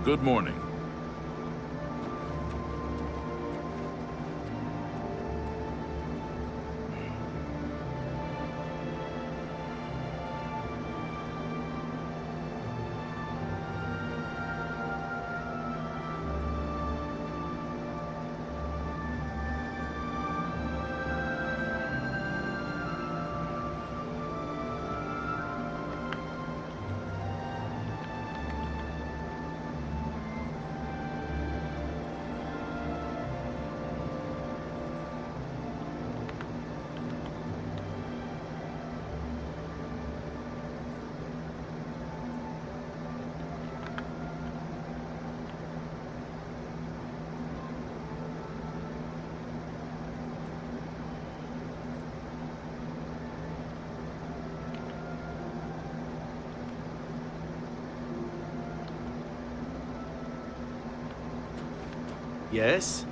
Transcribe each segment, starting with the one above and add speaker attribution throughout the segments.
Speaker 1: Good morning.
Speaker 2: Yes?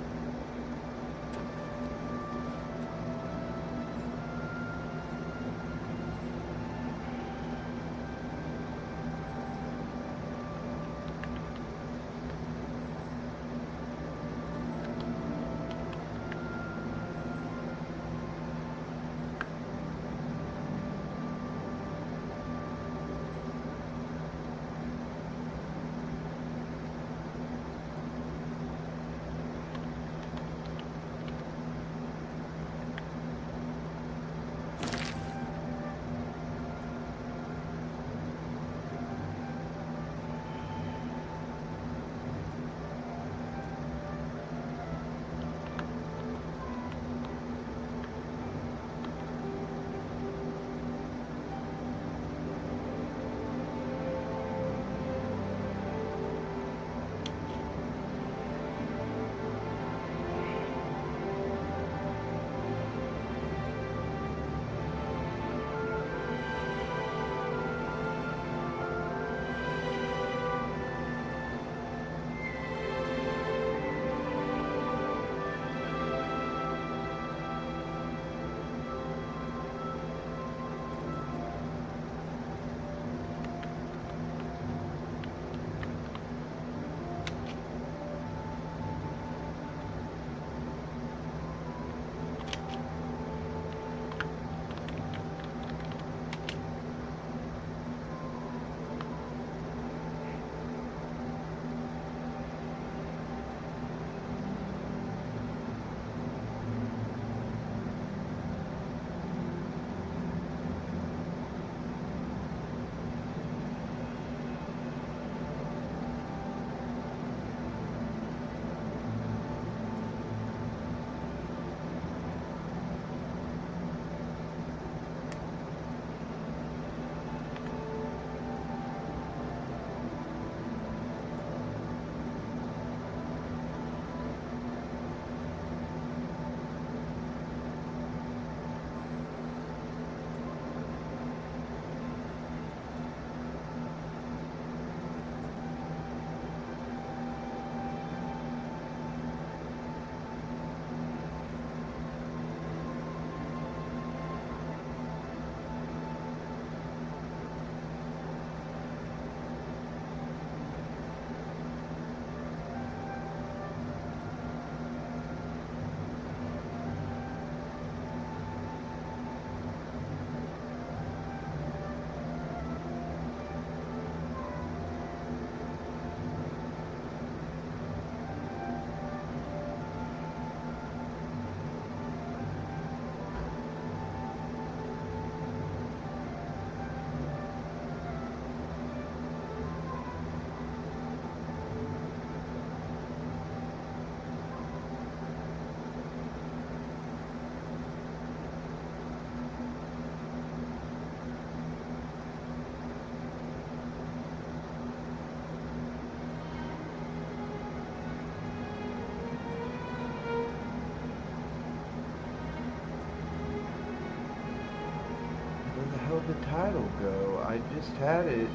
Speaker 3: Where the hell did the title go? I just had it.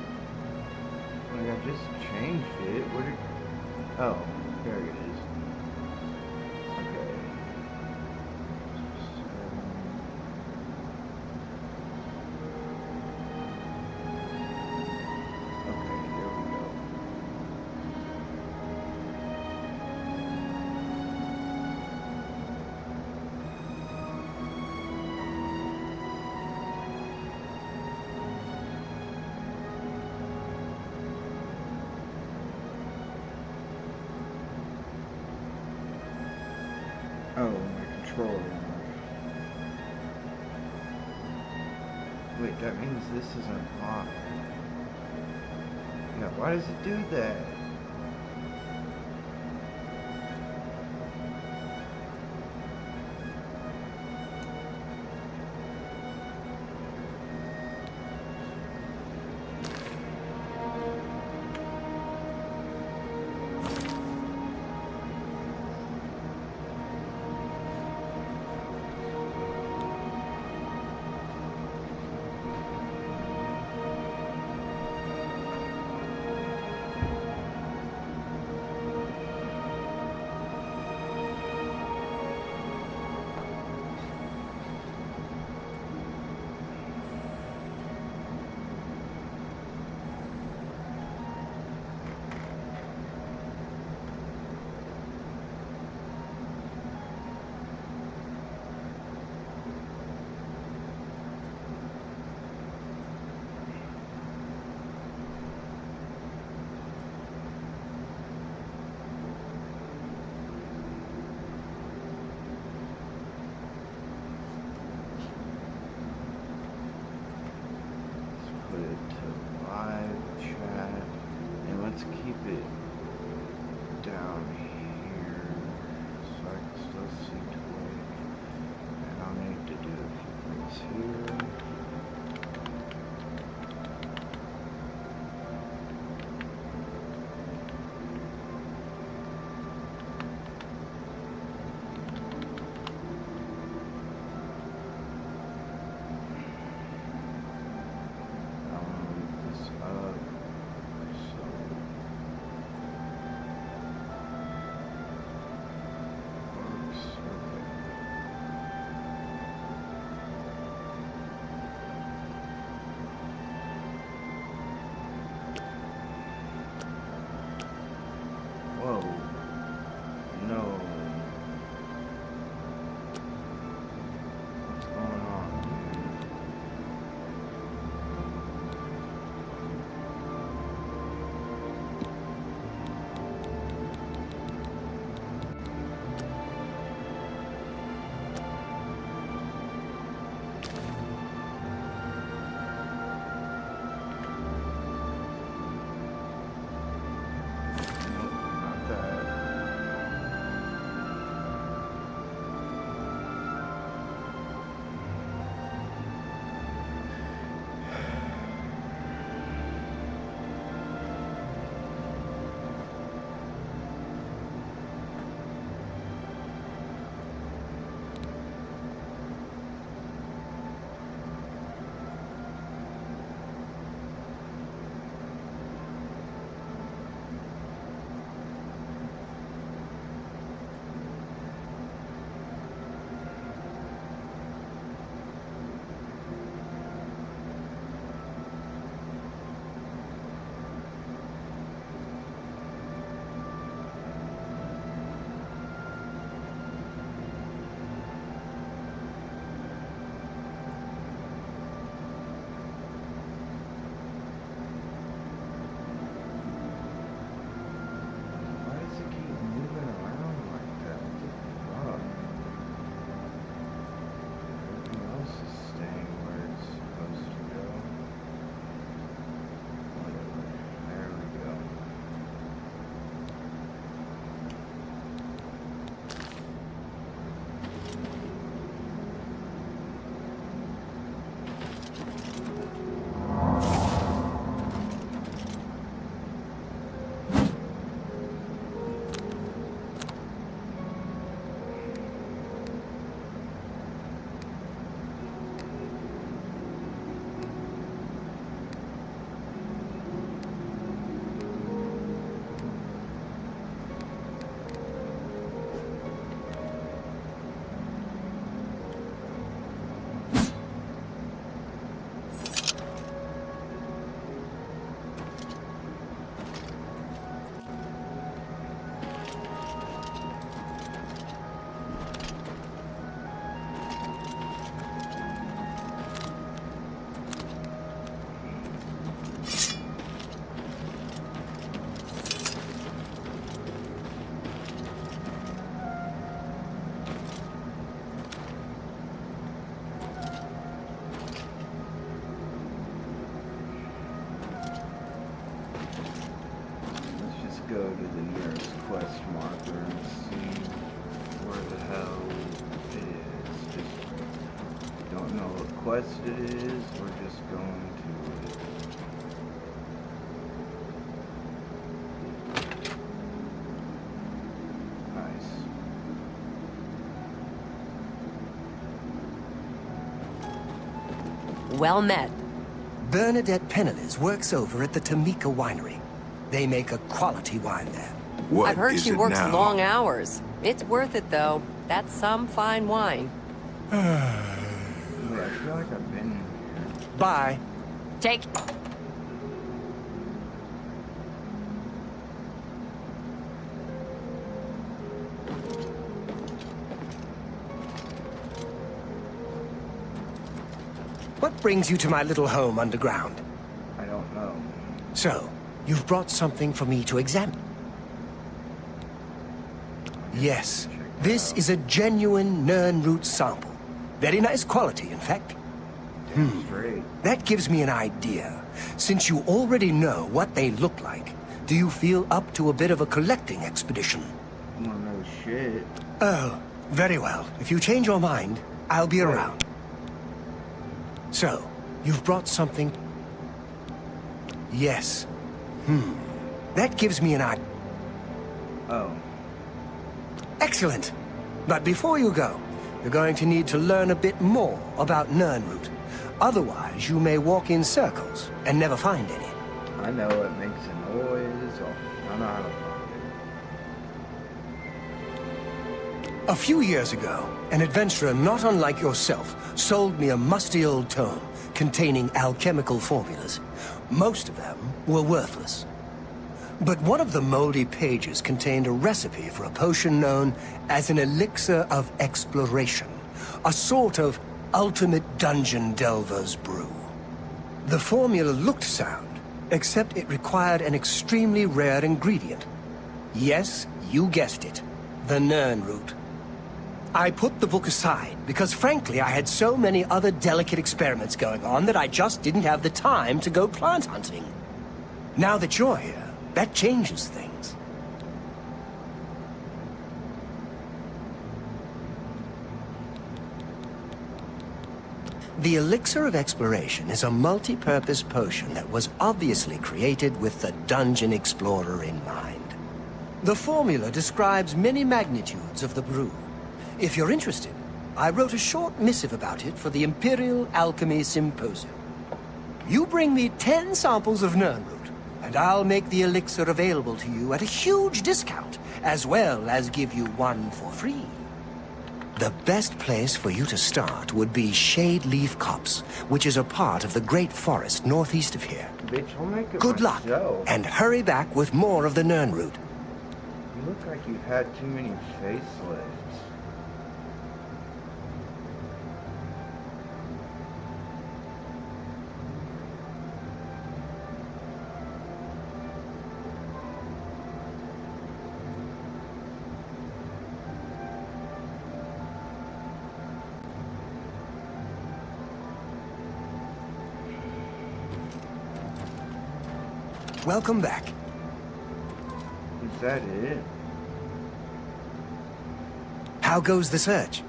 Speaker 3: Like, I just changed it. Where did... Oh, there it is. Okay. Okay, there we go. Oh, my controller. Wait, that means this isn't on. Yeah, why does it do that? Put it to live chat, and let's keep it down here so I can still see Twitch. And I'll need to do a few things here. the nearest quest marker and see where the hell it is. Just don't know what quest it is. We're just going to it. Nice.
Speaker 1: Well met.
Speaker 2: Bernadette Pennelis works over at the Tamika Winery. They make a quality wine there.
Speaker 4: What
Speaker 1: I've heard
Speaker 4: is
Speaker 1: she
Speaker 4: it
Speaker 1: works
Speaker 4: now?
Speaker 1: long hours. It's worth it, though. That's some fine wine.
Speaker 3: Wait, I feel like I've been here.
Speaker 2: Bye.
Speaker 1: Take...
Speaker 2: What brings you to my little home underground?
Speaker 3: I don't know.
Speaker 2: So, you've brought something for me to examine. Yes, this is a genuine Nernroot sample. Very nice quality, in fact.
Speaker 3: Straight.
Speaker 2: That gives me an idea. Since you already know what they look like, do you feel up to a bit of a collecting expedition?
Speaker 3: I don't know shit.
Speaker 2: Oh, very well. If you change your mind, I'll be around. So, you've brought something... Yes. That gives me an idea.
Speaker 3: Oh.
Speaker 2: Excellent. But before you go, you're going to need to learn a bit more about Nernroot. Otherwise, you may walk in circles and never find any.
Speaker 3: I know it makes a noise. I know how to find it.
Speaker 2: A few years ago, an adventurer not unlike yourself sold me a musty old tome containing alchemical formulas. Most of them were worthless. But one of the moldy pages contained a recipe for a potion known as an elixir of exploration, a sort of ultimate dungeon delver's brew. The formula looked sound, except it required an extremely rare ingredient. Yes, you guessed it, the Nernroot. I put the book aside because frankly I had so many other delicate experiments going on that I just didn't have the time to go plant hunting. Now that you're here, that changes things. The Elixir of Exploration is a multi-purpose potion that was obviously created with the Dungeon Explorer in mind. The formula describes many magnitudes of the brew. If you're interested, I wrote a short missive about it for the Imperial Alchemy Symposium. You bring me 10 samples of Nernroot, and I'll make the elixir available to you at a huge discount, as well as give you one for free. The best place for you to start would be Shade Leaf Copse, which is a part of the Great Forest northeast of here.
Speaker 3: Bitch, I'll make it
Speaker 2: Good luck,
Speaker 3: myself.
Speaker 2: and hurry back with more of the Nernroot.
Speaker 3: You look like you've had too many facelifts.
Speaker 2: Welcome back.
Speaker 3: Is that it?
Speaker 2: How goes the search?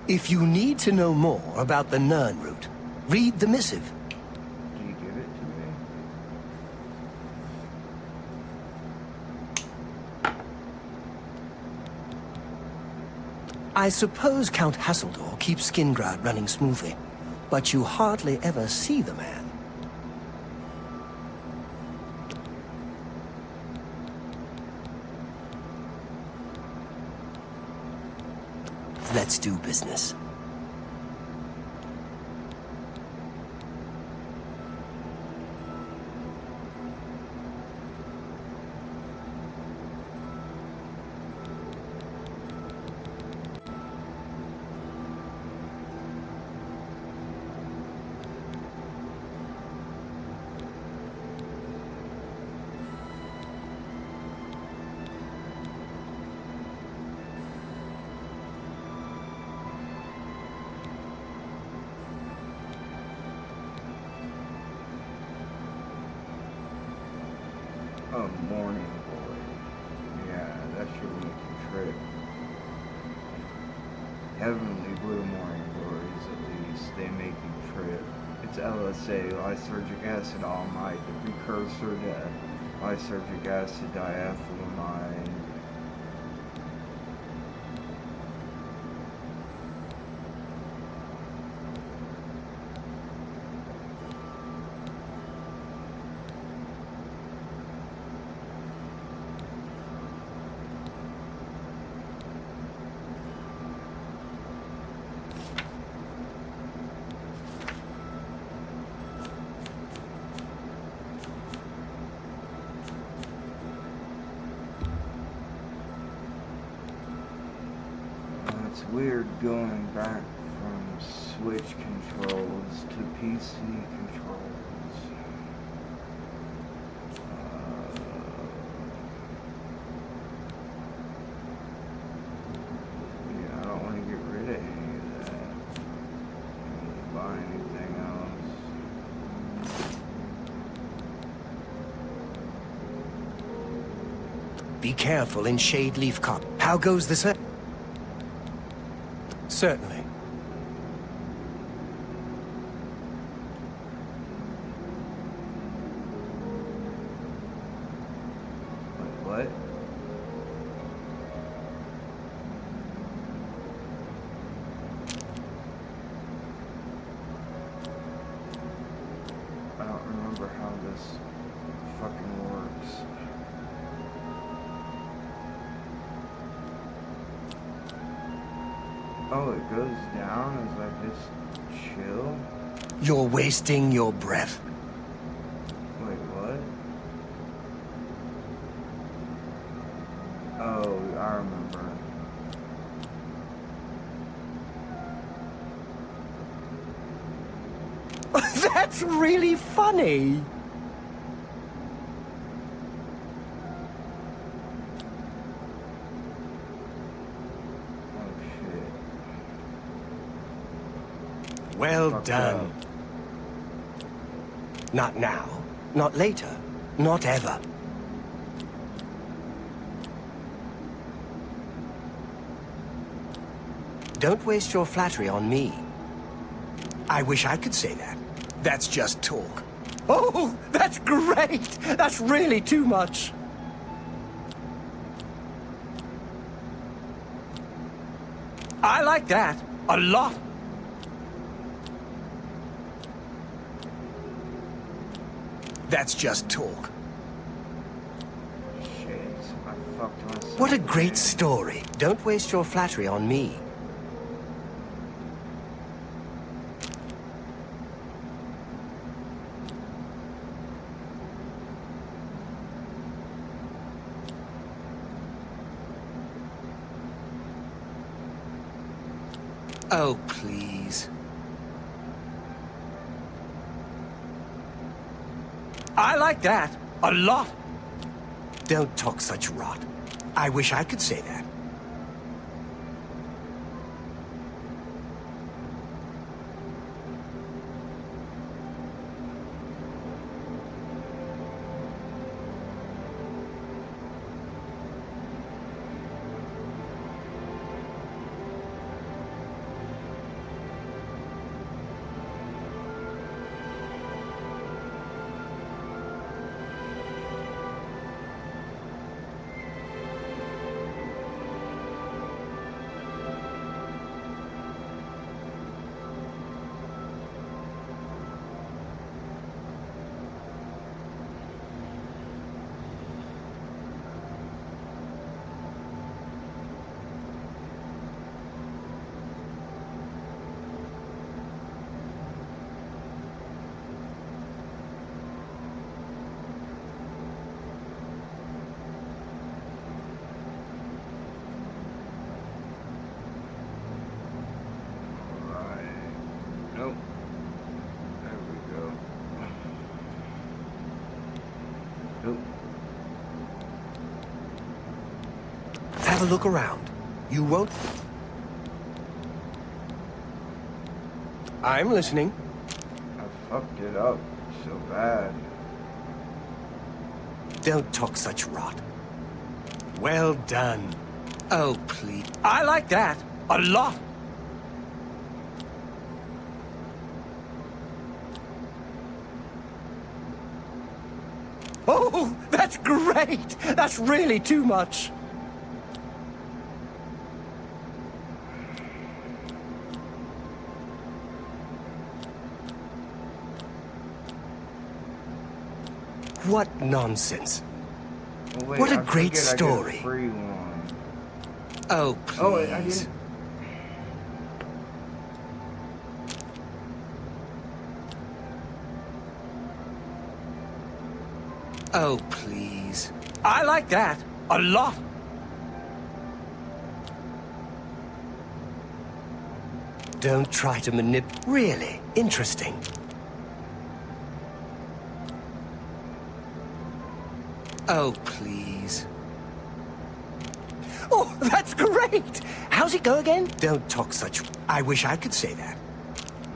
Speaker 2: If you need to know more about the Nernroot, read the missive.
Speaker 3: Do you give it to me?
Speaker 2: I suppose Count Hasseldor keeps Skingrad running smoothly, but you hardly ever see the man. Let's do business.
Speaker 3: Oh, morning glory. Yeah, that should make you trip. Heavenly blue morning glories, at least, they make you trip. It's LSA, lysergic acid almite, the precursor to lysergic acid diethylamide. It's weird going back from Switch controls to PC controls. Yeah, I don't want to get rid of any of that. Buy anything else.
Speaker 2: Be careful in Shade Leaf Cop. How goes the set? Certainly.
Speaker 3: What? I don't remember how this fucking works. Oh, it goes down as I just chill?
Speaker 2: You're wasting your breath.
Speaker 3: Wait, what? Oh, I remember.
Speaker 2: That's really funny. Well done. Not now, not later, not ever. Don't waste your flattery on me. I wish I could say that. That's just talk. Oh, that's great! That's really too much. I like that a lot. That's just talk.
Speaker 3: Shit, I fucked myself.
Speaker 2: What a great story. Don't waste your flattery on me. Oh, please. I like that a lot. Don't talk such rot. I wish I could say that.
Speaker 3: Nope. There we go. Nope.
Speaker 2: Have a look around. You won't... I'm listening.
Speaker 3: I fucked it up so bad.
Speaker 2: Don't talk such rot. Well done. Oh, please. I like that. A lot. Oh, that's great! That's really too much. What nonsense.
Speaker 3: Oh, wait,
Speaker 2: What a
Speaker 3: I
Speaker 2: great
Speaker 3: forget I
Speaker 2: story.
Speaker 3: get a free one.
Speaker 2: Oh, please.
Speaker 3: Oh, I didn't.
Speaker 2: Oh, please. I like that. A lot. Don't try to Really? Interesting. Oh, please. Oh, that's great! How's it go again? Don't talk such... I wish I could say that.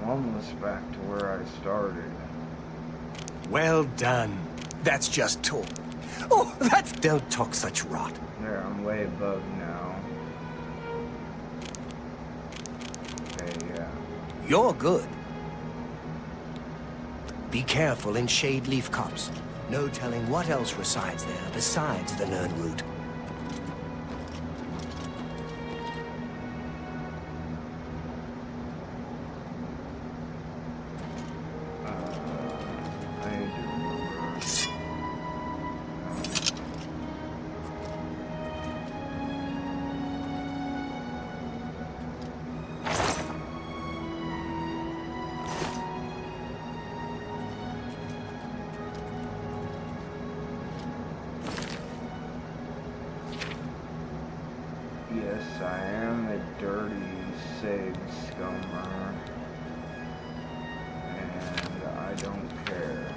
Speaker 3: I'm almost back to where I started.
Speaker 2: Well done. That's just talk. Oh, that's... Don't talk such rot.
Speaker 3: There, I'm way above now. Okay, yeah.
Speaker 2: You're good. Be careful in shade leaf copse. No telling what else resides there besides the known root.
Speaker 3: I need to remember. Yes, I am a dirty save scummer, and I don't care.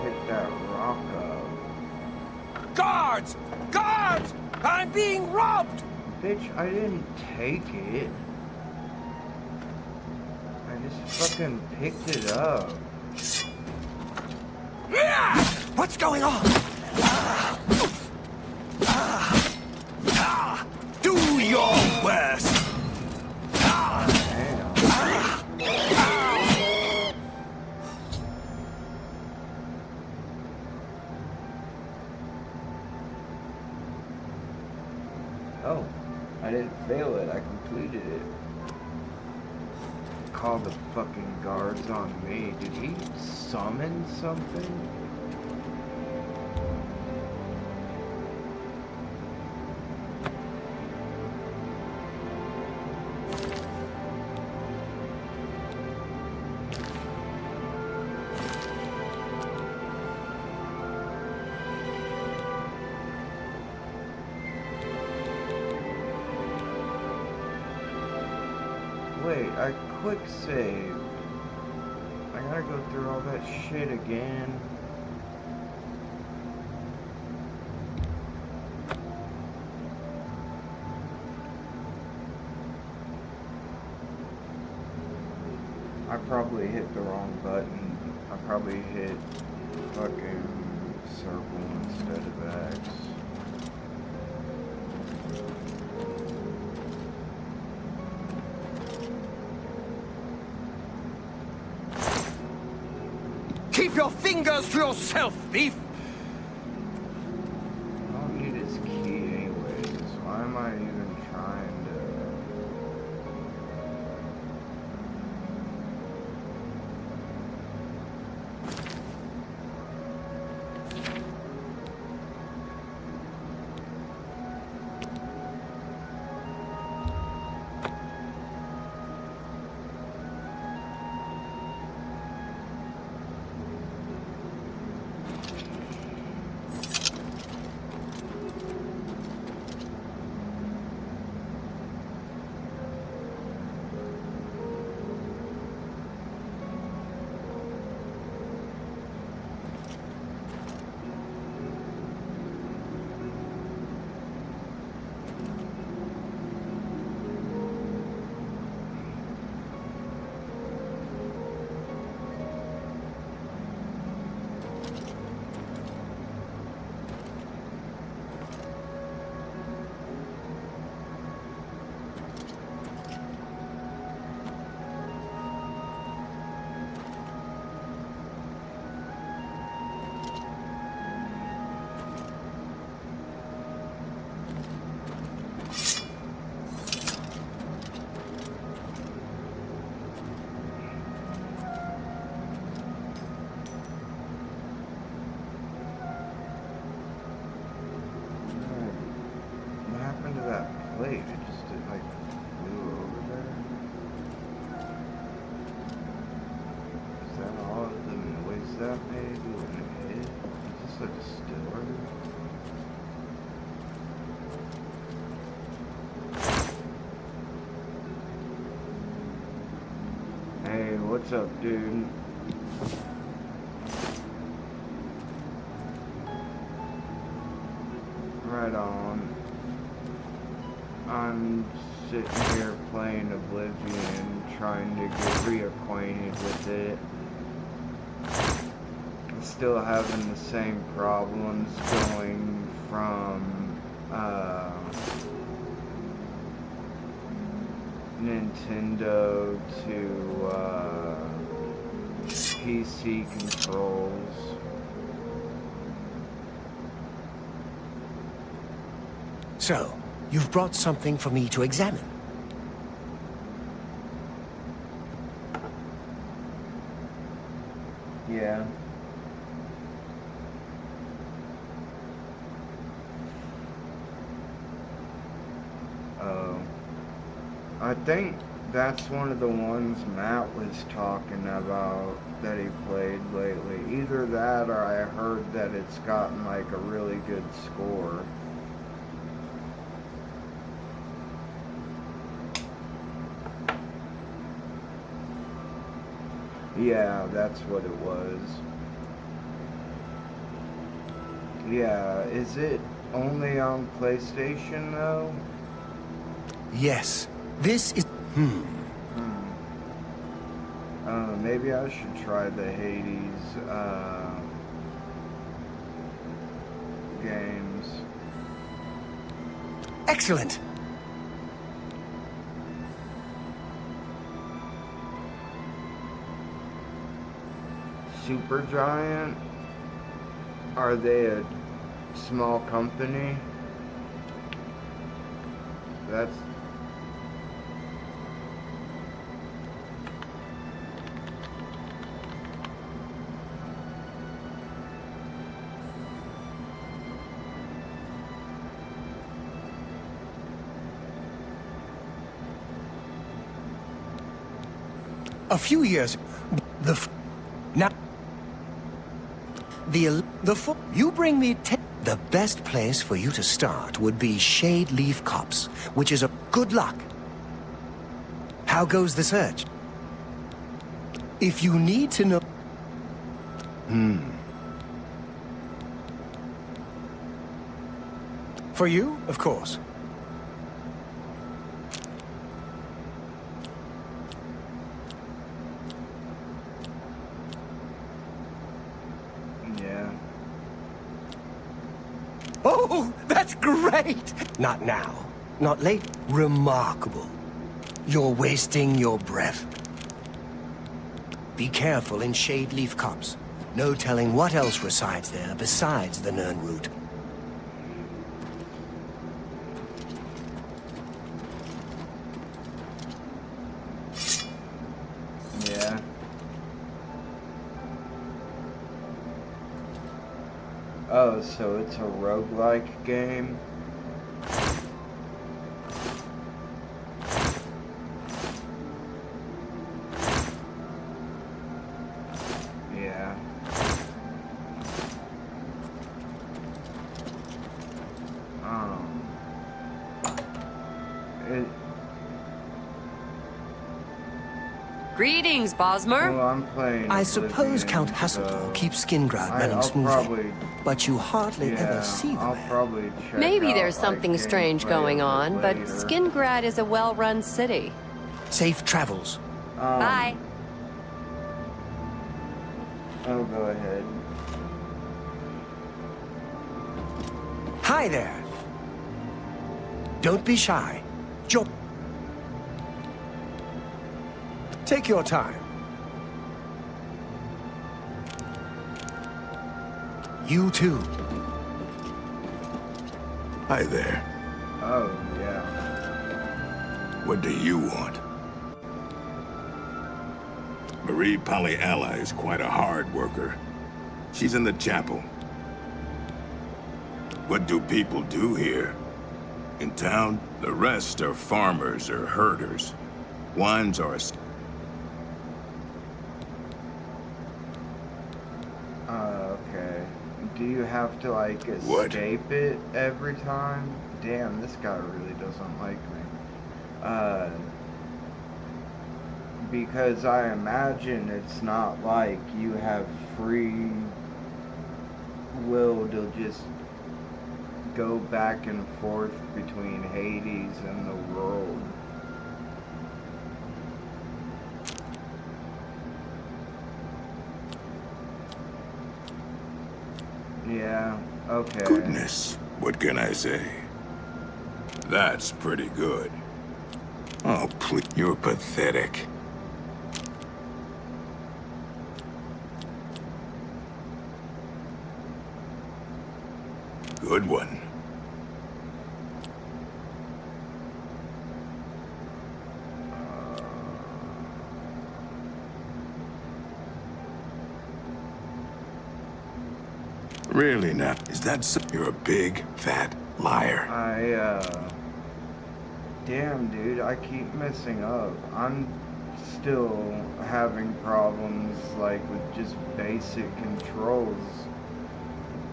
Speaker 3: Pick that rock up.
Speaker 2: Guards! Guards! I'm being robbed!
Speaker 3: Bitch, I didn't take it. I just fucking picked it up.
Speaker 2: What's going on? Do your worst!
Speaker 3: Damn. Oh, I didn't fail it. I completed it. Call the fucking guards on me. Did he summon something? Wait, I quick saved. I gotta go through all that shit again. I probably hit the wrong button. I probably hit fucking circle instead of X.
Speaker 2: Keep your fingers to yourself, thief!
Speaker 3: I don't need his key anyways. Why am I even trying to... what's up, dude? Right on. I'm sitting here playing Oblivion, trying to get reacquainted with it. I'm still having the same problems going from Nintendo to PC controls.
Speaker 2: So, you've brought something for me to examine.
Speaker 3: Yeah. Oh. I think that's one of the ones Matt was talking about that he played lately. Either that or I heard that it's gotten like a really good score. Yeah, that's what it was. Yeah, is it only on PlayStation though?
Speaker 2: Yes, this is...
Speaker 3: Maybe I should try the Hades, games.
Speaker 2: Excellent!
Speaker 3: Supergiant? Are they a small company? That's...
Speaker 2: A few years... Now... You bring me the best place for you to start would be Shade Leaf Copse, which is a good luck. How goes the search? If you need to know... For you, of course.
Speaker 3: Yeah.
Speaker 2: Oh, that's great! Not now. Not late. Remarkable. You're wasting your breath. Be careful in Shade Leaf Copse. No telling what else resides there besides the Nirnroot.
Speaker 3: Yeah. Oh, so it's a roguelike game? Yeah. It...
Speaker 1: Greetings, Bosmer.
Speaker 3: Well, I'm playing
Speaker 2: I suppose
Speaker 3: Oblivion,
Speaker 2: Count Hasselhoff
Speaker 3: so
Speaker 2: keeps Skingrad running
Speaker 3: I'll
Speaker 2: smoothly,
Speaker 3: probably,
Speaker 2: but you hardly ever see the
Speaker 3: I'll
Speaker 2: man.
Speaker 3: probably check
Speaker 1: Maybe
Speaker 3: out,
Speaker 1: there's
Speaker 3: like,
Speaker 1: something strange
Speaker 3: gameplay
Speaker 1: going
Speaker 3: of it
Speaker 1: on, but
Speaker 3: later.
Speaker 1: Skingrad is a well-run city.
Speaker 2: Safe travels.
Speaker 1: Bye.
Speaker 3: Oh, go ahead.
Speaker 2: Hi there. Don't be shy. Take your time. You too.
Speaker 4: Hi there.
Speaker 3: Oh, yeah.
Speaker 4: What do you want? Marie Polyala is quite a hard worker. She's in the chapel. What do people do here? In town, the rest are farmers or herders. Wines are a...
Speaker 3: Okay. Do you have to, like,
Speaker 4: What?
Speaker 3: escape it every time? Damn, this guy really doesn't like me. because I imagine it's not like you have free will to just go back and forth between Hades and the world. Yeah, okay.
Speaker 4: Goodness, what can I say? That's pretty good. Oh, please, you're pathetic. Good one. Really now? Is that so? You're a big, fat liar.
Speaker 3: Damn, dude, I keep messing up. I'm still having problems, like, with just basic controls.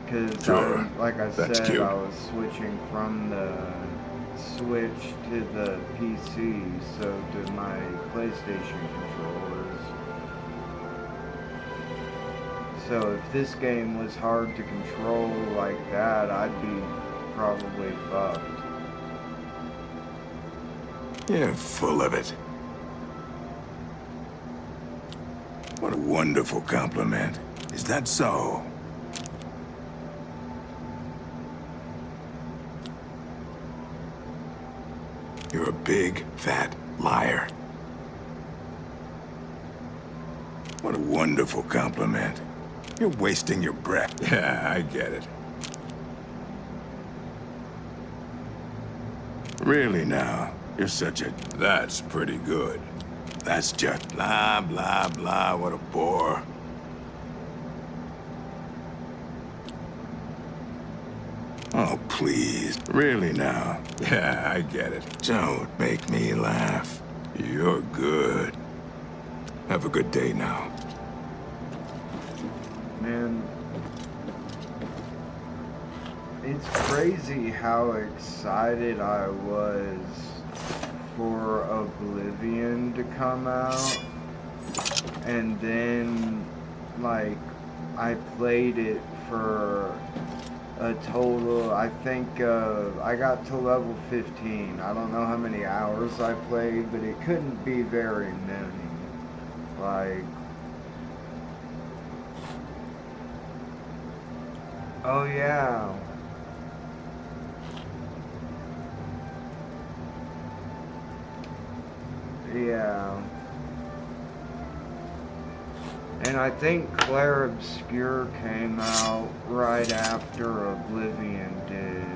Speaker 3: Because,
Speaker 4: Sure.
Speaker 3: like I
Speaker 4: That's
Speaker 3: said,
Speaker 4: cute.
Speaker 3: I was switching from the Switch to the PC, so to my PlayStation controllers. So if this game was hard to control like that, I'd be probably fucked.
Speaker 4: You're full of it. What a wonderful compliment. Is that so? You're a big, fat liar. What a wonderful compliment. You're wasting your breath. Yeah, I get it. Really now? You're such a... That's pretty good. That's just blah, blah, blah. What a bore. Oh, please. Really now? Yeah, I get it. Don't make me laugh. You're good. Have a good day now.
Speaker 3: Man, it's crazy how excited I was for Oblivion to come out, and then, like, I played it for a total, I think, I got to level 15. I don't know how many hours I played, but it couldn't be very many. Like, oh yeah. Yeah. And I think Claire Obscure came out right after Oblivion did.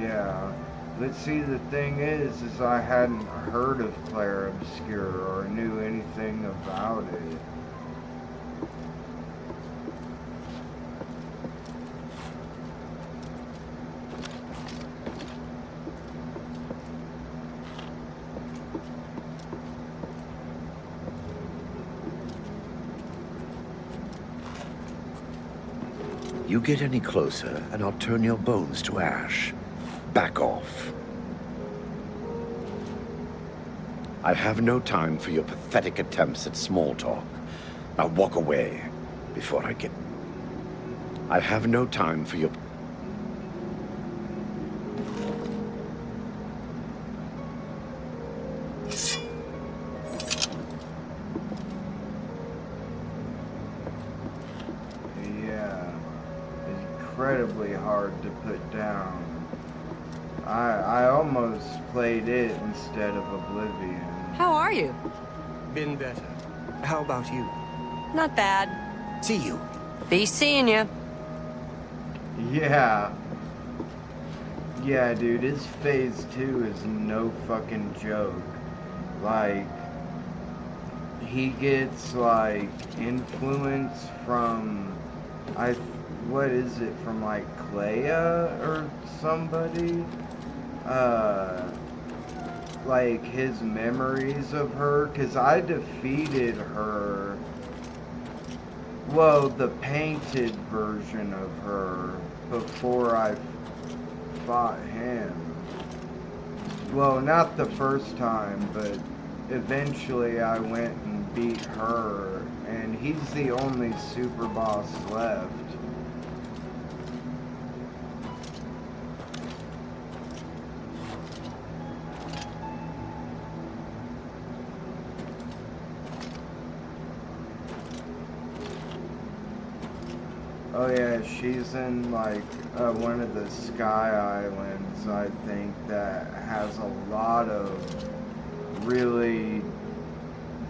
Speaker 3: Yeah. But see, the thing is I hadn't heard of Claire Obscure or knew anything about it.
Speaker 5: You get any closer, and I'll turn your bones to ash. Back off. I have no time for your pathetic attempts at small talk. Now walk away before I get... I have no time for your...
Speaker 3: Incredibly hard to put down. I almost played it instead of Oblivion.
Speaker 1: How are you?
Speaker 2: Been better. How about you?
Speaker 1: Not bad.
Speaker 2: See you.
Speaker 1: Be seeing you.
Speaker 3: Yeah. Yeah, dude, his phase 2 is no fucking joke. Like, he gets, like, influence from, what is it, from, like, Clea or somebody? Like, his memories of her, because I defeated her, well, the painted version of her, before I fought him. Well, not the first time, but eventually I went and beat her, and he's the only super boss left. Oh yeah, she's in like one of the Sky Islands, I think, that has a lot of really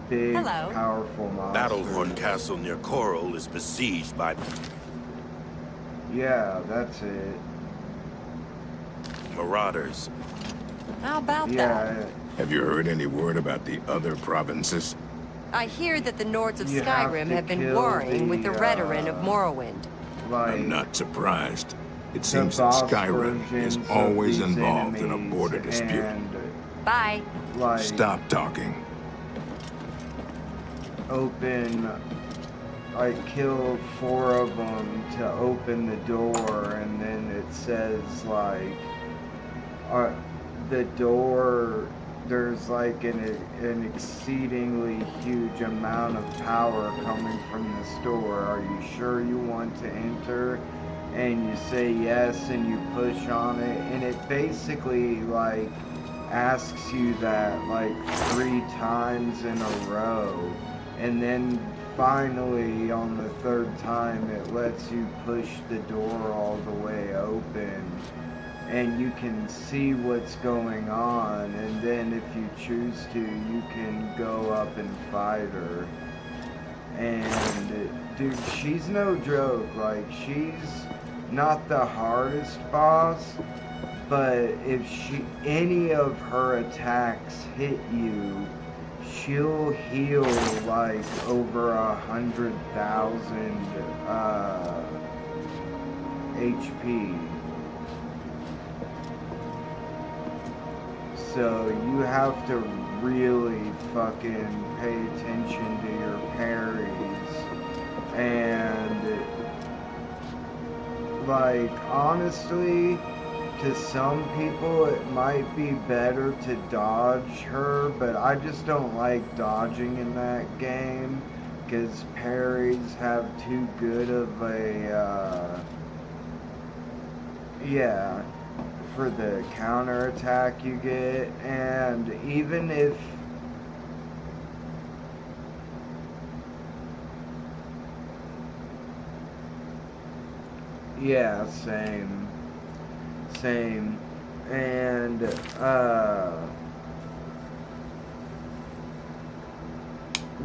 Speaker 3: big,
Speaker 1: Hello.
Speaker 3: powerful monsters.
Speaker 6: Battlehorn Castle near Coral is besieged by
Speaker 3: Yeah, that's it.
Speaker 6: marauders.
Speaker 1: How about that?
Speaker 3: Yeah,
Speaker 4: Have you heard any word about the other provinces?
Speaker 1: I hear that the Nords of
Speaker 3: You have
Speaker 1: Skyrim
Speaker 3: to
Speaker 1: have been
Speaker 3: kill
Speaker 1: warring with the
Speaker 3: the,
Speaker 1: Redoran of Morrowind.
Speaker 3: like
Speaker 4: I'm not surprised. It
Speaker 3: the
Speaker 4: seems that
Speaker 3: boss
Speaker 4: Skyrim is
Speaker 3: versions of
Speaker 4: always
Speaker 3: these
Speaker 4: involved in a
Speaker 3: enemies,
Speaker 4: border dispute.
Speaker 3: and
Speaker 1: Bye.
Speaker 3: like
Speaker 4: Stop talking.
Speaker 3: open. I kill 4 of them to open the door, and then it says like the door, there's like an exceedingly huge amount of power coming from this door. Are you sure you want to enter? And you say yes, and you push on it, and it basically like asks you that like 3 times in a row, and then finally on the 3rd time it lets you push the door all the way open, and you can see what's going on, and then if you choose to, you can go up and fight her. And dude, she's no joke. Like, she's not the hardest boss, but if any of her attacks hit you, she'll heal like over 100,000 HP. So you have to really fucking pay attention to your parries. And like, honestly, to some people it might be better to dodge her, but I just don't like dodging in that game because parries have too good of a yeah, for the counterattack you get. And even if yeah, same. And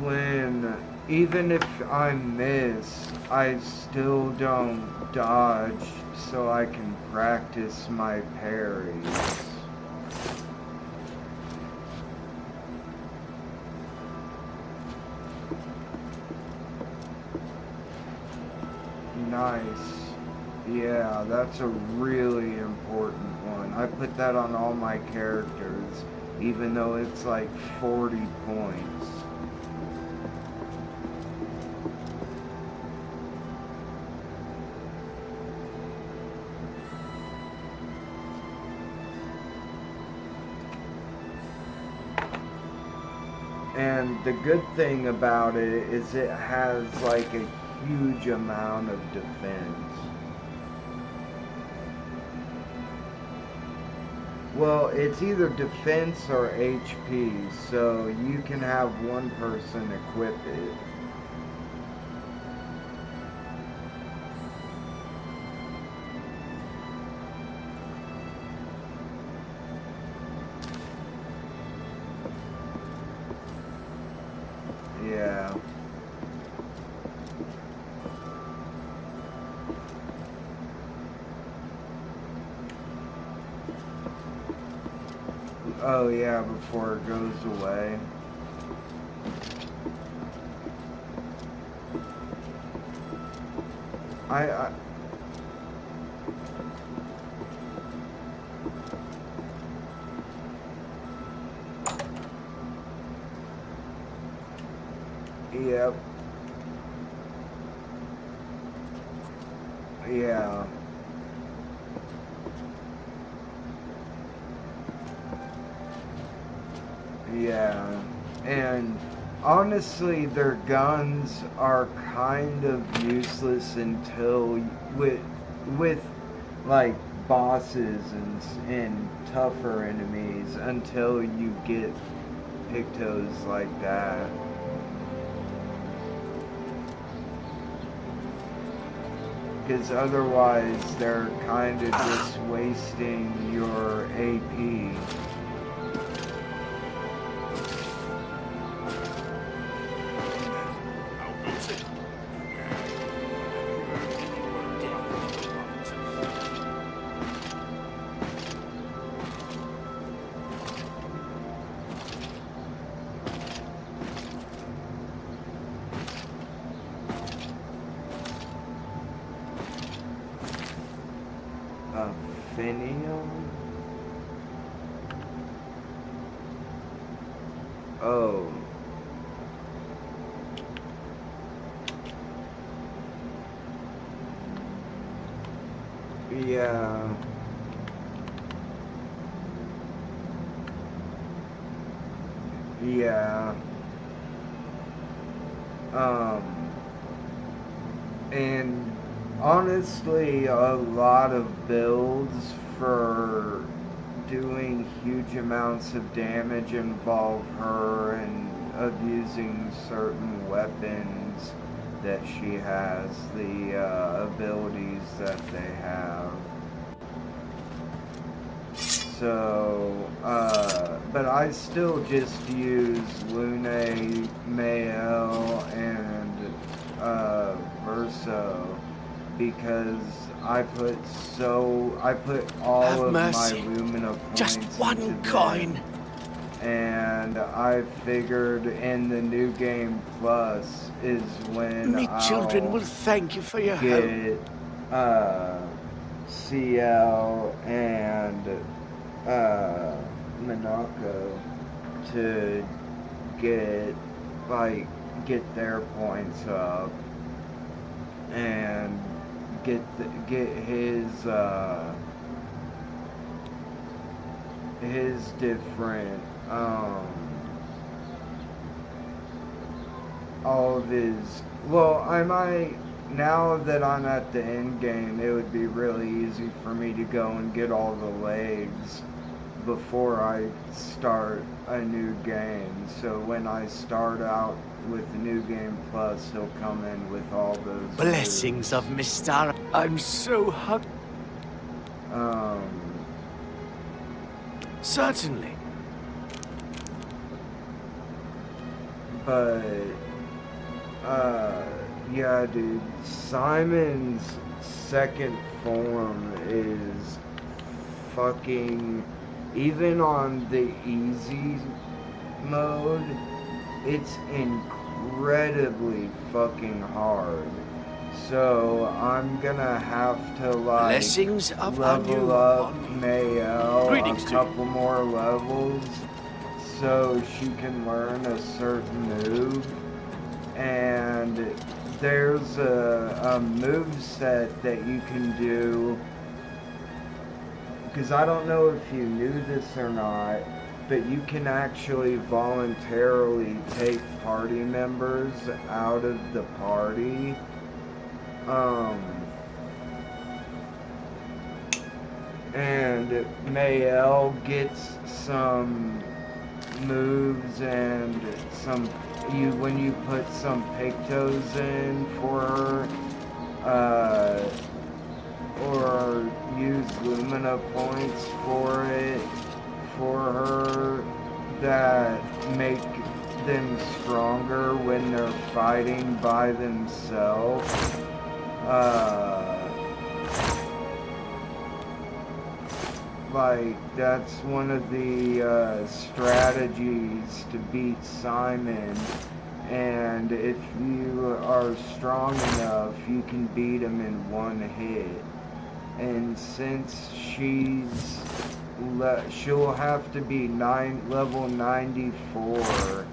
Speaker 3: when even if I miss, I still don't dodge so I can practice my parries. Nice. Yeah, that's a really important one. I put that on all my characters, even though it's like 40 points. And the good thing about it is it has like a huge amount of defense. Well, it's either defense or HP, so you can have one person equip it. Yeah. Oh yeah, before it goes away. I Yep. Yeah. Yeah, and honestly, their guns are kind of useless until with like bosses and tougher enemies until you get pictos like that. Because otherwise, they're kind of just wasting your AP. Finium? Oh. Yeah. Yeah. And honestly, a lot of builds for doing huge amounts of damage involve her and abusing certain weapons that she has, the abilities that they have. So, but I still just use Lune, Mael, and Verso because I put all of my Lumina points
Speaker 7: Just one
Speaker 3: into
Speaker 7: coin.
Speaker 3: them. And I figured in the new game plus is when
Speaker 7: Me children
Speaker 3: I'll
Speaker 7: will thank you for your help.
Speaker 3: get CL and Monaco to get their points up and get his different all of his, well, I might, now that I'm at the end game, it would be really easy for me to go and get all the legs before I start a new game. So when I start out with the new game plus, he'll come in with all those
Speaker 7: Blessings of Mystara. I'm so hungry. Certainly.
Speaker 3: But yeah, dude, Simon's second form is fucking, even on the easy mode, it's incredibly fucking hard. So I'm gonna have to like
Speaker 7: Blessings of
Speaker 3: level
Speaker 7: Anu
Speaker 3: up
Speaker 7: upon me.
Speaker 3: Mael
Speaker 7: Greetings
Speaker 3: a
Speaker 7: to you.
Speaker 3: couple more levels so she can learn a certain move. And there's a move set that you can do, because I don't know if you knew this or not, but you can actually voluntarily take party members out of the party. And Mael gets some moves and some, when you put some pictos in for her, or use Lumina points for it, for her, that make them stronger when they're fighting by themselves. Like, that's one of the strategies to beat Simon, and if you are strong enough, you can beat him in one hit. And since she'll have to be level 94,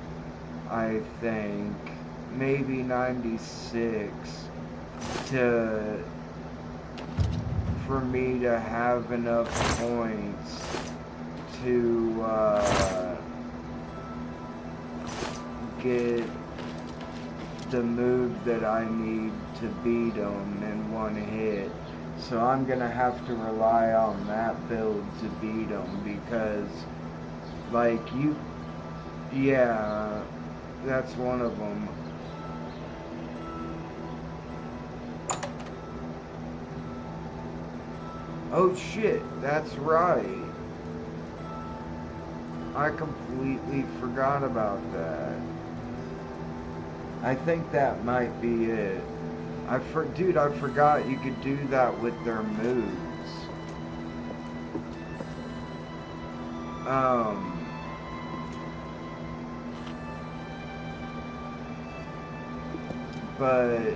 Speaker 3: I think, maybe 96, for me to have enough points to get the move that I need to beat him in one hit. So I'm gonna have to rely on that build to beat him because, like, yeah, that's one of them. Oh shit, that's right. I completely forgot about that. I think that might be it. Dude, I forgot you could do that with their moves. But,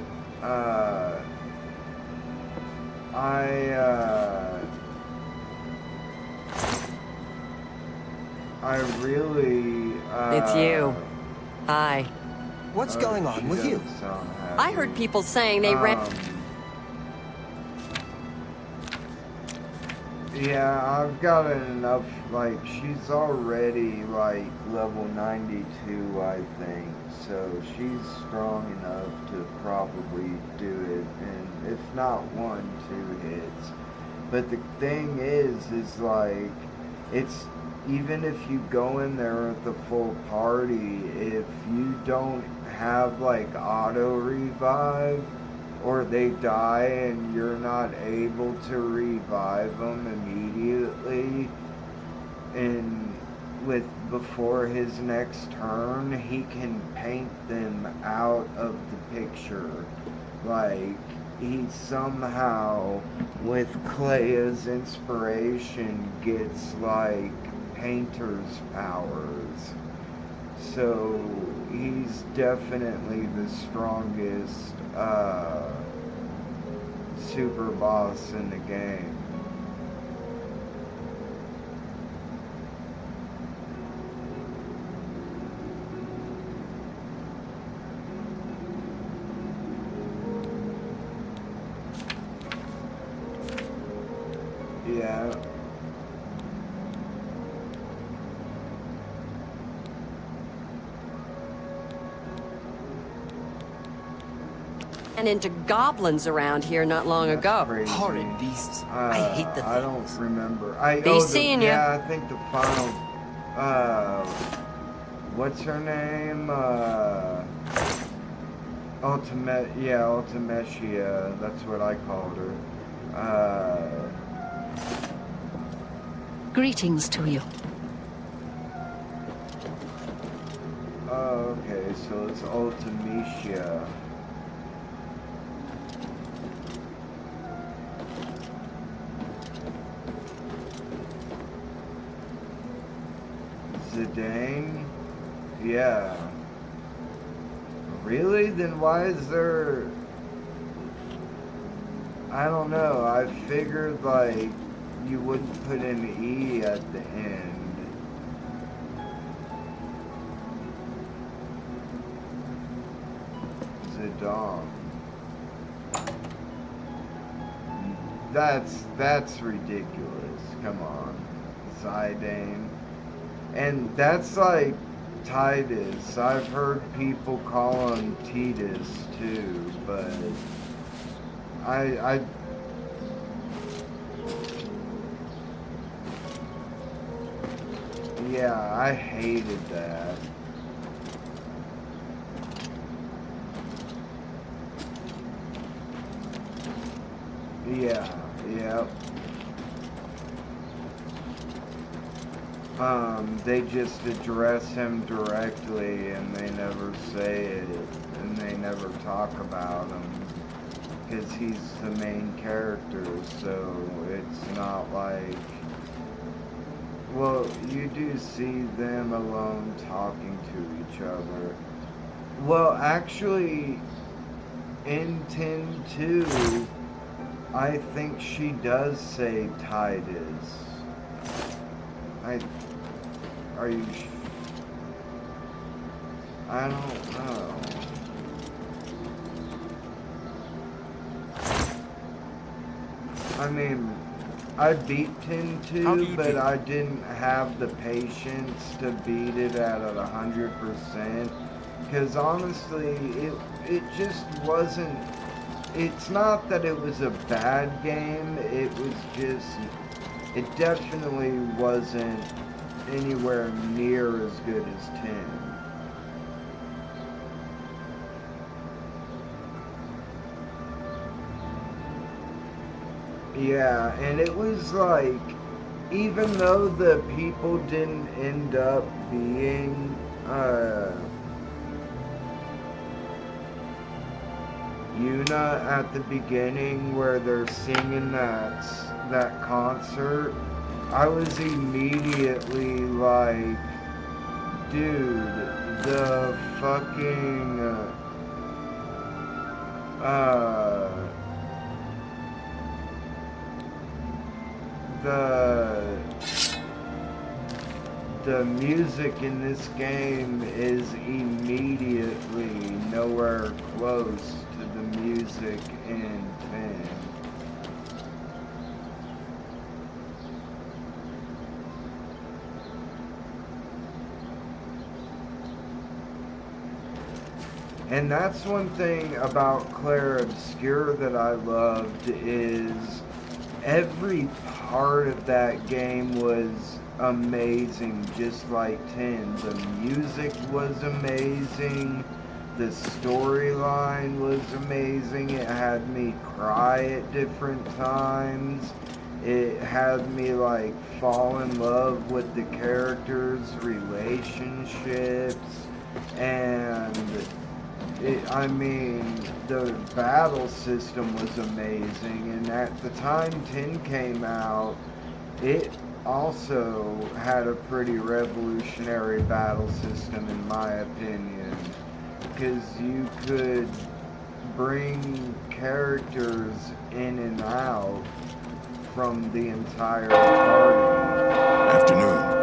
Speaker 3: I really,
Speaker 1: It's you. Hi.
Speaker 2: What's going on with you?
Speaker 1: I heard people saying they ran.
Speaker 3: Yeah, I've got enough, like, she's already, like, level 92, I think, so she's strong enough to probably do it, and if not 1-2 hits. But the thing is like, it's, even if you go in there with the full party, if you don't have, like, auto revive, or they die and you're not able to revive them immediately, and before his next turn, he can paint them out of the picture. Like, he somehow, with Clea's inspiration, gets, like, painter's powers. So he's definitely the strongest super boss in the game. Yeah.
Speaker 1: And into goblins around here not long
Speaker 3: That's
Speaker 1: ago.
Speaker 3: crazy.
Speaker 7: Horrid beasts. I hate the
Speaker 3: I don't
Speaker 7: things.
Speaker 3: remember.
Speaker 1: Seeing ya.
Speaker 3: Yeah, I think the final. What's her name? Ultimecia. That's what I called her.
Speaker 8: Greetings to you.
Speaker 3: Oh, okay, so it's Ultimecia. Zidane? Yeah. Really? Then why is there... I don't know. I figured, like, you wouldn't put an E at the end. Zidane. That's ridiculous. Come on. Zidane. And that's like Titus. I've heard people call him Titus too, but yeah, I hated that. Yeah, yep. They just address him directly and they never say it, and they never talk about him, because he's the main character, so it's not like, well, you do see them alone talking to each other. Well, actually, in 10-2, I think she does say Titus. Are you I don't know. I mean, I beat 10-2, but I didn't have the patience to beat it at 100%. Because honestly, it just wasn't. It's not that it was a bad game. It was just. It definitely wasn't anywhere near as good as 10. Yeah, and it was like, even though the people didn't end up being, Yuna at the beginning where they're singing that concert, I was immediately like, dude, the fucking, the music in this game is immediately nowhere close to the music in 10. And that's one thing about Clair Obscur that I loved is every part of that game was amazing, just like 10. The music was amazing. The storyline was amazing. It had me cry at different times. It had me like fall in love with the characters' relationships. And I mean, the battle system was amazing, and at the time 10 came out, it also had a pretty revolutionary battle system in my opinion, because you could bring characters in and out from the entire party.
Speaker 4: Afternoon.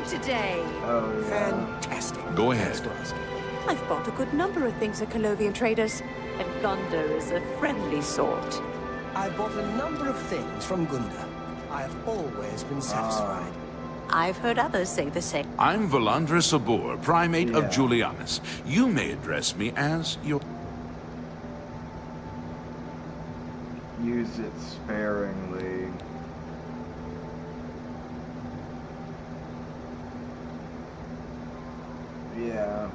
Speaker 1: Today.
Speaker 3: Oh, yeah.
Speaker 2: Fantastic.
Speaker 4: Go ahead.
Speaker 2: Thanks for asking.
Speaker 8: I've bought a good number of things at Colovian Traders, and Gunda is a friendly sort.
Speaker 2: I bought a number of things from Gunda. I have always been satisfied.
Speaker 8: I've heard others say the same.
Speaker 9: I'm Valandra Sabor, primate
Speaker 3: Yeah.
Speaker 9: of Julianus. You may address me as your...
Speaker 3: Use it sparingly. Yeah.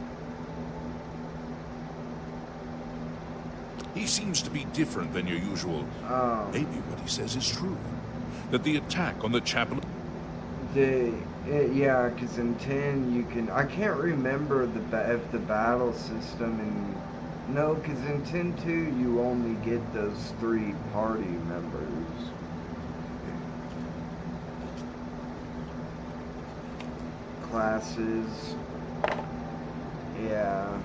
Speaker 9: He seems to be different than your usual...
Speaker 3: Oh.
Speaker 9: Maybe what he says is true. That the attack on the chapel...
Speaker 3: Yeah, because in 10 you can... I can't remember if the battle system in... No, because in 10-2 you only get those 3 party members. Classes. Yeah.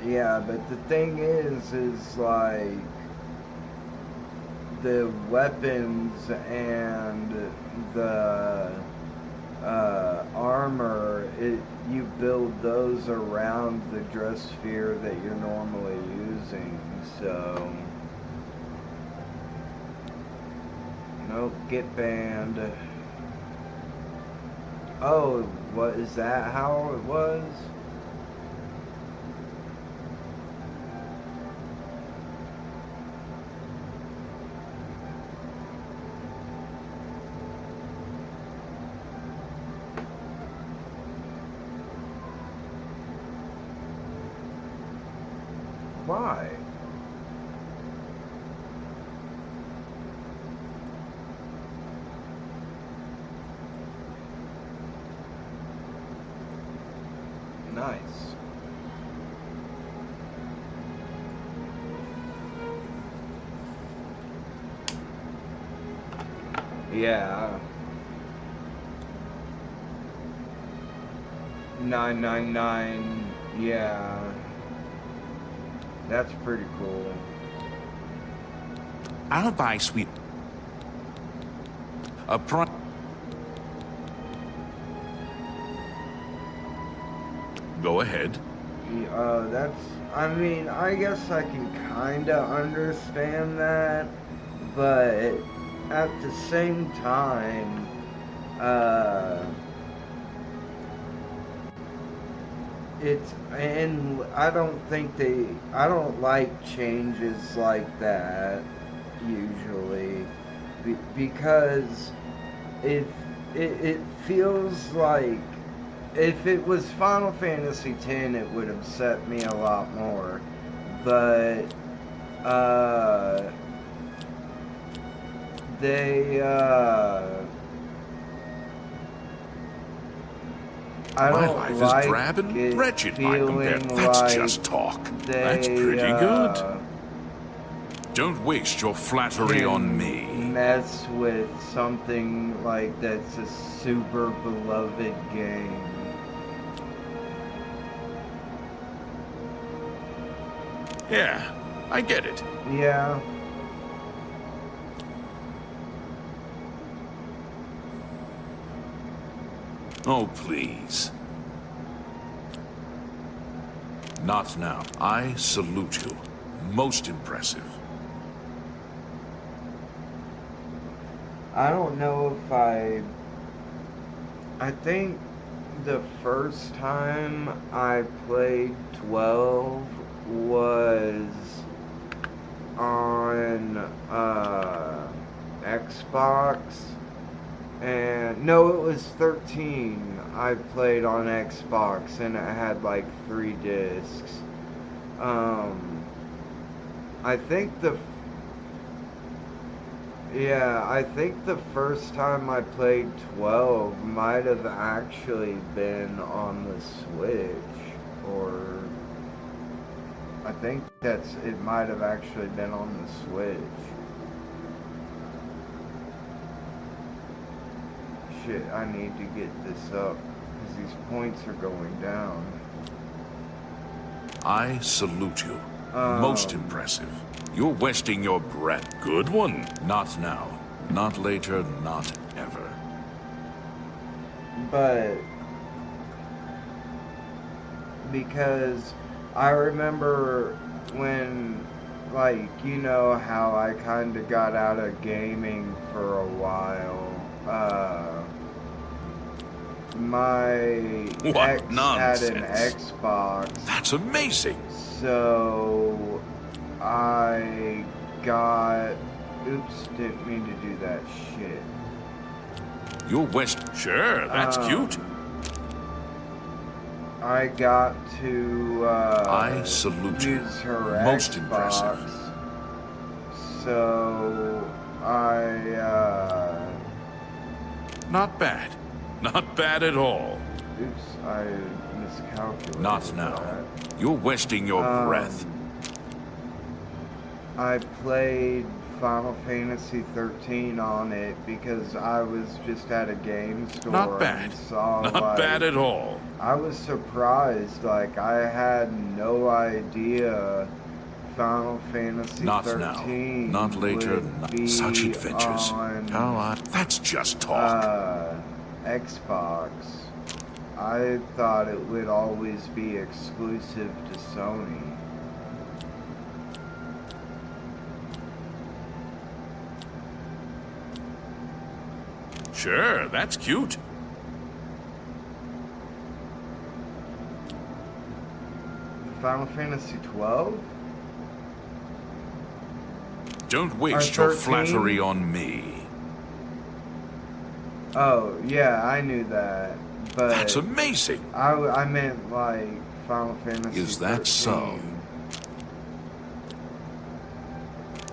Speaker 3: Yeah, but the thing is like the weapons and the armor, you build those around the dress sphere that you're normally using, so... Nope, get banned. Oh, what is that how it was? Why? Nice. Yeah. 999, yeah. That's pretty cool.
Speaker 9: I'll buy sweet. A pri- Go ahead.
Speaker 3: That's, I mean, I guess I can kinda understand that, but at the same time, and I don't like changes like that, usually, because it feels like, if it was Final Fantasy X, it would upset me a lot more, but, I
Speaker 9: My
Speaker 3: don't
Speaker 9: life
Speaker 3: like
Speaker 9: is drab and
Speaker 3: it
Speaker 9: wretched by
Speaker 3: feeling
Speaker 9: comparison. That's
Speaker 3: like
Speaker 9: just talk.
Speaker 3: they,
Speaker 9: That's pretty good. Don't waste your flattery on
Speaker 3: can
Speaker 9: me.
Speaker 3: mess with something like that's a super beloved game.
Speaker 9: Yeah, I get it.
Speaker 3: Yeah.
Speaker 9: Oh, please. Not now. I salute you. Most impressive.
Speaker 3: I don't know if I think the first time I played 12 was on Xbox, and no, it was 13 I played on Xbox, and it had like 3 discs. I think I think the first time I played 12 might have actually been on the Switch, or I think it might have actually been on the Switch. Shit, I need to get this up, because these points are going down.
Speaker 9: I salute you. Most impressive. You're wasting your breath. Good one. Not now. Not later. Not ever.
Speaker 3: But because I remember when, like, you know how I kind of got out of gaming for a while. My ex had an Xbox.
Speaker 9: That's amazing.
Speaker 3: So I got, oops, didn't mean to do that shit.
Speaker 9: You're West. Sure, that's cute.
Speaker 3: I got to
Speaker 9: I salute you.
Speaker 3: use her
Speaker 9: Most
Speaker 3: Xbox.
Speaker 9: impressive.
Speaker 3: So I
Speaker 9: Not bad. Not bad at all.
Speaker 3: oops, I miscalculated.
Speaker 9: Not now.
Speaker 3: that.
Speaker 9: You're wasting your breath.
Speaker 3: I played Final Fantasy 13 on it because I was just at a game store.
Speaker 9: Not bad.
Speaker 3: And saw,
Speaker 9: Not
Speaker 3: like,
Speaker 9: bad at all.
Speaker 3: I was surprised. Like, I had no idea Final Fantasy
Speaker 9: Not
Speaker 3: 13
Speaker 9: now. Not later.
Speaker 3: would be
Speaker 9: Such adventures.
Speaker 3: on,
Speaker 9: That's just talk.
Speaker 3: Xbox. I thought it would always be exclusive to Sony.
Speaker 9: Sure, that's cute.
Speaker 3: Final Fantasy 12?
Speaker 9: Don't waste your
Speaker 3: 13?
Speaker 9: flattery on me.
Speaker 3: Oh, yeah, I knew that. But
Speaker 9: That's amazing.
Speaker 3: I meant like Final Fantasy
Speaker 9: Is that
Speaker 3: 13.
Speaker 9: so?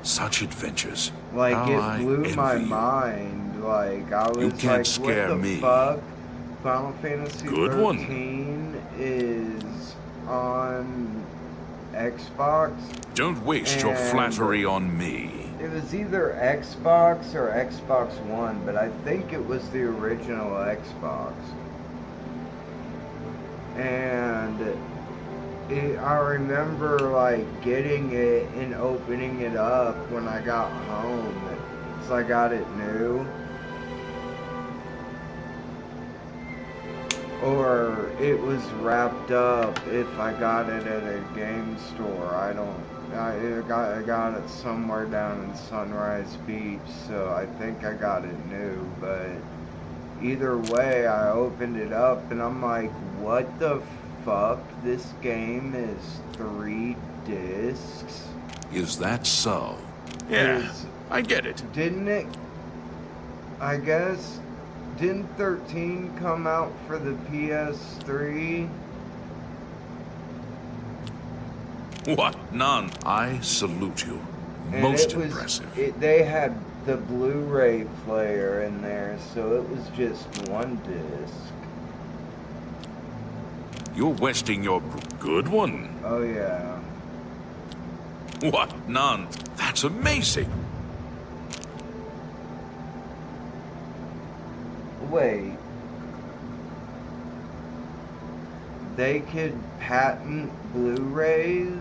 Speaker 9: Such adventures.
Speaker 3: Like,
Speaker 9: How
Speaker 3: it blew
Speaker 9: I
Speaker 3: my
Speaker 9: envy you.
Speaker 3: mind. Like, I was
Speaker 9: You can't
Speaker 3: like,
Speaker 9: scare
Speaker 3: what the
Speaker 9: me.
Speaker 3: fuck? Final Fantasy
Speaker 9: Good
Speaker 3: 13
Speaker 9: one.
Speaker 3: is on Xbox?
Speaker 9: Don't waste your
Speaker 3: And-
Speaker 9: flattery on me.
Speaker 3: It was either Xbox or Xbox One, but I think it was the original Xbox. And I remember like getting it and opening it up when I got home, so I got it new. Or it was wrapped up if I got it at a game store. I got it somewhere down in Sunrise Beach, so I think I got it new. But either way, I opened it up and I'm like, what the fuck? This game is 3 discs?
Speaker 9: Is that so? Yeah, I get it.
Speaker 3: Didn't it? I guess. Didn't 13 come out for the PS3?
Speaker 9: What? None. I salute you.
Speaker 3: And
Speaker 9: Most
Speaker 3: it was,
Speaker 9: impressive.
Speaker 3: They had the Blu-ray player in there, so it was just 1 disc.
Speaker 9: You're wasting your good one.
Speaker 3: Oh yeah.
Speaker 9: What? None. That's amazing.
Speaker 3: Wait. They could patent Blu-rays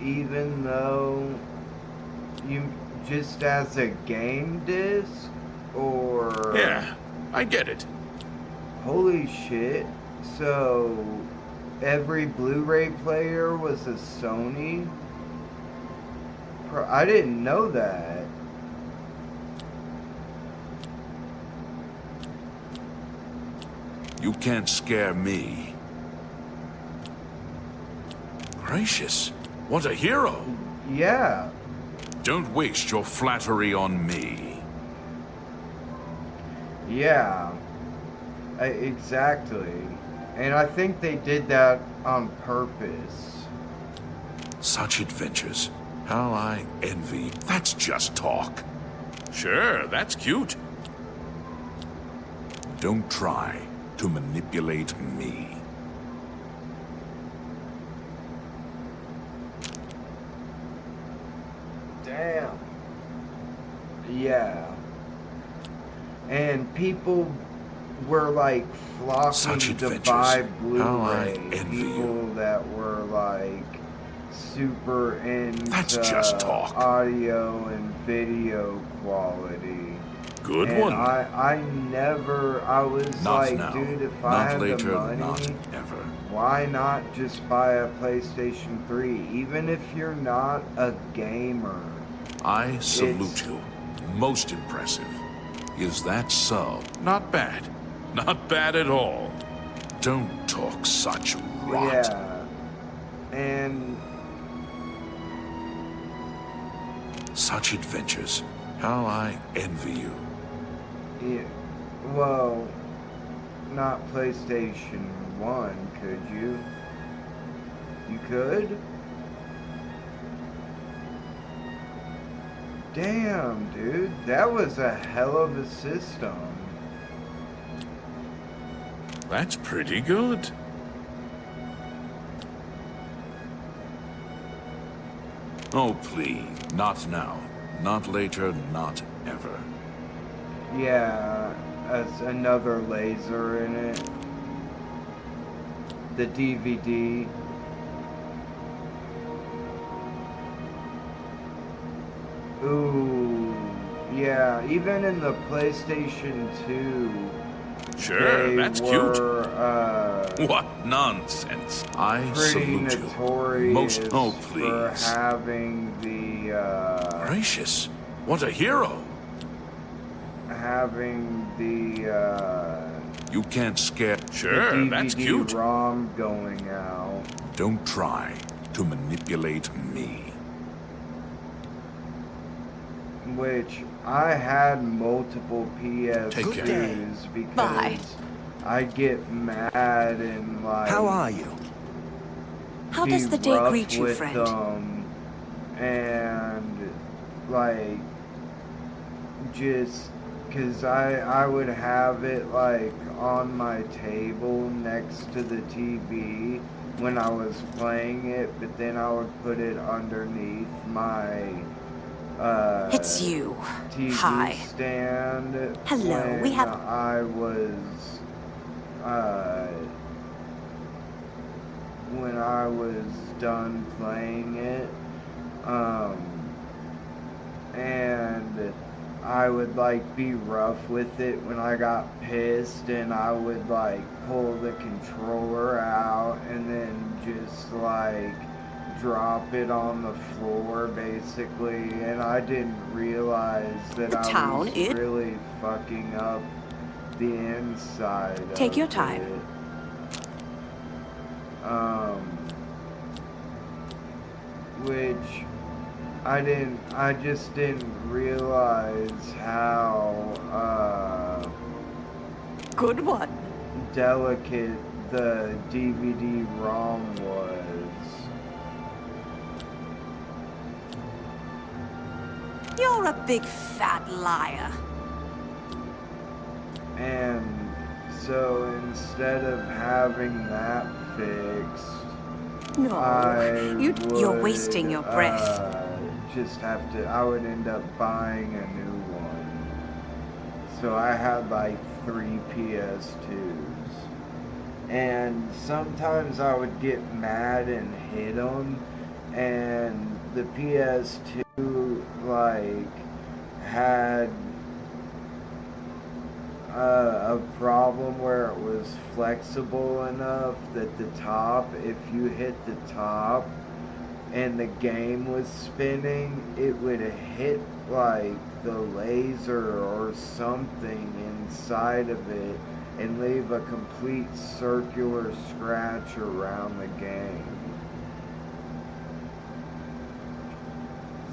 Speaker 3: even though you just as a game disc, or
Speaker 9: Yeah, I get it.
Speaker 3: holy shit. So every Blu-ray player was a Sony? I didn't know that.
Speaker 9: You can't scare me. Gracious, what a hero.
Speaker 3: Yeah.
Speaker 9: Don't waste your flattery on me.
Speaker 3: Yeah. Exactly. And I think they did that on purpose.
Speaker 9: Such adventures. How I envy. That's just talk. Sure, that's cute. Don't try to manipulate me.
Speaker 3: Damn. Yeah. And people were like flocking
Speaker 9: Such
Speaker 3: to
Speaker 9: adventures.
Speaker 3: buy
Speaker 9: How I
Speaker 3: Blu-ray.
Speaker 9: envy
Speaker 3: People
Speaker 9: you.
Speaker 3: that were like super into
Speaker 9: That's just talk.
Speaker 3: audio and video quality.
Speaker 9: Good
Speaker 3: And
Speaker 9: one.
Speaker 3: I was
Speaker 9: Not
Speaker 3: like,
Speaker 9: now.
Speaker 3: dude, if I
Speaker 9: Not
Speaker 3: had
Speaker 9: later,
Speaker 3: the money,
Speaker 9: not ever.
Speaker 3: why not just buy a PlayStation 3? Even if you're not a gamer.
Speaker 9: I salute you. Most impressive. Is that so? Not bad. Not bad at all. Don't talk such rot.
Speaker 3: Yeah. And
Speaker 9: Such adventures. How I envy you.
Speaker 3: yeah, well, not PlayStation 1, could you? You could? Damn, dude, that was a hell of a system.
Speaker 9: That's pretty good. Oh, please. Not now. Not later, not ever.
Speaker 3: Yeah, as another laser in it. The DVD. Ooh, yeah, even in the PlayStation 2,
Speaker 9: Sure,
Speaker 3: they
Speaker 9: that's
Speaker 3: were,
Speaker 9: cute. What nonsense. I
Speaker 3: pretty
Speaker 9: salute you.
Speaker 3: notorious
Speaker 9: Most, oh,
Speaker 3: for
Speaker 9: please.
Speaker 3: having the,
Speaker 9: Gracious. What a hero. You can't scare. Sure,
Speaker 3: the
Speaker 9: that's cute.
Speaker 3: DVD-ROM going out.
Speaker 9: Don't try to manipulate me.
Speaker 3: Which I had multiple
Speaker 9: Take care.
Speaker 3: PS2s because
Speaker 8: Bye.
Speaker 3: I get mad and like.
Speaker 2: How are you?
Speaker 8: How
Speaker 3: be
Speaker 8: does the day
Speaker 3: rough
Speaker 8: greet you,
Speaker 3: with
Speaker 8: friend?
Speaker 3: them, and like just because I would have it like on my table next to the TV when I was playing it, but then I would put it underneath my
Speaker 8: It's you.
Speaker 3: TV
Speaker 8: Hi.
Speaker 3: stand.
Speaker 8: Hello,
Speaker 3: when
Speaker 8: we have...
Speaker 3: when I was done playing it, and I would like be rough with it when I got pissed, and I would like pull the controller out and then just like drop it on the floor basically, and I didn't realize that I was really fucking up the inside
Speaker 8: Take
Speaker 3: of
Speaker 8: your time.
Speaker 3: it. Which I just didn't realize how
Speaker 8: Good one.
Speaker 3: delicate the DVD-ROM was.
Speaker 8: You're a big fat liar.
Speaker 3: And so instead of having that fixed,
Speaker 8: No, you're wasting your breath.
Speaker 3: I would end up buying a new one. So I had like 3 PS2s. And sometimes I would get mad and hit them, and the PS2 like had a problem where it was flexible enough that the top, if you hit the top and the game was spinning, it would hit like the laser or something inside of it and leave a complete circular scratch around the game.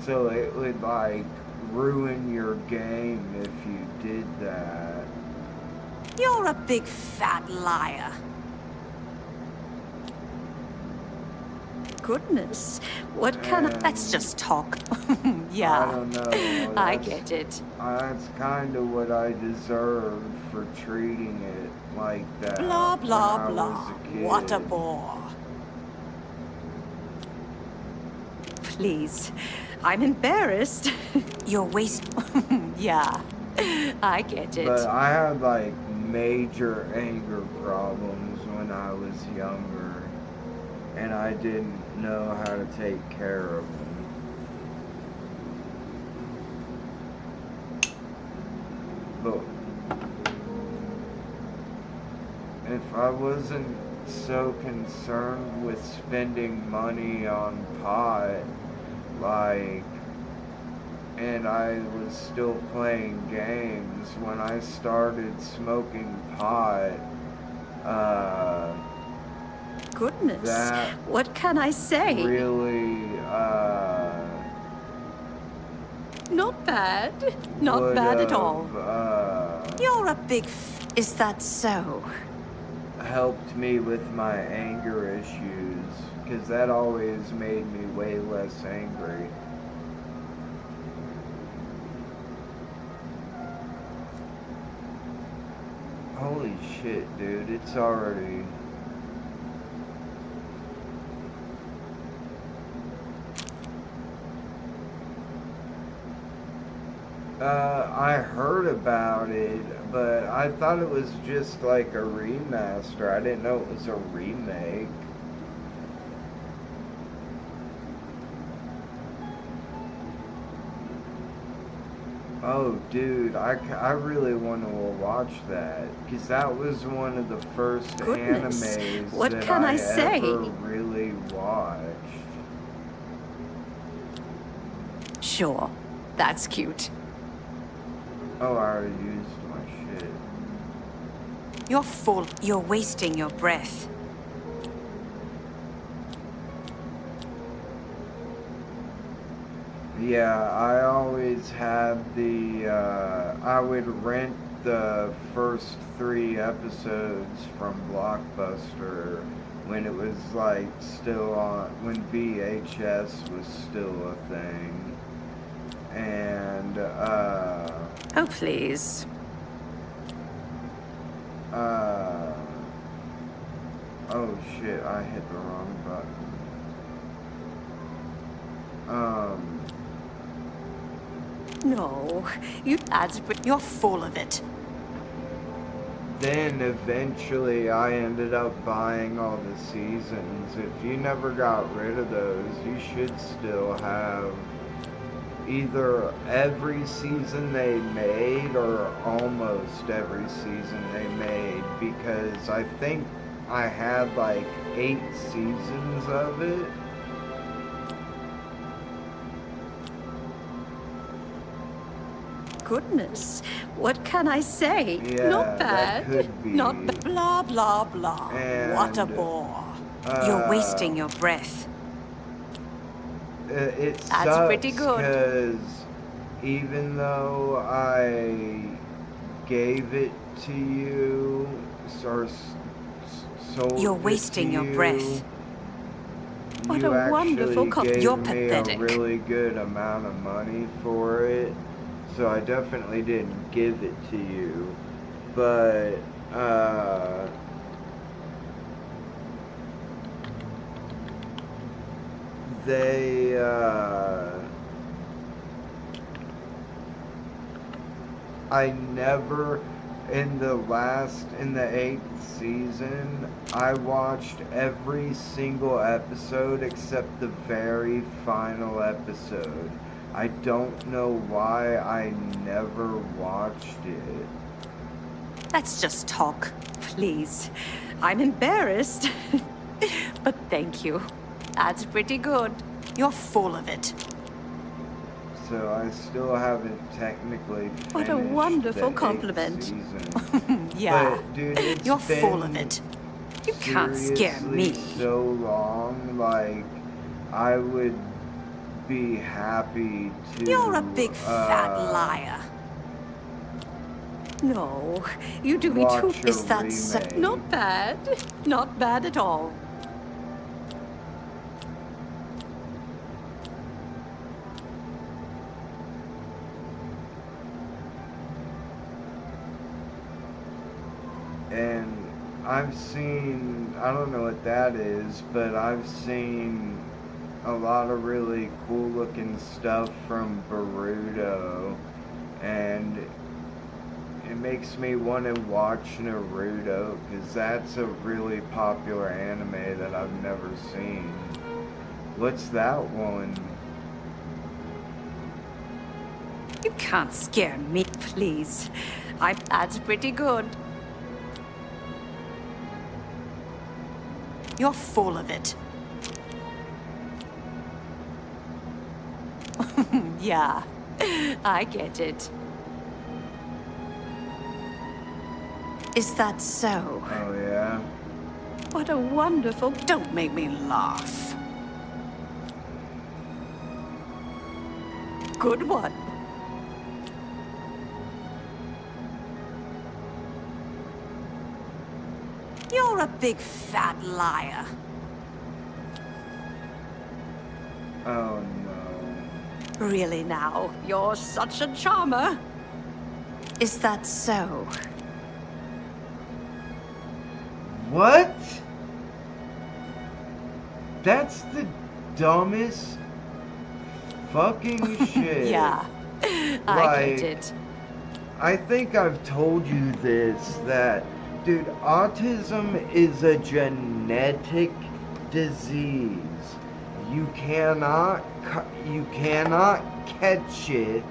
Speaker 3: So it would like ruin your game if you did that.
Speaker 8: You're a big fat liar. Goodness, what kind of... Let's just talk. Yeah,
Speaker 3: I don't know.
Speaker 8: I get it.
Speaker 3: That's kind of what I deserved for treating it like that.
Speaker 8: Blah, blah,
Speaker 3: when I
Speaker 8: blah.
Speaker 3: was a kid.
Speaker 8: What a bore. Please, I'm embarrassed. You're wasting... Yeah, I get it.
Speaker 3: But I had like major anger problems when I was younger, and I didn't know how to take care of them. But if I wasn't so concerned with spending money on pot, like, and I was still playing games when I started smoking pot,
Speaker 8: Goodness, what can I say?
Speaker 3: really,
Speaker 8: Not bad. Not bad at all. You're a big Is that so?
Speaker 3: helped me with my anger issues, because that always made me way less angry. Holy shit, dude, it's already... I heard about it, but I thought it was just like a remaster. I didn't know it was a remake. Oh, dude, I really want to watch that, because that was one of the first animes
Speaker 8: what
Speaker 3: that
Speaker 8: can I say?
Speaker 3: ever really watched.
Speaker 8: Sure, that's cute.
Speaker 3: Oh, I already used my shit.
Speaker 8: You're full. You're wasting your breath.
Speaker 3: Yeah, I always had the, I would rent the first 3 episodes from Blockbuster when it was, like, still on, when VHS was still a thing. And,
Speaker 8: Oh, please.
Speaker 3: Oh shit, I hit the wrong button.
Speaker 8: No, you're full of it.
Speaker 3: Then eventually I ended up buying all the seasons. If you never got rid of those, you should still have either every season they made or almost every season they made, because I think I had like 8 seasons of it.
Speaker 8: Goodness, what can I say?
Speaker 3: Yeah,
Speaker 8: Not bad.
Speaker 3: that could be.
Speaker 8: Not bad. Blah, blah, blah. What a
Speaker 3: And,
Speaker 8: bore. You're wasting your breath.
Speaker 3: It
Speaker 8: That's
Speaker 3: sucks
Speaker 8: pretty good.
Speaker 3: because even though I gave it to you, or sold
Speaker 8: You're
Speaker 3: it
Speaker 8: wasting
Speaker 3: to
Speaker 8: your
Speaker 3: you,
Speaker 8: breath. What
Speaker 3: you
Speaker 8: a wonderful
Speaker 3: actually
Speaker 8: You're
Speaker 3: gave me
Speaker 8: pathetic.
Speaker 3: a really good amount of money for it, so I definitely didn't give it to you. But they I never in the 8th season I watched every single episode except the very final episode. I don't know why I never watched it.
Speaker 8: Let's just talk, please. I'm embarrassed. But thank you. That's pretty good. You're full of it.
Speaker 3: So I still haven't technically finished
Speaker 8: What a wonderful
Speaker 3: the 8th
Speaker 8: compliment.
Speaker 3: season.
Speaker 8: Yeah.
Speaker 3: But, dude, it's
Speaker 8: You're
Speaker 3: been
Speaker 8: full of it. You can't scare
Speaker 3: seriously
Speaker 8: me.
Speaker 3: so long, like, I would be happy to...
Speaker 8: You're a big fat liar. No, you do me too.
Speaker 3: watch a
Speaker 8: Is that so?
Speaker 3: remake.
Speaker 8: Not bad. Not bad at all.
Speaker 3: And I've seen, I don't know what that is, but I've seen a lot of really cool looking stuff from Boruto, and it makes me want to watch Naruto, because that's a really popular anime that I've never seen. What's that one?
Speaker 8: You can't scare me, please. That's pretty good. You're full of it. Yeah, I get it. Is that so?
Speaker 3: Oh yeah?
Speaker 8: What a wonderful... Don't make me laugh. Good one. You're a big fat liar.
Speaker 3: Oh no.
Speaker 8: Really now, you're such a charmer. Is that so?
Speaker 3: What? That's the dumbest fucking shit.
Speaker 8: Yeah, I get it.
Speaker 3: I think I've told you this, that, dude, autism is a genetic disease. You cannot catch it.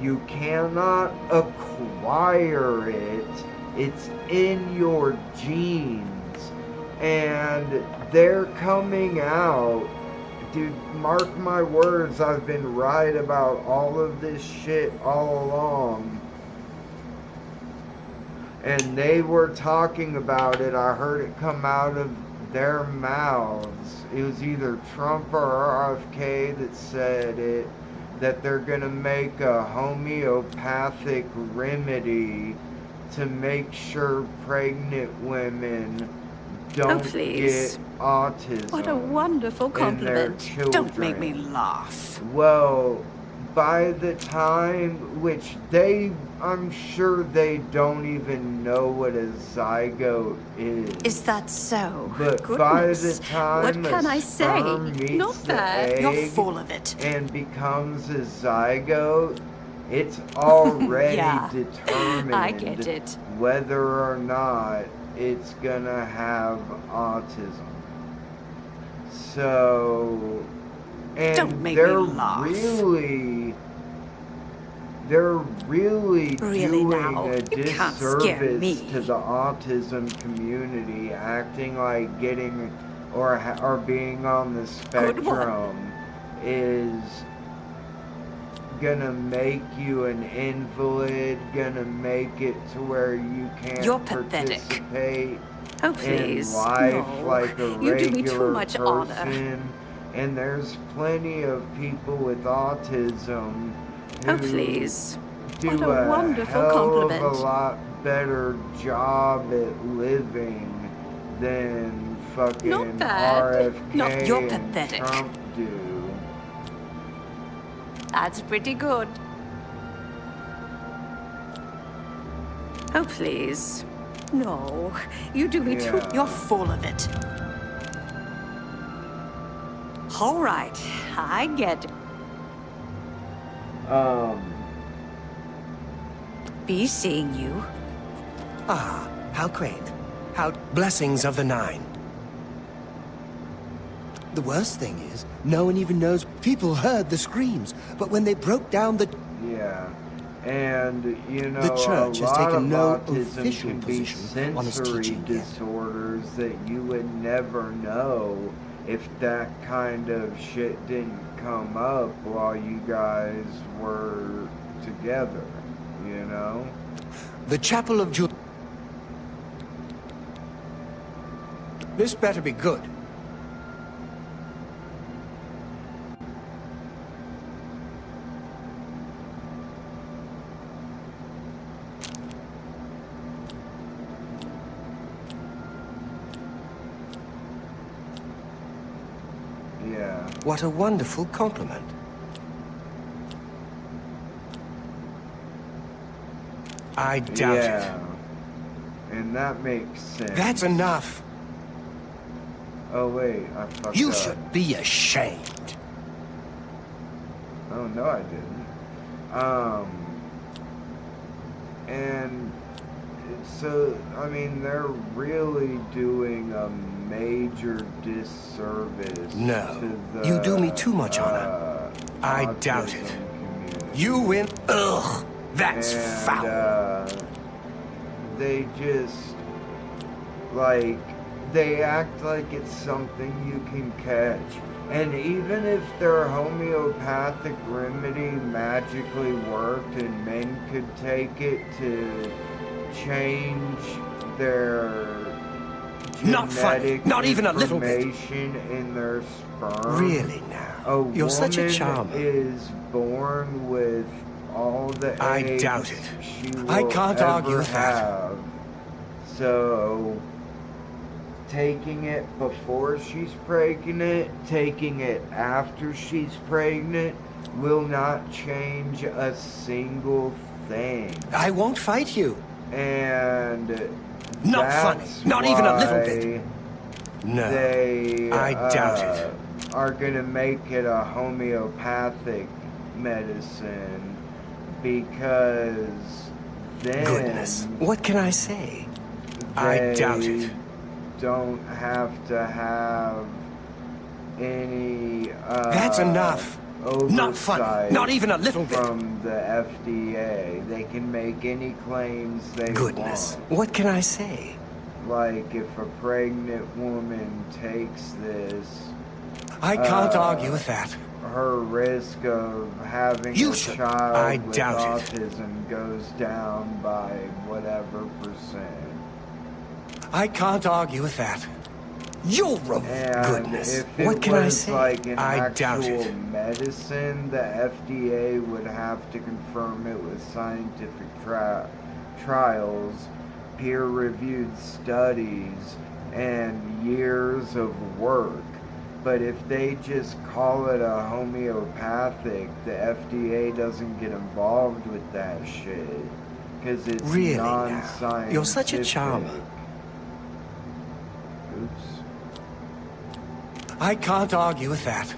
Speaker 3: You cannot acquire it. It's in your genes. And they're coming out. Dude, mark my words, I've been right about all of this shit all along. And they were talking about it. I heard it come out of their mouths. It was either Trump or RFK that said it, that they're gonna make a homeopathic remedy to make sure pregnant women don't get autism.
Speaker 8: What a wonderful compliment.
Speaker 3: In their
Speaker 8: Don't make
Speaker 3: children.
Speaker 8: me laugh.
Speaker 3: Well, by the time, which I'm sure they don't even know what a zygote is.
Speaker 8: Is that so?
Speaker 3: But
Speaker 8: Goodness.
Speaker 3: by the time
Speaker 8: What can I say?
Speaker 3: sperm meets
Speaker 8: Not
Speaker 3: the
Speaker 8: bad. You're
Speaker 3: egg
Speaker 8: full of it.
Speaker 3: and becomes a zygote, It's already
Speaker 8: Yeah,
Speaker 3: determined
Speaker 8: I get it.
Speaker 3: whether or not it's gonna have autism. So, and
Speaker 8: Don't make me
Speaker 3: they're
Speaker 8: laugh.
Speaker 3: really
Speaker 8: Really
Speaker 3: doing
Speaker 8: now?
Speaker 3: a
Speaker 8: You can't scare
Speaker 3: disservice
Speaker 8: me.
Speaker 3: to the autism community, acting like getting or being on the
Speaker 8: Good one.
Speaker 3: spectrum is gonna make you an invalid, gonna make it to where you can't
Speaker 8: You're pathetic.
Speaker 3: participate
Speaker 8: Oh,
Speaker 3: in
Speaker 8: please.
Speaker 3: life
Speaker 8: No.
Speaker 3: like a
Speaker 8: You do me
Speaker 3: regular
Speaker 8: too much honor.
Speaker 3: person. And there's plenty of people with autism who
Speaker 8: Oh, please.
Speaker 3: do
Speaker 8: What a wonderful
Speaker 3: hell
Speaker 8: compliment.
Speaker 3: of a lot better job at living than fucking
Speaker 8: Not bad.
Speaker 3: RFK
Speaker 8: No, you're
Speaker 3: and
Speaker 8: pathetic.
Speaker 3: Trump do.
Speaker 8: That's pretty good. Oh, please. No, you do me too.
Speaker 3: Yeah.
Speaker 8: You're full of it. All right, I get it. Be seeing you.
Speaker 2: Ah, how quaint. How blessings of the nine. The worst thing is, no one even knows people heard the screams, but when they broke down the...
Speaker 3: Yeah. And, you know,
Speaker 2: The church
Speaker 3: a
Speaker 2: has
Speaker 3: lot
Speaker 2: taken
Speaker 3: of
Speaker 2: no
Speaker 3: autism
Speaker 2: official
Speaker 3: can be
Speaker 2: position on its
Speaker 3: sensory
Speaker 2: teaching yet.
Speaker 3: disorders that you would never know if that kind of shit didn't come up while you guys were together, you know?
Speaker 2: The Chapel of Jewel... This better be good.
Speaker 3: Yeah.
Speaker 2: What a wonderful compliment. I doubt
Speaker 3: Yeah. And that makes sense.
Speaker 2: it. That's enough.
Speaker 3: Oh, wait, I fucked
Speaker 2: You
Speaker 3: up.
Speaker 2: should be ashamed.
Speaker 3: Oh, no, I didn't. And so, I mean, they're really doing a major disservice
Speaker 2: No,
Speaker 3: to the,
Speaker 2: you do me too much honor. I doubt
Speaker 3: autism
Speaker 2: it.
Speaker 3: community.
Speaker 2: You win. Ugh, that's
Speaker 3: And,
Speaker 2: foul.
Speaker 3: they just, like, they act like it's something you can catch. And even if their homeopathic remedy magically worked and men could take it to change their
Speaker 2: Not funny.
Speaker 3: genetic
Speaker 2: Not even a little bit.
Speaker 3: information in their sperm,
Speaker 2: Really now.
Speaker 3: a
Speaker 2: You're such a
Speaker 3: woman
Speaker 2: charmer.
Speaker 3: is born with all the
Speaker 2: I
Speaker 3: eggs
Speaker 2: doubt it.
Speaker 3: she will
Speaker 2: I can't
Speaker 3: ever
Speaker 2: argue with that.
Speaker 3: have. So, taking it before she's pregnant, taking it after she's pregnant, will not change a single thing.
Speaker 2: I won't fight you.
Speaker 3: And
Speaker 2: Not funny.
Speaker 3: that's
Speaker 2: Not even a little
Speaker 3: why
Speaker 2: bit. No.
Speaker 3: They
Speaker 2: I doubt it.
Speaker 3: are gonna make it a homeopathic medicine because then
Speaker 2: Goodness. What can I say? I doubt it.
Speaker 3: Don't have to have any
Speaker 2: That's enough. Not funny.
Speaker 3: oversight
Speaker 2: Not even a little bit.
Speaker 3: from the FDA. They can make any claims they
Speaker 2: Goodness.
Speaker 3: want.
Speaker 2: What can I say?
Speaker 3: Like if a pregnant woman takes this,
Speaker 2: I can't argue with that.
Speaker 3: her risk of having
Speaker 2: You
Speaker 3: a
Speaker 2: should-
Speaker 3: child
Speaker 2: I
Speaker 3: with
Speaker 2: doubt it.
Speaker 3: autism goes down by whatever percent.
Speaker 2: I can't argue with that. You're a
Speaker 3: And
Speaker 2: goodness.
Speaker 3: if it
Speaker 2: What can I
Speaker 3: was
Speaker 2: say?
Speaker 3: like an
Speaker 2: I
Speaker 3: actual
Speaker 2: doubt it.
Speaker 3: medicine, the FDA would have to confirm it with scientific trials, peer-reviewed studies, and years of work. But if they just call it a homeopathic, the FDA doesn't get involved with that shit. Because it's
Speaker 2: Really now?
Speaker 3: non-scientific.
Speaker 2: You're such a charmer.
Speaker 3: Oops.
Speaker 2: I can't argue with that.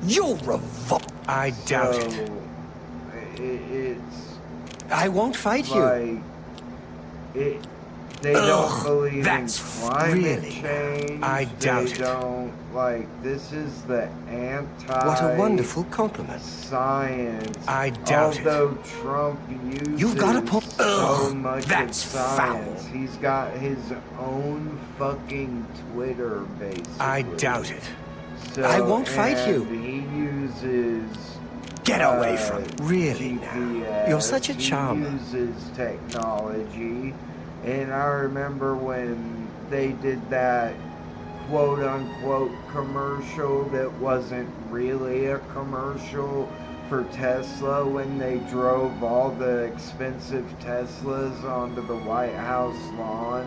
Speaker 2: You'll revolt. I doubt it.
Speaker 3: It's
Speaker 2: I won't fight you.
Speaker 3: like they don't believe
Speaker 2: that's
Speaker 3: in climate
Speaker 2: really-
Speaker 3: change.
Speaker 2: I doubt
Speaker 3: they
Speaker 2: it.
Speaker 3: don't like. This is the anti.
Speaker 2: What a wonderful compliment.
Speaker 3: Science.
Speaker 2: I doubt it.
Speaker 3: Although Trump uses
Speaker 2: You've got a point.
Speaker 3: so much
Speaker 2: That's
Speaker 3: of science,
Speaker 2: foul.
Speaker 3: he's got his own fucking Twitter, basically.
Speaker 2: I doubt it.
Speaker 3: So,
Speaker 2: I won't fight
Speaker 3: and
Speaker 2: you.
Speaker 3: He uses.
Speaker 2: Get away from it. Really now.
Speaker 3: GPS.
Speaker 2: You're such a charmer.
Speaker 3: He uses technology, and I remember when they did that quote-unquote commercial that wasn't really a commercial for Tesla when they drove all the expensive Teslas onto the White House lawn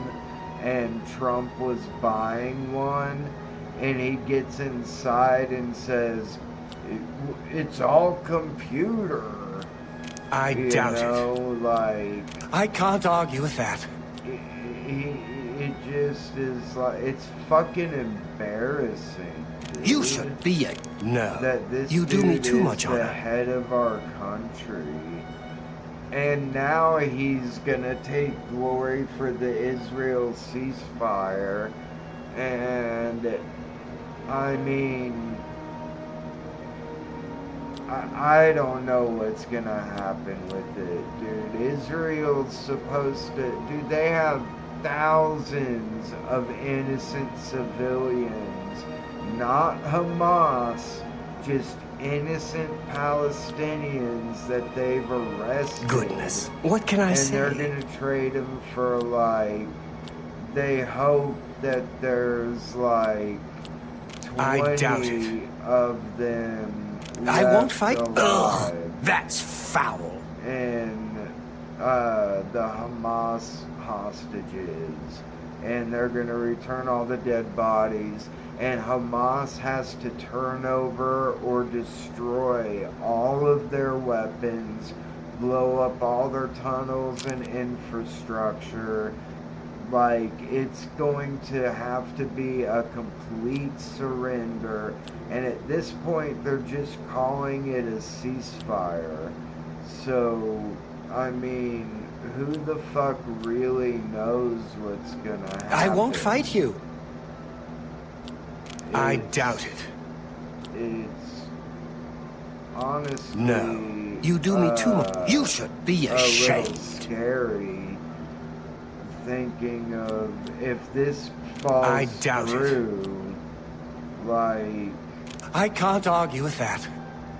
Speaker 3: and Trump was buying one, and he gets inside and says, it's all computer.
Speaker 2: I doubt
Speaker 3: it. Like,
Speaker 2: I can't argue with that.
Speaker 3: it just is like, it's fucking embarrassing. Dude,
Speaker 2: You should be a... No.
Speaker 3: that this
Speaker 2: You do me
Speaker 3: dude
Speaker 2: too
Speaker 3: is
Speaker 2: much
Speaker 3: the
Speaker 2: honor.
Speaker 3: head of our country. And now he's gonna take glory for the Israel ceasefire. And I mean, I don't know what's gonna happen with it, dude. Israel's supposed to, dude, they have thousands of innocent civilians, not Hamas, just innocent Palestinians that they've arrested.
Speaker 2: Goodness. What can I
Speaker 3: And
Speaker 2: say?
Speaker 3: they're gonna trade them for, like, they hope that there's like 20
Speaker 2: I doubt it.
Speaker 3: of them
Speaker 2: I won't
Speaker 3: left
Speaker 2: fight.
Speaker 3: alive.
Speaker 2: Ugh, that's foul.
Speaker 3: And the Hamas hostages, and they're gonna return all the dead bodies, and Hamas has to turn over or destroy all of their weapons, blow up all their tunnels and infrastructure. Like, it's going to have to be a complete surrender, and at this point they're just calling it a ceasefire. So, I mean, who the fuck really knows what's gonna happen?
Speaker 2: I won't fight you. I doubt it.
Speaker 3: It's honestly...
Speaker 2: No. You do me too much. You should be
Speaker 3: a little
Speaker 2: ashamed.
Speaker 3: scary thinking of if this falls
Speaker 2: I doubt it.
Speaker 3: through, like,
Speaker 2: I can't argue with that.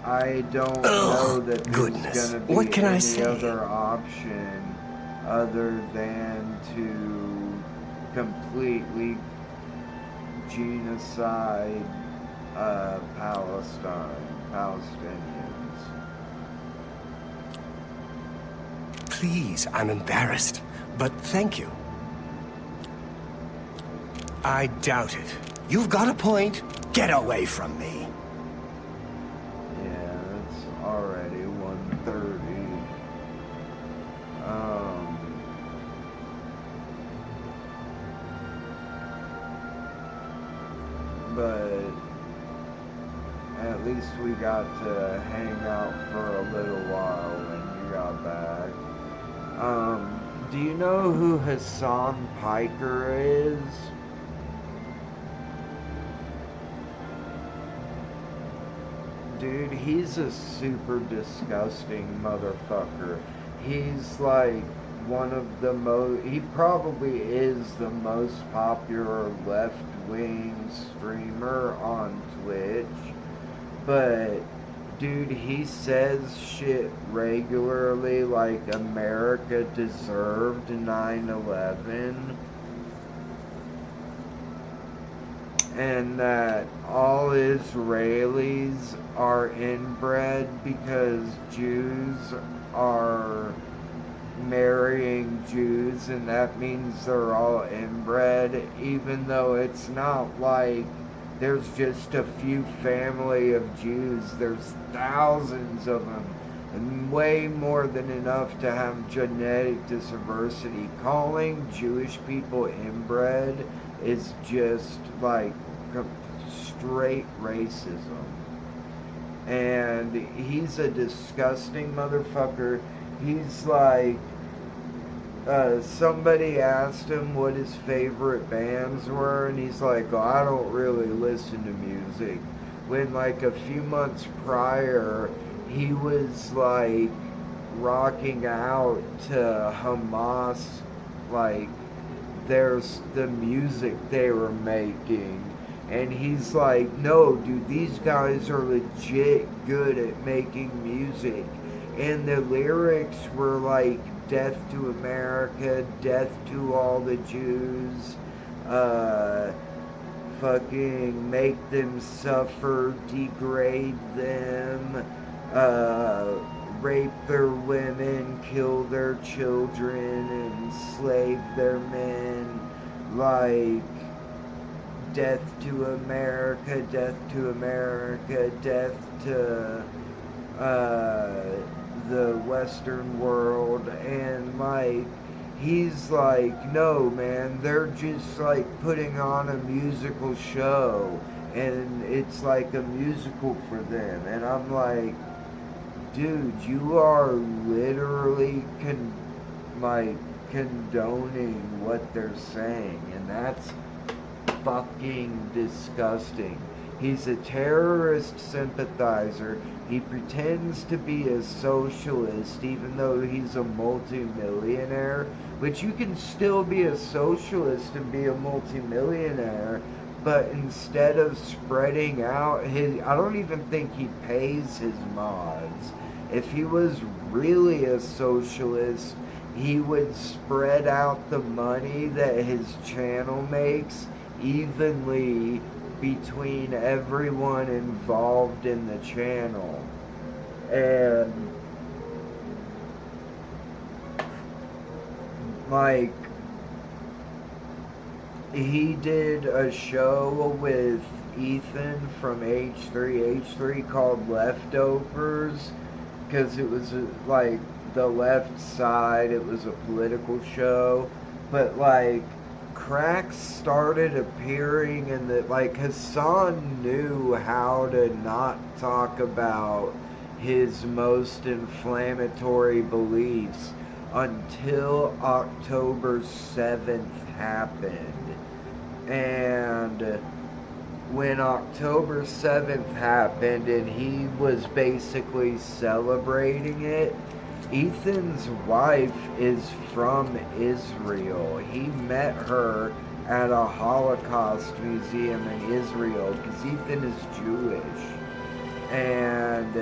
Speaker 3: I don't know that there's
Speaker 2: goodness.
Speaker 3: gonna be
Speaker 2: What can I
Speaker 3: any
Speaker 2: say?
Speaker 3: other option other than to completely genocide Palestinians.
Speaker 2: Please, I'm embarrassed. But thank you. I doubt it. You've got a point. Get away from me.
Speaker 3: Yeah, it's already 1:30. But at least we got to hang out for a little while when you got back. Do you know who Hassan Piker is? Dude, he's a super disgusting motherfucker. He's like one of the most, he probably is the most popular left-wing streamer on Twitch. But, dude, he says shit regularly like America deserved 9/11. And that all Israelis are inbred because Jews are marrying Jews, and that means they're all inbred, even though it's not like there's just a few family of Jews. There's thousands of them, and way more than enough to have genetic diversity. Calling Jewish people inbred is just like straight racism. and he's a disgusting motherfucker. He's like, somebody asked him what his favorite bands were, and he's like, oh, I don't really listen to music. When like a few months prior, he was like rocking out to Hamas, like there's the music they were making. And he's like, no, dude, these guys are legit good at making music. And the lyrics were like, death to America, death to all the Jews, fucking make them suffer, degrade them, rape their women, kill their children, enslave their men, like, death to America, death to America, death to the Western world. And like, he's like, no man, they're just like putting on a musical show, and it's like a musical for them. And I'm like, dude, you are literally condoning what they're saying, and that's fucking disgusting. He's a terrorist sympathizer. He pretends to be a socialist even though he's a multimillionaire, but you can still be a socialist and be a multimillionaire. But instead of spreading out his, I don't even think he pays his mods. If he was really a socialist, he would spread out the money that his channel makes evenly between everyone involved in the channel. And like, he did a show with Ethan from H3 called Leftovers, because it was like the left side, it was a political show, but like cracks started appearing in the, like, Hassan knew how to not talk about his most inflammatory beliefs until October 7th happened. And when October 7th happened and he was basically celebrating it, Ethan's wife is from Israel. He met her at a Holocaust museum in Israel because Ethan is Jewish. And,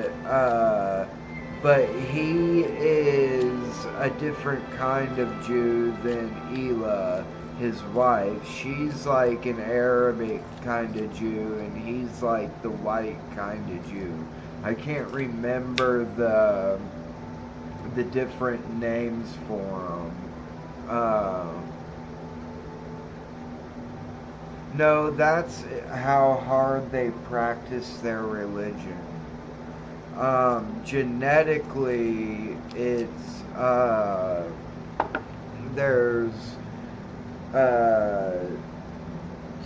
Speaker 3: but he is a different kind of Jew than Ela, his wife. She's like an Arabic kind of Jew, and he's like the white kind of Jew. I can't remember the different names for them. No, that's how hard they practice their religion. Genetically, it's, there's,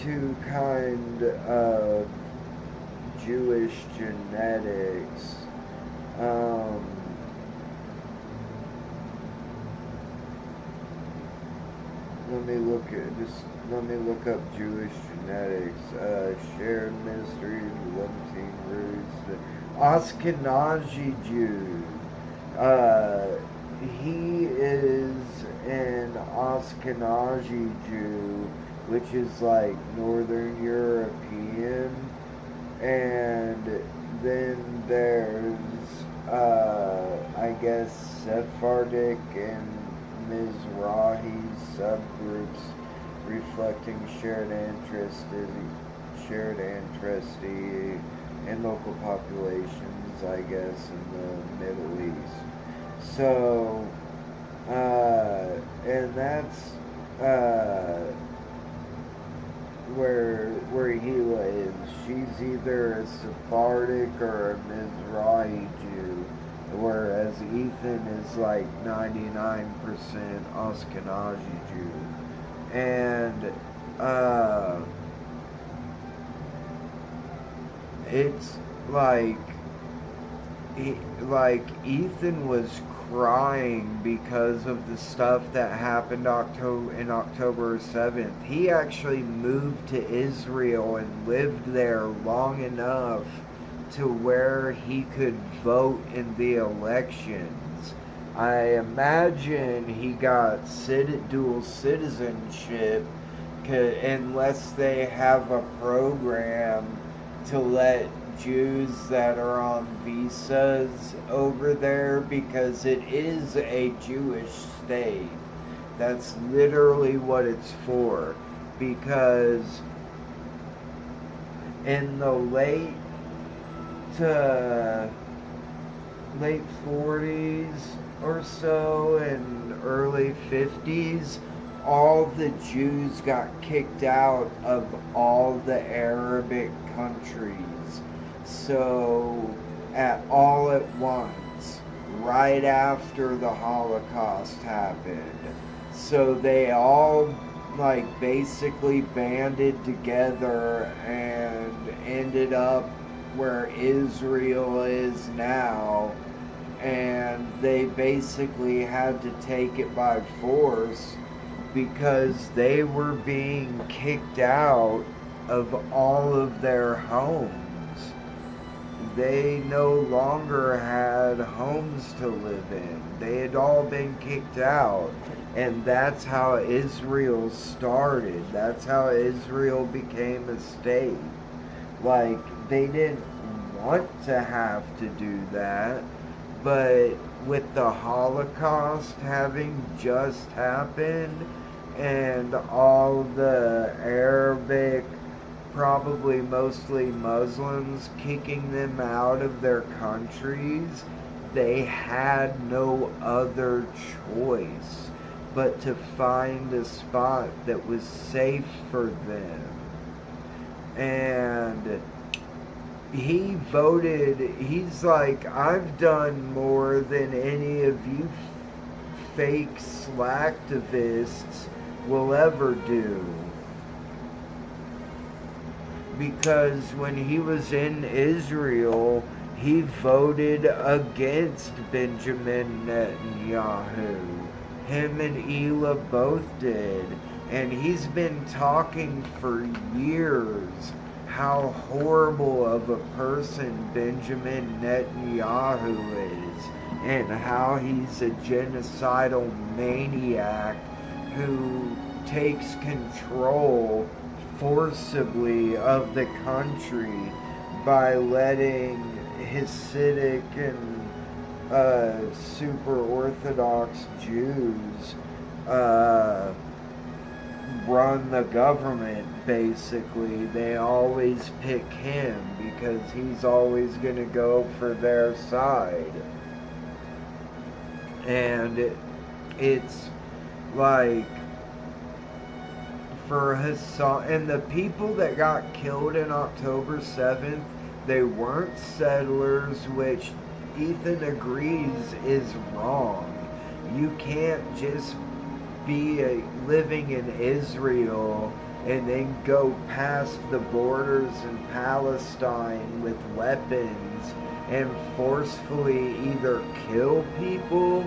Speaker 3: two kind of Jewish genetics. Let me look up Jewish genetics. Shared mysteries, Levantine roots. Ashkenazi Jew. He is an Ashkenazi Jew, which is like Northern European. And then there's, I guess, Sephardic and Mizrahi subgroups reflecting shared interest in local populations, I guess, in the Middle East. So, and that's where Hila is. She's either a Sephardic or a Mizrahi Jew, whereas Ethan is like 99% Ashkenazi Jew. And it's like Ethan was crying because of the stuff that happened in October 7th. He actually moved to Israel and lived there long enough to where he could vote in the elections. I imagine he got dual citizenship unless they have a program to let Jews that are on visas over there, because it is a Jewish state. That's literally what it's for. Because in the late 40s or so and early 50s, all the Jews got kicked out of all the Arabic countries. So, all at once, right after the Holocaust happened. So they all, basically banded together and ended up where Israel is now. And they basically had to take it by force because they were being kicked out of all of their homes. They no longer had homes to live in. They had all been kicked out. And that's how Israel started. That's how Israel became a state. They didn't want to have to do that. But with the Holocaust having just happened, and all the Arabic, probably mostly Muslims, kicking them out of their countries, they had no other choice but to find a spot that was safe for them. And he voted, he's like, I've done more than any of you fake slacktivists will ever do. Because when he was in Israel, he voted against Benjamin Netanyahu. Him and Ela both did. And he's been talking for years how horrible of a person Benjamin Netanyahu is, and how he's a genocidal maniac who takes control forcibly of the country by letting Hasidic and super Orthodox Jews run the government. Basically, they always pick him because he's always going to go for their side. And it's like, for Hassan and the people that got killed in October 7th, they weren't settlers, which Ethan agrees is wrong. You can't just be living in Israel and then go past the borders in Palestine with weapons and forcefully either kill people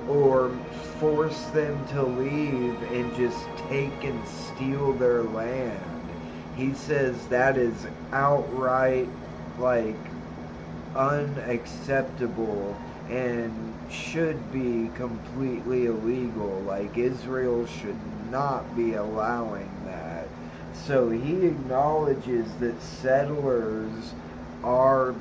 Speaker 3: or force them to leave and just take and steal their land. He says that is outright, unacceptable and should be completely illegal. Israel should not be allowing that. So he acknowledges that settlers are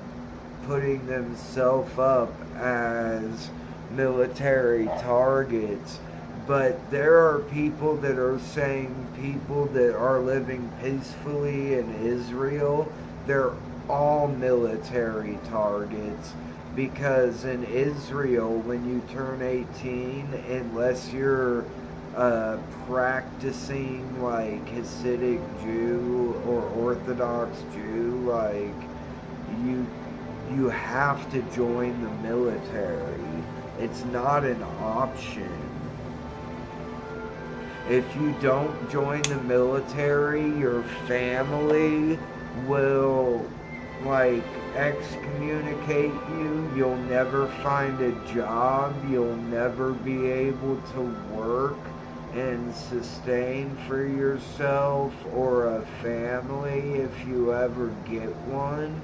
Speaker 3: putting themselves up as military targets, but there are people that are saying people that are living peacefully in Israel, they're all military targets, because in Israel, when you turn 18, unless you're practicing Hasidic Jew or Orthodox Jew, you have to join the military. It's not an option. If you don't join the military, your family will like excommunicate you. You'll never find a job. You'll never be able to work and sustain for yourself or a family if you ever get one.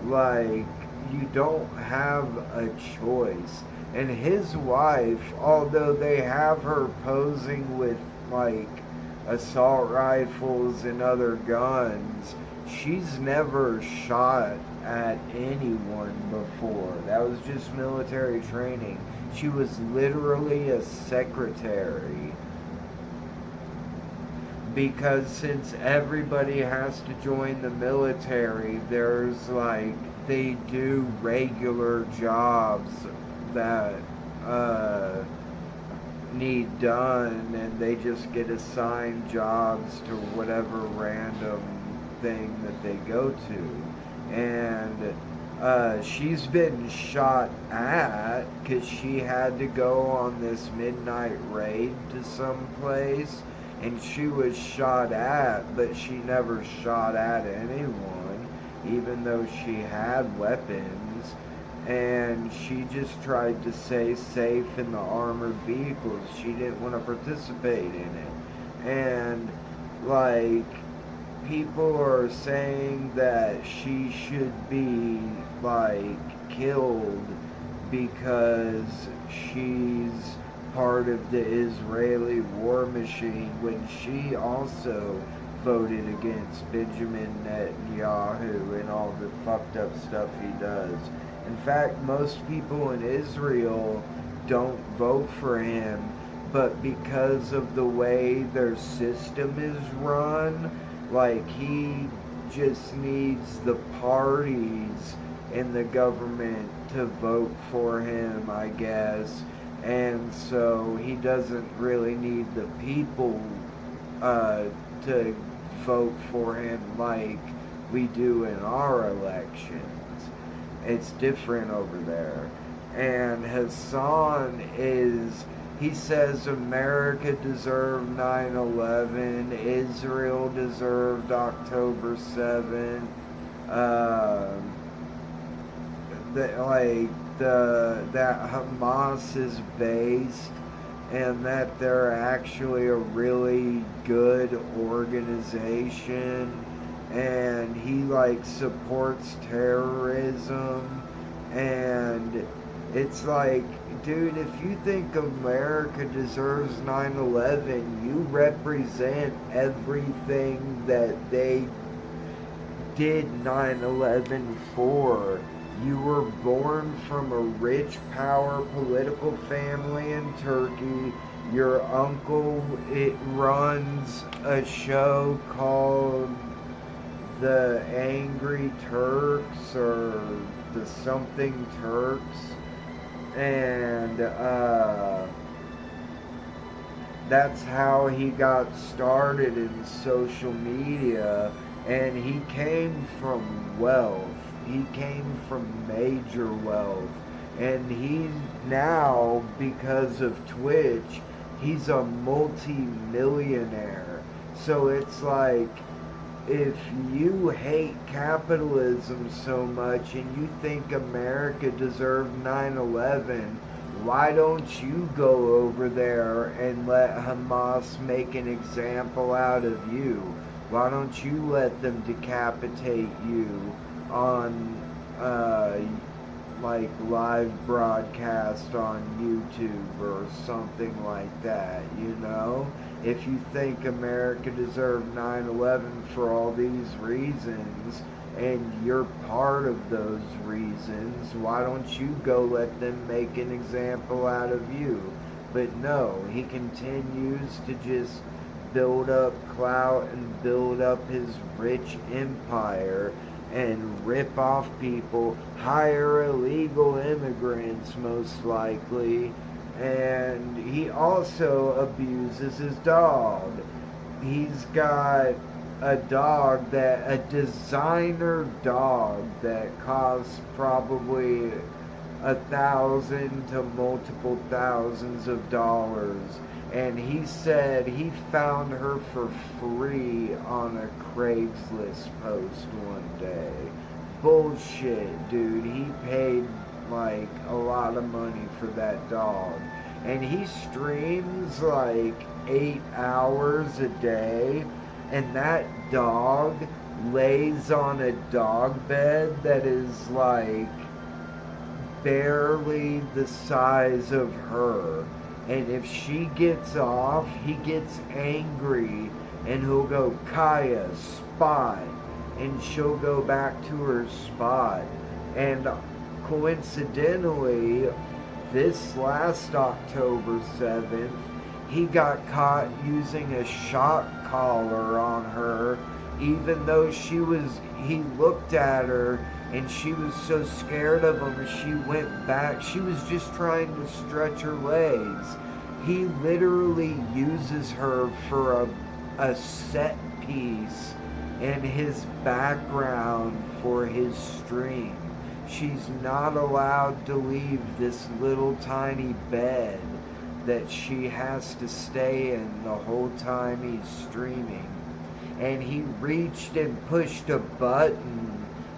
Speaker 3: Like, you don't have a choice. And his wife, although they have her posing with like assault rifles and other guns, she's never shot at anyone before. That was just military training. She was literally a secretary. Because since everybody has to join the military, there's like, they do regular jobs that need done, and they just get assigned jobs to whatever random thing that they go to. And she's been shot at because she had to go on this midnight raid to some place, and she was shot at, but she never shot at anyone, even though she had weapons. And she just tried to stay safe in the armored vehicles. She didn't want to participate in it. And, like, people are saying that she should be, like, killed because she's part of the Israeli war machine, when she also voted against Benjamin Netanyahu and all the fucked up stuff he does. In fact, most people in Israel don't vote for him, but because of the way their system is run, like, he just needs the parties in the government to vote for him, I guess. And so he doesn't really need the people to vote for him like we do in our elections. It's different over there. And Hassan he says America deserved 9/11, Israel deserved October 7th, that Hamas is based, and that they're actually a really good organization, and he like supports terrorism. And it's like, dude, if you think America deserves 9/11, you represent everything that they did 9/11 for. You were born from a rich power political family in Turkey. Your uncle, it runs a show called The Angry Turks or The Something Turks. And that's how he got started in social media. And he came from wealth. He came from major wealth. And he now, because of Twitch, he's a multi-millionaire. So it's like, if you hate capitalism so much and you think America deserved 9/11, why don't you go over there and let Hamas make an example out of you? Why don't you let them decapitate you on like live broadcast on YouTube or something like that, you know? If you think America deserved 9/11 for all these reasons, and you're part of those reasons, why don't you go let them make an example out of you? But no, he continues to just build up clout and build up his rich empire and rip off people, hire illegal immigrants most likely, and he also abuses his dog. He's got a designer dog that costs probably $1,000 to multiple thousands of dollars. And he said he found her for free on a Craigslist post one day. bullshit, dude. He paid like a lot of money for that dog. And he streams like 8 hours a day, and that dog lays on a dog bed that is like barely the size of her. And if she gets off, he gets angry and he'll go, Kaya, spot. And she'll go back to her spot. And coincidentally, this last October 7th, he got caught using a shock collar on her, even though he looked at her and she was so scared of him, she went back. She was just trying to stretch her legs. He literally uses her for a set piece in his background for his stream. She's not allowed to leave this little tiny bed that she has to stay in the whole time he's streaming. And he reached and pushed a button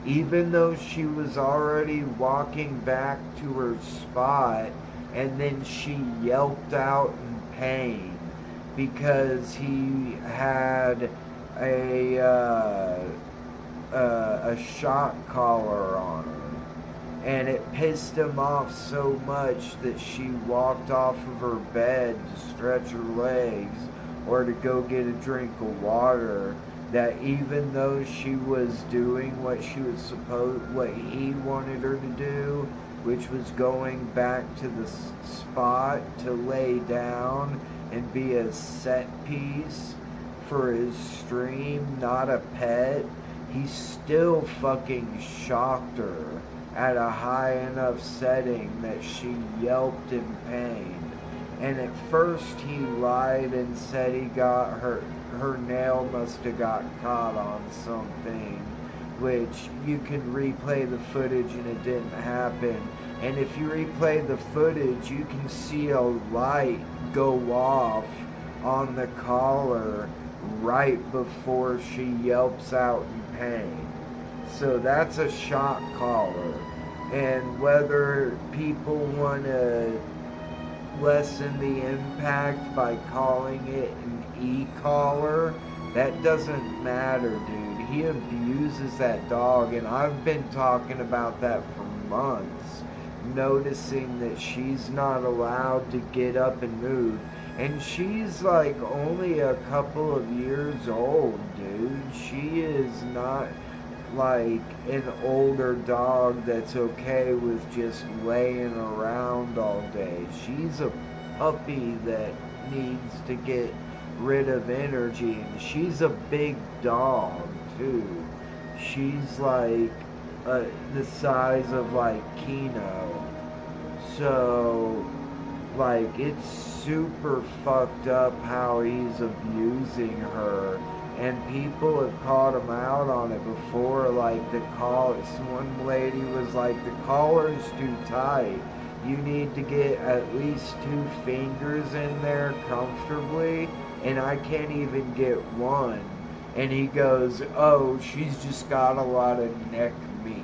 Speaker 3: even though she was already walking back to her spot, and then she yelped out in pain because he had a shock collar on her, and it pissed him off so much that she walked off of her bed to stretch her legs or to go get a drink of water, that even though she was doing what he wanted her to do, which was going back to the spot to lay down and be a set piece for his stream, not a pet, he still fucking shocked her at a high enough setting that she yelped in pain. And at first he lied and said he got her nail must have got caught on something, which you can replay the footage and it didn't happen. And if you replay the footage, you can see a light go off on the collar right before she yelps out in pain. So that's a shock collar. And whether people want to lessen the impact by calling it an e-collar, that doesn't matter, dude. He abuses that dog, and I've been talking about that for months, noticing that she's not allowed to get up and move. And she's like only a couple of years old, dude. She is not like an older dog that's okay with just laying around all day. She's a puppy that needs to get rid of energy, and she's a big dog too. She's like the size of like Kino. So like it's super fucked up how he's abusing her. And people have called him out on it before, like one lady was like, the collar's too tight. You need to get at least 2 fingers in there comfortably, and I can't even get one. And he goes, oh, she's just got a lot of neck meat.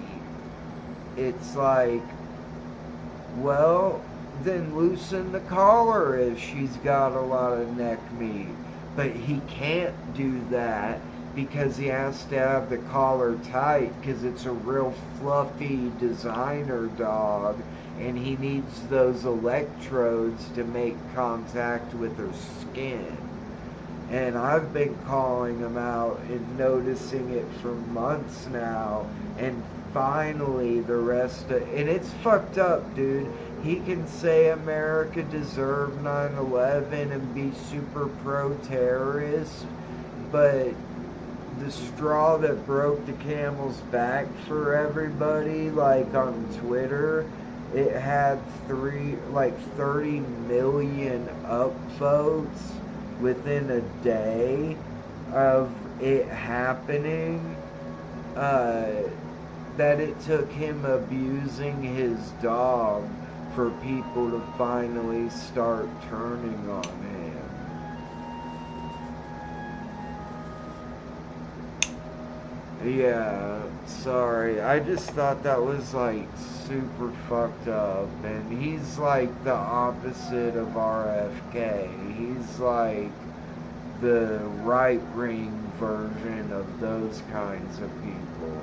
Speaker 3: It's like, well, then loosen the collar if she's got a lot of neck meat. But he can't do that because he has to have the collar tight because it's a real fluffy designer dog, and he needs those electrodes to make contact with her skin. And I've been calling him out and noticing it for months now, and finally and it's fucked up, dude. He can say America deserved 9/11 and be super pro-terrorist, but the straw that broke the camel's back for everybody, like on Twitter, it had 30 million upvotes within a day of it happening, that it took him abusing his dog for people to finally start turning on him. Yeah, sorry. I just thought that was like super fucked up. And he's like the opposite of RFK. He's like the right-wing version of those kinds of people.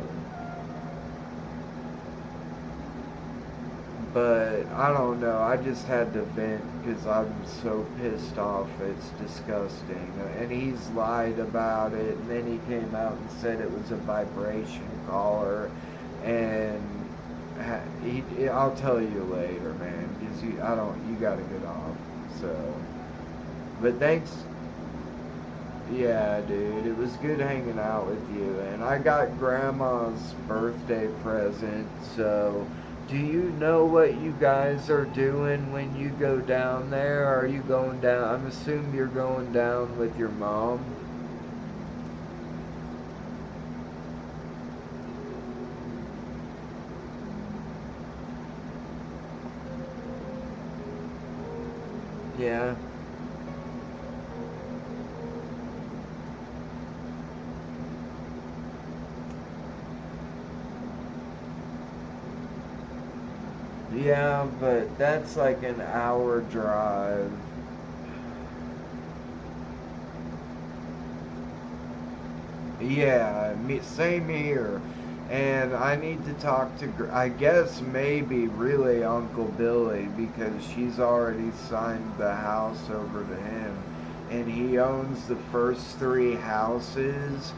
Speaker 3: But I don't know, I just had to vent because I'm so pissed off. It's disgusting. And he's lied about it, and then he came out and said it was a vibration collar. And I'll tell you later, man, because you gotta get off. So, but thanks. Yeah, dude, it was good hanging out with you. And I got Grandma's birthday present, so do you know what you guys are doing when you go down there? Are you going down? I'm assuming you're going down with your mom. Yeah. Yeah, but that's like an hour drive. Yeah, same here. And I need to talk to, I guess maybe really Uncle Billy, because she's already signed the house over to him. And he owns the first 3 houses,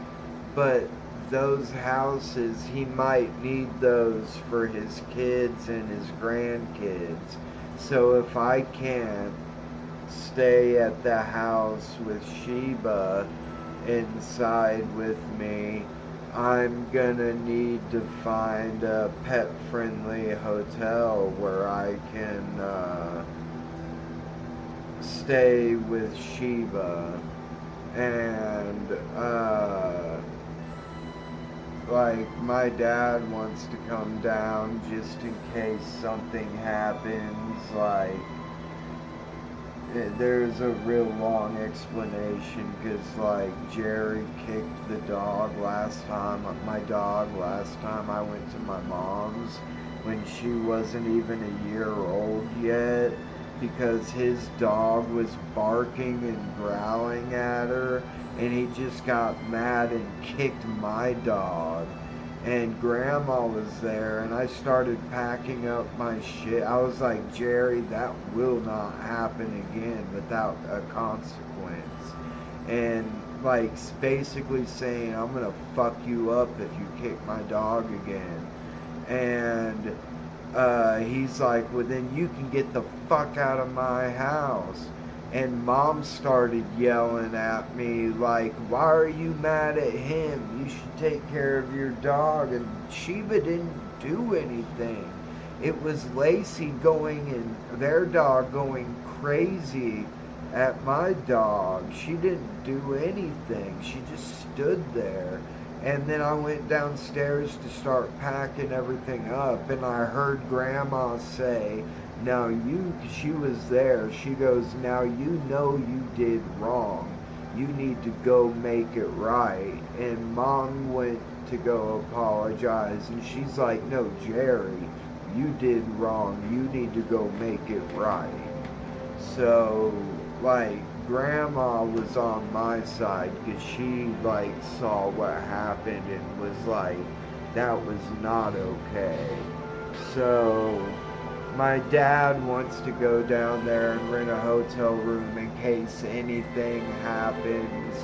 Speaker 3: but those houses, he might need those for his kids and his grandkids. So if I can't stay at the house with Sheba inside with me, I'm gonna need to find a pet-friendly hotel where I can stay with Sheba. And like, my dad wants to come down just in case something happens. Like, there's a real long explanation, because like Jerry kicked the dog last time, my dog last time I went to my mom's when she wasn't even a year old yet, because his dog was barking and growling at her, and he just got mad and kicked my dog. And Grandma was there, and I started packing up my shit. I was like, Jerry, that will not happen again without a consequence. And like basically saying, I'm gonna fuck you up if you kick my dog again. And he's like, well then you can get the fuck out of my house. And Mom started yelling at me like, why are you mad at him? You should take care of your dog. And Sheba didn't do anything. It was Lacey going and their dog going crazy at my dog. She didn't do anything. She just stood there. And then I went downstairs to start packing everything up, and I heard Grandma say, now she was there, she goes, now you know you did wrong. You need to go make it right. And Mom went to go apologize, and she's like, no, Jerry, you did wrong. You need to go make it right. So, like, Grandma was on my side because she, like, saw what happened and was like, that was not okay. So my dad wants to go down there and rent a hotel room in case anything happens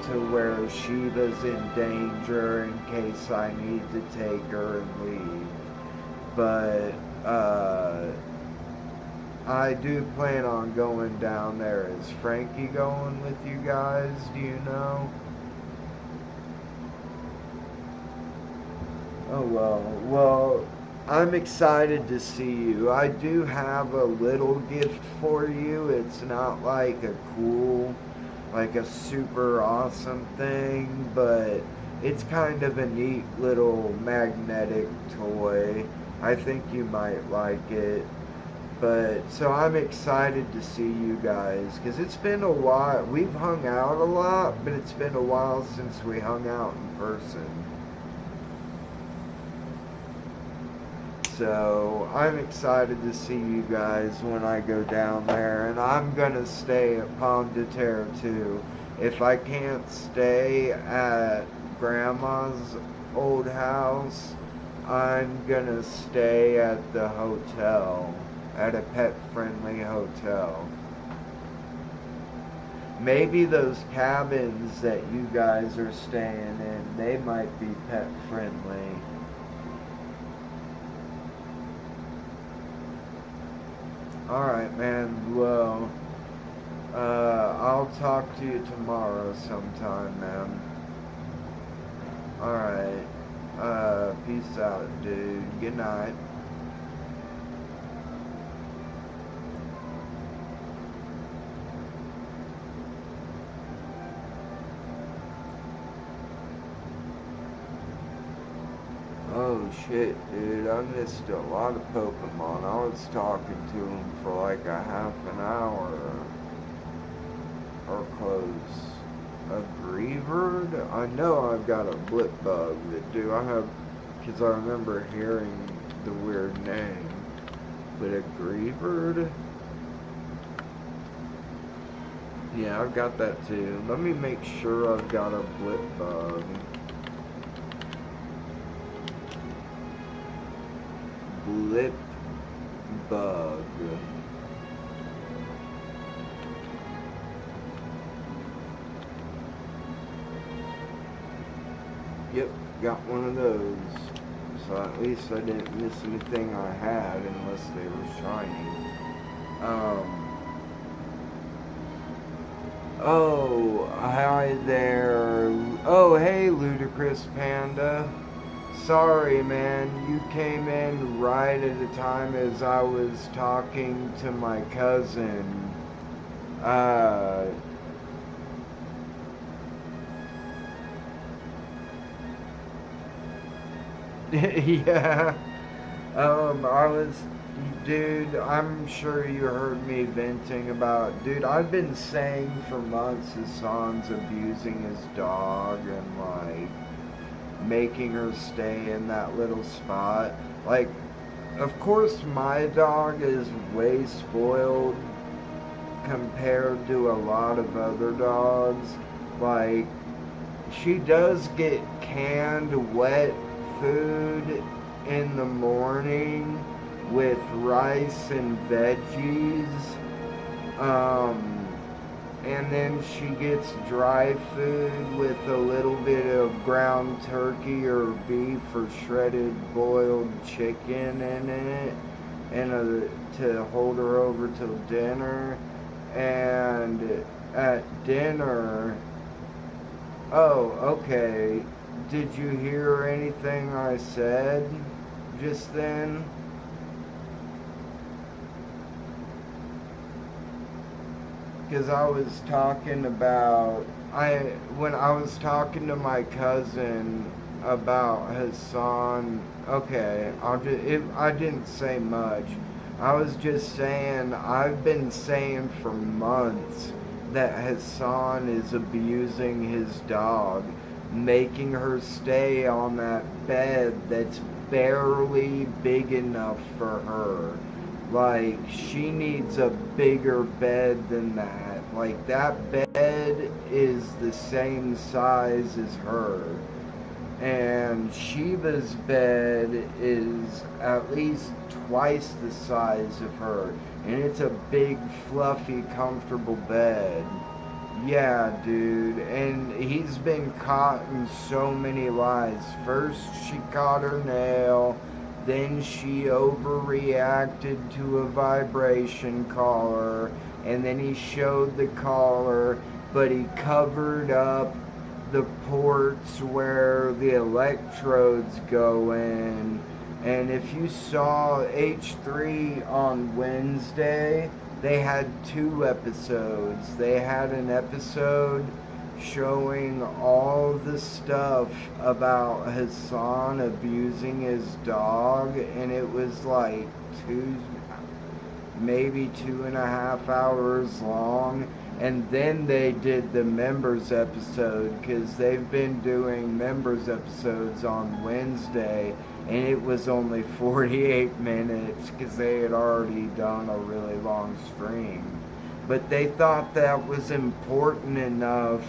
Speaker 3: to where Sheba's in danger, in case I need to take her and leave. But I do plan on going down there. Is Frankie going with you guys? Do you know? Oh well, I'm excited to see you. I do have a little gift for you. It's not like a cool, like a super awesome thing, but it's kind of a neat little magnetic toy. I think you might like it. But, so I'm excited to see you guys, because it's been a while. We've hung out a lot, but it's been a while since we hung out in person. So I'm excited to see you guys when I go down there, and I'm gonna stay at Pomme de Terre too. If I can't stay at Grandma's old house, I'm gonna stay at the hotel, at a pet-friendly hotel. Maybe those cabins that you guys are staying in, they might be pet-friendly. Alright, man, well, I'll talk to you tomorrow sometime, man. Alright, peace out, dude. Good night. Oh shit, dude, I missed a lot of Pokemon. I was talking to him for like a half an hour or close. A Greavard? I know I've got a Blip Bug that do. I have, because I remember hearing the weird name. But a Greavard? Yeah, I've got that too. Let me make sure I've got a Blip Bug. Blip Bug. Yep, got one of those. So at least I didn't miss anything I had unless they were shiny. Oh, hi there. Oh, hey, Ludicrous Panda. Sorry, man, you came in right at the time as I was talking to my cousin. Yeah. Dude, I'm sure you heard me venting about, dude, I've been saying for months Hassan's abusing his dog and, like, making her stay in that little spot. Like, of course my dog is way spoiled compared to a lot of other dogs. Like, she does get canned wet food in the morning with rice and veggies. And then she gets dry food with a little bit of ground turkey or beef or shredded boiled chicken in it, and to hold her over till dinner. And at dinner, oh, okay, did you hear anything I said just then? Because I was talking about, when I was talking to my cousin about Hassan, okay, I didn't say much. I was just saying, I've been saying for months that Hassan is abusing his dog, making her stay on that bed that's barely big enough for her. Like, she needs a bigger bed than that. Like, that bed is the same size as her. And Shiva's bed is at least twice the size of her. And it's a big, fluffy, comfortable bed. Yeah, dude. And he's been caught in so many lies. First, she caught her nail. Then she overreacted to a vibration collar, and then he showed the collar, but he covered up the ports where the electrodes go in. And if you saw H3 on Wednesday, they had 2 episodes. They had an episode showing all the stuff about Hassan abusing his dog, and it was like maybe 2.5 hours long, And then they did the members episode, because they've been doing members episodes on Wednesday, and it was only 48 minutes because they had already done a really long stream. But they thought that was important enough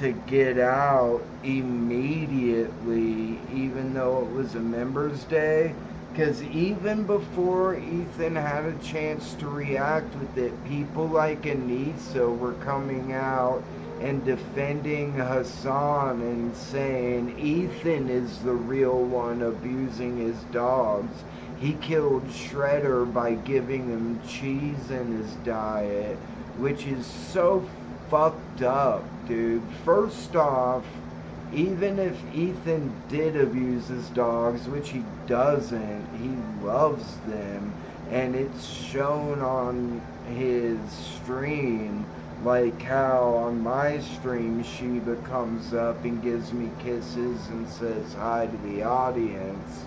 Speaker 3: to get out immediately, even though it was a members day. Because even before Ethan had a chance to react with it, people like Anissa were coming out and defending Hassan and saying Ethan is the real one abusing his dogs. He killed Shredder by giving him cheese in his diet, which is so fucked up, dude. First off, even if Ethan did abuse his dogs, which he doesn't, he loves them, and it's shown on his stream, like how on my stream Sheba comes up and gives me kisses and says hi to the audience.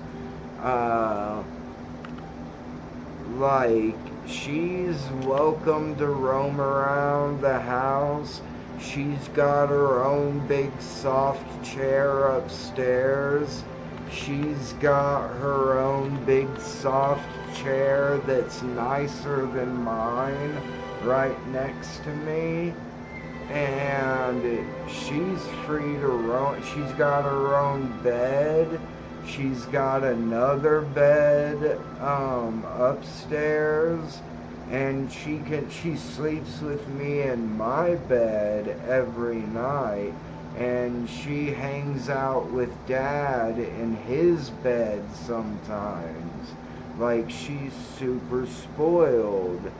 Speaker 3: Like, she's welcome to roam around the house. She's got her own big soft chair upstairs. She's got her own big soft chair that's nicer than mine right next to me. And she's free to roam. She's got her own bed. She's got another bed upstairs. And she sleeps with me in my bed every night, and she hangs out with Dad in his bed sometimes. Like, she's super spoiled.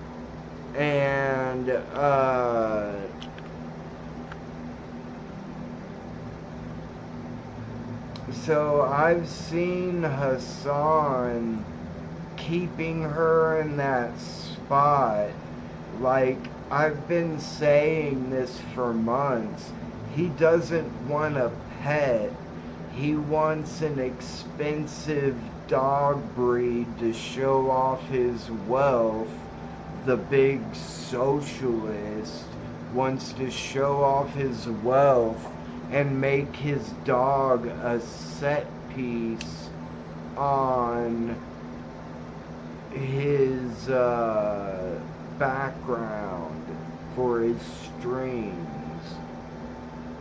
Speaker 3: And so I've seen Hassan keeping her in that spot. Like, I've been saying this for months. He doesn't want a pet. He wants an expensive dog breed to show off his wealth. The big socialist wants to show off his wealth and make his dog a set piece on his background for his streams.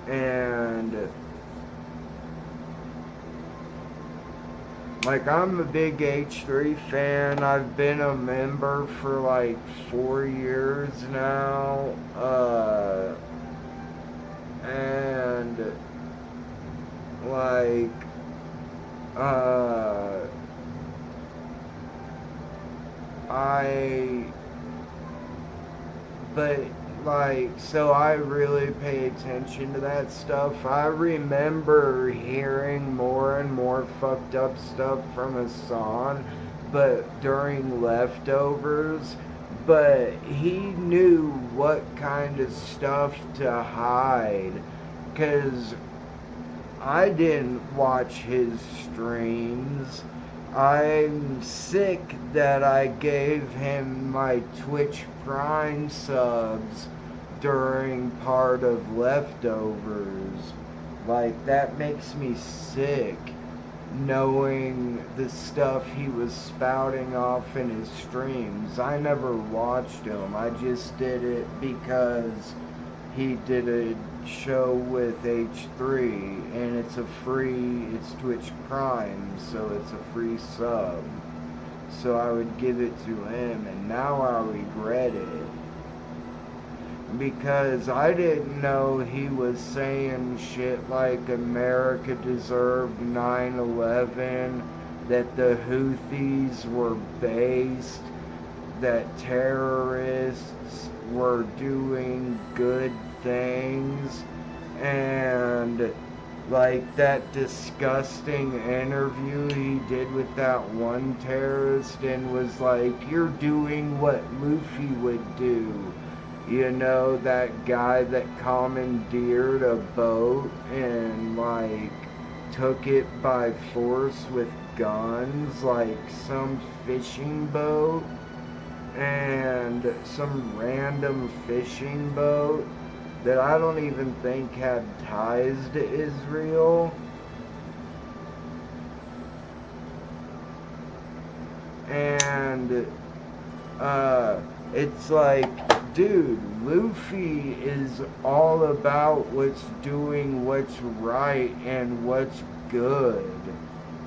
Speaker 3: And like, I'm a big H3 fan. I've been a member for like 4 years now. And like so I really pay attention to that stuff. I remember hearing more and more fucked up stuff from Hassan, but during Leftovers, but he knew what kind of stuff to hide, because I didn't watch his streams. I'm sick that I gave him my Twitch Prime subs during part of Leftovers. Like, that makes me sick, knowing the stuff he was spouting off in his streams. I never watched him. I just did it because he did a show with H3, and it's Twitch Prime, so it's a free sub. So I would give it to him, and now I regret it. Because I didn't know he was saying shit like America deserved 9/11, that the Houthis were based, that terrorists were doing good things, and like that disgusting interview he did with that one terrorist and was like, you're doing what Luffy would do. You know, that guy that commandeered a boat and like took it by force with guns, like some fishing boat. and some random fishing boat that I don't even think had ties to Israel. And it's like, dude, Luffy is all about doing what's right and what's good.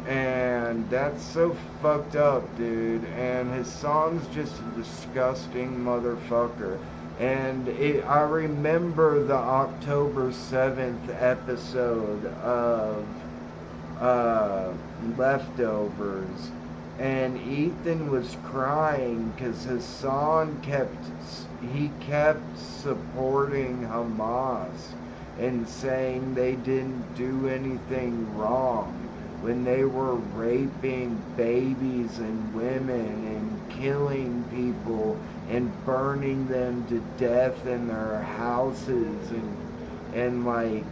Speaker 3: And that's so fucked up, dude. And Hassan's just a disgusting motherfucker. And I remember the October 7th episode of Leftovers. And Ethan was crying because Hassan kept supporting Hamas and saying they didn't do anything wrong when they were raping babies and women and killing people and burning them to death in their houses and like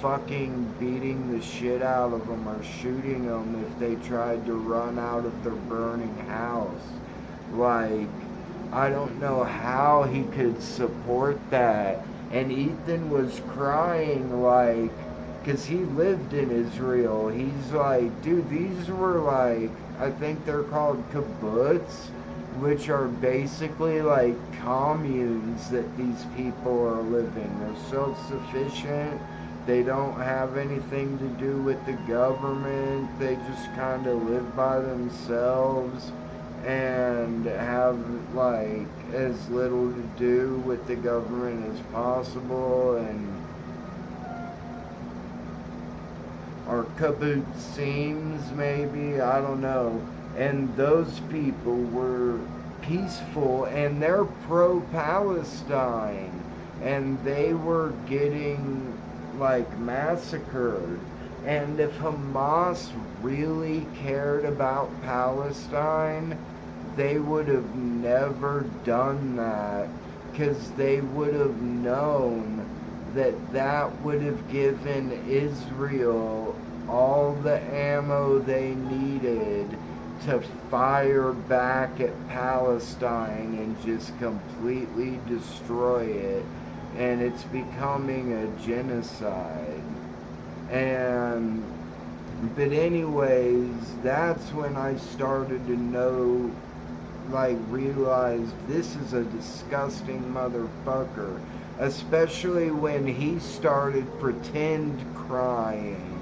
Speaker 3: fucking beating the shit out of them or shooting them if they tried to run out of their burning house. Like, I don't know how he could support that. And Ethan was crying, like, because he lived in Israel. He's like, dude, these were like, I think they're called kibbutz, which are basically like communes that these people are living. They're self-sufficient. They don't have anything to do with the government. They just kind of live by themselves and have like as little to do with the government as possible, and or kibbutzim maybe, I don't know. And those people were peaceful and they're pro-Palestine, and they were getting like massacred. And if Hamas really cared about Palestine, they would have never done that, because they would have known that that would have given Israel all the ammo they needed to fire back at Palestine and just completely destroy it. And it's becoming a genocide. But anyways, that's when I started to know, like, realize this is a disgusting motherfucker. Especially when he started pretend crying.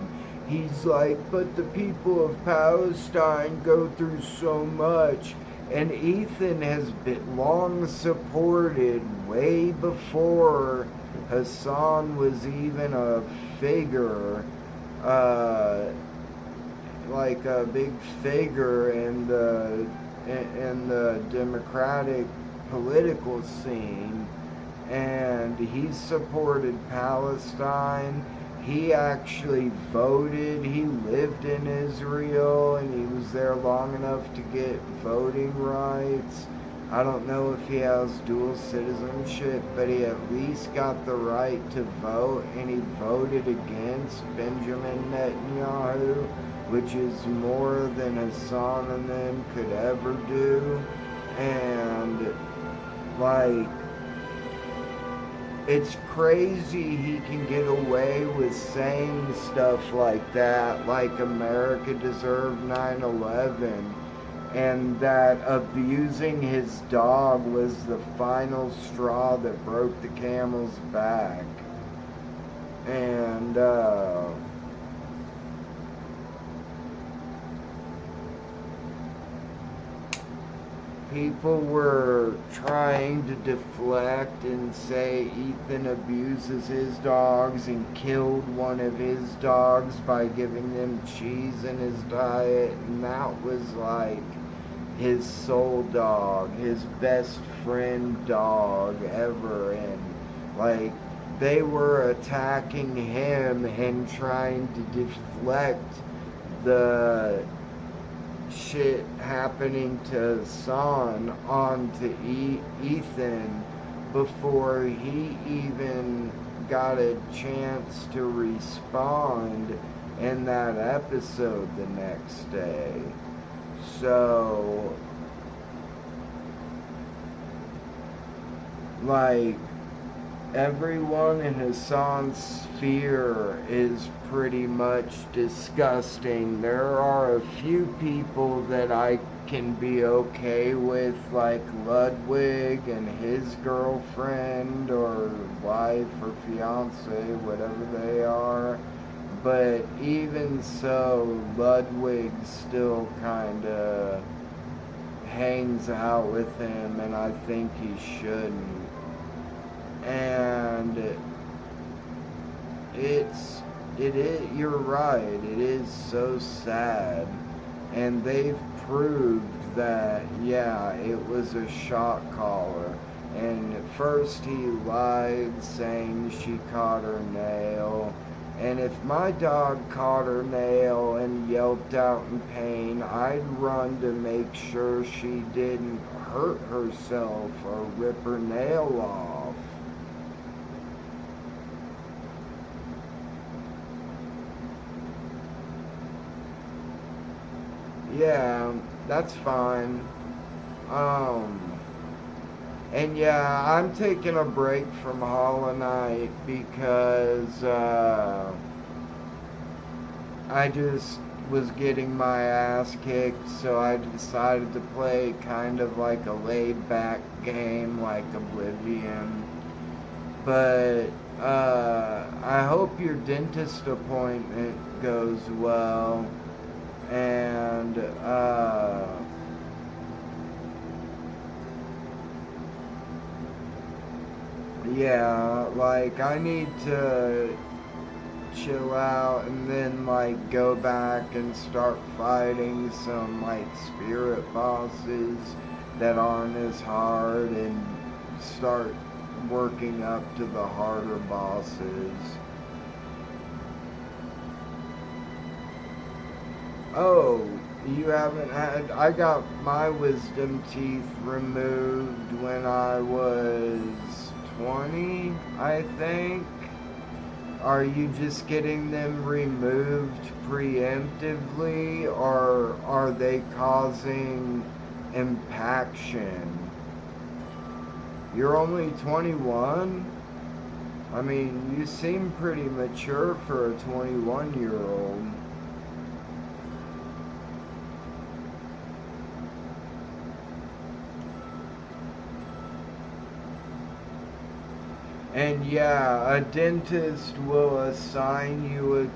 Speaker 3: He's like, but the people of Palestine go through so much. And Ethan has been long supported, way before Hassan was even a figure, like a big figure in the Democratic political scene. And he supported Palestine. He actually voted. He lived in Israel, and he was there long enough to get voting rights. I don't know if he has dual citizenship, but he at least got the right to vote, and he voted against Benjamin Netanyahu, which is more than Hassan and them could ever do. And, like, it's crazy he can get away with saying stuff like that, like America deserved 9/11, and that abusing his dog was the final straw that broke the camel's back. And, people were trying to deflect and say Ethan abuses his dogs and killed one of his dogs by giving them cheese in his diet, and that was like his soul dog, his best friend dog ever. And like, they were attacking him and trying to deflect the shit happening to Hassan onto Ethan before he even got a chance to respond in that episode the next day. So like, everyone in Hassan's sphere is pretty much disgusting. There are a few people that I can be okay with, like Ludwig and his girlfriend or wife or fiance, whatever they are. But even so, Ludwig still kinda hangs out with him, and I think he shouldn't. And you're right, it is so sad. And they've proved that, yeah, it was a shot caller. And at first he lied, saying she caught her nail. And if my dog caught her nail and yelped out in pain, I'd run to make sure she didn't hurt herself or rip her nail off. Yeah, that's fine. And yeah, I'm taking a break from Hollow Knight because, I just was getting my ass kicked, so I decided to play kind of like a laid-back game like Oblivion. But, I hope your dentist appointment goes well. And, yeah, like, I need to chill out and then, like, go back and start fighting some, like, spirit bosses that aren't as hard and start working up to the harder bosses. Oh, you haven't had... I got my wisdom teeth removed when I was 20, I think. Are you just getting them removed preemptively, or are they causing impaction? You're only 21? I mean, you seem pretty mature for a 21-year-old. And yeah, a dentist will assign you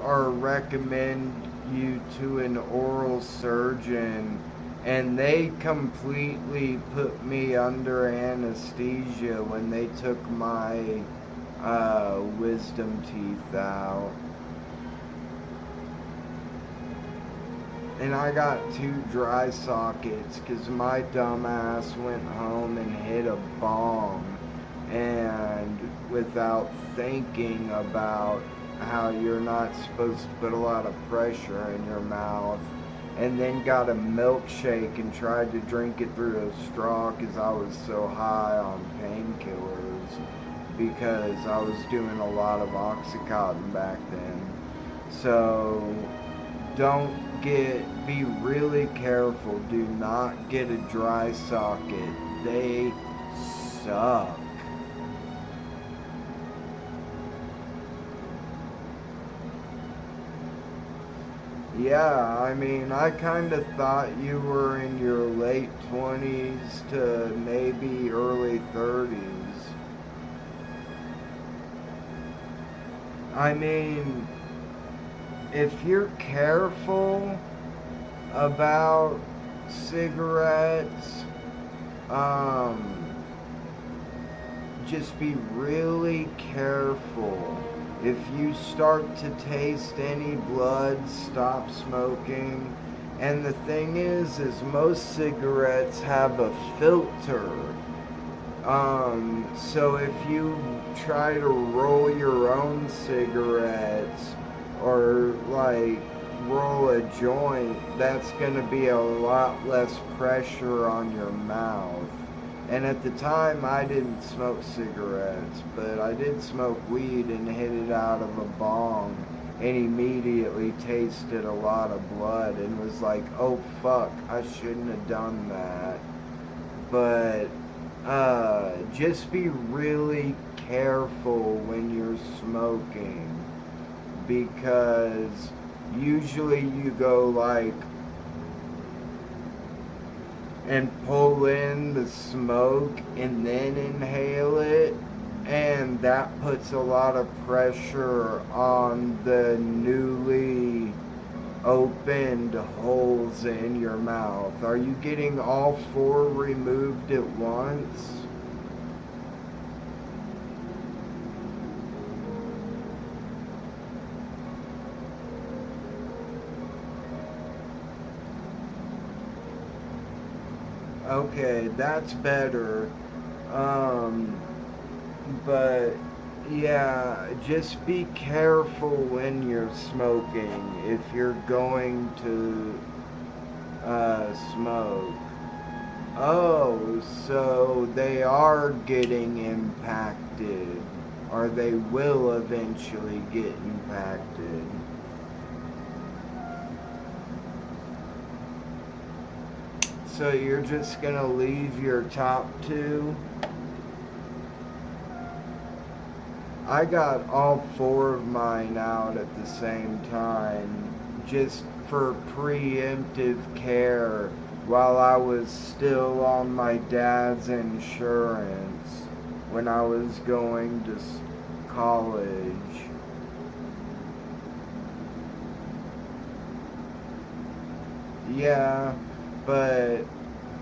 Speaker 3: or recommend you to an oral surgeon, and they completely put me under anesthesia when they took my wisdom teeth out. And I got 2 dry sockets because my dumbass went home and hit a bong. And without thinking about how you're not supposed to put a lot of pressure in your mouth, and then got a milkshake and tried to drink it through a straw because I was so high on painkillers, because I was doing a lot of Oxycontin back then. So be really careful. Do not get a dry socket. They suck. Yeah, I mean, I kind of thought you were in your late 20s to maybe early 30s. I mean, if you're careful about cigarettes, just be really careful. If you start to taste any blood, stop smoking. And the thing is most cigarettes have a filter. So if you try to roll your own cigarettes or like roll a joint, that's gonna be a lot less pressure on your mouth. And at the time, I didn't smoke cigarettes, but I did smoke weed and hit it out of a bong and immediately tasted a lot of blood and was like, oh fuck, I shouldn't have done that. But just be really careful when you're smoking, because usually you go like and pull in the smoke and then inhale it, and that puts a lot of pressure on the newly opened holes in your mouth. Are you getting all 4 removed at once? Okay, that's better. But yeah, just be careful when you're smoking if you're going to smoke. Oh, so they are getting impacted, or they will eventually get impacted. So you're just gonna leave your top 2? I got all 4 of mine out at the same time, just for preemptive care while I was still on my dad's insurance when I was going to college. Yeah, but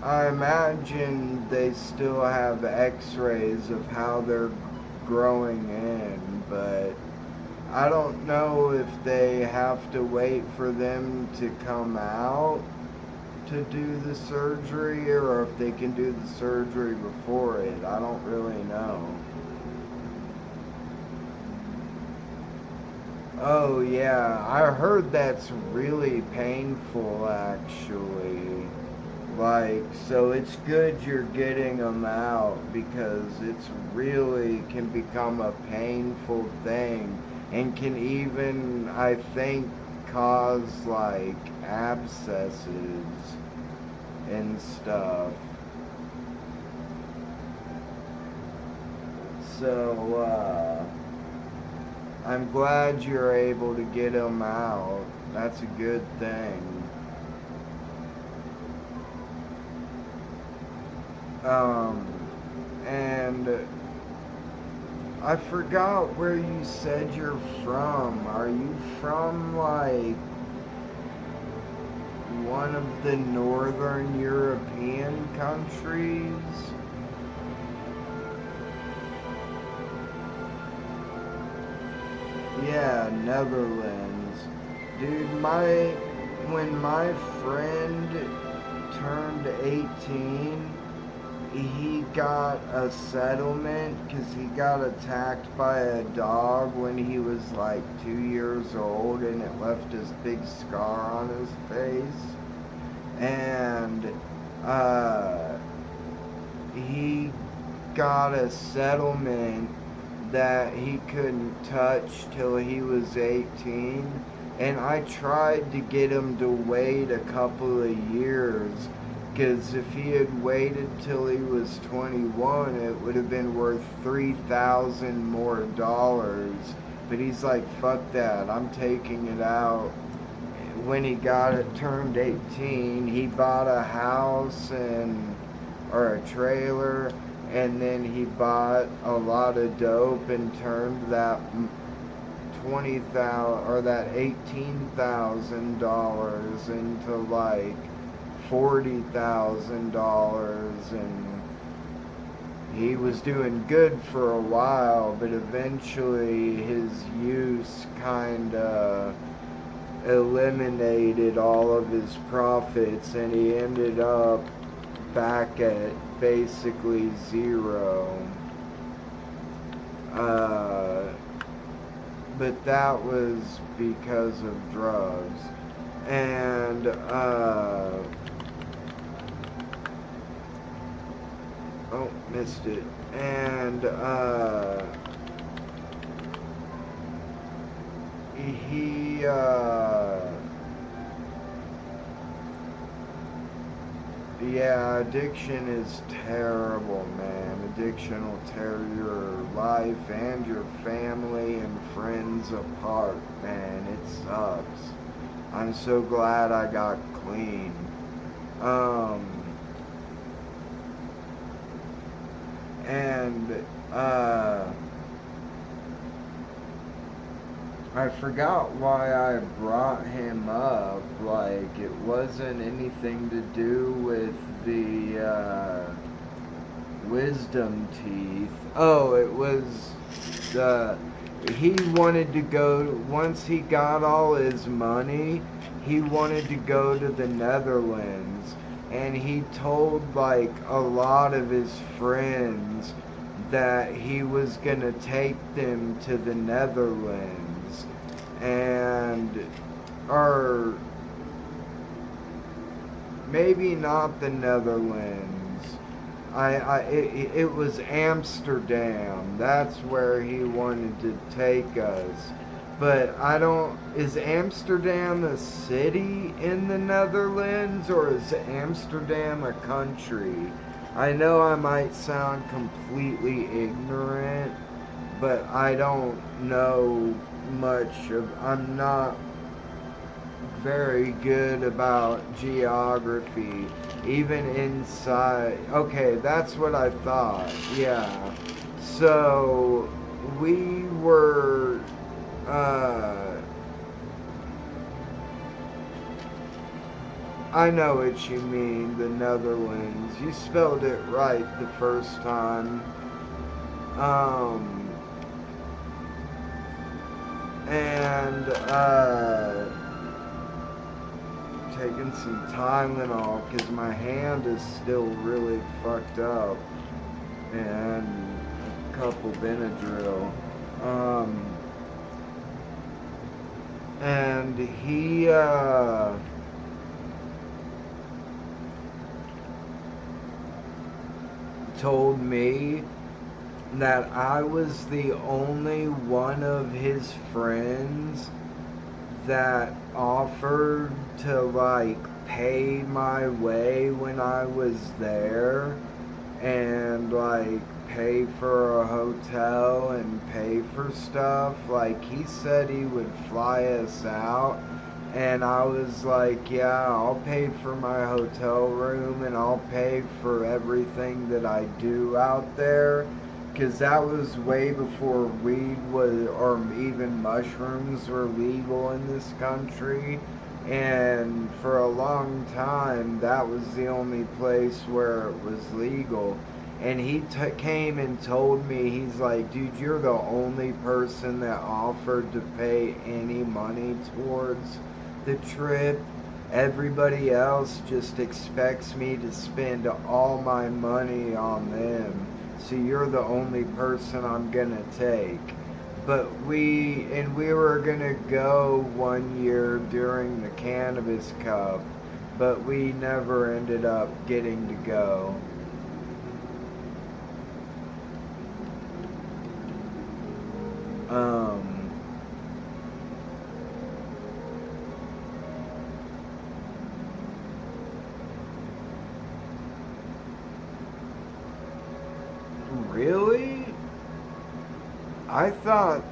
Speaker 3: I imagine they still have x-rays of how they're growing in, but I don't know if they have to wait for them to come out to do the surgery, or if they can do the surgery before it. I don't really know. Oh yeah, I heard that's really painful actually. Like, so it's good you're getting them out, because it's really can become a painful thing and can even, I think, cause like abscesses and stuff. So, I'm glad you're able to get them out. That's a good thing. And I forgot where you said you're from. Are you from, like, one of the northern European countries? Yeah, Netherlands. Dude, when my friend turned 18, he got a settlement because he got attacked by a dog when he was like 2 years old, and it left this big scar on his face. And he got a settlement that he couldn't touch till he was 18, and I tried to get him to wait a couple of years, because if he had waited till he was 21, it would have been worth $3,000 more. But he's like, fuck that, I'm taking it out. When he got it turned 18, he bought a house or a trailer, and then he bought a lot of dope and turned that that $18,000 into like $40,000, and he was doing good for a while, but eventually his use kind of eliminated all of his profits, and he ended up back at basically zero. But that was because of drugs. And oh, missed it. And yeah, addiction is terrible, man. Addiction will tear your life and your family and friends apart, man. It sucks. I'm so glad I got clean. I forgot why I brought him up. Like, it wasn't anything to do with the wisdom teeth. Oh, it was he wanted to go, once he got all his money, he wanted to go to the Netherlands. And he told, like, a lot of his friends that he was gonna take them to the Netherlands. Or maybe not the Netherlands. It was Amsterdam. That's where he wanted to take us. But is Amsterdam a city in the Netherlands, or is Amsterdam a country? I know I might sound completely ignorant, but I don't know much I'm not very good about geography, even inside. Okay, that's what I thought. Yeah. So we were I know what you mean, the Netherlands. You spelled it right the first time. Taking some Tylenol because my hand is still really fucked up, and a couple Benadryl. And he told me that I was the only one of his friends that offered to, like, pay my way when I was there, and, like, pay for a hotel and pay for stuff. Like, he said he would fly us out, and I was like, yeah, I'll pay for my hotel room and I'll pay for everything that I do out there. Because that was way before weed was, or even mushrooms were legal in this country. And for a long time, that was the only place where it was legal. And he came and told me, he's like, dude, you're the only person that offered to pay any money towards the trip. Everybody else just expects me to spend all my money on them. So you're the only person I'm gonna take. But we were gonna go one year during the Cannabis Cup, but we never ended up getting to go. Really? I thought,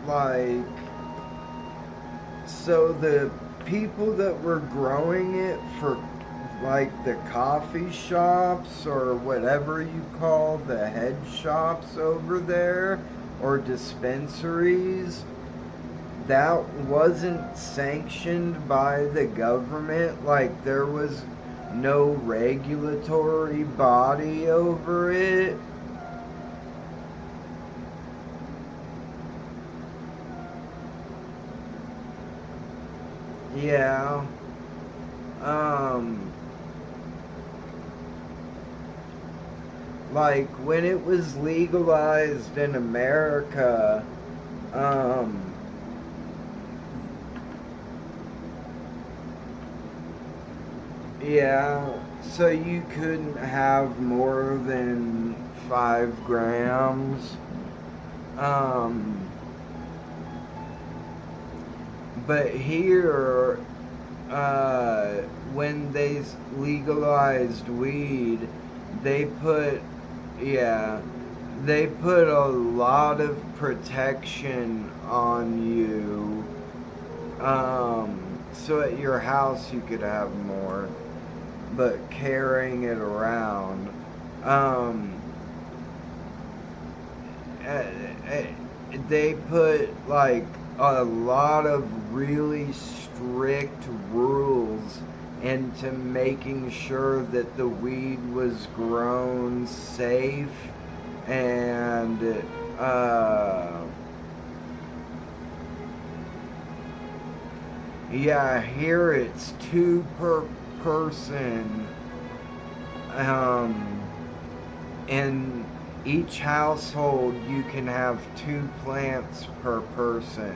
Speaker 3: like, so the people that were growing it for, like, the coffee shops or whatever you call the head shops over there, or dispensaries, that wasn't sanctioned by the government. Like, there was no regulatory body over it. Yeah. Like, when it was legalized in America, yeah, so you couldn't have more than 5 grams. But here when they legalized weed, they put a lot of protection on you. So at your house you could have more, but carrying it around, they put like a lot of really strict rules into making sure that the weed was grown safe and yeah, here it's 2 per person, in each household you can have 2 plants per person.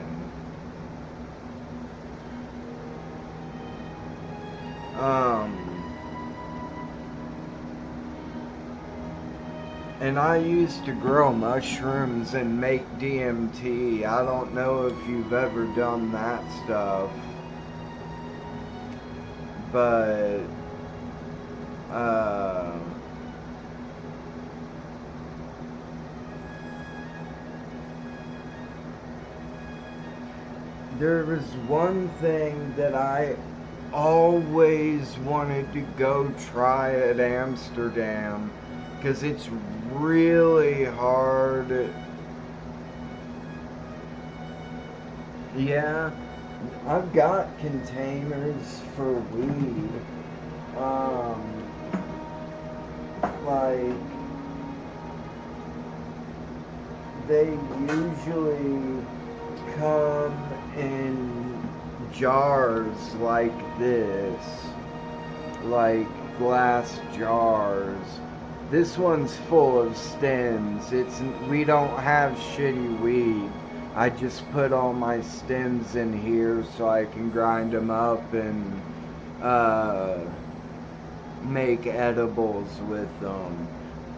Speaker 3: And I used to grow mushrooms and make DMT. I don't know if you've ever done that stuff, but there was one thing that I always wanted to go try at Amsterdam, because it's really hard. Yeah, I've got containers for weed. Like, they usually come in jars like this, like glass jars. This one's full of stems. We don't have shitty weed. I just put all my stems in here so I can grind them up and make edibles with them.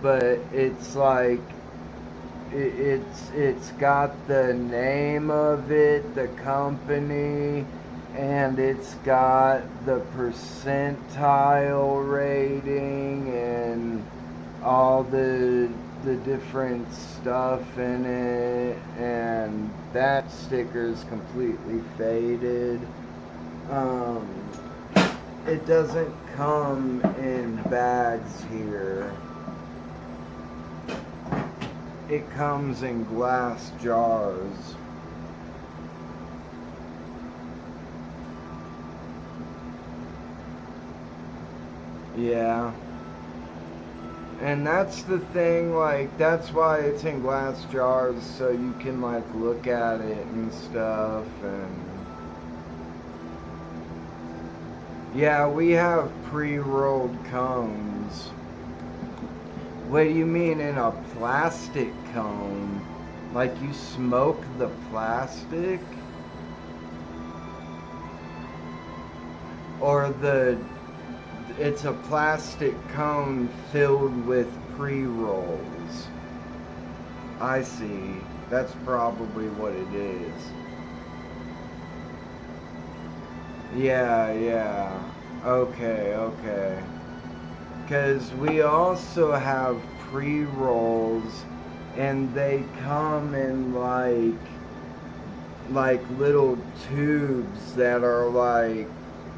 Speaker 3: But it's like, it's got the name of it, the company, and it's got the percentile rating and all the different stuff in it, and that sticker's completely faded. It doesn't come in bags here. It comes in glass jars. Yeah. And that's the thing, like, that's why it's in glass jars, so you can, like, look at it and stuff, and... Yeah, we have pre-rolled cones. What do you mean in a plastic cone? Like you smoke the plastic? Or it's a plastic cone filled with pre-rolls. I see. That's probably what it is. Yeah. Okay. Because we also have pre-rolls, and they come in like little tubes that are like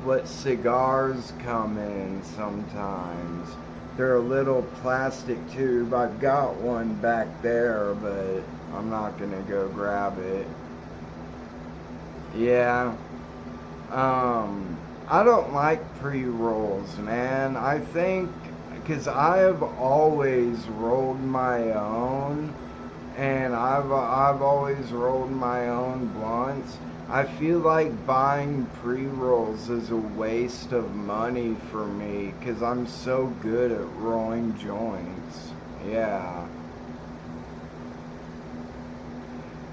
Speaker 3: what cigars come in sometimes. They're a little plastic tube. I've got one back there, but I'm not gonna go grab it. Yeah. I don't like pre-rolls, man. I think, because I have always rolled my own, and I've always rolled my own blunts. I feel like buying pre-rolls is a waste of money for me, because I'm so good at rolling joints. Yeah.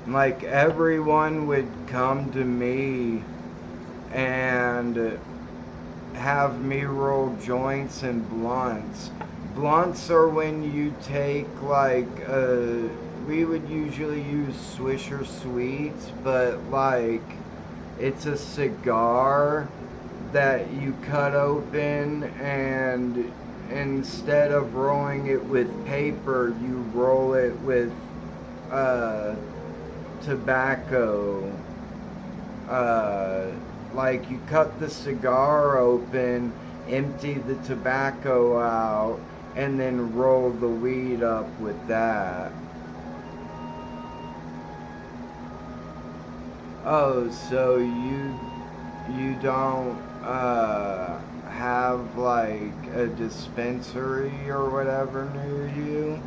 Speaker 3: Like, everyone would come to me and have me roll joints and blunts. Blunts are when you take, like, we would usually use Swisher Sweets, but like, it's a cigar that you cut open, and instead of rolling it with paper, you roll it with tobacco. Like you cut the cigar open, empty the tobacco out, and then roll the weed up with that. Oh, so you don't have like a dispensary or whatever near you?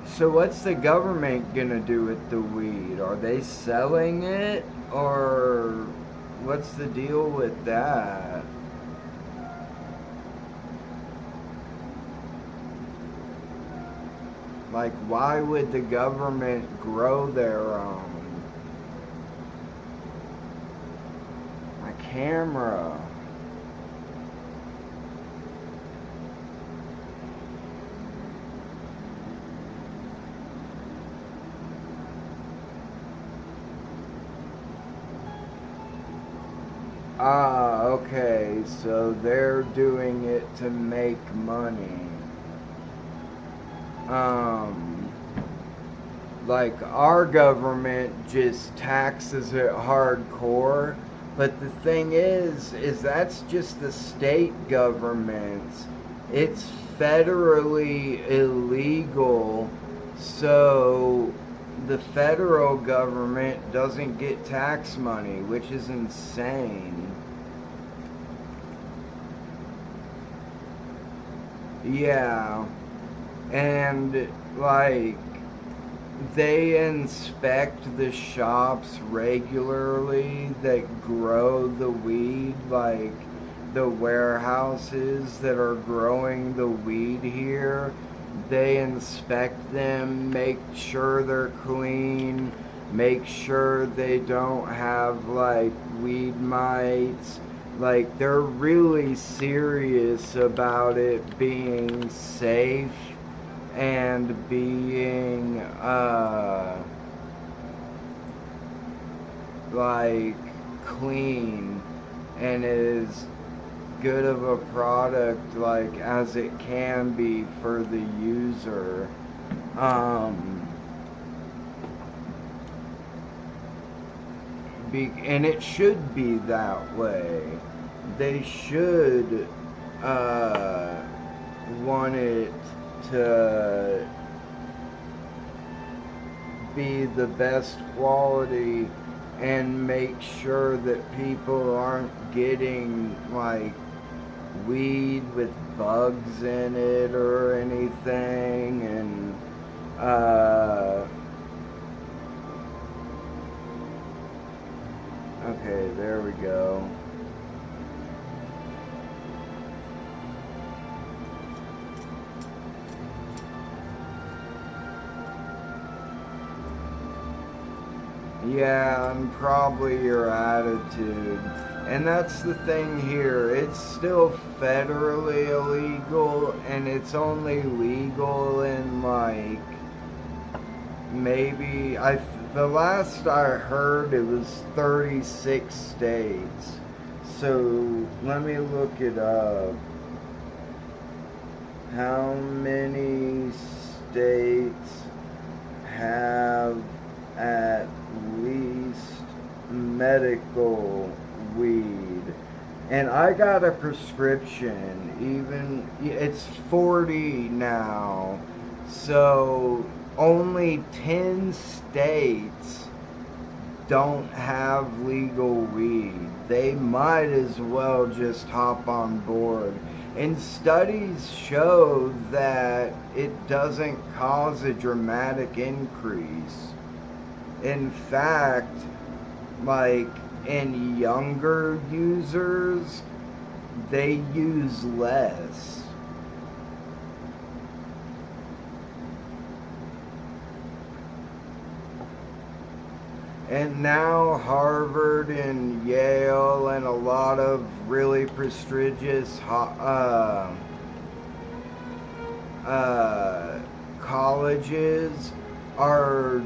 Speaker 3: So what's the government gonna do with the weed? Are they selling it? Or what's the deal with that? Like, why would the government grow their own? My camera. Ah, okay, so they're doing it to make money. Like our government just taxes it hardcore, but the thing is that's just the state governments. It's federally illegal, so the federal government doesn't get tax money, which is insane. Yeah. And like they inspect the shops regularly that grow the weed, like the warehouses that are growing the weed here. They inspect them, make sure they're clean, make sure they don't have like weed mites. Like they're really serious about it being safe and being like clean and as good of a product like as it can be for the user. And it should be that way. They should want it to be the best quality and make sure that people aren't getting like weed with bugs in it or anything. And okay, there we go. Yeah, and probably your attitude. And that's the thing here. It's still federally illegal, and it's only legal in like maybe the last I heard it was 36 states. So let me look it up. How many states have at least medical weed? And I got a prescription, even it's 40 now, so only 10 states don't have legal weed. They might as well just hop on board. And studies show that it doesn't cause a dramatic increase. In fact, like in younger users, they use less. And now Harvard and Yale and a lot of really prestigious colleges are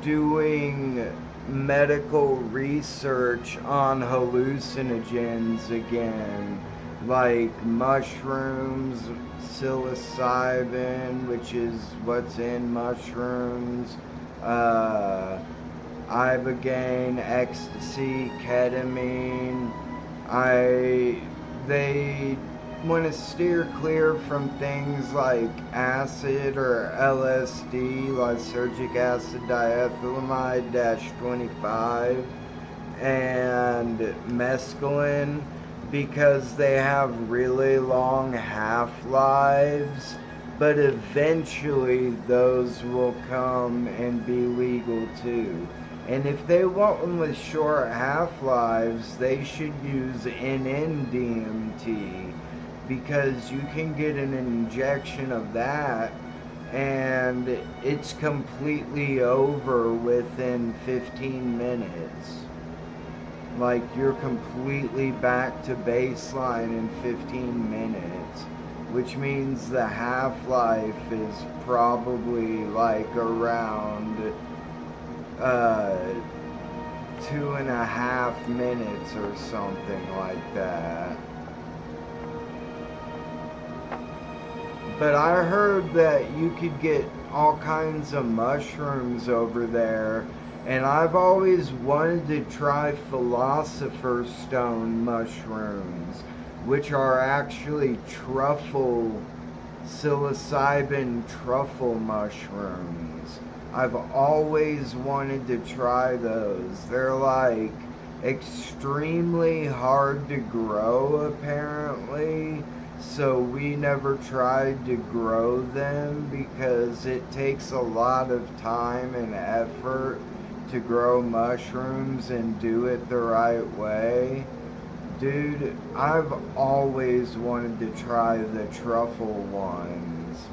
Speaker 3: doing medical research on hallucinogens again, like mushrooms, psilocybin, which is what's in mushrooms, ibogaine, ecstasy, ketamine. They want to steer clear from things like acid or LSD, lysergic acid diethylamide-25, and mescaline, because they have really long half-lives, but eventually those will come and be legal too. And if they want them with short half-lives, they should use NN-DMT, because you can get an injection of that and it's completely over within 15 minutes. Like, you're completely back to baseline in 15 minutes, which means the half-life is probably like around 2.5 minutes or something like that. But I heard that you could get all kinds of mushrooms over there, and I've always wanted to try Philosopher's Stone mushrooms, which are actually truffle, psilocybin truffle mushrooms. I've always wanted to try those. They're like extremely hard to grow, apparently. So we never tried to grow them because it takes a lot of time and effort to grow mushrooms and do it the right way. Dude, I've always wanted to try the truffle ones.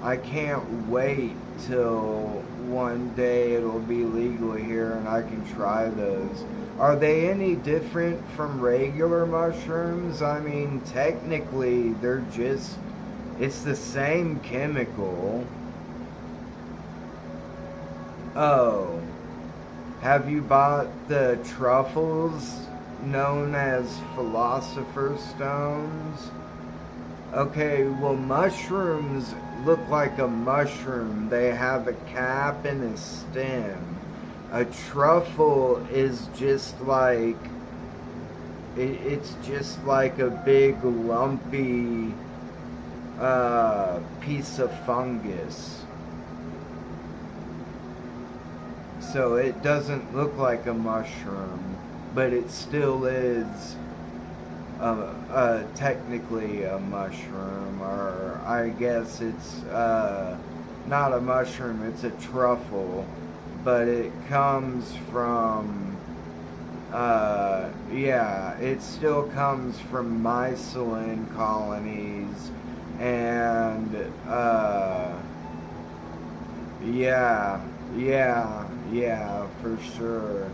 Speaker 3: I can't wait till one day it'll be legal here and I can try those. Are they any different from regular mushrooms? I mean, technically, they're just, it's the same chemical. Oh, have you bought the truffles known as Philosopher's Stones? Okay, well, mushrooms look like a mushroom. They have a cap and a stem. A truffle is just like, it's just like a big lumpy piece of fungus. So it doesn't look like a mushroom, but it still is technically a mushroom, or I guess it's not a mushroom, it's a truffle. But it comes from, it still comes from mycelium colonies, and, yeah, for sure.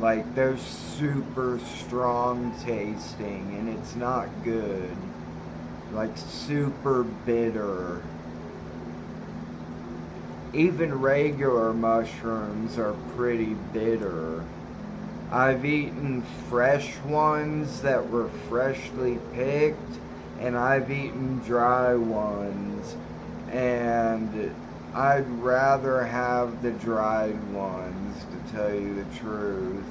Speaker 3: Like, they're super strong tasting, and it's not good. Like, super bitter. Even regular mushrooms are pretty bitter. I've eaten fresh ones that were freshly picked, and I've eaten dry ones, and I'd rather have the dried ones, to tell you the truth.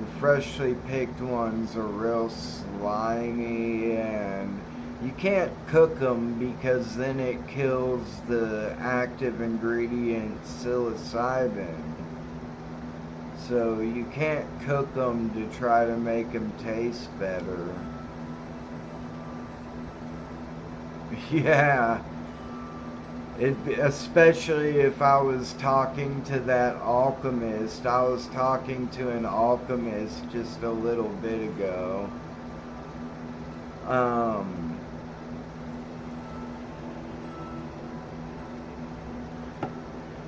Speaker 3: The freshly picked ones are real slimy, and you can't cook them because then it kills the active ingredient psilocybin. So you can't cook them to try to make them taste better. Yeah. Especially if I was talking to that alchemist. I was talking to an alchemist just a little bit ago.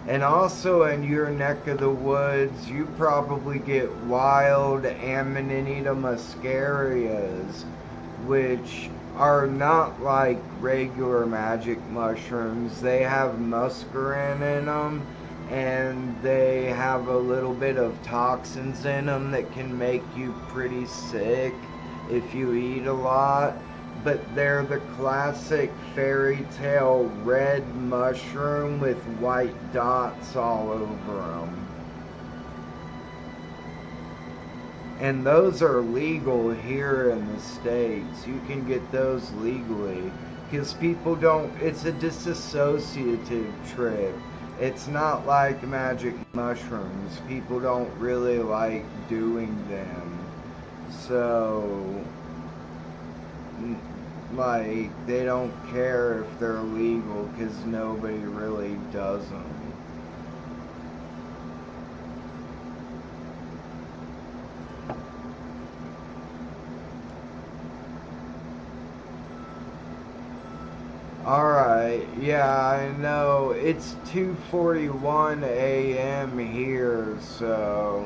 Speaker 3: And also in your neck of the woods, you probably get wild Amanita muscarias, which are not like regular magic mushrooms. They have muscarine in them, and they have a little bit of toxins in them that can make you pretty sick if you eat a lot. But they're the classic fairy tale red mushroom with white dots all over them. And those are legal here in the States. You can get those legally. Because people don't, it's a disassociative trip. It's not like magic mushrooms. People don't really like doing them. So, like, they don't care if they're legal because nobody really does them. Alright, yeah, I know. It's 2:41 a.m. here, so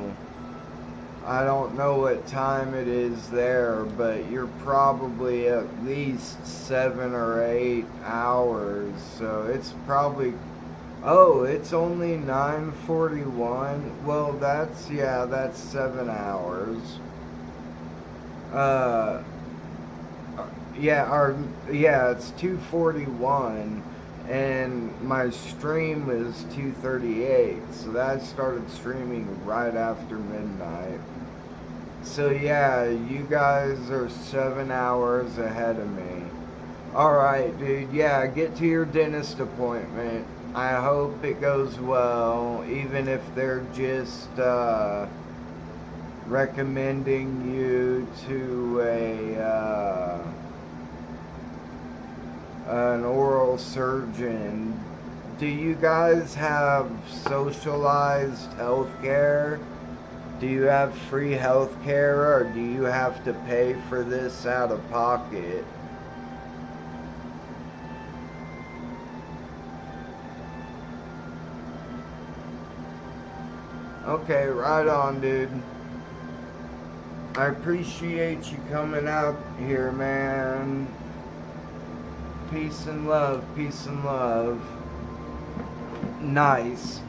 Speaker 3: I don't know what time it is there, but you're probably at least 7 or 8 hours, so it's probably... Oh, it's only 9:41? Well, that's 7 hours. It's 2:41, and my stream was 2:38, so that started streaming right after midnight. So yeah, you guys are 7 hours ahead of me. Alright, dude, yeah, get to your dentist appointment. I hope it goes well, even if they're just, recommending you to an oral surgeon. Do you guys have socialized health care? Do you have free health care, or do you have to pay for this out of pocket? Okay, right on, dude. I appreciate you coming out here, man. Peace and love, peace and love. Nice.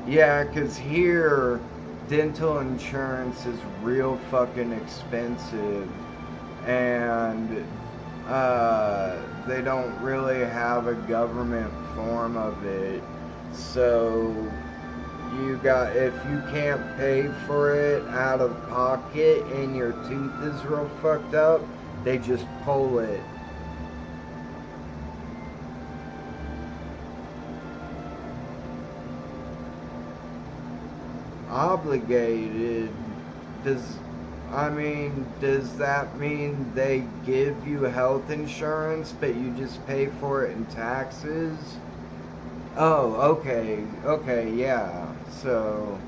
Speaker 3: Yeah, 'cause here, dental insurance is real fucking expensive. And, they don't really have a government form of it. So, if you can't pay for it out of pocket and your tooth is real fucked up, they just pull it. Obligated? Does that mean they give you health insurance but you just pay for it in taxes? Oh, okay, yeah. So,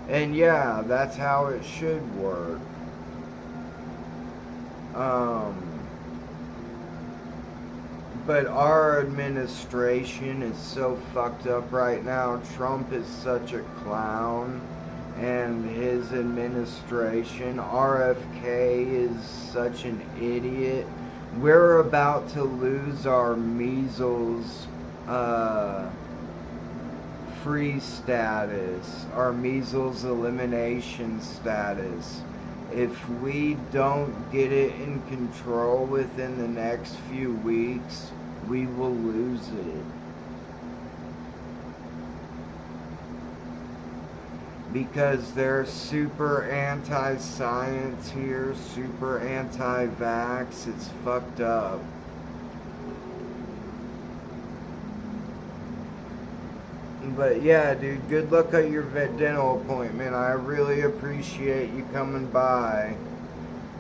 Speaker 3: and yeah, that's how it should work. But our administration is so fucked up right now. Trump is such a clown, and his administration, RFK, is such an idiot. We're about to lose our measles, free status, our measles elimination status. If we don't get it in control within the next few weeks, we will lose it. Because they're super anti-science here, super anti-vax. It's fucked up. But yeah, dude, good luck at your dental appointment. I really appreciate you coming by.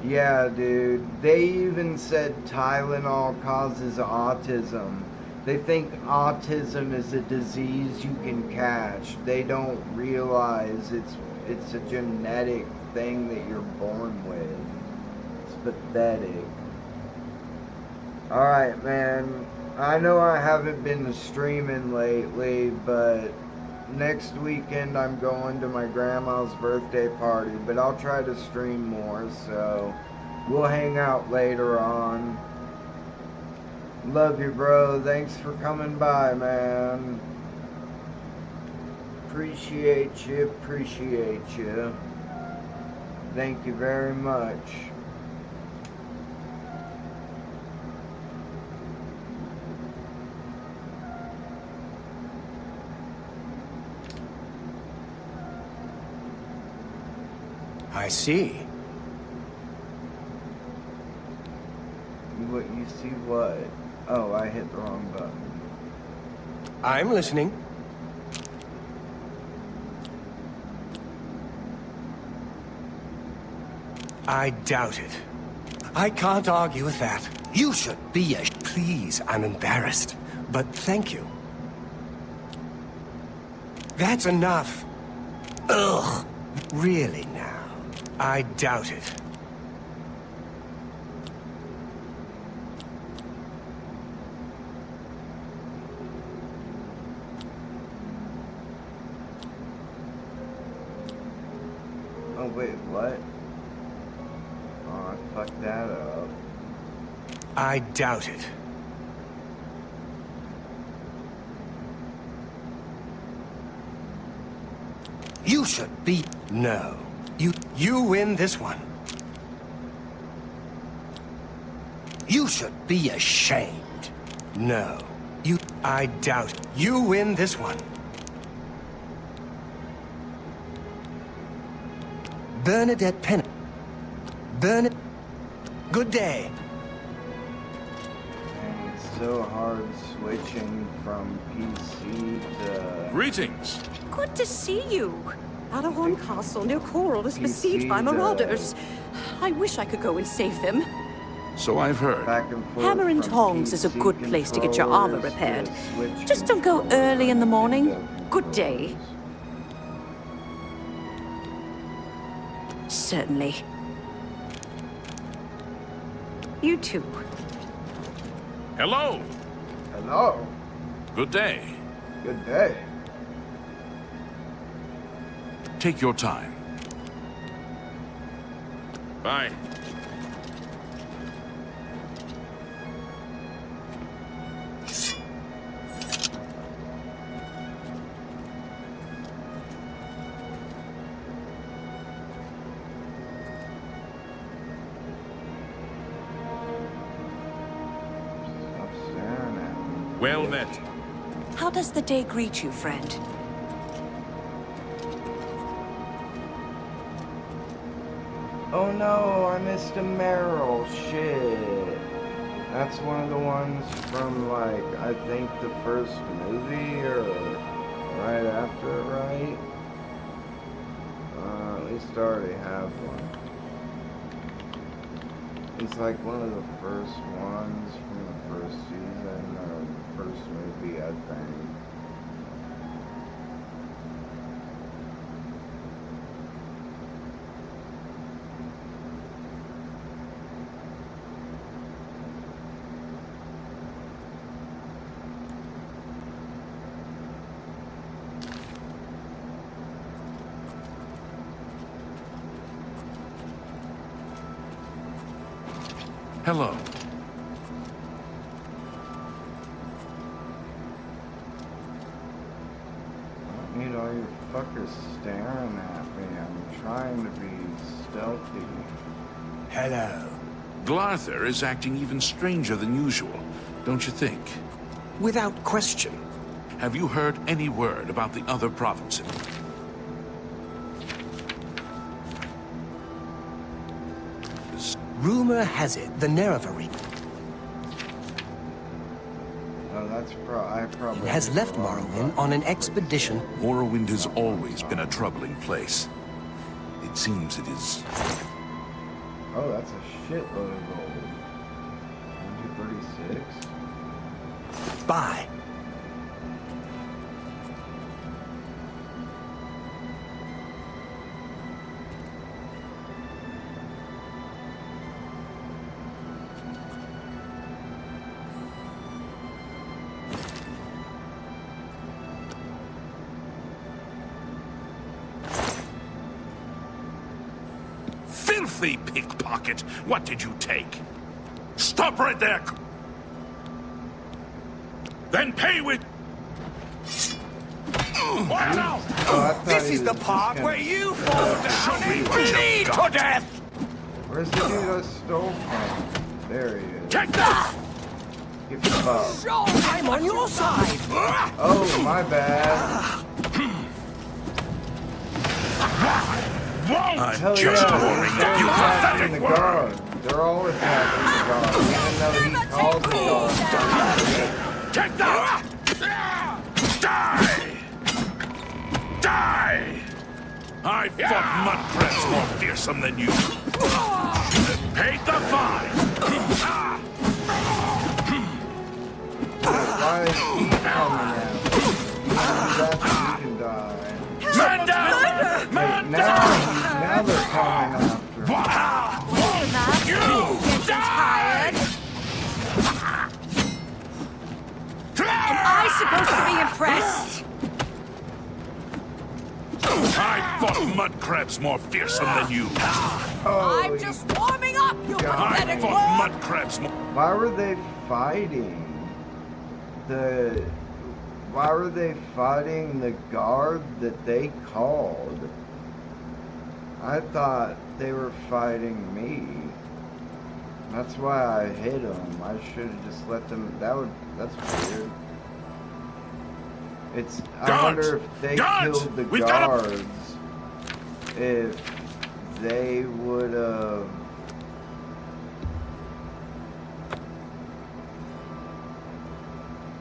Speaker 3: Yeah, dude. They even said Tylenol causes autism. They think autism is a disease you can catch. They don't realize it's a genetic thing that you're born with. It's pathetic. Alright, man. I know I haven't been streaming lately, but next weekend I'm going to my grandma's birthday party, but I'll try to stream more, so we'll hang out later on. Love you, bro. Thanks for coming by, man. Appreciate you, appreciate you. Thank you very much.
Speaker 2: I see.
Speaker 3: What you see what? Oh, I hit the wrong button.
Speaker 2: I'm listening. I doubt it. I can't argue with that. You should be a... Please, I'm embarrassed. But thank you. That's enough. Ugh. Really now? I doubt it.
Speaker 3: Oh, wait, what? Oh, I fucked that up.
Speaker 2: I doubt it. You should be... No. You win this one. You should be ashamed. No. I doubt it. You win this one. Bernadette Penn. Good day.
Speaker 3: And it's so hard switching from PC to...
Speaker 9: Greetings.
Speaker 8: Good to see you. Adahorn Castle near Coral is besieged by marauders. I wish I could go and save them.
Speaker 9: So I've heard.
Speaker 3: Back and forth
Speaker 8: Hammer and
Speaker 3: from
Speaker 8: Tongs is a
Speaker 3: PC
Speaker 8: good place to get your armor
Speaker 3: controllers
Speaker 8: repaired.
Speaker 3: to switch
Speaker 8: Just don't go
Speaker 3: controllers
Speaker 8: early in the morning.
Speaker 3: to
Speaker 8: Good day.
Speaker 3: controllers.
Speaker 8: Certainly. You too.
Speaker 9: Hello.
Speaker 3: Hello.
Speaker 9: Good day.
Speaker 3: Good day.
Speaker 9: Take your time. Bye.
Speaker 3: Stop staring at me.
Speaker 9: Well met.
Speaker 8: How does the day greet you, friend?
Speaker 3: Oh no, I missed a Meryl. Shit. That's one of the ones from, like, I think the first movie or right after it, right? At least I already have one. It's like one of the first ones from the first season or first movie, I think.
Speaker 9: Hello.
Speaker 3: I need all you fuckers staring at me. I'm trying to be stealthy.
Speaker 2: Hello.
Speaker 9: Glarther is acting even stranger than usual, don't you think?
Speaker 2: Without question.
Speaker 9: Have you heard any word about the other provinces?
Speaker 2: Rumor has it the Nerevari
Speaker 3: Oh, that's I probably
Speaker 2: has left
Speaker 3: hit the wrong
Speaker 2: Morrowind
Speaker 3: button.
Speaker 2: on an expedition.
Speaker 9: Morrowind has always been a troubling place. It seems it is.
Speaker 3: Oh, that's a shitload of gold. 136.
Speaker 2: Bye.
Speaker 9: Filthy pickpocket! What did you take? Stop right there! Then pay with... Watch out!
Speaker 3: Oh, I thought
Speaker 4: This
Speaker 3: he
Speaker 4: is
Speaker 3: was
Speaker 4: the
Speaker 3: just
Speaker 4: part
Speaker 3: gonna-
Speaker 4: where you fall down and bleed to death!
Speaker 3: Where's the dude I stole from? There he is.
Speaker 9: Take that!
Speaker 3: Get fucked.
Speaker 1: I'm on your side.
Speaker 3: Oh, my bad.
Speaker 9: I'm
Speaker 3: Hell
Speaker 9: just
Speaker 3: yeah,
Speaker 9: boring,
Speaker 3: they're
Speaker 9: you
Speaker 3: attacking
Speaker 9: pathetic
Speaker 3: the
Speaker 9: worm!
Speaker 3: guard. They're all attacking the guard, even though he called the guard.
Speaker 9: Take that! Die! Die! I fought mud crabs more fearsome than you. Paid the fine!
Speaker 3: Why is he coming after me? He can die.
Speaker 9: Man down!
Speaker 3: Wait,
Speaker 9: Man
Speaker 3: now,
Speaker 9: down!
Speaker 3: now they're coming after me.
Speaker 9: You die!
Speaker 1: I'm supposed to be impressed.
Speaker 9: I fought mud crabs more fearsome than you.
Speaker 3: Oh,
Speaker 1: I'm just warming up, you
Speaker 3: God.
Speaker 9: I
Speaker 1: pathetic
Speaker 9: fought
Speaker 1: worm.
Speaker 9: mud crabs more.
Speaker 3: why were they fighting why were they fighting the guard that they called? I thought they were fighting me. That's why I hit them. I should have just let them. That's weird. I wonder if they
Speaker 9: Guards!
Speaker 3: killed the
Speaker 9: We've got
Speaker 3: guards. If they would have.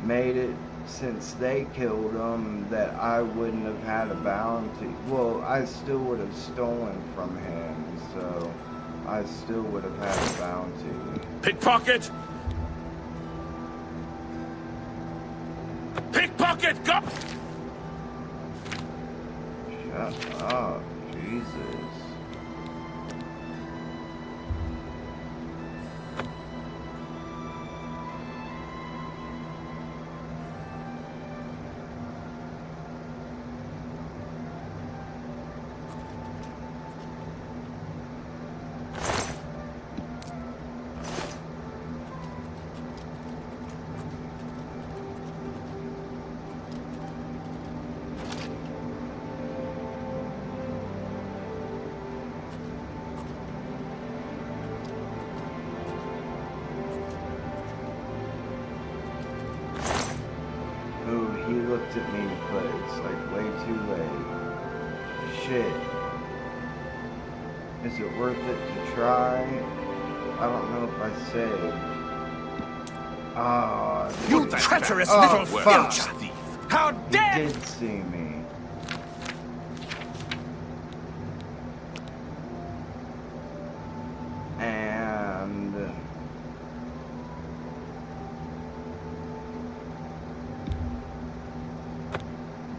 Speaker 3: Made it, since they killed him, that I wouldn't have had a bounty. Well, I still would have stolen from him, so I still would have had a bounty.
Speaker 9: Pickpocket! Pickpocket, go!
Speaker 3: Shut up, Jesus. Ooh, he looked at me, but it's like way too late. Shit. Is it worth it to try? I don't know if I saved. Ah,
Speaker 4: You treacherous
Speaker 3: Oh,
Speaker 4: little
Speaker 3: fuck.
Speaker 4: future thief! How
Speaker 3: he
Speaker 4: dare
Speaker 3: did see me. And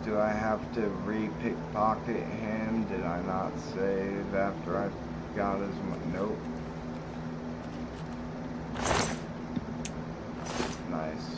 Speaker 3: do I have to re-pickpocket him? Did I not save after I got his nope. Nice.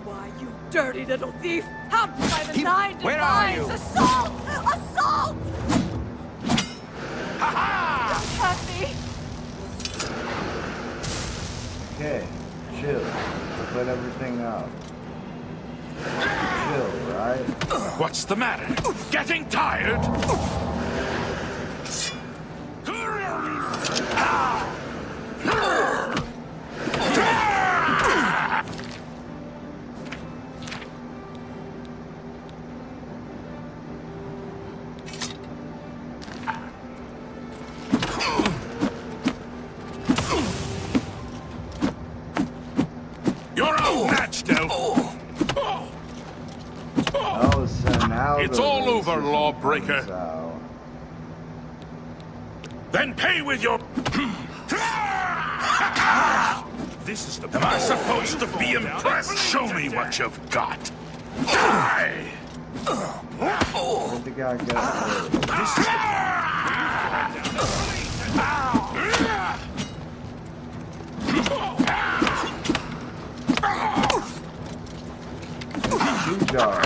Speaker 1: Why, you dirty little thief! How by the nine
Speaker 4: where are
Speaker 1: divines!
Speaker 4: you?
Speaker 1: Assault! Assault! Hurt me!
Speaker 3: Okay, chill. Put everything up. Chill, right?
Speaker 9: What's the matter? Getting tired? You're outmatched, Elf.
Speaker 3: Oh, so now
Speaker 9: It's
Speaker 3: the
Speaker 9: all over,
Speaker 3: racism
Speaker 9: lawbreaker.
Speaker 3: comes out.
Speaker 9: Then pay with your... This is the. Am I supposed to be impressed? Show me what you've got. Die!
Speaker 3: Where'd the guy go?
Speaker 9: This is the.
Speaker 3: Good job.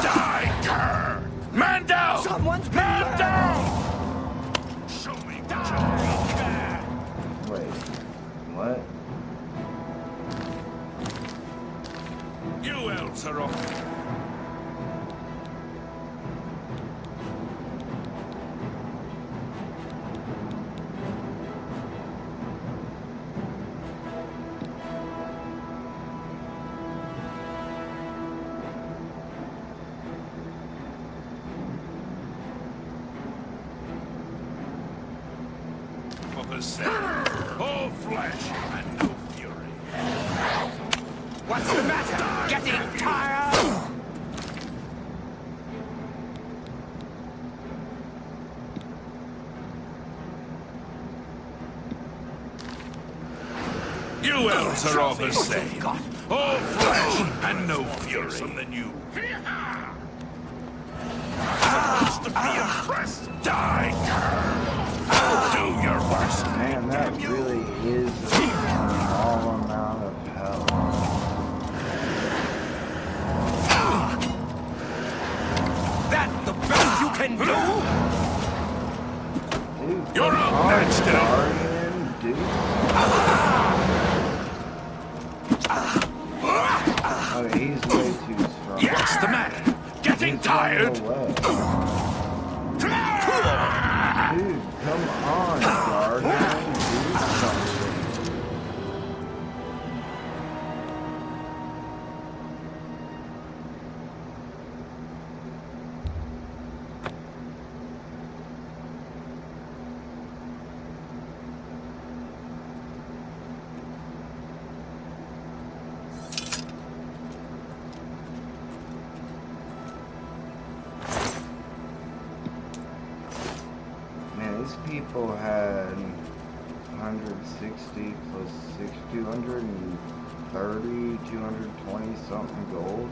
Speaker 9: Die, cur! Man down!
Speaker 2: Someone's been
Speaker 9: Man
Speaker 2: murdered.
Speaker 9: down! Show me what you've got.
Speaker 3: Wait. What?
Speaker 9: You elves are off. All flesh and no fury.
Speaker 7: What's the matter? Getting tired?
Speaker 9: You elves are all the same. All flesh and no fury. Than you. Supposed to be impressed. Die, do your worst.
Speaker 3: Man, that really is a small amount of hell.
Speaker 7: That's the best you can do?
Speaker 3: Dude,
Speaker 9: You're
Speaker 3: come
Speaker 9: up
Speaker 3: on,
Speaker 9: next,
Speaker 3: Guardian, dude. Oh, he's way too strong.
Speaker 9: What's the matter? Getting tired?
Speaker 3: Away. Dude, come on, Guardian. Do something. Man, these people had 160 plus 6, 230, 220 something gold.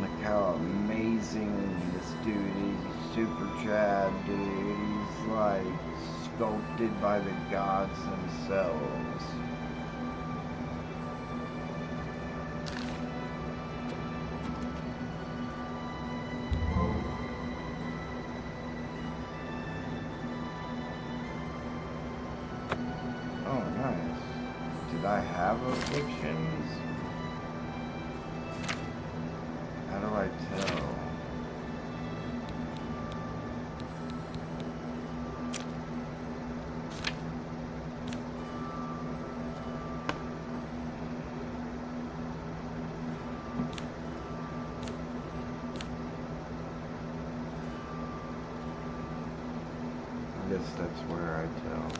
Speaker 3: Look how amazing this dude is. He's super Chad, dude. He's like sculpted by the gods themselves. Oh, nice. Did I have afflictions? How do I tell? I guess that's where I tell.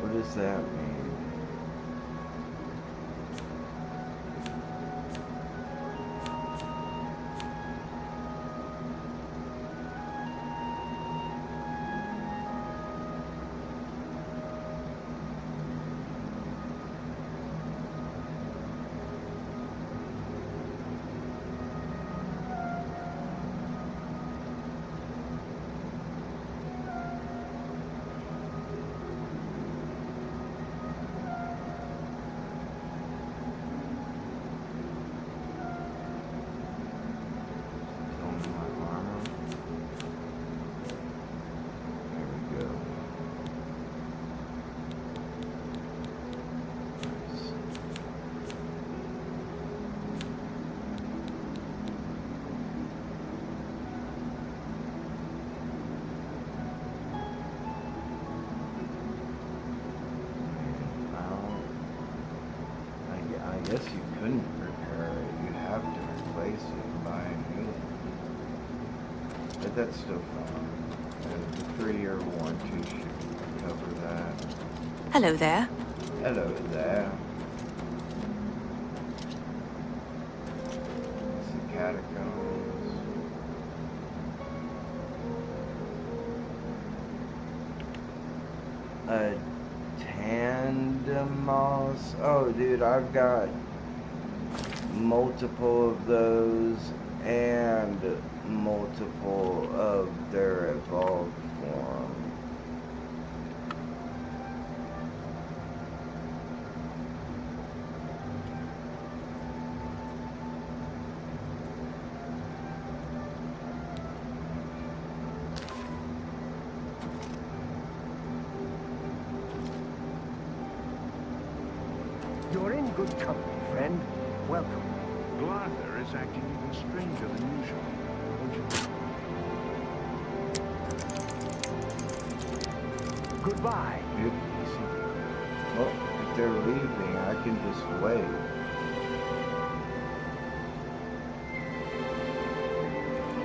Speaker 3: What does that mean? guess you couldn't repair it. You have to replace it and buy a new one. But that's still fine. The 3-year warranty should cover that.
Speaker 8: Hello there.
Speaker 3: Hello there. It's the catacombs. A tandemos. Oh, dude, I've got multiple of those and multiple of their evolved form.
Speaker 2: You're in good company, friend. Welcome.
Speaker 9: Glarther is acting even stranger than usual. Don't you?
Speaker 2: Goodbye.
Speaker 3: Well, if they're leaving, I can just wait.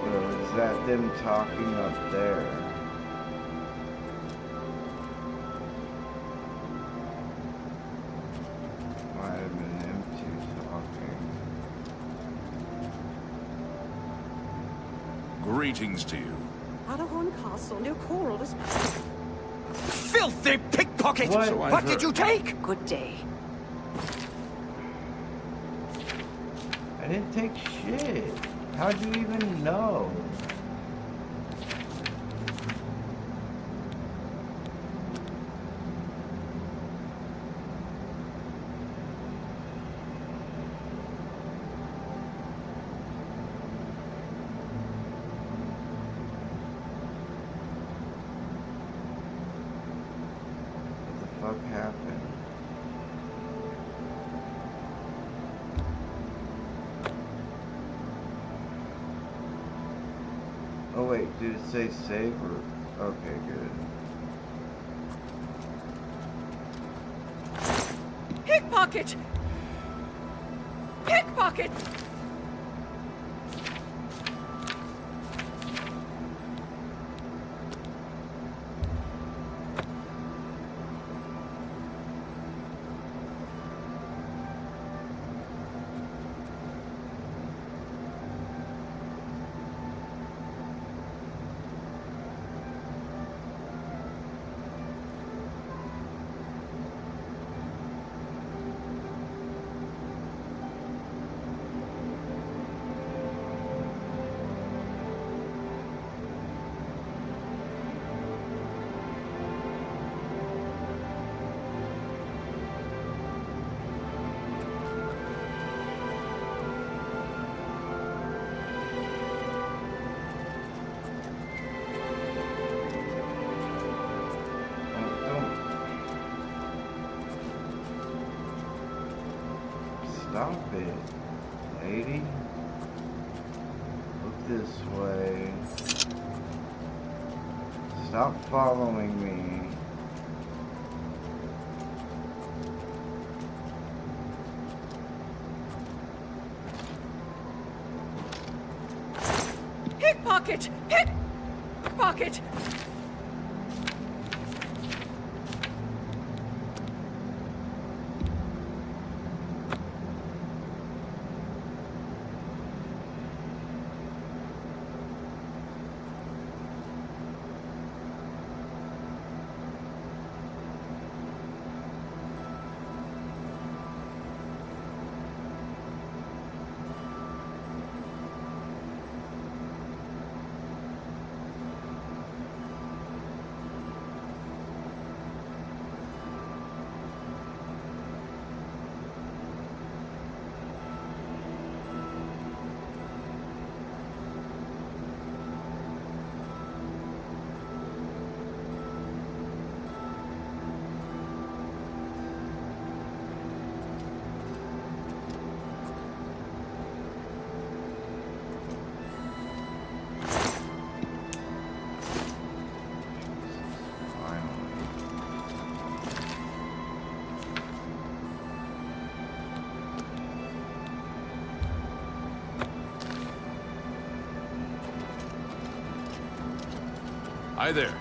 Speaker 3: Or is that them talking up there? Might have been them two talking.
Speaker 9: Greetings to you.
Speaker 1: Aragorn Castle near Coral is...
Speaker 7: Filthy pickpocket!
Speaker 3: What?
Speaker 9: So I
Speaker 7: What
Speaker 9: heard.
Speaker 7: did you take?
Speaker 8: Good day.
Speaker 3: I didn't take shit. How'd you even know? What the fuck happened? Oh wait, did it say save or? Okay, good.
Speaker 1: Pickpocket! Pickpocket!
Speaker 3: Stop it, lady. Look this way. Stop following me.
Speaker 1: Pickpocket! Pickpocket!
Speaker 9: Hi there.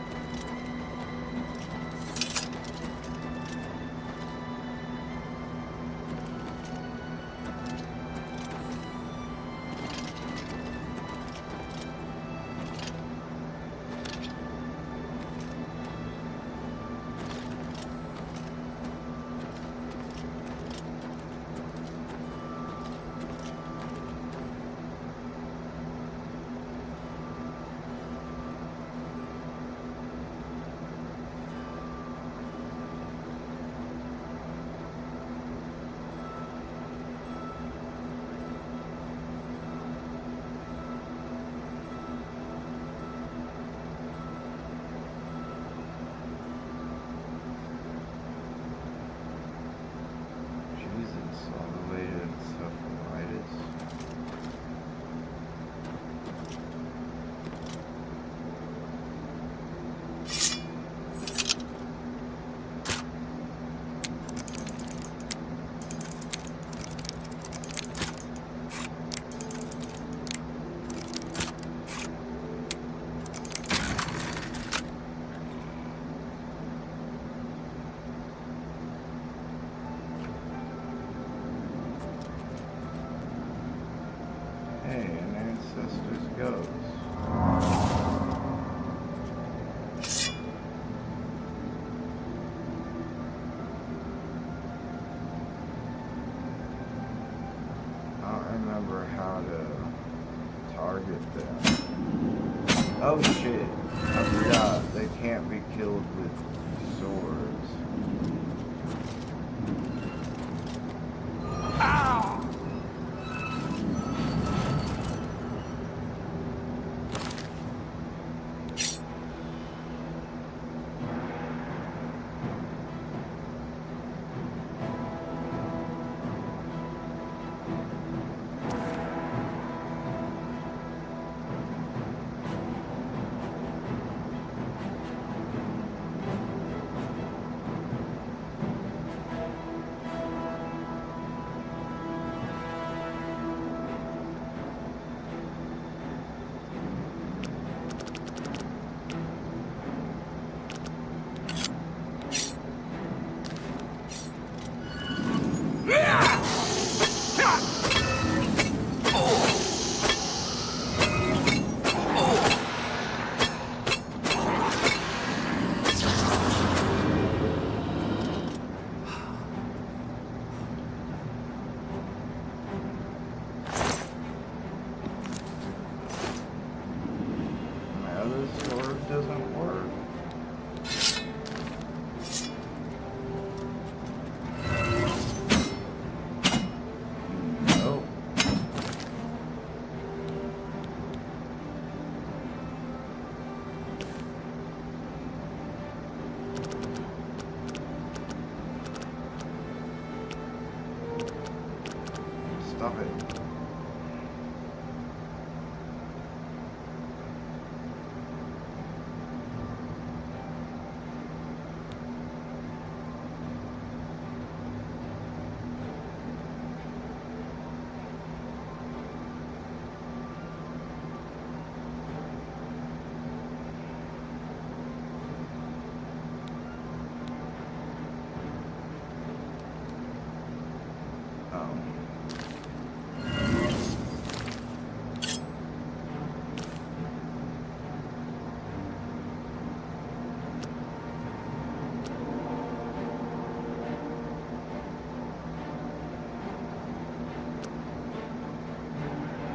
Speaker 3: Jesus, all the way to encephalitis. Hey, an ancestor's ghost. I don't remember how to target them. Oh shit, I forgot. They can't be killed with swords. My other sword doesn't work. Nope. Stop it.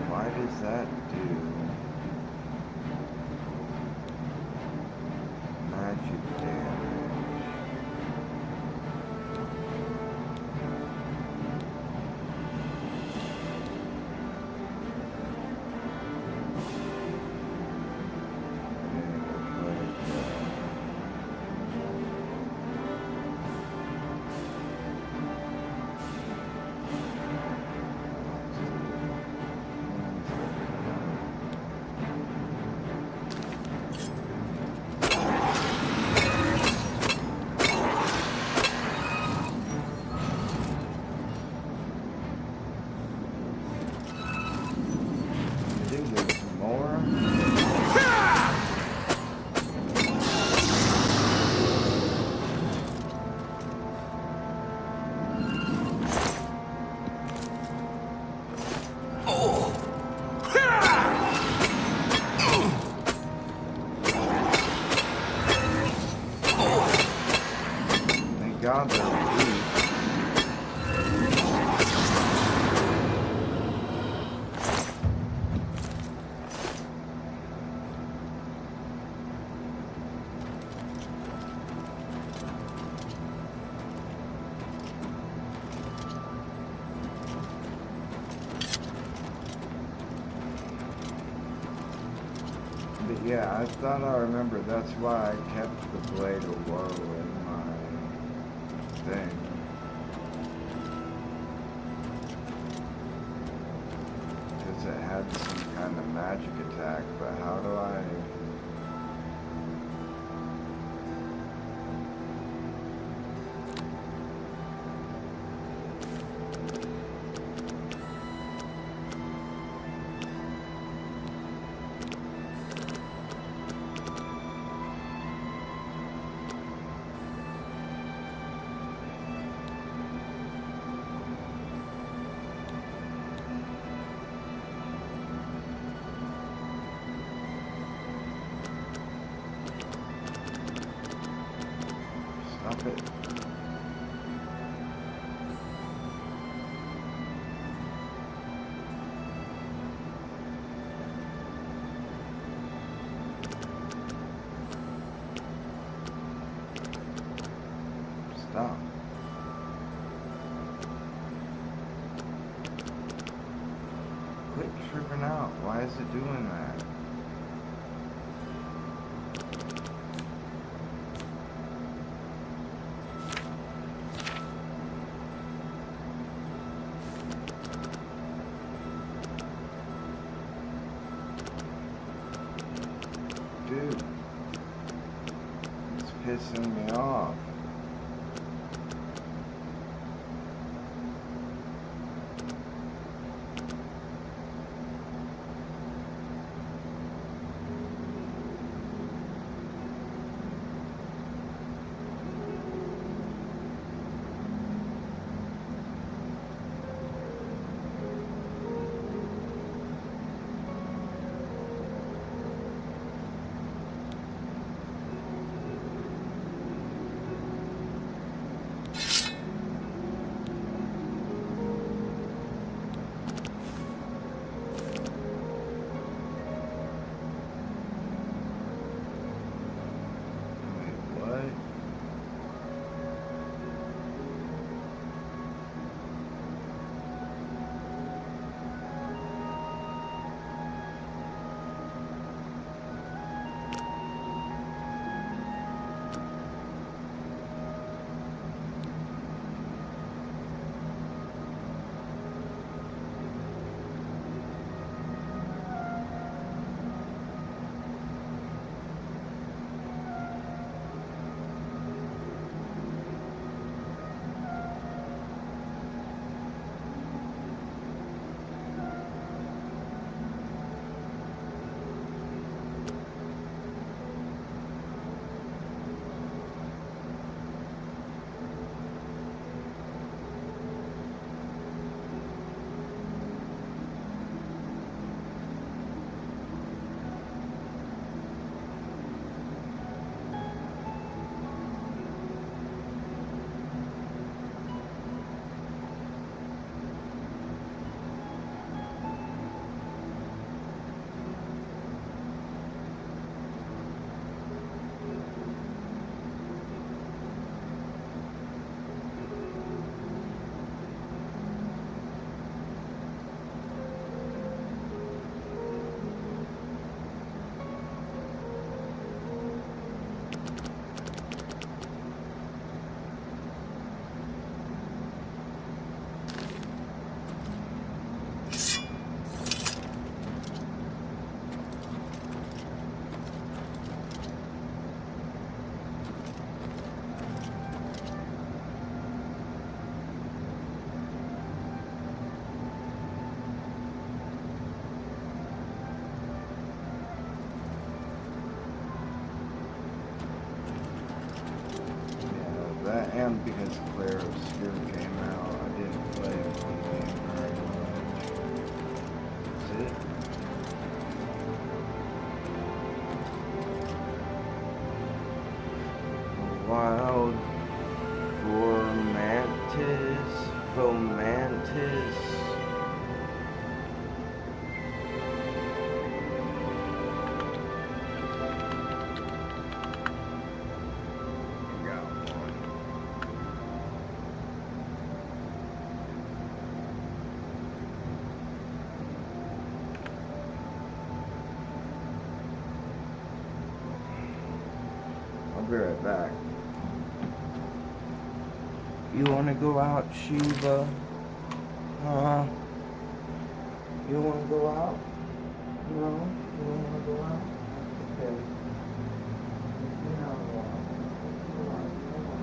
Speaker 3: Why does that do magic damage? job every week. But yeah, I thought I remembered that's why I kept the Blade of Woe in my thing. Because it had some kind of magic attack, but how do I... Stop it. Stop. Quit tripping out. Why is it doing that? Dude, it's pissing me off. And because Claire Obscure came out, I didn't play it when it came very much. That's it. Wild for Vomantis. I'll be right back. You wanna go out, Shiva? Huh? You wanna go out? No? You don't wanna go out? Okay. You know, go out. Go out. Go out.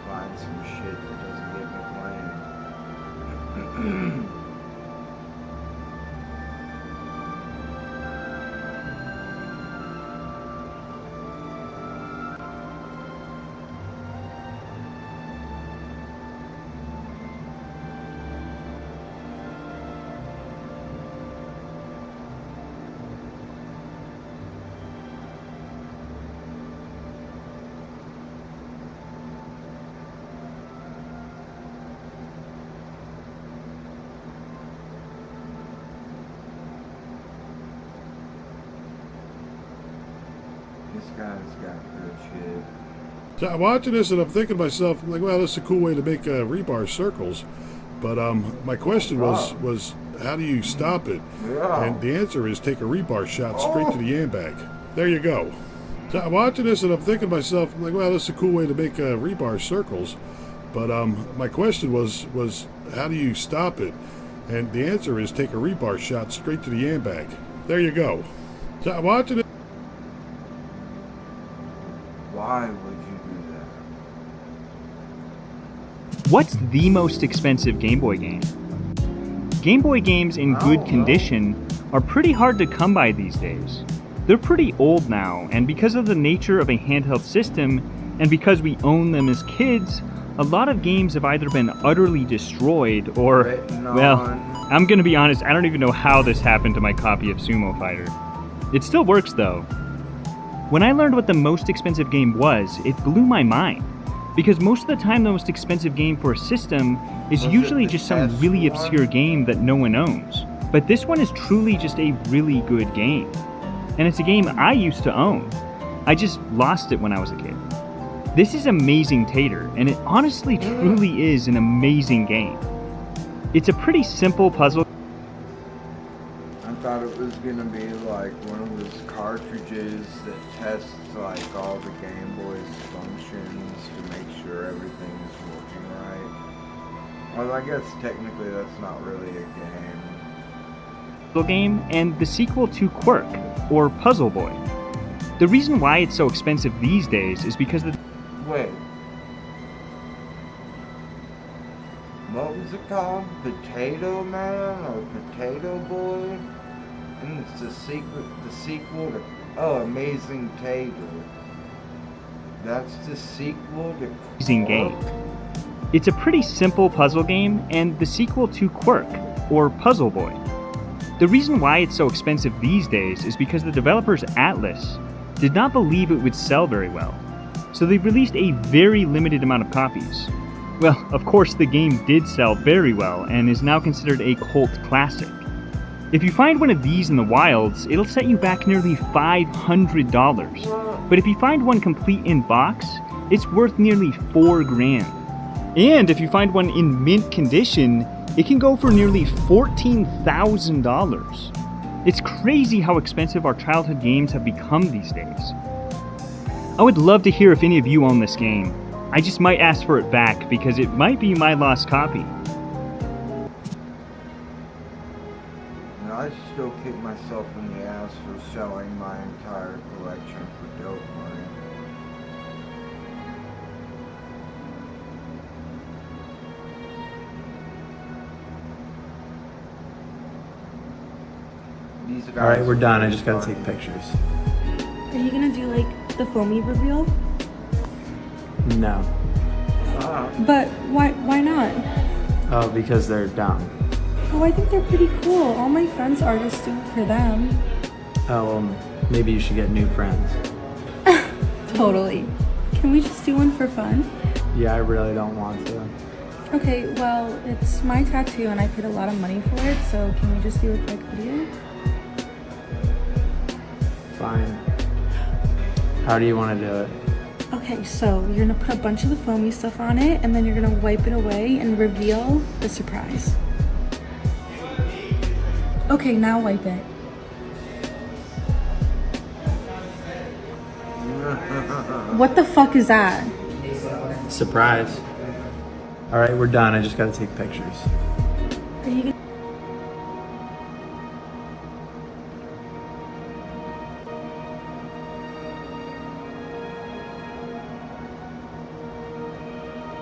Speaker 3: Find some shit that doesn't get me playing. This guy's got good shit.
Speaker 10: So I'm watching this and I'm thinking to myself, like, well, this is a cool way to make rebar circles. But my question was how do you stop it?
Speaker 3: Yeah.
Speaker 10: And the answer is take a rebar shot straight to the handbag. There you go. So I'm watching this and I'm thinking to myself, like, well, this is a cool way to make rebar circles. But my question was how do you stop it? And the answer is take a rebar shot straight to the handbag. There you go. So I'm watching it.
Speaker 3: Why would you do that?
Speaker 11: What's the most expensive Game Boy game? Game Boy games in good condition are pretty hard to come by these days. They're pretty old now, and because of the nature of a handheld system, and because we own them as kids, a lot of games have either been utterly destroyed or, well, I'm gonna be honest, I don't even know how this happened to my copy of Sumo Fighter. It still works though. When I learned what the most expensive game was, it blew my mind. Because most of the time the most expensive game for a system is usually just some really obscure game that no one owns. But this one is truly just a really good game. And it's a game I used to own. I just lost it when I was a kid. This is Amazing Tater, and it honestly truly is an amazing game. It's a pretty simple puzzle.
Speaker 3: I thought it was gonna be like one of those cartridges that tests like all the Game Boy's functions to make sure everything is working right. Well, I guess technically that's not really a
Speaker 11: game, and the sequel to Quirk, or Puzzle Boy. The reason why it's so expensive these days is because the...
Speaker 3: Wait. What was it called? Potato Man or Potato Boy? And it's the sequel to... Oh, Amazing Tater. That's the sequel to
Speaker 11: Amazing game. It's a pretty simple puzzle game, and the sequel to Quirk, or Puzzle Boy. The reason why it's so expensive these days is because the developers Atlas did not believe it would sell very well, so they released a very limited amount of copies. Well, of course the game did sell very well and is now considered a cult classic. If you find one of these in the wilds, it'll set you back nearly $500. But if you find one complete in box, it's worth nearly $4 grand. And if you find one in mint condition, it can go for nearly $14,000. It's crazy how expensive our childhood games have become these days. I would love to hear if any of you own this game. I just might ask for it back because it might be my lost copy.
Speaker 3: And I still kick myself in the ass for selling my entire collection for dope money.
Speaker 12: Alright, we're done. I just gotta take pictures.
Speaker 13: Are you gonna do like the foamy reveal?
Speaker 12: No.
Speaker 13: But why not?
Speaker 12: Oh, because they're dumb.
Speaker 13: Oh, I think they're pretty cool. All my friends are just do it for them.
Speaker 12: Oh, well, maybe you should get new friends.
Speaker 13: Totally. Can we just do one for fun?
Speaker 12: Yeah, I really don't want to.
Speaker 13: Okay, well, it's my tattoo and I paid a lot of money for it, so can we just do a quick video?
Speaker 12: Fine. How do you want to do it?
Speaker 13: Okay, so you're gonna put a bunch of the foamy stuff on it and then you're gonna wipe it away and reveal the surprise. Okay, now wipe it. What the fuck is that?
Speaker 12: Surprise. Alright, we're done. I just gotta take pictures.
Speaker 13: Are you gonna...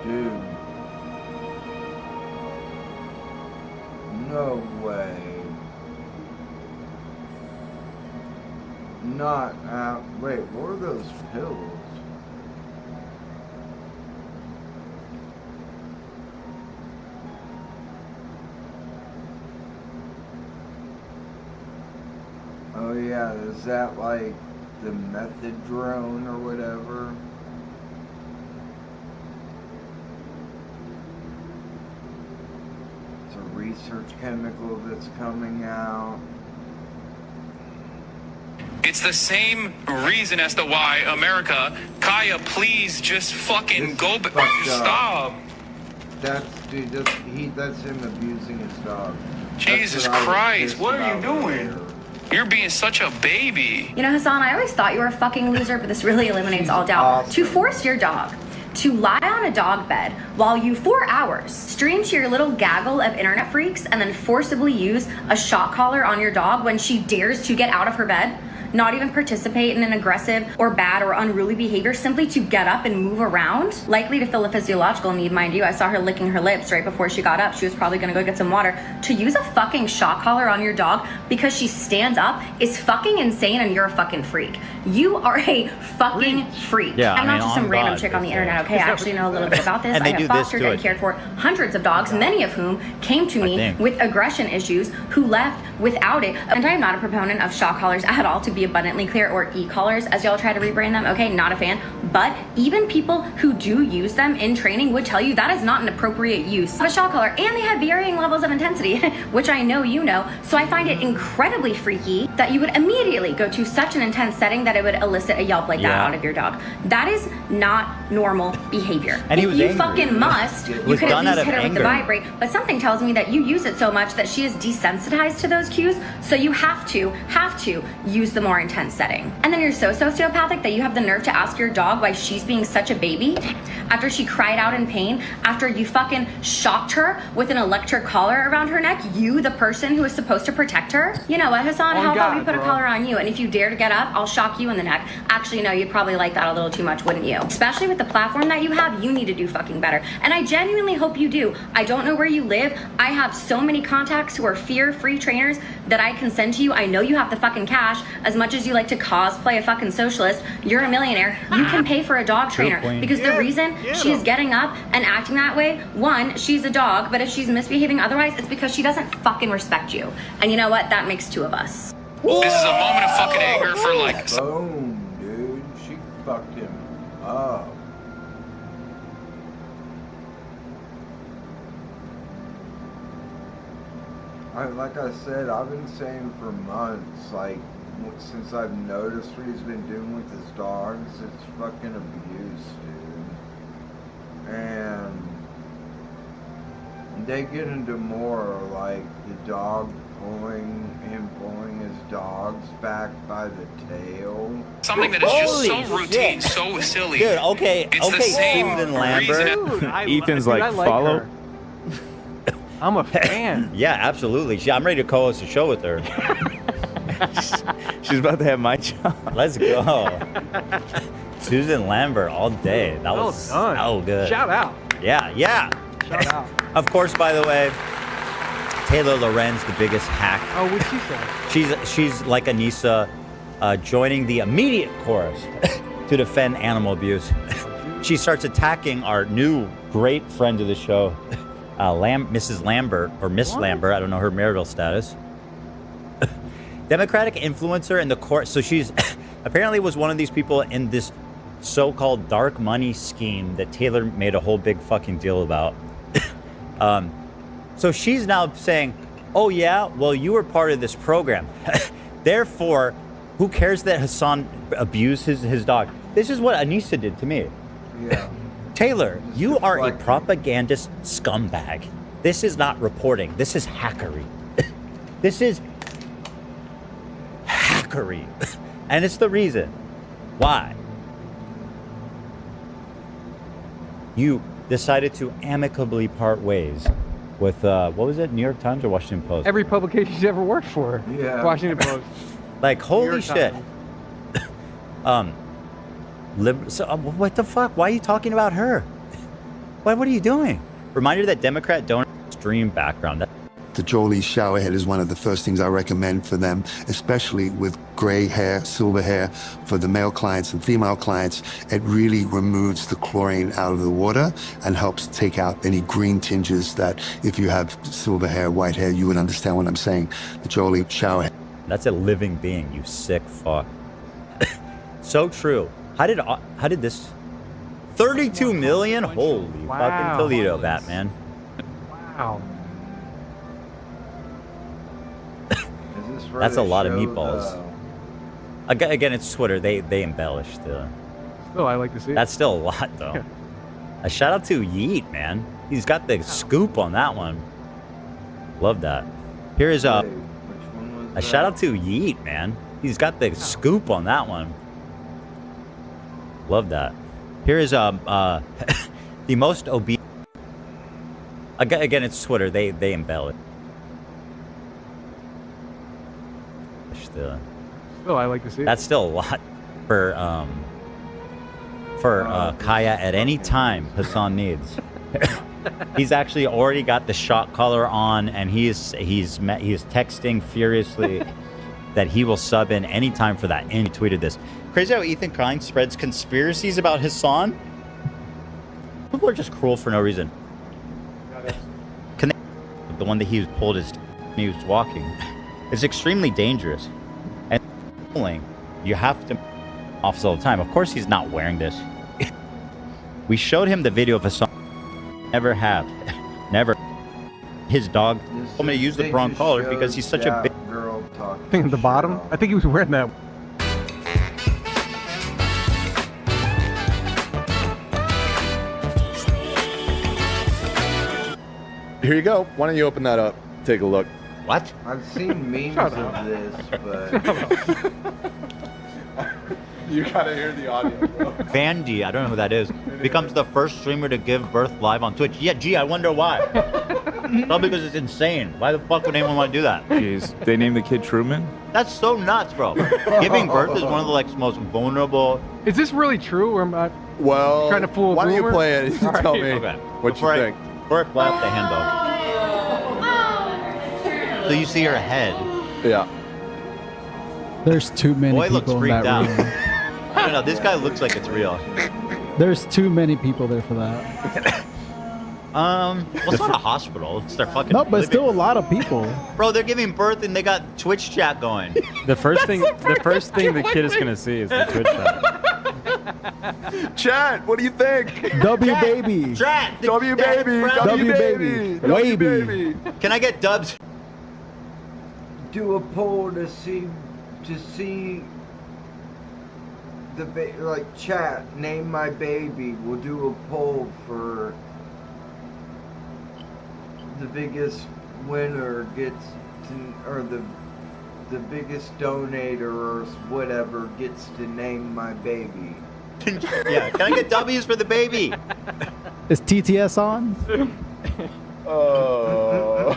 Speaker 3: Dude. No way. Not out. Wait, what are those pills? Oh yeah, is that like the method drone or whatever? It's a research chemical that's coming out.
Speaker 14: It's the same reason as to why America, Kaya, please just fucking go back. Stop.
Speaker 3: That's dude. That's him abusing his dog.
Speaker 14: Jesus Christ, what are you doing? You're being such a baby.
Speaker 15: You know, Hassan, I always thought you were a fucking loser, but this really eliminates all doubt.
Speaker 3: Awesome.
Speaker 15: To force your dog to lie on a dog bed while you, 4 hours, stream to your little gaggle of internet freaks and then forcibly use a shock collar on your dog when she dares to get out of her bed. not even participate in an aggressive or bad or unruly behavior, simply to get up and move around, likely to fill a physiological need, mind you. I saw her licking her lips right before she got up. She was probably gonna go get some water. To use a fucking shock collar on your dog because she stands up is fucking insane, and you're a fucking freak. You are a fucking freak.
Speaker 16: Yeah,
Speaker 15: I'm not
Speaker 16: I mean,
Speaker 15: just some
Speaker 16: on
Speaker 15: random
Speaker 16: God,
Speaker 15: chick on the
Speaker 16: it's
Speaker 15: internet, okay? I actually know a little bit about this.
Speaker 16: And
Speaker 15: I
Speaker 16: they
Speaker 15: have
Speaker 16: do this
Speaker 15: fostered
Speaker 16: to
Speaker 15: and
Speaker 16: it.
Speaker 15: cared for hundreds of dogs, many of whom came to me
Speaker 16: think.
Speaker 15: with aggression issues, who left without it. And I am not a proponent of shock collars at all, to be abundantly clear, or e-collars, as y'all try to rebrand them, okay? Not a fan. But even people who do use them in training would tell you that is not an appropriate use of a shock collar, and they have varying levels of intensity, which I know you know. So I find it incredibly freaky that you would immediately go to such an intense setting that it would elicit a yelp like that out of your dog. That is not normal behavior.
Speaker 16: And he
Speaker 15: if
Speaker 16: was
Speaker 15: you
Speaker 16: angry.
Speaker 15: fucking must,
Speaker 16: It
Speaker 15: you
Speaker 16: was
Speaker 15: could at
Speaker 16: done out
Speaker 15: least
Speaker 16: of
Speaker 15: hit her with the
Speaker 16: anger.
Speaker 15: vibrate. But something tells me that you use it so much that she is desensitized to those cues, so you have to use the more intense setting. And then you're so sociopathic that you have the nerve to ask your dog why she's being such a baby after she cried out in pain, after you fucking shocked her with an electric collar around her neck, you, the person who is supposed to protect her. You know what, Hassan, how about we put a collar on you, and if you dare to get up, I'll shock you in the neck. Actually, no, you'd probably like that a little too much, wouldn't you? Especially with the platform that you have, you need to do fucking better. And I genuinely hope you do. I don't know where you live. I have so many contacts who are fear-free trainers that I can send to you. I know you have the fucking cash. As much as you like to cosplay a fucking socialist, you're a millionaire. You can pay for a dog trainer, because the reason she's getting up and acting that way, one, she's a dog, but if she's misbehaving otherwise, it's because she doesn't fucking respect you. And you know what? That makes two of us.
Speaker 14: This is a moment of fucking anger for like.
Speaker 3: Boom, dude. She fucked him up. Like I said, I've been saying for months, like, since I've noticed what he's been doing with his dogs, it's fucking abuse, dude. And they get into more, like, the dog pulling his dogs back by the tail.
Speaker 14: Something that is just so routine, so silly.
Speaker 16: Dude, okay,
Speaker 14: It's the same
Speaker 16: Ethan
Speaker 14: reason.
Speaker 16: Lambert.
Speaker 12: Ethan's like, follow.
Speaker 17: I'm a fan.
Speaker 16: Yeah, absolutely. I'm ready to co-host a show with her.
Speaker 12: She's about to have my job.
Speaker 16: Let's go. Susan Lambert all day. That was so good.
Speaker 17: Shout out.
Speaker 16: Yeah.
Speaker 17: Shout out.
Speaker 16: Of course, by the way, Taylor Lorenz, the biggest hack.
Speaker 17: Oh, what'd she say?
Speaker 16: She's like Anissa, joining the immediate chorus to defend animal abuse. She starts attacking our new great friend of the show, Mrs. Lambert, or Miss Lambert. I don't know her marital status. Democratic influencer in the court. So she's apparently was one of these people in this so-called dark money scheme that Taylor made a whole big fucking deal about. So she's now saying, oh yeah, well, you were part of this program. Therefore, who cares that Hassan abused his dog? This is what Anissa did to me.
Speaker 3: Yeah.
Speaker 16: Taylor, you are a propagandist scumbag. This is not reporting. This is hackery. This is hackery. And it's the reason why you decided to amicably part ways with, what was it, New York Times or Washington Post?
Speaker 17: Every publication she's ever worked for.
Speaker 3: Yeah.
Speaker 17: Washington Post.
Speaker 16: Like, holy
Speaker 17: York
Speaker 16: shit. What the fuck? Why are you talking about her? What are you doing? Reminder that Democrat donor stream background.
Speaker 18: The Jolie showerhead is one of the first things I recommend for them, especially with gray hair, silver hair, for the male clients and female clients. It really removes the chlorine out of the water and helps take out any green tinges that if you have silver hair, white hair, you would understand what I'm saying. The Jolie showerhead.
Speaker 16: That's a living being, you sick fuck. So true. How did this 32 million? Holy fucking Toledo, Batman.
Speaker 17: Wow.
Speaker 16: That's a lot of meatballs. Again, it's Twitter. They embellish the.
Speaker 17: Still, I like to see it.
Speaker 16: That's still a lot, though. A shout out to Yeet, man. He's got the scoop on that one. Love that. Here is a shout out to Yeet, man. He's got the scoop on that one. Love that. Here is the most obese. Again, it's Twitter. They embellish the.
Speaker 17: Oh, I like to see it.
Speaker 16: That's still a lot for Kaya at any time Hassan needs. He's actually already got the shot collar on, and he is texting furiously that he will sub in anytime for that. And he tweeted this. Crazy how Ethan Klein spreads conspiracies about Hassan. People are just cruel for no reason. The one that he was pulled his he was walking. It's extremely dangerous. And you have to office all the time. Of course he's not wearing this. We showed him the video of Hassan. Never have. Never. His dog told me to use the wrong collar because he's such a big
Speaker 3: girl
Speaker 17: Thing at the bottom? I think he was wearing that.
Speaker 19: Here you go. Why don't you open that up? Take a look.
Speaker 16: What?
Speaker 3: I've seen memes of this, but
Speaker 19: you gotta hear the audio, bro.
Speaker 16: Vandy, I don't know who that is, becomes the first streamer to give birth live on Twitch. Yeah, gee, I wonder why. Probably because it's insane. Why the fuck would anyone want to do that?
Speaker 20: Jeez, they named the kid Truman?
Speaker 16: That's so nuts, bro. Giving birth is one of the most vulnerable.
Speaker 17: Is this really true, or am I trying to fool a
Speaker 19: why don't you
Speaker 17: boomer?
Speaker 19: play it and tell me
Speaker 16: Okay.
Speaker 19: what
Speaker 16: Before
Speaker 19: you think?
Speaker 16: Before I fly off the handle. So you see her head.
Speaker 19: Yeah.
Speaker 21: There's too many
Speaker 16: Boy looks
Speaker 21: people in
Speaker 16: freaked
Speaker 21: that
Speaker 16: out.
Speaker 21: room.
Speaker 16: I don't know. This guy looks like it's real.
Speaker 21: There's too many people there for that.
Speaker 16: Well, it's not a hospital. It's their fucking.
Speaker 21: No, but still a lot of people.
Speaker 16: Bro, they're giving birth and they got Twitch chat going.
Speaker 20: The first thing the kid is gonna see is the Twitch chat.
Speaker 19: Chat, what do you think?
Speaker 21: W baby.
Speaker 16: Chat.
Speaker 19: W baby. W baby. W baby.
Speaker 16: Can I get dubs?
Speaker 3: do a poll to see the like chat. Name my baby. We'll do a poll for the biggest winner gets to, or the biggest donator or whatever gets to name my baby.
Speaker 16: Yeah, can I get W's for the baby?
Speaker 21: Is TTS on?
Speaker 19: Oh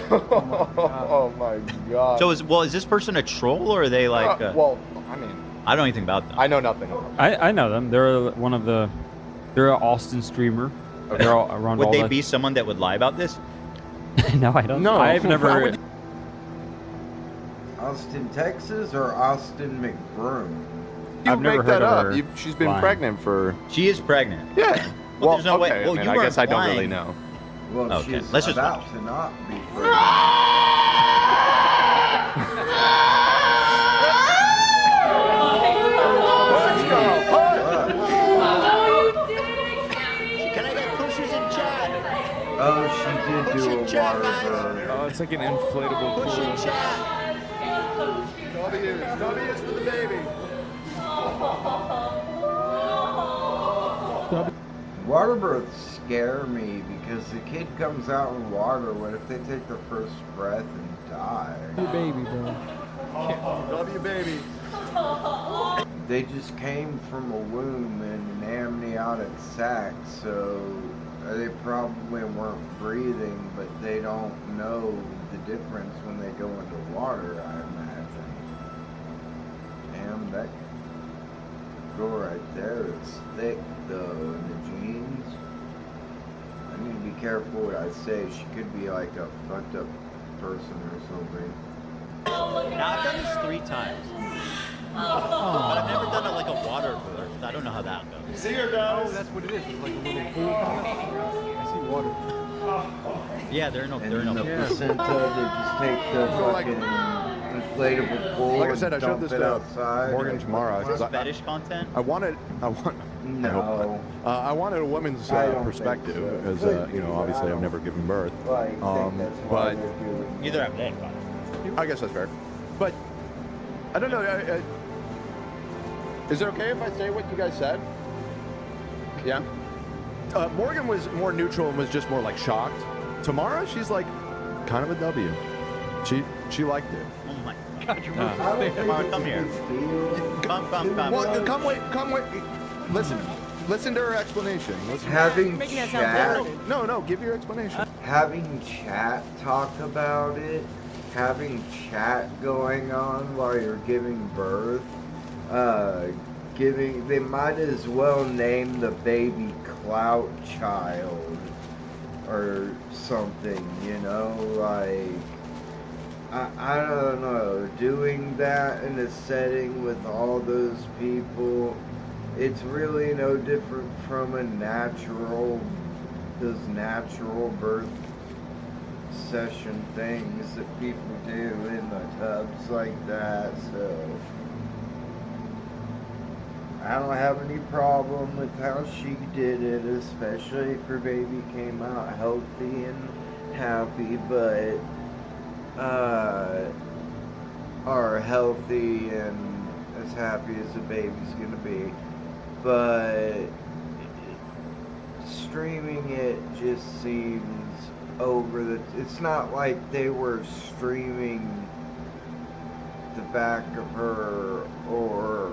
Speaker 19: my god.
Speaker 16: So is this person a troll or are they like?
Speaker 19: Well, I mean,
Speaker 16: I don't know anything about them.
Speaker 19: I know nothing about them.
Speaker 20: I know them. They're an Austin streamer.
Speaker 19: Okay.
Speaker 20: They're all around.
Speaker 16: Would they be someone that would lie about this?
Speaker 20: No, I don't.
Speaker 19: No,
Speaker 20: I've never.
Speaker 3: Austin, Texas, or Austin McBroom?
Speaker 19: I've never
Speaker 20: heard
Speaker 19: that
Speaker 20: of
Speaker 19: up.
Speaker 20: her
Speaker 19: She's been
Speaker 20: lying.
Speaker 19: pregnant for.
Speaker 16: She is pregnant.
Speaker 19: Yeah.
Speaker 16: Well, there's no way.
Speaker 19: okay.
Speaker 16: Well,
Speaker 19: I mean,
Speaker 16: you
Speaker 19: I
Speaker 16: were
Speaker 19: guess I don't really
Speaker 16: implying-
Speaker 19: know.
Speaker 3: Well,
Speaker 16: Okay,
Speaker 3: she's
Speaker 16: let's just
Speaker 3: about
Speaker 16: watch.
Speaker 3: to not be pregnant.
Speaker 16: Can I get pushes in chat?
Speaker 3: Oh, she did do a water bird.
Speaker 20: Oh, it's like an inflatable
Speaker 16: Push in
Speaker 20: pool.
Speaker 16: chat.
Speaker 19: W's for the baby.
Speaker 3: Water births scare me because the kid comes out in water. What if they take the first breath and die?
Speaker 21: Your baby, bro.
Speaker 19: W baby.
Speaker 3: They just came from a womb and an amniotic sac, so they probably weren't breathing, but they don't know the difference when they go into water, I imagine. Damn, that girl right there is thick, though, in the jeans. I need to be careful what I say. She could be like a fucked up person or something.
Speaker 16: Now I've done this 3 times. But I've never done it like a water birth. I don't know how that goes.
Speaker 19: See her, guys.
Speaker 17: Oh, that's what it is. It's like a little pool. I see water.
Speaker 16: Yeah, they're no.
Speaker 3: And
Speaker 16: They're
Speaker 3: in
Speaker 16: no.
Speaker 3: the placenta, they just take the fucking inflatable pool
Speaker 19: Like I said, I
Speaker 3: and
Speaker 19: showed
Speaker 3: dump
Speaker 19: this
Speaker 3: it
Speaker 19: to
Speaker 3: outside.
Speaker 19: Morgan
Speaker 3: Like,
Speaker 19: tomorrow.
Speaker 16: Is this fetish content?
Speaker 19: I wanted.
Speaker 3: No.
Speaker 19: I wanted a woman's
Speaker 3: I don't
Speaker 19: perspective
Speaker 3: think so.
Speaker 19: because
Speaker 3: Could be,
Speaker 19: obviously
Speaker 3: I
Speaker 19: I've never given birth.
Speaker 3: Like, think that's why
Speaker 19: But
Speaker 3: they're doing
Speaker 16: Neither have they.
Speaker 19: I guess that's fair. But I don't know. Is it okay if I say what you guys said? Yeah. Morgan was more neutral and was just more like shocked. Tamara, she's like kind of a W. She liked it.
Speaker 16: Oh my God! You're come here. Come.
Speaker 19: Well, come wait. Listen to her explanation.
Speaker 3: Having chat,
Speaker 19: No, give your explanation.
Speaker 3: having chat talk about it having chat going on while you're giving birth, they might as well name the baby Clout Child or something, you know, like, I don't know, doing that in a setting with all those people, it's really no different from those natural birth session things that people do in the tubs like that, so I don't have any problem with how she did it, especially if her baby came out healthy and happy, but are healthy and as happy as the baby's gonna be, but streaming it just seems it's not like they were streaming the back of her, or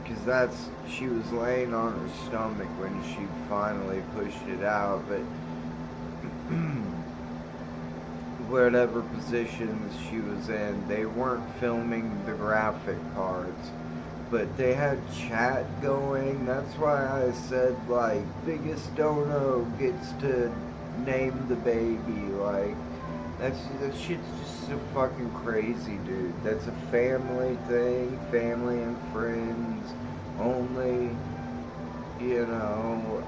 Speaker 3: because she was laying on her stomach when she finally pushed it out, but whatever positions she was in, they weren't filming the graphic parts, but they had chat going. That's why I said, like, biggest dono gets to name the baby. Like, that shit's just so fucking crazy, dude. That's a family thing, family and friends only, you know,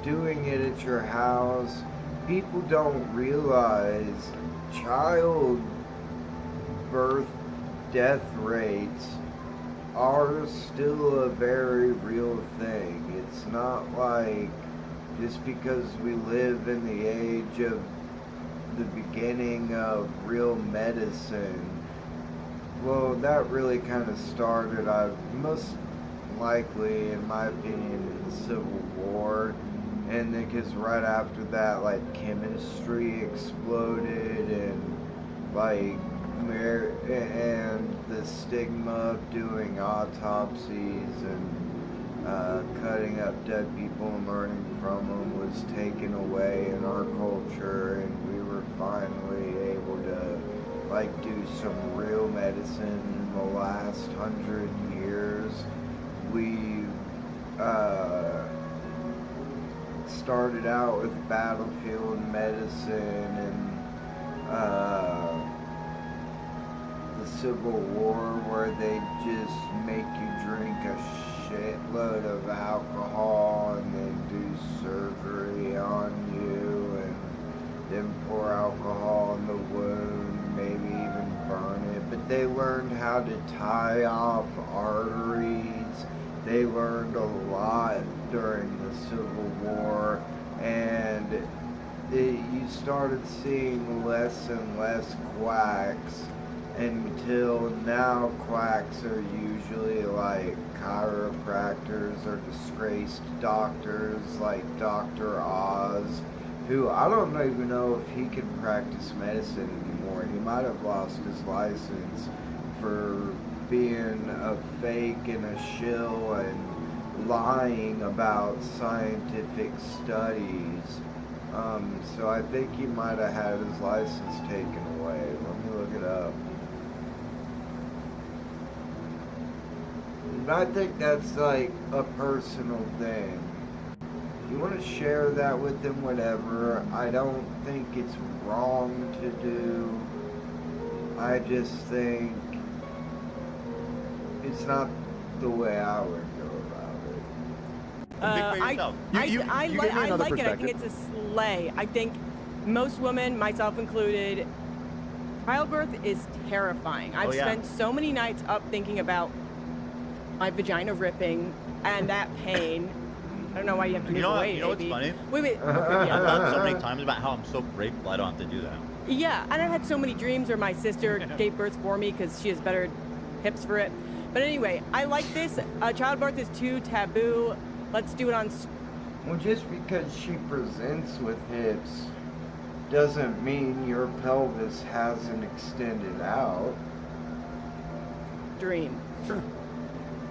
Speaker 3: doing it at your house. People don't realize child birth death rates are still a very real thing. It's not like just because we live in the age of the beginning of real medicine. Well, that really kind of started, most likely, in my opinion, in the Civil War. And then, because right after that, like, chemistry exploded, and, like, and the stigma of doing autopsies and cutting up dead people and learning from them was taken away in our culture, and we were finally able to, like, do some real medicine in the last 100 years. We started out with battlefield medicine and the Civil War, where they just make you drink a shitload of alcohol and then do surgery on you and then pour alcohol in the wound, maybe even burn it. But they learned how to tie off arteries. They learned a lot during the Civil War, and you started seeing less and less quacks, until now quacks are usually like chiropractors or disgraced doctors like Dr. Oz, who I don't even know if he can practice medicine anymore. He might have lost his license for being a fake and a shill and lying about scientific studies. So I think he might have had his license taken away. Let me look it up. And I think that's like a personal thing. You want to share that with them, whatever. I don't think it's wrong to do. I just think it's not the way I would go about it.
Speaker 5: I like it. I think it's a sleigh. I think most women, myself included, childbirth is terrifying. I've spent so many nights up thinking about my vagina ripping and that pain. I don't know why you have to move away,
Speaker 16: You know what's funny?
Speaker 5: Wait.
Speaker 16: I've thought so many times about how I'm so grateful I don't have to do that.
Speaker 5: Yeah, and I had so many dreams where my sister gave birth for me because she has better hips for it. But anyway, I like this. Childbirth is too taboo. Let's do it on...
Speaker 3: Well, just because she presents with hips doesn't mean your pelvis hasn't extended out.
Speaker 5: Dream.
Speaker 19: Sure.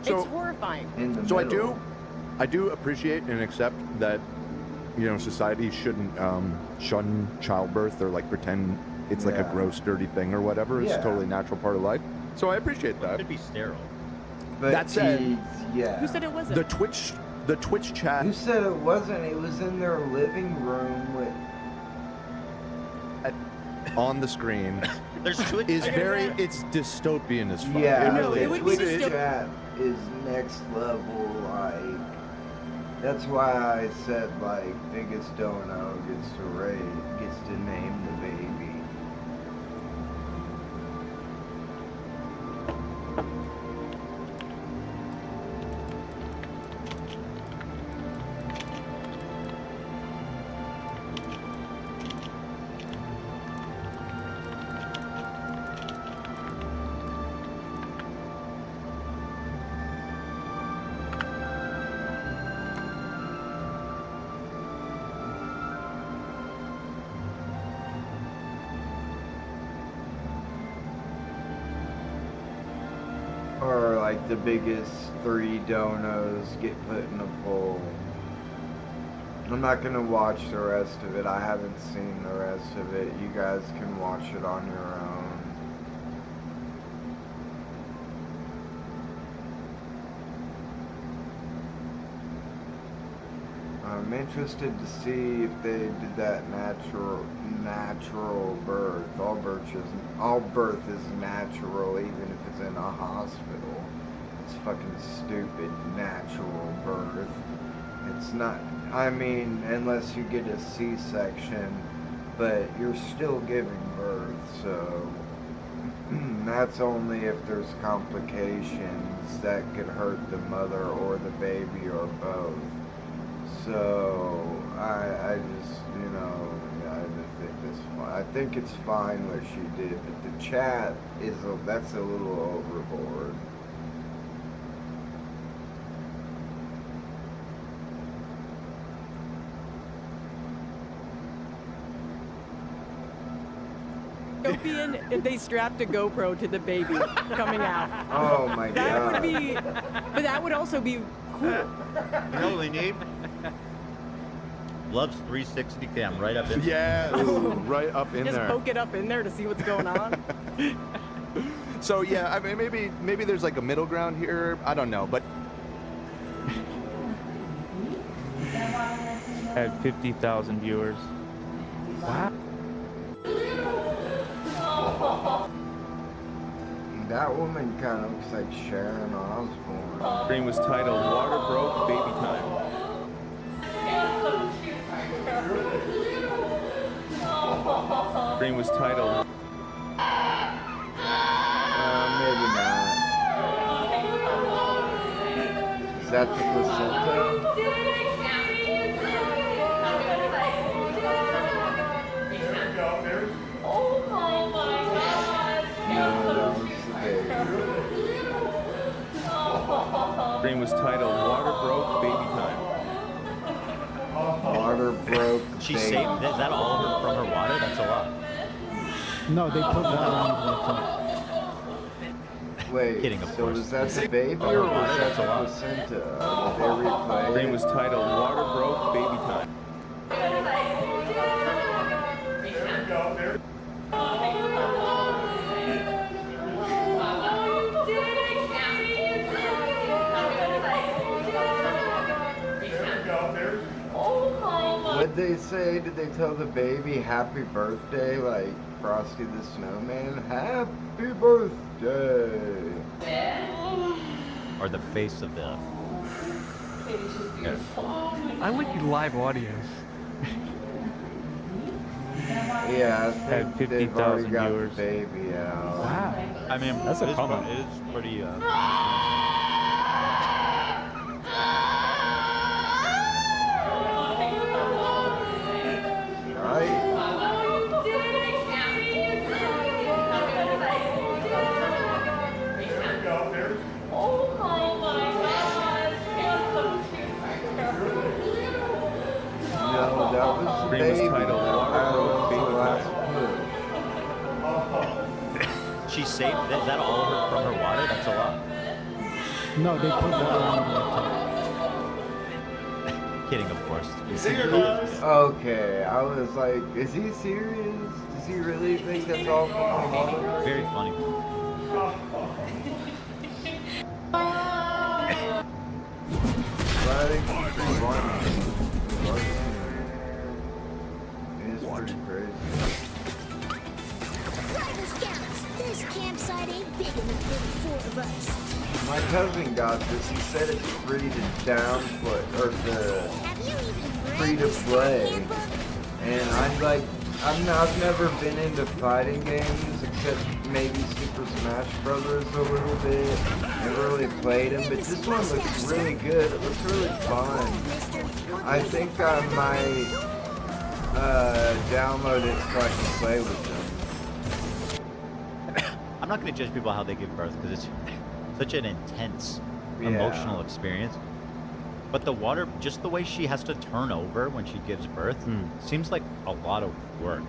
Speaker 5: It's horrifying.
Speaker 19: So I do appreciate and accept that, you know, society shouldn't shun childbirth or like pretend it's like a
Speaker 3: Yeah.
Speaker 19: gross, dirty thing or whatever. It's a
Speaker 3: Yeah.
Speaker 19: totally natural part of life. So I appreciate that.
Speaker 16: Could be sterile.
Speaker 3: But
Speaker 19: That said,
Speaker 3: yeah.
Speaker 5: Who said it wasn't?
Speaker 19: the Twitch chat.
Speaker 3: Who said it wasn't? It was in their living room with.
Speaker 19: On the screen
Speaker 16: There's Twitch.
Speaker 19: is very, it's dystopian as fuck.
Speaker 3: Yeah,
Speaker 5: No, it
Speaker 3: the
Speaker 5: would be
Speaker 3: Twitch
Speaker 5: just-
Speaker 3: chat is next level. Like, that's why I said like biggest dono gets to name the baby. Or like the biggest 3 donos get put in a poll. I'm not gonna watch the rest of it. I haven't seen the rest of it. You guys can watch it on your own. I'm interested to see if they did that natural birth. All birth is natural, even if it's in a hospital. It's fucking stupid natural birth. It's not. I mean, unless you get a C-section, but you're still giving birth, so that's only if there's complications that could hurt the mother or the baby or both. So I just, you know, I just think it's fine. I think it's fine what she did, but the chat that's a little overboard.
Speaker 5: Dystopian if they strapped a GoPro to the baby coming out.
Speaker 3: Oh my
Speaker 5: That
Speaker 3: god.
Speaker 5: would be, but that would also be cool.
Speaker 16: You know what we need? Love's 360 cam right up in there.
Speaker 19: Yeah, ooh, right up in
Speaker 5: Just
Speaker 19: there.
Speaker 5: poke it up in there to see what's going on.
Speaker 19: So yeah, I mean, maybe there's like a middle ground here. I don't know, but
Speaker 20: Had 50,000 viewers.
Speaker 19: wow.
Speaker 3: That woman kind of looks like Sharon Osbourne.
Speaker 20: Stream was titled "Water Broke, Baby Time." Stream was titled.
Speaker 3: Maybe not. Is that the placenta? No, that was the baby.
Speaker 20: Stream was titled "Water Broke, Baby Time."
Speaker 3: Water broke.
Speaker 16: She
Speaker 3: baby.
Speaker 16: saved. Is that all from her water? That's a lot.
Speaker 21: No, they put water on the top.
Speaker 3: Wait,
Speaker 16: Kidding, of
Speaker 3: so
Speaker 16: course.
Speaker 3: was that the baby or was that the placenta? Did they replay
Speaker 20: Stream
Speaker 3: it?
Speaker 20: was titled "Water Broke, Baby Time."
Speaker 3: What'd they say? Did they tell the baby happy birthday like Frosty the Snowman? Happy birthday!
Speaker 16: Or the face of the.
Speaker 7: I like the live audios.
Speaker 3: Yeah, I
Speaker 20: Had
Speaker 3: think they've already
Speaker 20: 50,000
Speaker 3: got
Speaker 20: viewers.
Speaker 3: the baby out.
Speaker 7: Wow.
Speaker 16: I mean,
Speaker 20: That's a
Speaker 16: it is
Speaker 20: comment.
Speaker 16: It is pretty.
Speaker 3: No, that was the
Speaker 20: Stream was
Speaker 3: baby.
Speaker 20: titled
Speaker 3: That
Speaker 20: "Water Broke,
Speaker 3: was the
Speaker 20: Baby
Speaker 3: last
Speaker 20: Time."
Speaker 3: move.
Speaker 16: She saved. Is that all from her water? That's a lot.
Speaker 21: No, they put water on the top.
Speaker 16: Kidding, of course.
Speaker 3: Okay, I was like, is he serious? Does he really think that's all from the water?
Speaker 16: Very funny.
Speaker 3: But I think it's pretty funny. It is pretty crazy.
Speaker 6: Rival Scouts, this campsite ain't big enough for the 4 of us.
Speaker 3: My cousin got this. He said it's free to downplay, or the free to play. And I'm like, I've never been into fighting games except maybe Super Smash Brothers a little bit. Never really played them, but this one looks really good. It looks really fun. I think I might download it so I can play with them.
Speaker 16: I'm not going to judge people how they give birth because it's such an intense emotional experience. But the water, just the way she has to turn over when she gives birth, seems like a lot of work.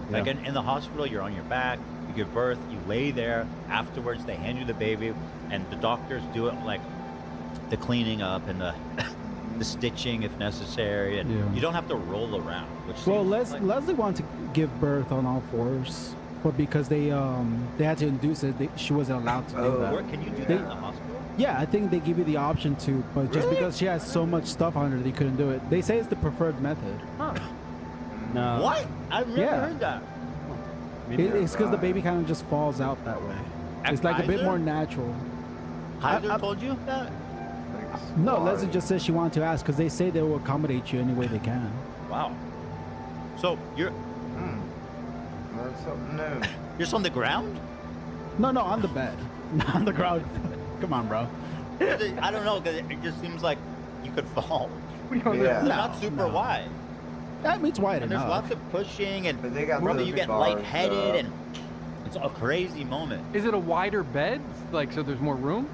Speaker 16: Like in the hospital, you're on your back, you give birth, you lay there. Afterwards, they hand you the baby, and the doctors do it like the cleaning up and the the stitching if necessary, and you don't have to roll around. Which
Speaker 21: Leslie wanted to give birth on all fours, but because they had to induce it, she wasn't allowed to do that.
Speaker 16: Can you do that in the hospital?
Speaker 21: Yeah, I think they give you the option to, but just because she has so much stuff on her, they couldn't do it. They say it's the preferred method.
Speaker 16: Huh.
Speaker 21: No.
Speaker 16: What? I've never heard that.
Speaker 21: It's because the baby kind of just falls out that way. It's like a bit more natural.
Speaker 16: Kaiser told you that?
Speaker 21: No, Leslie just said she wanted to ask because they say they will accommodate you any way they can.
Speaker 16: Wow. So you're...
Speaker 3: That's something new.
Speaker 16: You're just on the ground?
Speaker 21: No, on the bed. Not on the ground. Come on, bro.
Speaker 16: I don't know, because it just seems like you could fall.
Speaker 21: Yeah.
Speaker 16: It's not super wide.
Speaker 21: That means wide
Speaker 16: and
Speaker 21: enough.
Speaker 16: there's lots of pushing, and
Speaker 3: they got
Speaker 16: you get lightheaded, and it's a crazy moment.
Speaker 7: Is it a wider bed, like so there's more room?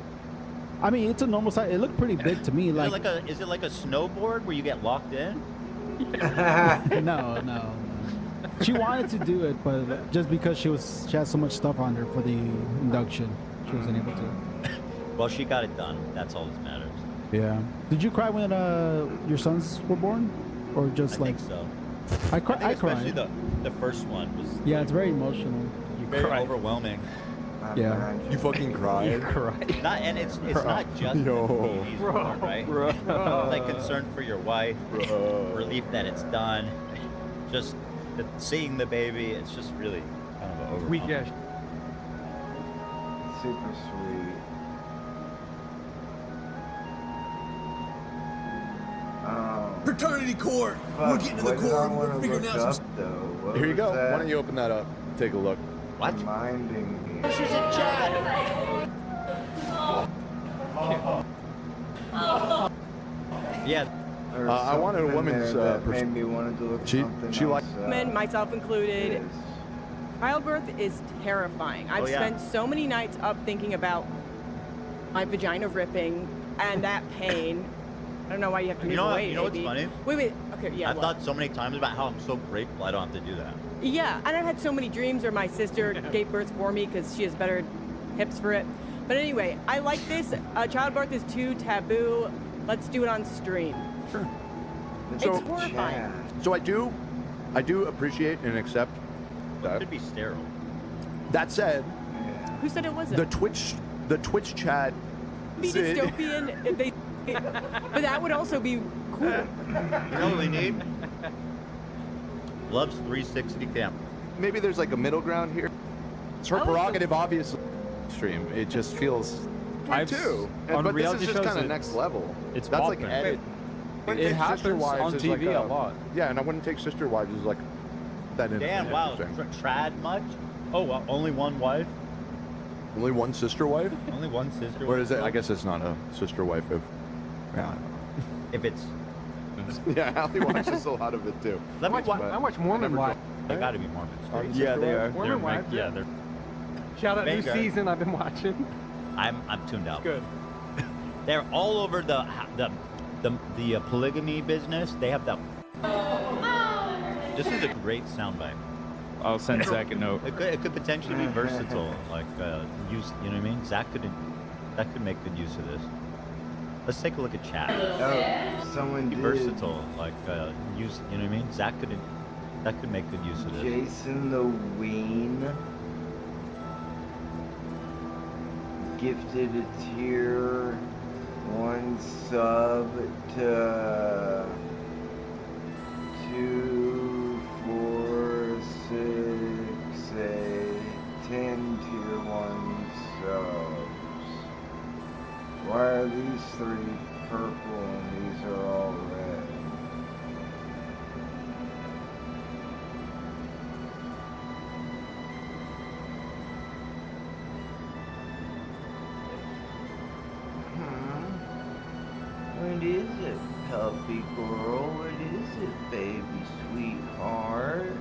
Speaker 21: I mean, it's a normal size. It looked pretty big to me.
Speaker 16: Is it like a snowboard where you get locked in?
Speaker 21: No. She wanted to do it, but just because she had so much stuff on her for the induction, she wasn't able to.
Speaker 16: Well, she got it done. That's all that matters.
Speaker 21: Yeah. Did you cry when your sons were born, or just
Speaker 16: I think so.
Speaker 21: I cried.
Speaker 16: Especially the first one was.
Speaker 21: Yeah, it's very emotional.
Speaker 16: Very overwhelming.
Speaker 21: Yeah.
Speaker 19: You fucking cried.
Speaker 21: You cried.
Speaker 16: It's not just the baby's born, right? It's like concern for your wife, relief that it's done, just seeing the baby. It's just really kind of overwhelming.
Speaker 3: Super sweet.
Speaker 4: Paternity court. We're getting to the court. We're figuring out some.
Speaker 19: Here you go. Why don't you open that up? Take a look.
Speaker 16: What?
Speaker 3: Reminding me.
Speaker 16: She's a Chad. Yeah.
Speaker 19: I wanted a woman's
Speaker 3: made me wanted to look
Speaker 19: she liked
Speaker 5: Men, myself included. Childbirth is terrifying. I've spent so many nights up thinking about my vagina ripping and that pain. I don't know why you have to move away.
Speaker 16: You know what's funny?
Speaker 5: Wait. Okay, yeah.
Speaker 16: I've thought so many times about how I'm so grateful I don't have to do that.
Speaker 5: Yeah, and I've had so many dreams where my sister gave birth for me because she has better hips for it. But anyway, I like this. Childbirth is too taboo. Let's do it on stream.
Speaker 19: Sure.
Speaker 5: It's horrifying.
Speaker 19: So I do appreciate and accept that.
Speaker 16: It could be sterile.
Speaker 19: That said,
Speaker 5: Who said it wasn't?
Speaker 19: the Twitch chat.
Speaker 5: Be dystopian if they. But that would also be cool.
Speaker 16: You know what we need? Love's 360 cam.
Speaker 19: Maybe there's like a middle ground here. It's her prerogative, obviously. Stream. It just feels.
Speaker 20: I've
Speaker 19: too.
Speaker 20: On
Speaker 19: But this
Speaker 20: reality
Speaker 19: is just
Speaker 20: shows
Speaker 19: kind of
Speaker 20: it-
Speaker 19: next level.
Speaker 20: it's
Speaker 19: That's like
Speaker 20: popping.
Speaker 19: edit.
Speaker 20: It happens on TV a lot.
Speaker 19: Yeah, and I wouldn't take Sister Wives as like that.
Speaker 16: Damn, wow. Trad much? Oh, well, only one wife?
Speaker 19: Only one sister wife?
Speaker 16: Only one sister wife?
Speaker 19: What is it? I guess it's not a sister wife if. Yeah.
Speaker 16: If it's.
Speaker 19: Yeah, Allie watches a lot of it too.
Speaker 7: I watch Mormon wives.
Speaker 16: They gotta be Mormons.
Speaker 19: Yeah, they are.
Speaker 7: Mormon wives.
Speaker 20: Yeah, they're.
Speaker 7: Shout out new
Speaker 16: Vanguard.
Speaker 7: season I've been watching.
Speaker 16: I'm tuned out.
Speaker 7: Good.
Speaker 16: They're all over the polygamy business. They have the. This is a great soundbite.
Speaker 20: I'll send Zach a note.
Speaker 16: It could potentially be versatile, like use. You know what I mean? Zach could make good use of this. Let's take a look at chat.
Speaker 3: Oh, someone
Speaker 16: Be
Speaker 3: did.
Speaker 16: versatile, like use. You know what I mean? Zach could make good use of this.
Speaker 3: Jason the Ween gifted a tier 1 sub to 2, 4, 6, 8, 10 tier 1 subs. Why are these 3 purple and these are all red? What is it, puppy girl? What is it, baby sweetheart?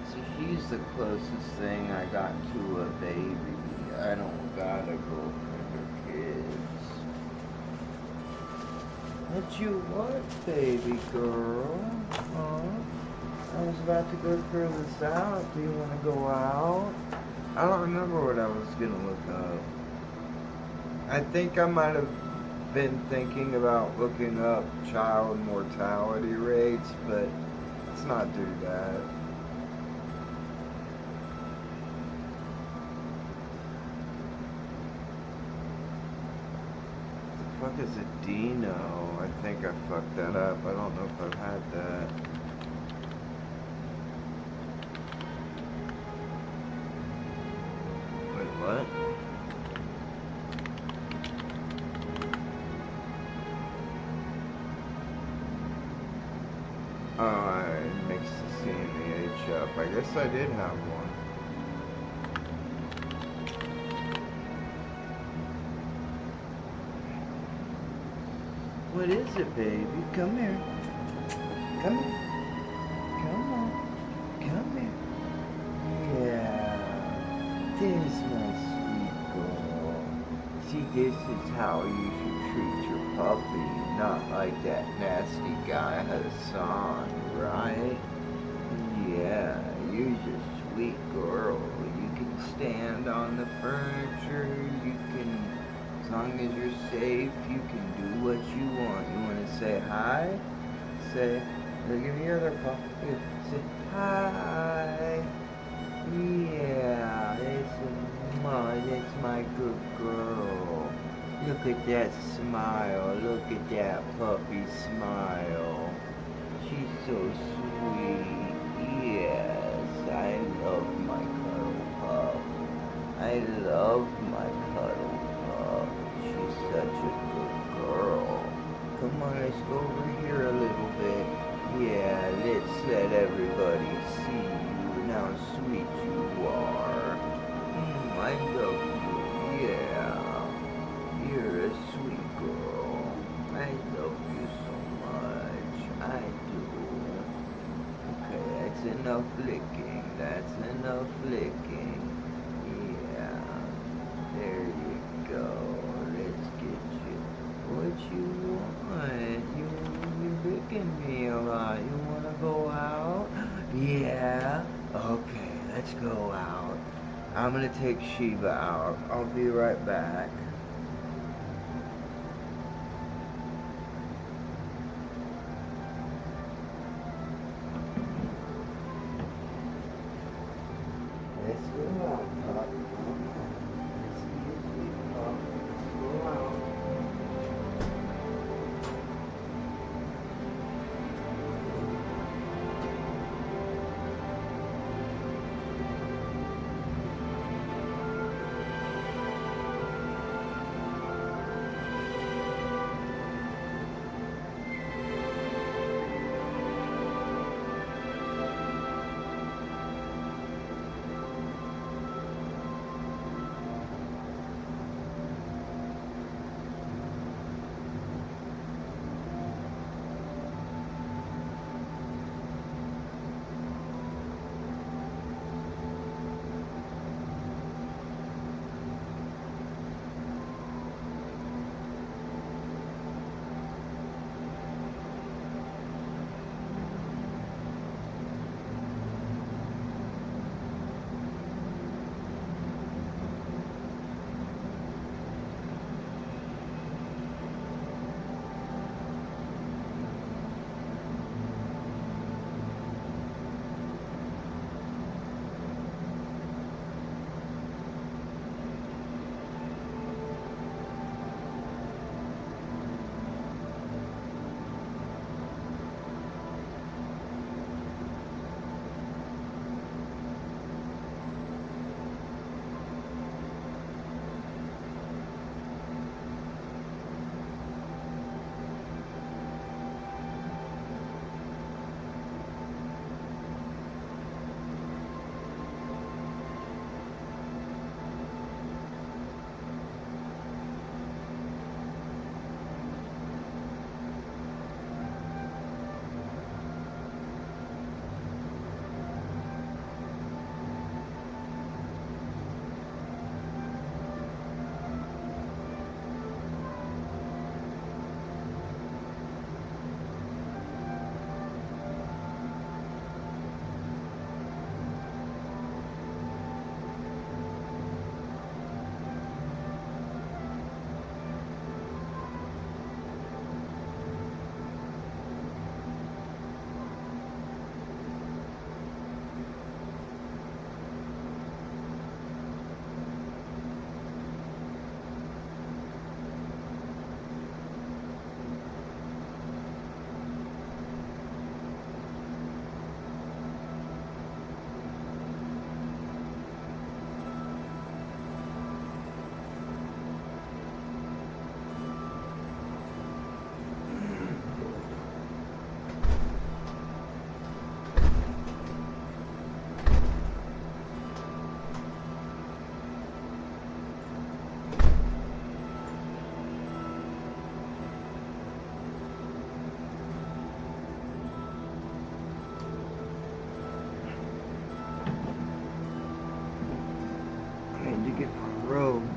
Speaker 3: So she's the closest thing I got to a baby. I don't got a girlfriend or kids. What you want, baby girl? Huh? I was about to go through this out. Do you want to go out? I don't remember what I was gonna look up. I think I might have been thinking about looking up child mortality rates, but let's not do that. What the fuck is a Dino? I think I fucked that up. I don't know if I've had that. Wait, what? Oh, I mixed the C and the H up. I guess I did have one. What is it, baby? Come here. Come here. Come on. Come here. Yeah. There's my sweet girl. See, this is how you should treat your puppy. Not like that nasty guy Hassan, right? Yeah, you're just a sweet girl. You can stand on the furniture, you can, as long as you're safe, you can do what you want. You want to say hi? Say, look at the other paw. Say hi. Yeah, that's my good girl. Look at that smile. Look at that puppy smile. She's so sweet. Yes, I love my cuddle pup. I love my cuddle pup. She's such a good girl. Come on, let's go over here a little bit. Yeah, let's let everybody see you and how sweet you are. I love you. Yeah. You're a sweet girl. I love you so much. I do. Okay, that's enough licking. That's enough licking. Yeah. There you go. Let's get you what you want. You're licking me a lot. You wanna go out? Yeah. Okay, let's go out. I'm gonna take Sheba out. I'll be right back. Let's go out, pup. Let's go out. Let's go out.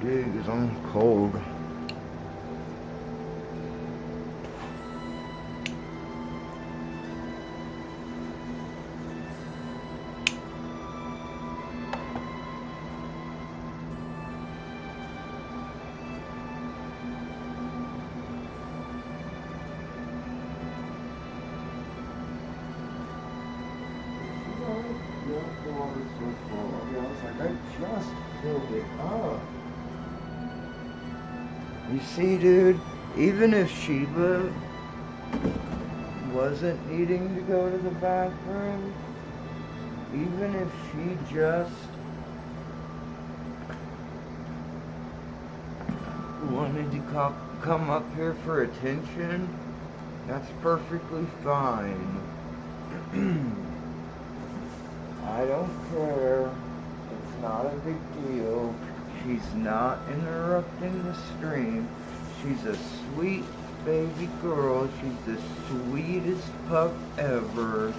Speaker 3: dude, because I'm cold. Filled it up. You see, dude, even if Sheba wasn't needing to go to the bathroom, even if she just wanted to come up here for attention, that's perfectly fine. I don't care. It's not a big deal. She's not interrupting the stream. She's a sweet baby girl. She's the sweetest pup ever.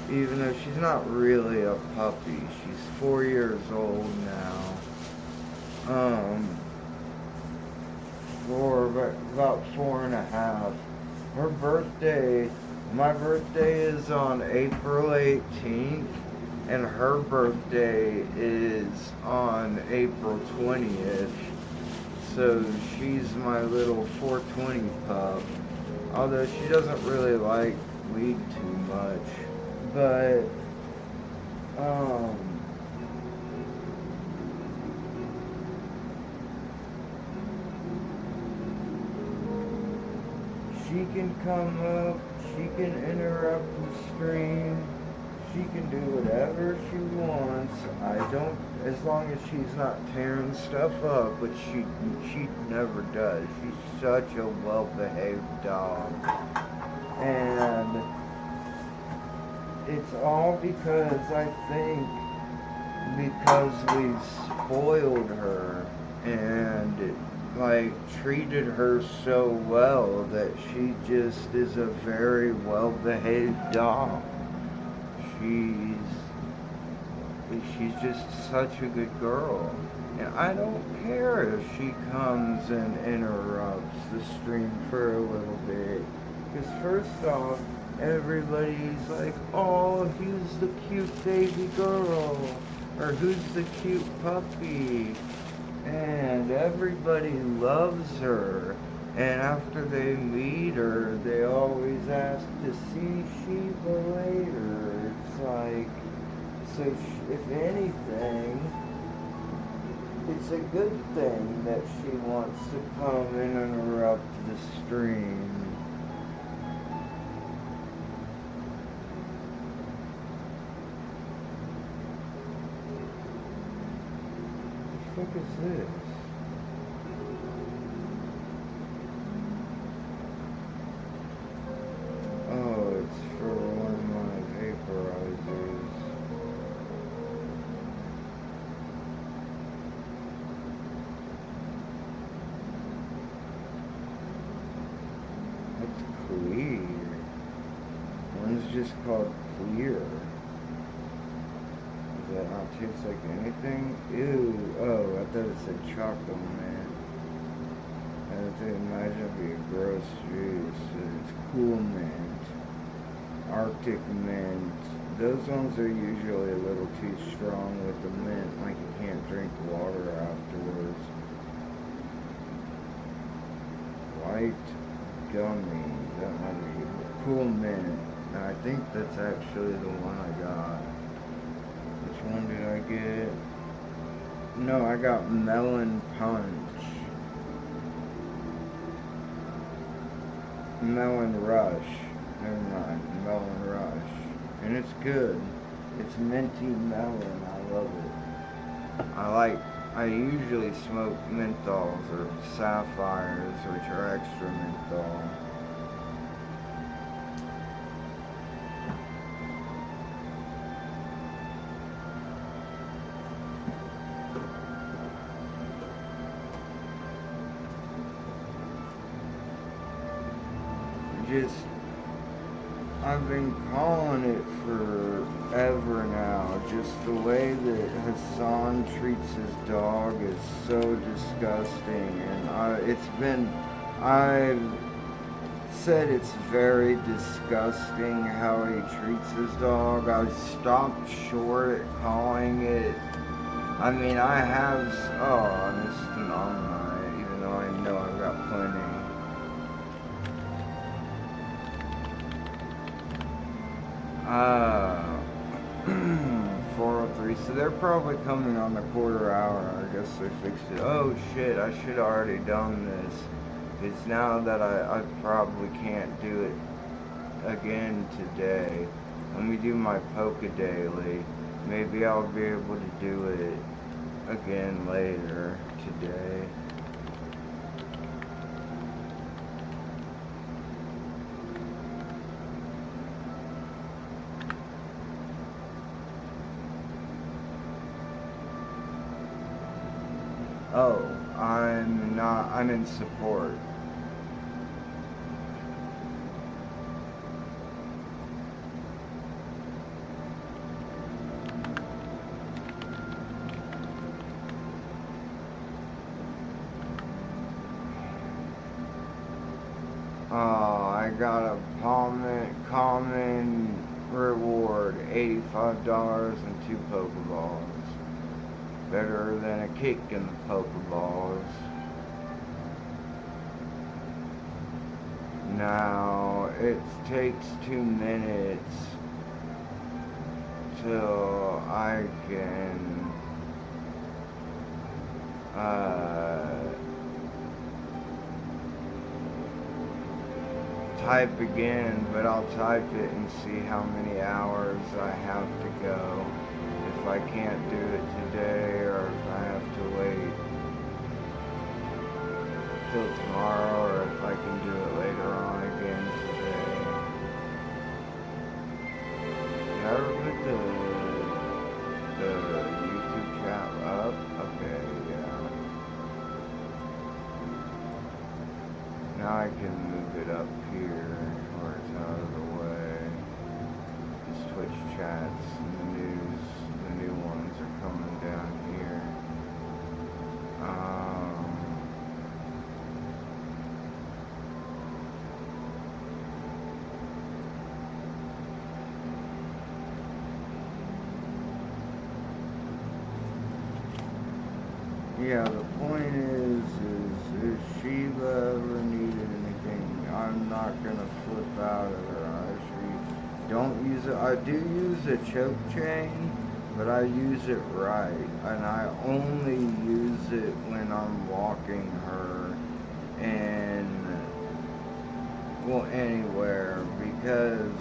Speaker 3: Even though she's not really a puppy. She's 4 years old now. About 4.5. Her birthday, my birthday is on April 18th. And her birthday is on April 20th. So she's my little 420 pup. Although she doesn't really like weed too much. But, she can come up, she can interrupt the stream. She can do whatever she wants. As long as she's not tearing stuff up, but she never does. She's such a well-behaved dog. And it's all because I think because we've spoiled her and like treated her so well that she just is a very well-behaved dog. She's just such a good girl. And I don't care if she comes and interrupts the stream for a little bit. Because first off, everybody's like, oh, who's the cute baby girl? Or who's the cute puppy? And everybody loves her. And after they meet her, they always ask to see Sheba later. It's like, so if anything, it's a good thing that she wants to come and interrupt the stream. What the fuck is this? Oh, it's for one of my vaporizers. It's clear. One's just called clear. Does that not taste like anything? Ew. Oh, I thought it said chocolate, man. I have to imagine it'd be a gross juice. It's cool mint. Arctic mint. Those ones are usually a little too strong with the mint, like you can't drink water afterwards. White gummy. That might be cool mint. And I think that's actually the one I got. Which one did I get? No, I got melon punch. Melon rush. Never mind. Melon rush. And it's good. It's minty melon. I love it. I usually smoke menthols or sapphires, which are extra menthol. I've been calling it forever now. Just the way that Hassan treats his dog is so disgusting, and I've said it's very disgusting how he treats his dog. I stopped short at calling it. I mean, I have, this is phenomenal, even though I know I've got plenty. 4:03, so they're probably coming on the quarter hour. I guess they fixed it. Oh shit, I should have already done this. Because now that I probably can't do it again today. Let me do my Poke Daily. Maybe I'll be able to do it again later today. Oh, I'm in support. I got a common reward, $85 and 2 Pokeballs. Better than a kick in the Pokeballs. Now, it takes 2 minutes till I can type again, but I'll type it and see how many hours I have to go. If I can't do it today, or if I have to wait till tomorrow, or if I can do it later on again today. Did I ever put the YouTube chat up? Okay, yeah. Now I can move it up here, where it's out of the way. These Twitch chats and the news, the new ones are coming down here. Yeah, the point is if Sheila ever needed anything, I'm not gonna flip out of her. Don't use it. I do use a choke chain, but I use it right, and I only use it when I'm walking her anywhere, because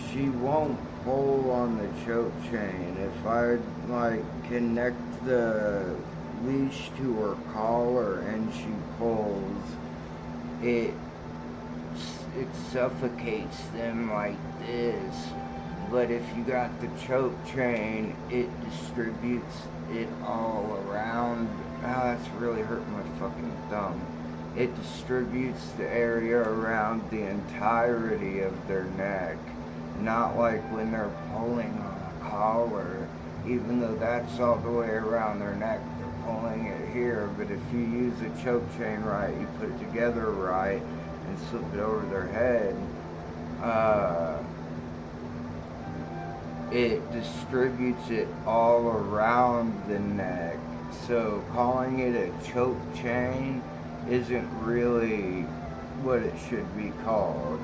Speaker 3: she won't pull on the choke chain. If I connect the leash to her collar and she pulls, it suffocates them like this. But if you got the choke chain, it distributes it all around. That's really hurting my fucking thumb. It distributes the area around the entirety of their neck. Not like when they're pulling on a collar, even though that's all the way around their neck, they're pulling it here. But if you use a choke chain right, you put it together right, and slip it over their head, it distributes it all around the neck. So calling it a choke chain isn't really what it should be called.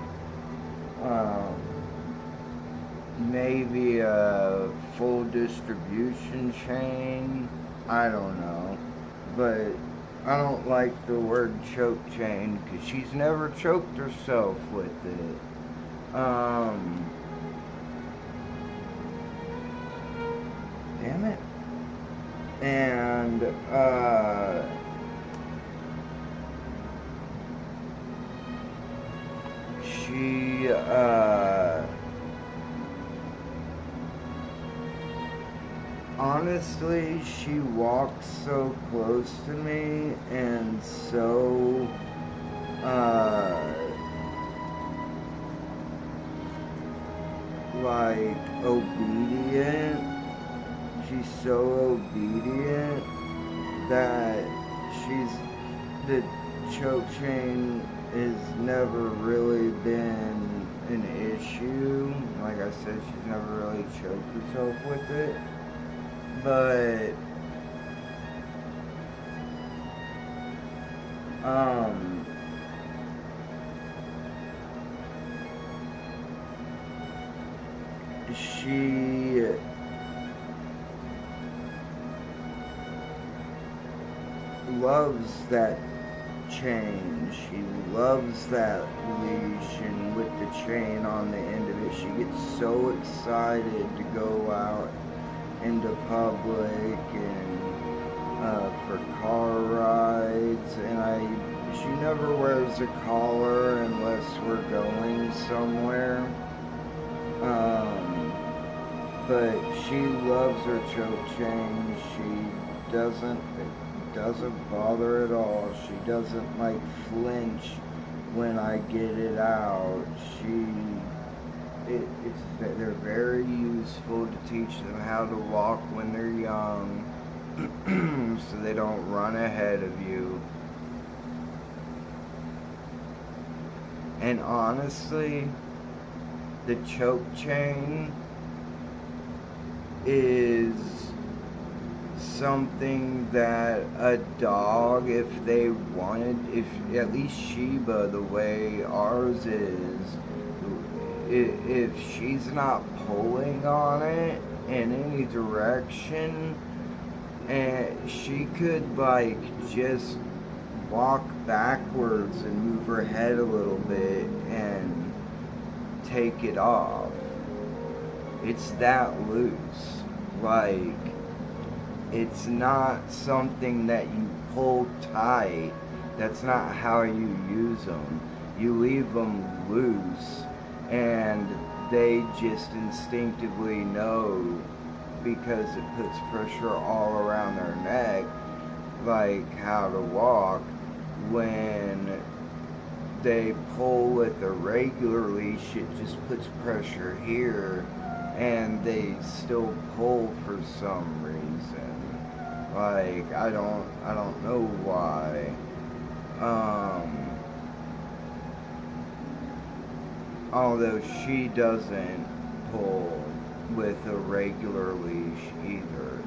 Speaker 3: Maybe a full distribution chain, I don't know, but I don't like the word choke chain because she's never choked herself with it. Damn it. And she honestly, she walks so close to me and so like, obedient. She's so obedient that the choke chain has never really been an issue. Like I said, she's never really choked herself with it. But she loves that chain. She loves that leash, and with the chain on the end of it, she gets so excited to go out into public and for car rides. And she never wears a collar unless we're going somewhere. But she loves her choke chain. She it doesn't bother at all. She doesn't like flinch when I get it out. They're very useful to teach them how to walk when they're young, so they don't run ahead of you. And honestly, the choke chain is something that a dog, if they wanted, if at least Sheba, the way ours is, if she's not pulling on it in any direction, and she could like just walk backwards and move her head a little bit and take it off. It's that loose. Like, it's not something that you pull tight. That's not how you use them. You leave them loose, and they just instinctively know, because it puts pressure all around their neck, like how to walk. When they pull with a regular leash, it just puts pressure here, and they still pull for some reason. Like, I don't know why. Although she doesn't pull with a regular leash either.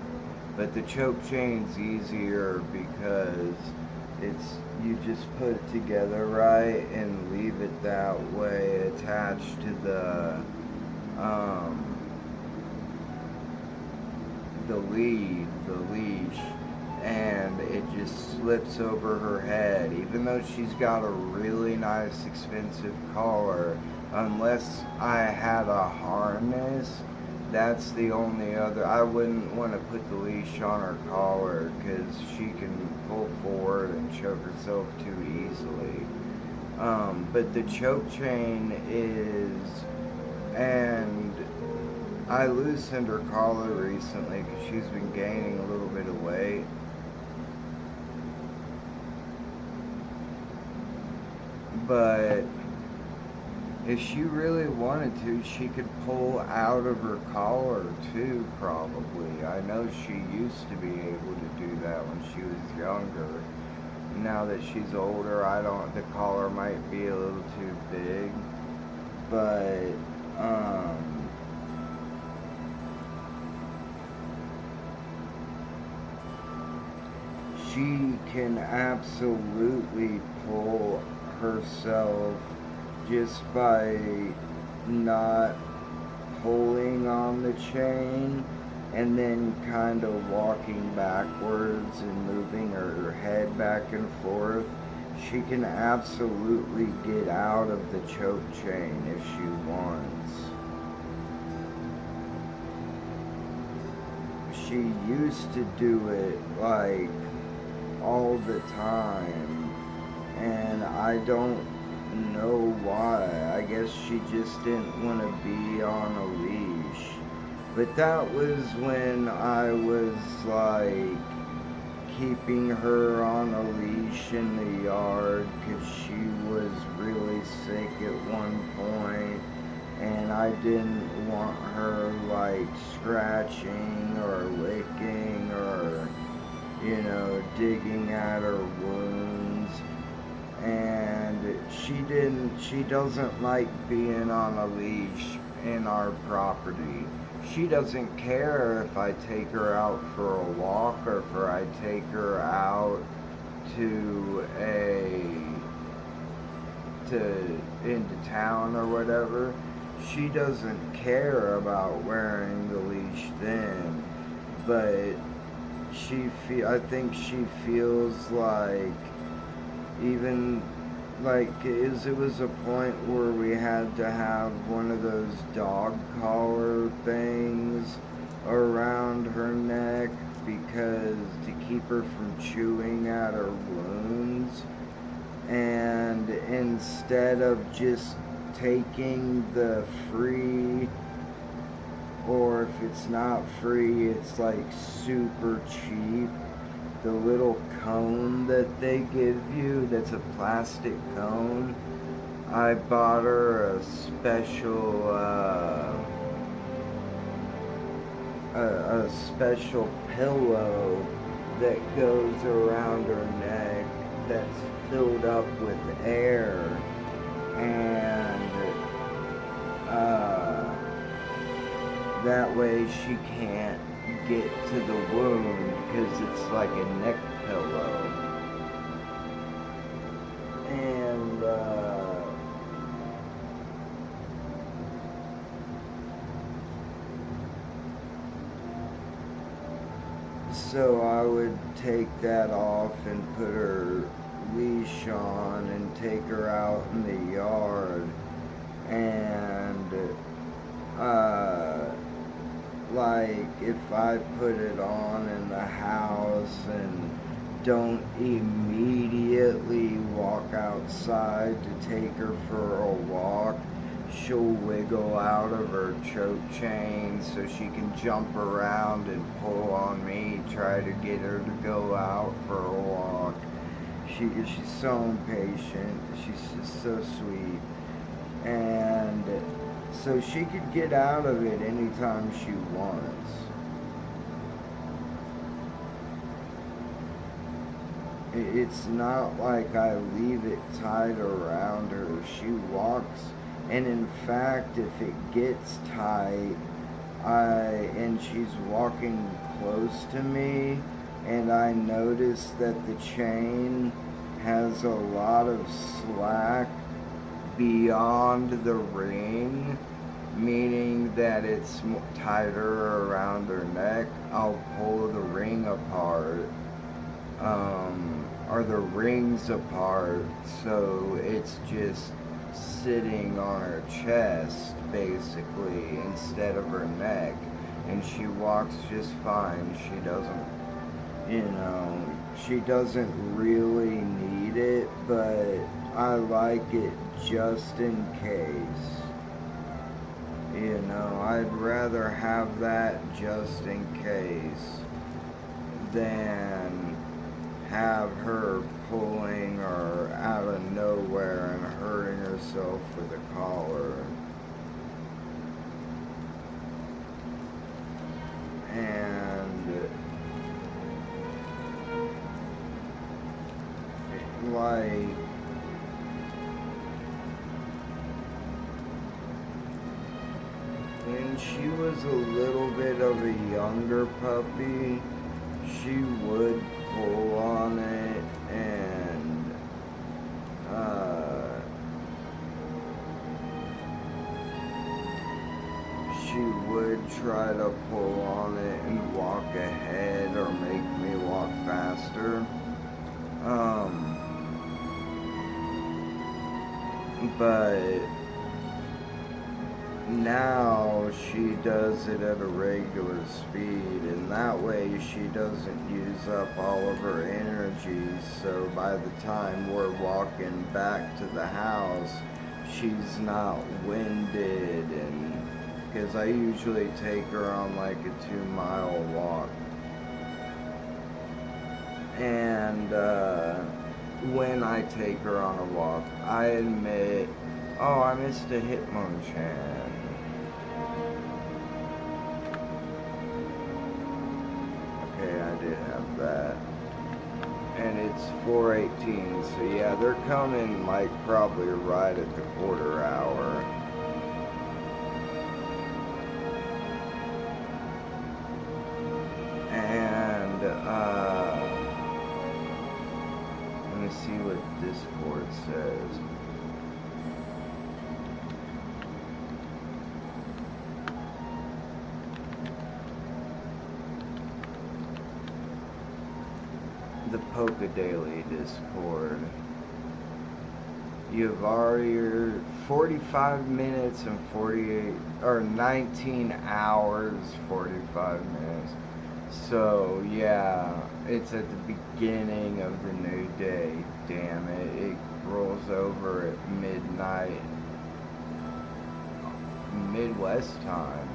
Speaker 3: But the choke chain's easier because you just put it together right and leave it that way, attached to the leash, and it just slips over her head. Even though she's got a really nice expensive collar, unless I had a harness, that's the only other. I wouldn't want to put the leash on her collar because she can pull forward and choke herself too easily. But the choke chain is, and I loosened her collar recently because she's been gaining a little bit of weight. But if she really wanted to, she could pull out of her collar too, probably. I know she used to be able to do that when she was younger. Now that she's older, the collar might be a little too big. But, she can absolutely pull herself just by not pulling on the chain and then kind of walking backwards and moving her head back and forth. She can absolutely get out of the choke chain if she wants. She used to do it like all the time, and I don't know why. I guess she just didn't want to be on a leash. But that was when I was like keeping her on a leash in the yard because she was really sick at one point, and I didn't want her like scratching or licking or, you know, digging at her wounds. And she doesn't like being on a leash in our property. She doesn't care if I take her out for a walk or if I take her out into town or whatever. She doesn't care about wearing the leash then, but I think she feels like, even like it was a point where we had to have one of those dog collar things around her neck because to keep her from chewing at her wounds. And instead of just taking the free, or if it's not free, it's like super cheap, the little cone that they give you, that's a plastic cone, I bought her a special pillow that goes around her neck that's filled up with air, and that way she can't get to the wound because it's like a neck pillow. And so I would take that off and put her leash on and take her out in the yard, and like if I put it on in the house and don't immediately walk outside to take her for a walk, she'll wiggle out of her choke chain so she can jump around and pull on me, try to get her to go out for a walk. She's so impatient. She's just so sweet. And so she could get out of it anytime she wants. It's not like I leave it tied around her. She walks, and in fact, if it gets tight, and she's walking close to me, and I notice that the chain has a lot of slack beyond the ring, meaning that it's tighter around her neck, I'll pull the ring apart, or the rings apart, so it's just sitting on her chest, basically, instead of her neck, and she walks just fine. She doesn't, she doesn't really need it, but I like it just in case. I'd rather have that just in case than have her pulling her out of nowhere and hurting herself with a collar. And like, when she was a little bit of a younger puppy, she would pull on it, and she would try to pull on it and walk ahead or make me walk faster. But now she does it at a regular speed, and that way she doesn't use up all of her energy, so by the time we're walking back to the house, she's not winded, and because I usually take her on like a 2-mile walk. And when I take her on a walk, I admit, oh, I missed a Hitmonchan. did have that. And it's 4:18, so yeah, they're coming like probably right at the quarter hour. And let me see what Discord says. The Polka Daily Discord. You've already 45 minutes and 48 or 19 hours 45 minutes. So yeah, it's at the beginning of the new day. Damn it, it rolls over at midnight Midwest time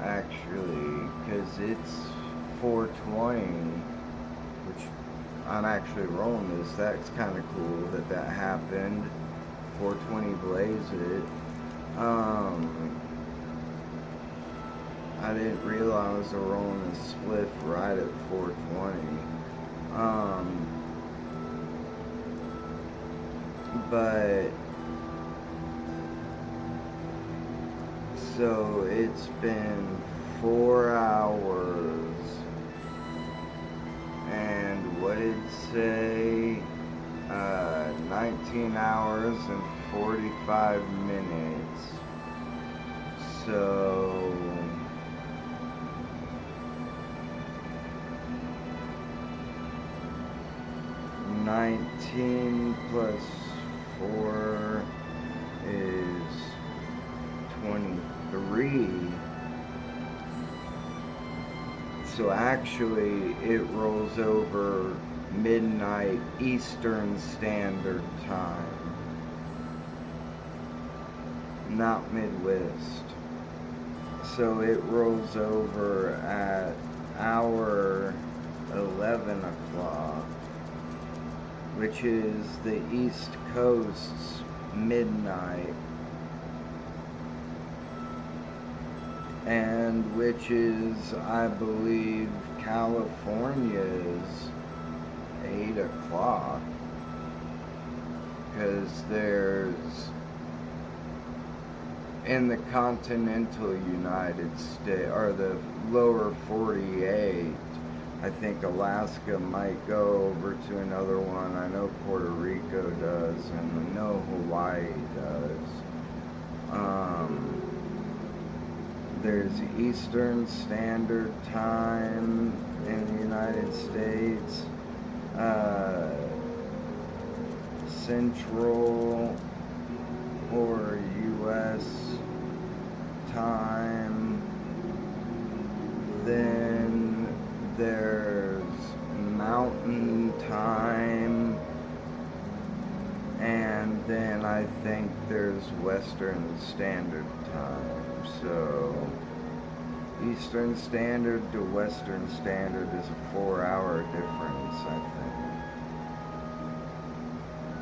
Speaker 3: actually, because it's 4:20. Which I'm actually rolling this. That's kind of cool that happened. 4:20 blaze it. I didn't realize they were rolling a spliff right at 4:20. But so it's been 4 hours. And what did it say? 19 hours and 45 minutes. So 19 plus 4 is 23. So actually, it rolls over midnight Eastern Standard Time, not Midwest. So it rolls over at our 11 o'clock, which is the East Coast's midnight. And which is, I believe, California's 8 o'clock. Because there's, in the continental United States, or the lower 48, I think Alaska might go over to another one. I know Puerto Rico does, and I know Hawaii does. There's Eastern Standard Time in the United States, Central or U.S. time. Then there's Mountain Time, and then I think there's Western Standard Time. So Eastern Standard to Western Standard is a 4-hour difference, I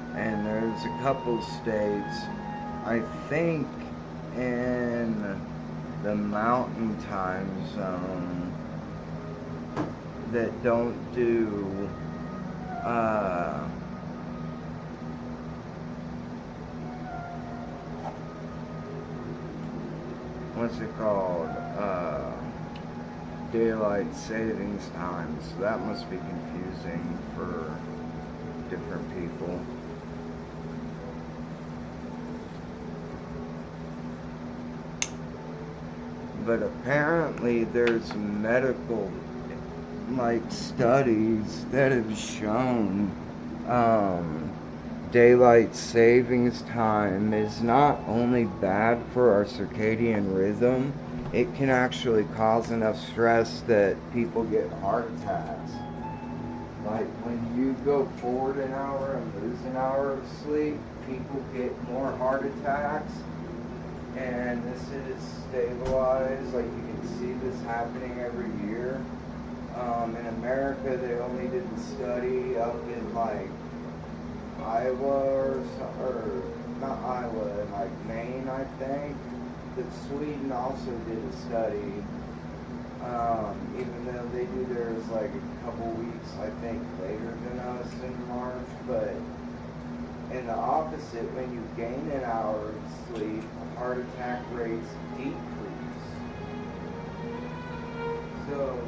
Speaker 3: think. And there's a couple states, I think, in the Mountain Time Zone that don't do what's it called? Daylight savings time. So that must be confusing for different people. But apparently there's medical studies that have shown daylight savings time is not only bad for our circadian rhythm, it can actually cause enough stress that people get heart attacks. Like when you go forward an hour and lose an hour of sleep, people get more heart attacks. And this is stabilized, like you can see this happening every year. In America, they only did the study up in Iowa or not Iowa, in Maine, I think. But Sweden also did a study Even though they do theirs like a couple weeks, I think, later than us in March, but in the opposite, when you gain an hour of sleep, heart attack rates decrease. So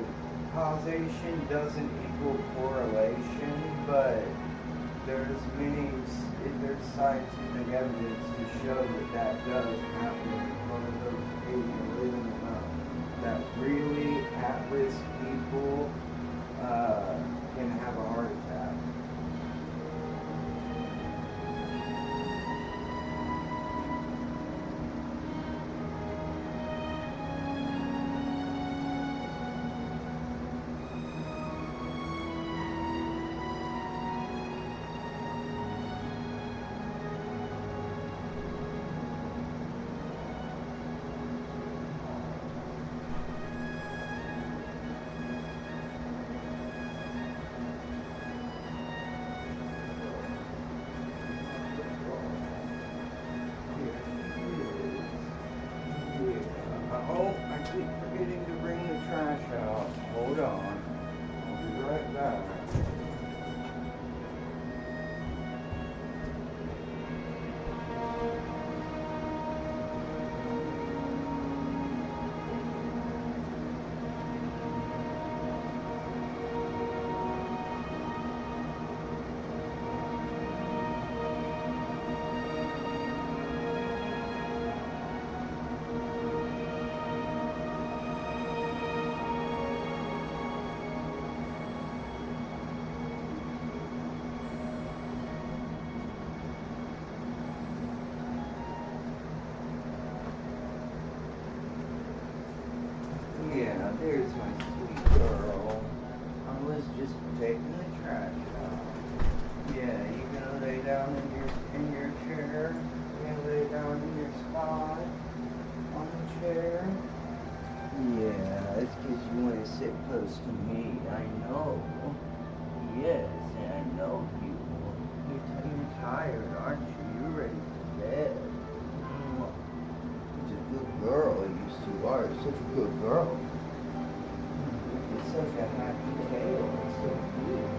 Speaker 3: causation doesn't equal correlation, but there's scientific evidence to show that does happen for those people living that really at-risk people can have a heart attack. Oh, I keep forgetting to bring the trash out. Hold on. I'll be right back. Yeah, there's my sweet girl. I was just taking the trash out. Yeah, you gonna lay down in your chair? You gonna lay down in your spot on the chair? Yeah, it's 'cause you want to sit close to me. I know. Yes, I know you. You're tired, aren't you? You're ready for bed. Such a good girl, you are. Such a good girl. It's such a happy tale. It's so cute.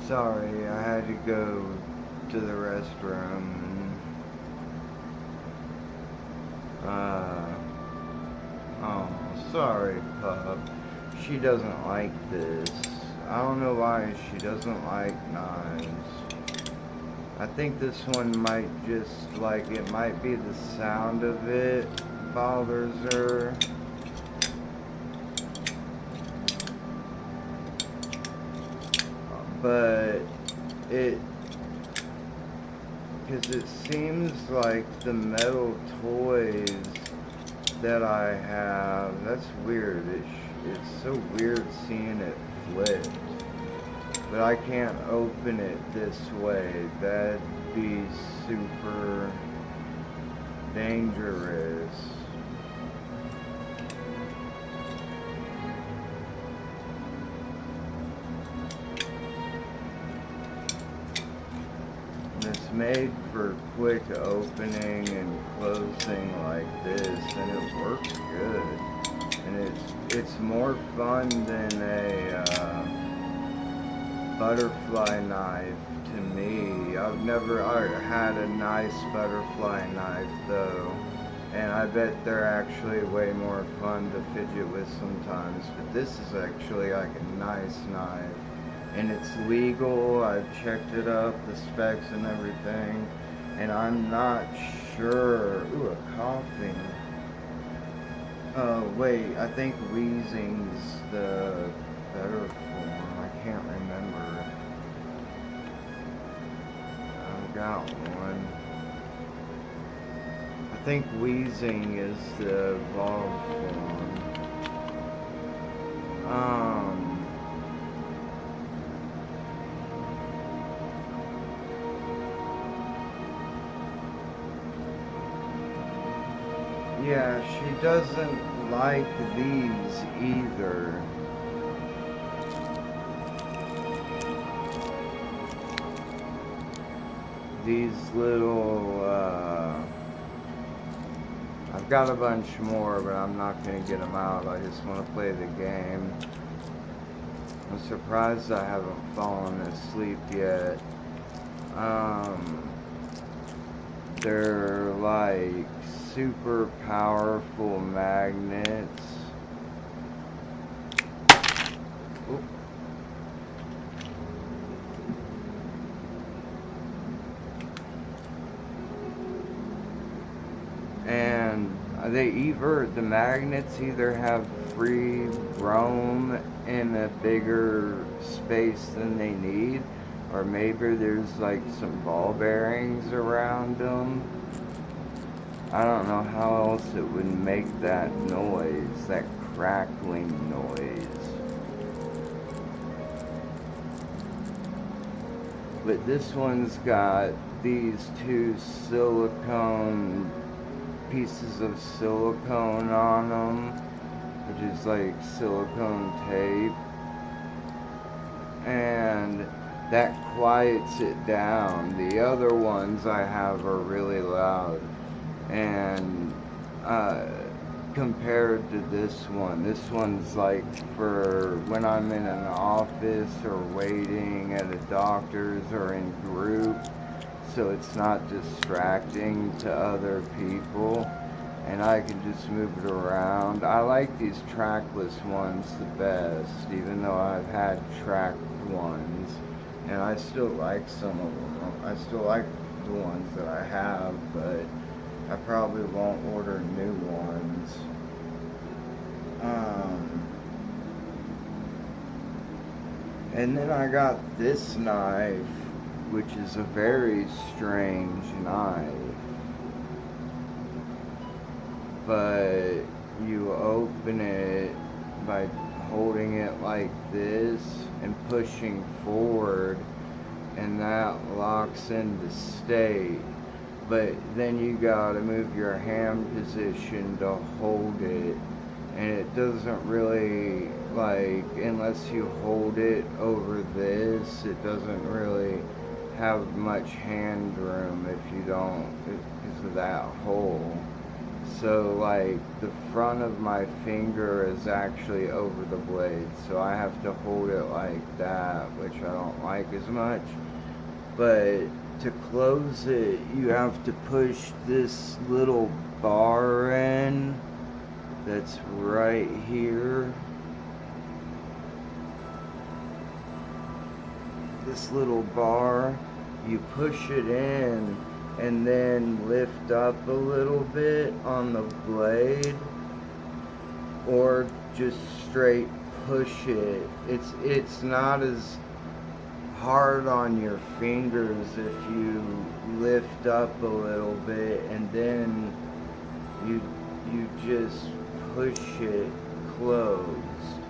Speaker 3: Sorry, I had to go to the restroom. Oh, sorry, pup. She doesn't like this. I don't know why she doesn't like knives. I think this one might just, like, it might be the sound of it bothers her. But because it seems like the metal toys that I have, that's weird. It's so weird seeing it flipped. But I can't open it this way. That'd be super dangerous. It's made for quick opening and closing like this, and it works good. And it's more fun than a butterfly knife to me. I've never had a nice butterfly knife though, and I bet they're actually way more fun to fidget with sometimes. But this is actually like a nice knife. And it's legal. I've checked it up, the specs and everything, and I'm not sure. Ooh, a coughing. Wait, I think wheezing's the better form. I can't remember. I've got one. I think wheezing is the evolved form. Yeah, she doesn't like these either. These little, I've got a bunch more, but I'm not going to get them out. I just want to play the game. I'm surprised I haven't fallen asleep yet. They're like super powerful magnets. Oop. And the magnets either have free roam in a bigger space than they need, or maybe there's like some ball bearings around them. I don't know how else it would make that noise, that crackling noise. But this one's got these two silicone pieces of silicone on them, which is like silicone tape, and that quiets it down. The other ones I have are really loud, and compared to this one's like for when I'm in an office or waiting at a doctor's or in group, so it's not distracting to other people, and I can just move it around. I like these trackless ones the best, even though I've had tracked ones, and I still like some of them. I still like the ones that I have, but I probably won't order new ones. And then I got this knife, which is a very strange knife. But you open it by holding it like this and pushing forward, and that locks into state. But then you gotta move your hand position to hold it, and it doesn't really, like, unless you hold it over this, it doesn't really have much hand room if you don't, because of that hole. So like the front of my finger is actually over the blade, so I have to hold it like that, which I don't like as much. But to close it, you have to push this little bar in that's right here. This little bar, you push it in and then lift up a little bit on the blade, or just straight push it. It's not as hard on your fingers if you lift up a little bit and then you just push it closed,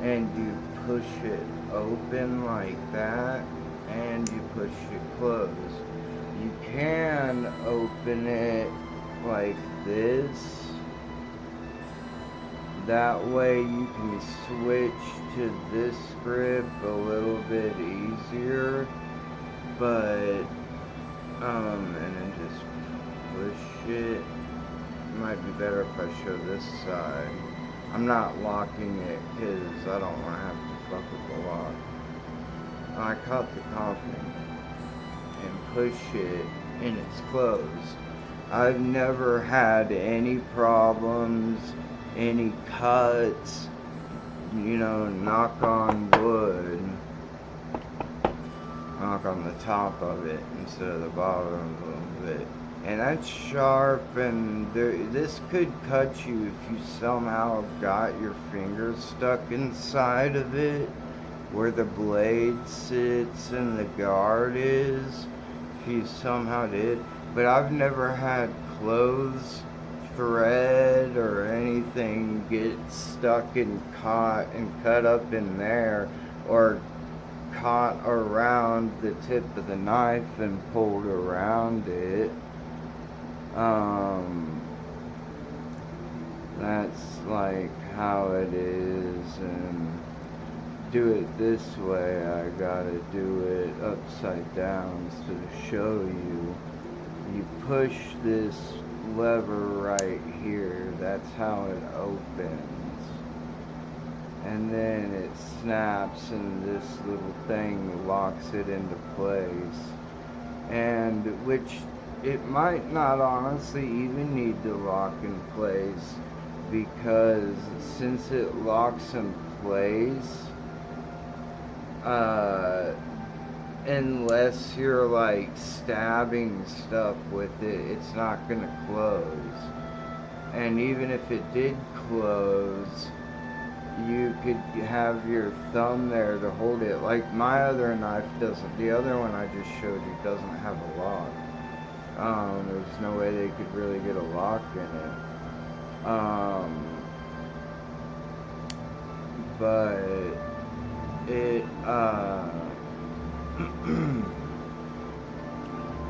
Speaker 3: and you push it open like that, and you push it closed. You can open it like this. That way you can switch to this grip a little bit easier, but and then just push it. It might be better if I show this side. I'm not locking it because I don't want to have to fuck with the lock. I caught the coffin and push it and it's closed. I've never had any problems, any cuts, you know, knock on wood. Knock on the top of it instead of the bottom of it. And that's sharp, and this could cut you if you somehow got your fingers stuck inside of it, where the blade sits and the guard is, if you somehow did. But I've never had clothes, thread, or anything get stuck and caught and cut up in there, or caught around the tip of the knife and pulled around it. That's like how it is, and do it this way, I gotta do it upside down to show you. You push this lever right here, that's how it opens, and then it snaps and this little thing locks it into place, and which it might not honestly even need to lock in place, because since it locks in place, unless you're like stabbing stuff with it, it's not gonna close. And even if it did close, you could have your thumb there to hold it. Like my other knife doesn't, the other one I just showed you doesn't have a lock. There's no way they could really get a lock in it. But it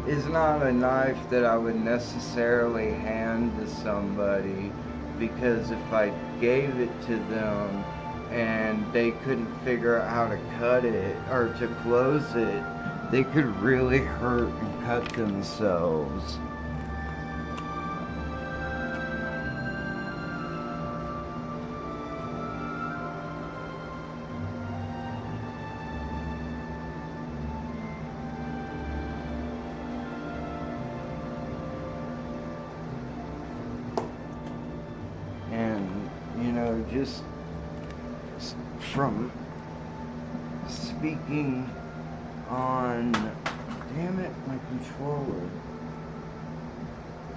Speaker 3: is not a knife that I would necessarily hand to somebody, because if I gave it to them and they couldn't figure out how to cut it or to close it, they could really hurt and cut themselves. And, you know, just from speaking on, damn it, my controller.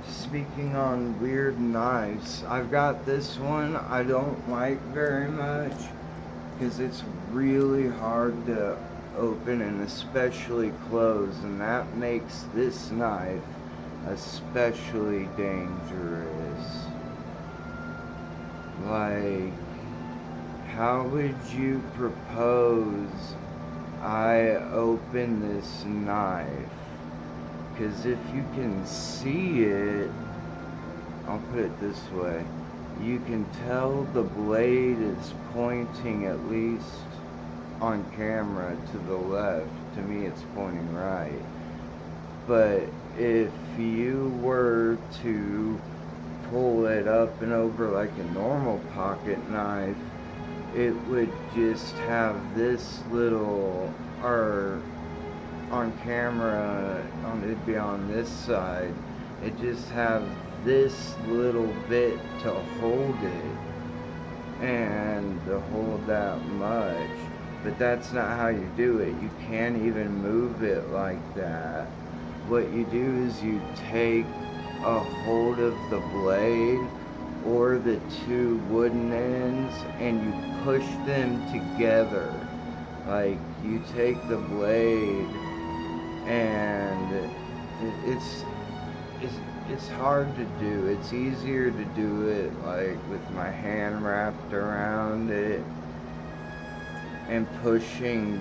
Speaker 3: Speaking on weird knives, I've got this one I don't like very much because it's really hard to open and especially close, and that makes this knife especially dangerous. Like, how would you propose I open this knife? Because if you can see it, I'll put it this way, you can tell the blade is pointing, at least on camera, to the left. To me it's pointing right. But if you were to pull it up and over like a normal pocket knife, it would just have this little, or on camera, it'd be on this side, it just have this little bit to hold it, and to hold that much. But that's not how you do it. You can't even move it like that. What you do is you take a hold of the blade or the two wooden ends and you push them together. Like, you take the blade, and it's hard to do. It's easier to do it like with my hand wrapped around it and pushing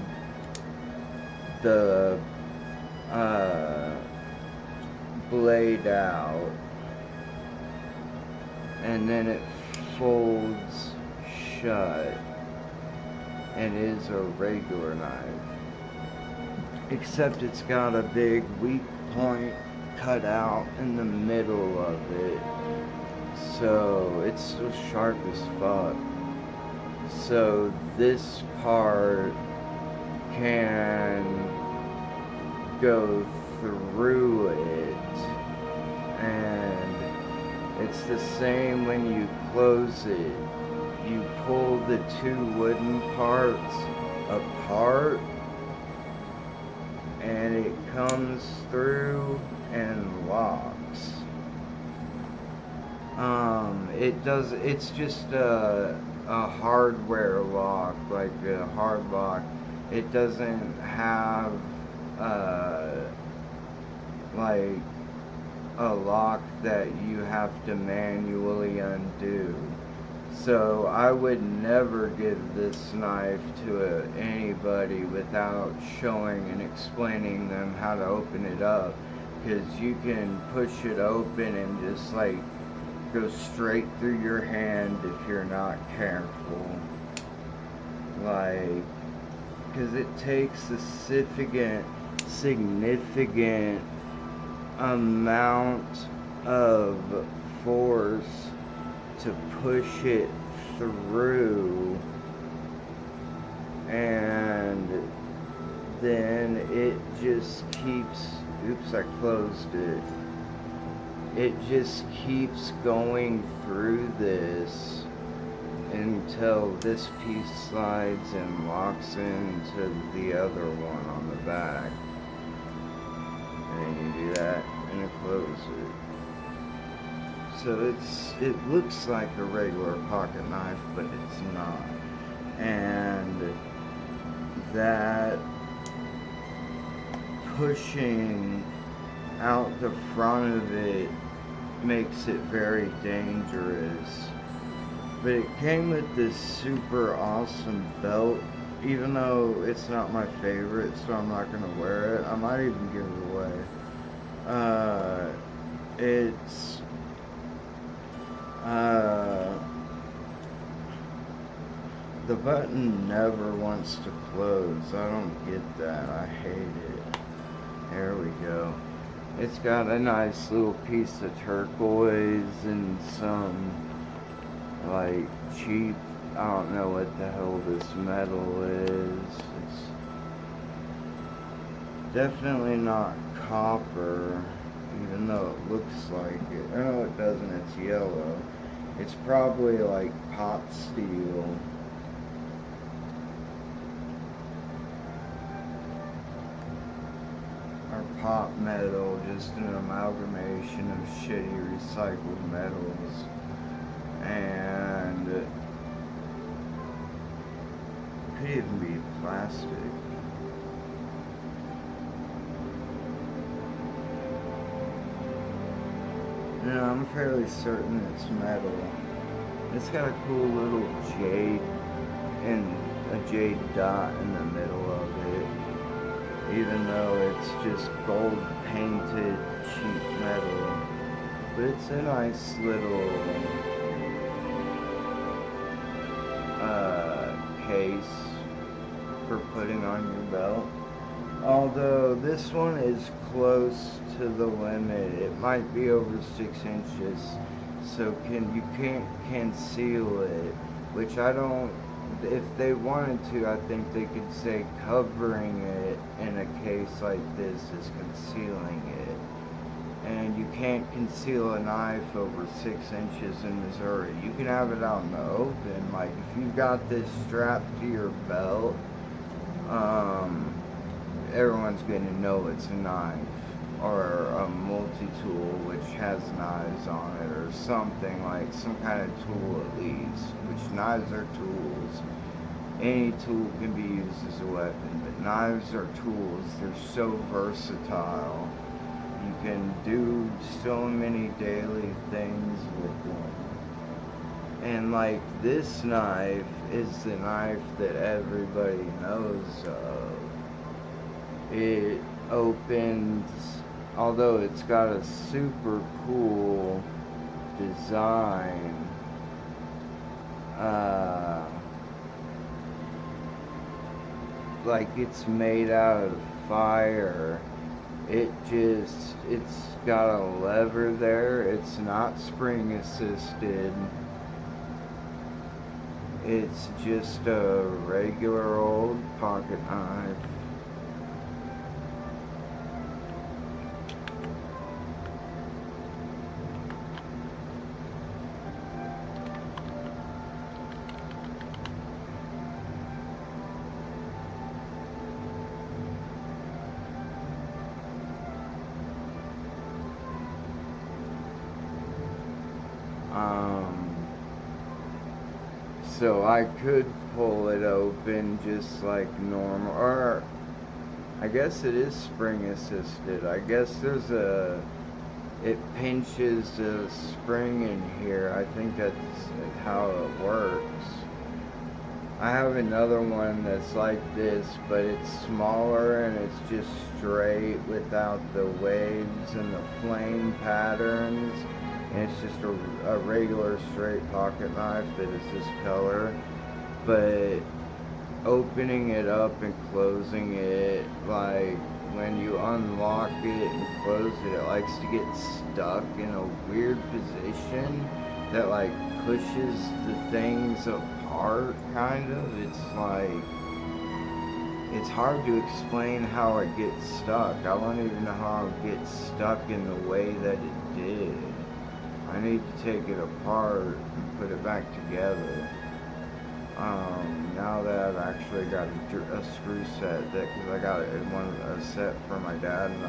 Speaker 3: the blade out, and then it folds shut and is a regular knife, except it's got a big weak point cut out in the middle of it, so it's still sharp as fuck. So this part can go through it, and it's the same when you close it. You pull the two wooden parts apart and it comes through and locks. It's just a hardware lock, like a hard lock. It doesn't have like a lock that you have to manually undo. So I would never give this knife to anybody without showing and explaining them how to open it up, because you can push it open and just like go straight through your hand if you're not careful. Like, because it takes a significant amount of force to push it through, and then it just keeps, oops, I closed it. It just keeps going through this until this piece slides and locks into the other one on the back. And then you do that and it closes it. So it looks like a regular pocket knife, but it's not. And that pushing out the front of it makes it very dangerous. But it came with this super awesome belt, even though it's not my favorite, so I'm not gonna wear it. I might even give it away. The button never wants to close. I don't get that. I hate it. There we go. It's got a nice little piece of turquoise and some like cheap, I don't know what the hell this metal is. It's definitely not copper, even though it looks like it. Oh, no, it doesn't. It's yellow. It's probably like pot steel. Or pot metal, just an amalgamation of shitty recycled metals. And it could even be plastic. No, I'm fairly certain it's metal. It's got a cool little jade and a jade dot in the middle of it, even though it's just gold painted cheap metal. But it's a nice little case for putting on your belt. Although this one is close to the limit. It might be over 6 inches. so you can't conceal it, which I don't. If they wanted to, I think they could say covering it in a case like this is concealing it. And you can't conceal a knife over 6 inches in Missouri. You can have it out in the open. Like if you've got this strapped to your belt, everyone's gonna know it's a knife, or a multi-tool which has knives on it, or something, like some kind of tool at least, which knives are tools. Any tool can be used as a weapon, but knives are tools. They're so versatile. You can do so many daily things with them. And like this knife is the knife that everybody knows of. It opens, although it's got a super cool design, like it's made out of fire. It's got a lever there. It's not spring assisted. It's just a regular old pocket knife. So I could pull it open just like normal, or I guess it is spring assisted. I guess it pinches the spring in here. I think that's how it works. I have another one that's like this, but it's smaller and it's just straight without the waves and the flame patterns. And it's just a regular straight pocket knife that is this color. But opening it up and closing it, like when you unlock it and close it, it likes to get stuck in a weird position that like pushes the things apart, kind of. It's like, it's hard to explain how it gets stuck. I don't even know how it gets stuck in the way that it did. I need to take it apart and put it back together. Now that I've actually got a screw set, because I got a set for my dad and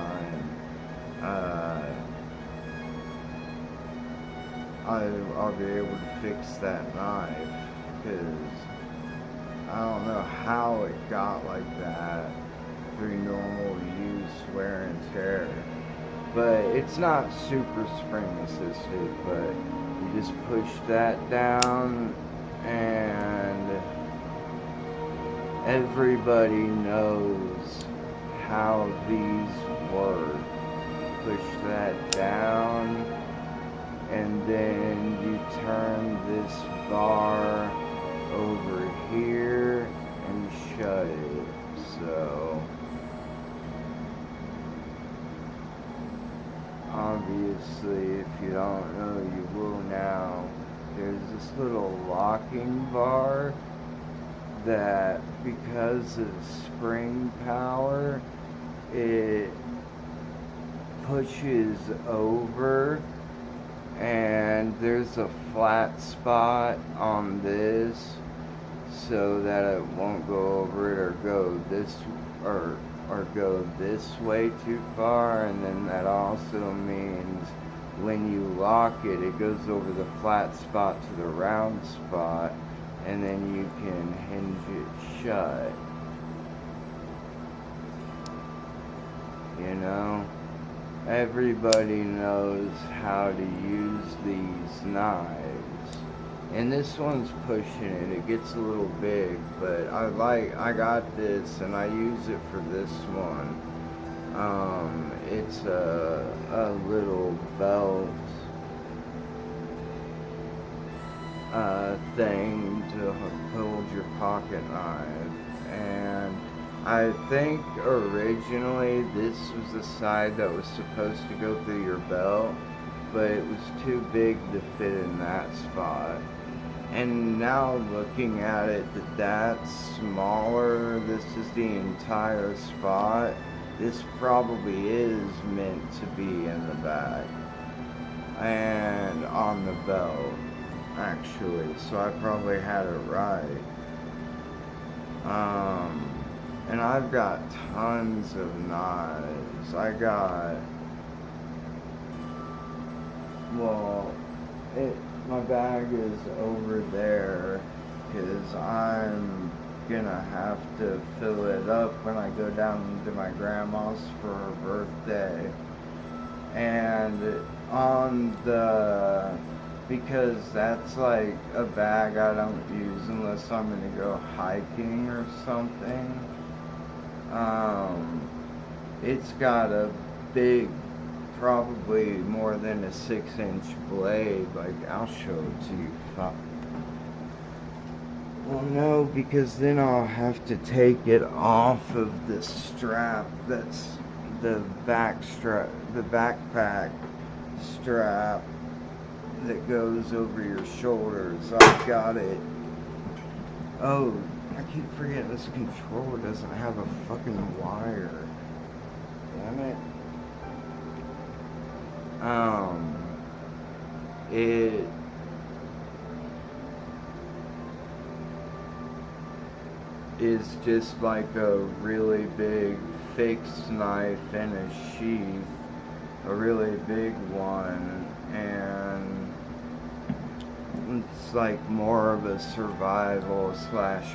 Speaker 3: I'll be able to fix that knife, because I don't know how it got like that through normal use, wear and tear. But it's not super spring assisted, but you just push that down and everybody knows how these work. Push that down and then you turn this bar over here and shut it. So obviously, if you don't know, you will now. There's this little locking bar that, because of spring power, it pushes over, and there's a flat spot on this so that it won't go over it or go this way too far. And then that also means when you lock it, it goes over the flat spot to the round spot, and then you can hinge it shut. You know, everybody knows how to use these knives. And this one's pushing it. It gets a little big, but I got this and I use it for this one. It's a little belt thing to hold your pocket knife. And I think originally this was the side that was supposed to go through your belt, but it was too big to fit in that spot. And now looking at it, that's smaller. This is the entire spot. This probably is meant to be in the back and on the belt, actually. So I probably had it right. And I've got tons of knives. My bag is over there because I'm gonna have to fill it up when I go down to my grandma's for her birthday. And because that's like a bag I don't use unless I'm gonna go hiking or something. It's got a big, probably more than a 6-inch blade. Like, I'll show it to you. Well, no, because then I'll have to take it off of the strap. That's the back strap, the backpack strap that goes over your shoulders. I've got it. Oh, I keep forgetting this controller doesn't have a fucking wire. Damn it. It is just like a really big fixed knife in a sheath, a really big one, and it's like more of a survival /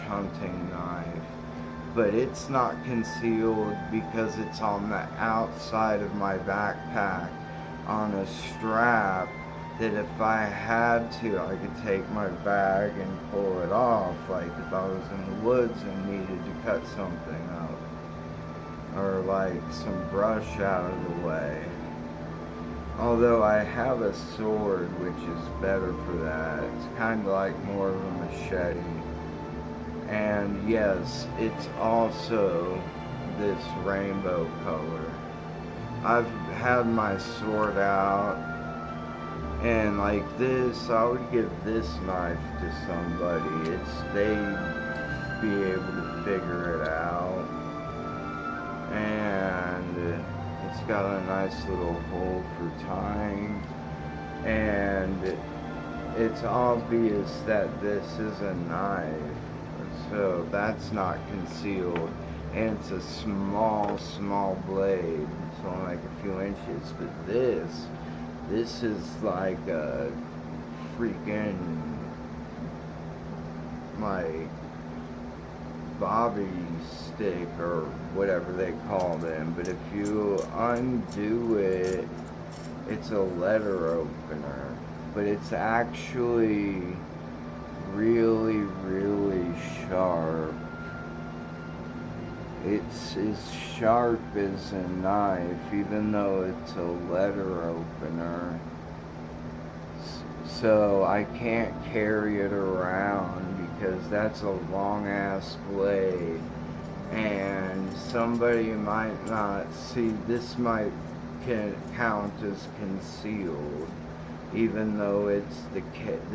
Speaker 3: hunting knife. But it's not concealed because it's on the outside of my backpack on a strap that if I had to, I could take my bag and pull it off, like if I was in the woods and needed to cut something up, or like some brush out of the way. Although I have a sword, which is better for that. It's kind of like more of a machete. And yes, it's also this rainbow color. I've had my sword out, and like this, I would give this knife to somebody. They'd be able to figure it out. And it's got a nice little hole for tying. And it's obvious that this is a knife. So that's not concealed. And it's a small blade. It's only like a few inches. But this is like a freaking, like, bobby stick or whatever they call them. But if you undo it, it's a letter opener. But it's actually really sharp. It's as sharp as a knife, even though it's a letter opener. So I can't carry it around because that's a long ass blade, and somebody might not see. This might count as concealed, even though it's the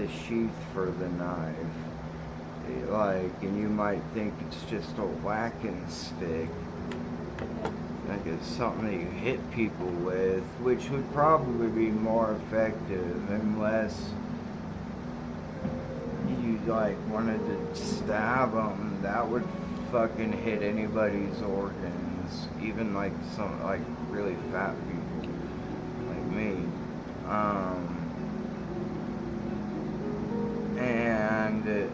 Speaker 3: sheath for the knife. Like, and you might think it's just a whacking stick, like it's something that you hit people with, which would probably be more effective unless you like wanted to stab them. That would fucking hit anybody's organs, even like some like really fat people like me. And it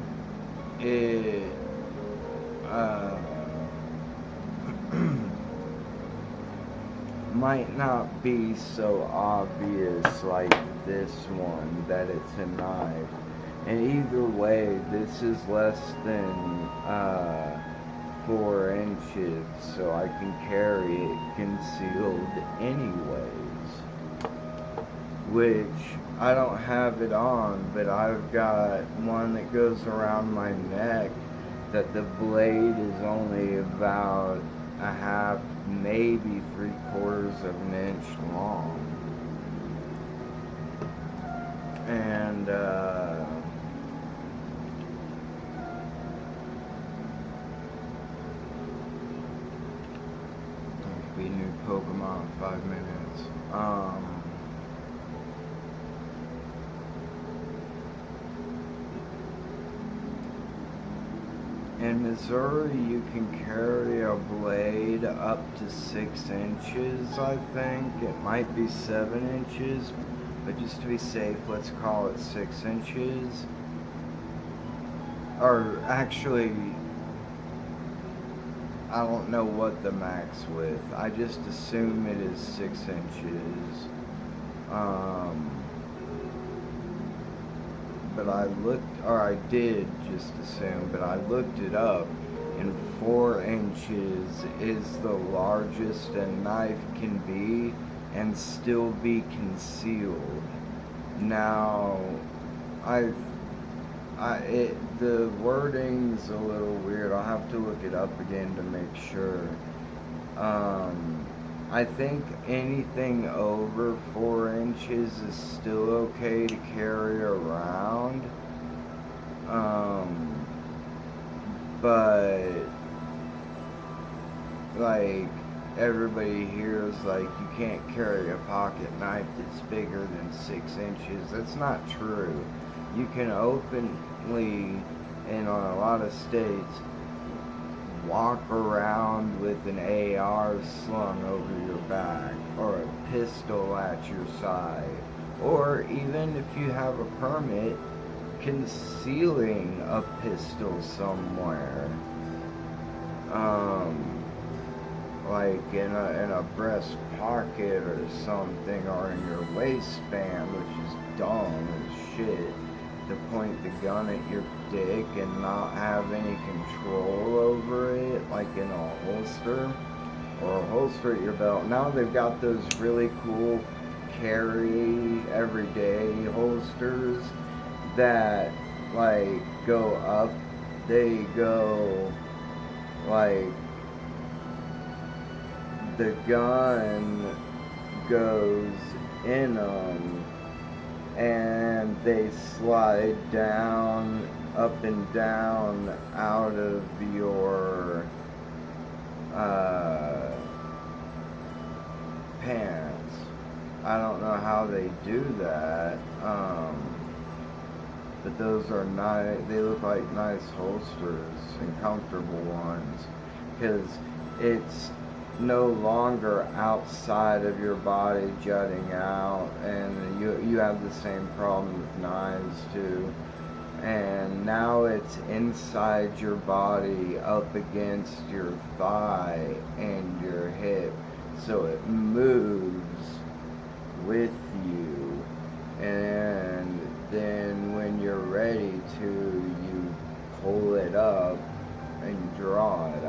Speaker 3: might not be so obvious like this one that it's a knife. And either way, this is less than 4 inches, so I can carry it concealed anyways. Which I don't have it on, but I've got one that goes around my neck that the blade is only about a half, maybe 3/4 of an inch long. And, be new Pokemon in 5 minutes. In Missouri, you can carry a blade up to 6 inches, I think. It might be 7 inches, but just to be safe, let's call it 6 inches. Or actually, I don't know what the max width. I just assume it is 6 inches. But I looked, or I did just assume, but I looked it up, and 4 inches is the largest a knife can be and still be concealed. Now, the wording's a little weird. I'll have to look it up again to make sure. I think anything over 4 inches is still okay to carry around. But like everybody hears like you can't carry a pocket knife that's bigger than 6 inches. That's not true. You can openly, and on a lot of states, walk around with an AR slung over your back or a pistol at your side, or even if you have a permit, concealing a pistol somewhere, like in a breast pocket or something, or in your waistband, which is dumb as shit. To point the gun at your dick and not have any control over it, like in a holster, or a holster at your belt. Now they've got those really cool carry everyday holsters that like go up. They go like the gun goes in them, and they slide down, up and down out of your pants. I don't know how they do that, but those are nice. They look like nice holsters and comfortable ones, because it's no longer outside of your body jutting out, and you have the same problem with knives too, and now it's inside your body up against your thigh and your hip, so it moves with you, and then when you're ready to, you pull it up and draw it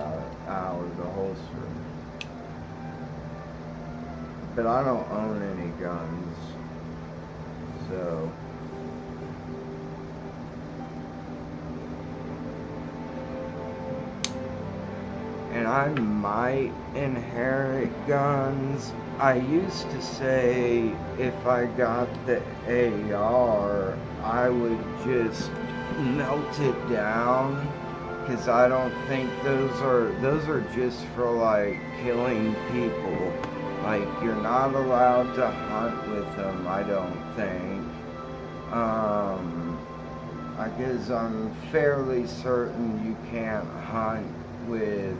Speaker 3: out of the holster. But I don't own any guns, so and I might inherit guns. I used to say if I got the AR, I would just melt it down, because I don't think those are just for like killing people. Like, you're not allowed to hunt with them, I don't think. I guess I'm fairly certain you can't hunt with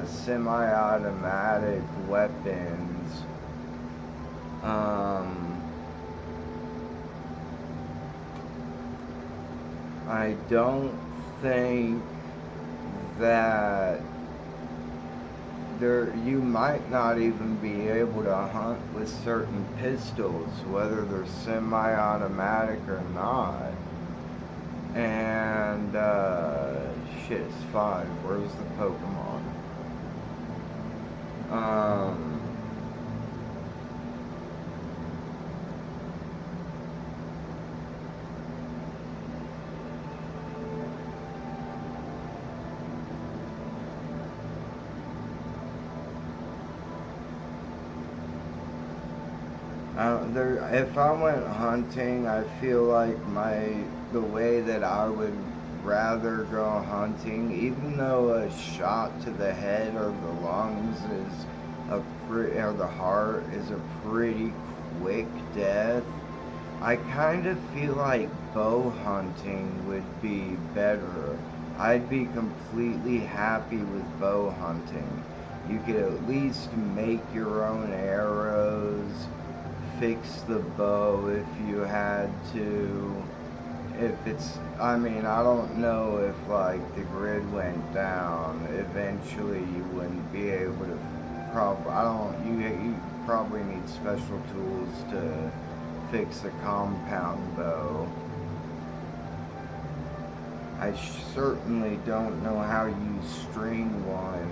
Speaker 3: semi-automatic weapons. I don't think that you might not even be able to hunt with certain pistols, whether they're semi-automatic or not. And shit, it's 5. Where's the Pokemon? If I went hunting, I feel like the way that I would rather go hunting, even though a shot to the head or the lungs or the heart is a pretty quick death, I kind of feel like bow hunting would be better. I'd be completely happy with bow hunting. You could at least make your own arrows, fix the bow if you had to. I don't know if like the grid went down, eventually you wouldn't be able to, you probably need special tools to fix a compound bow. I certainly don't know how you string one.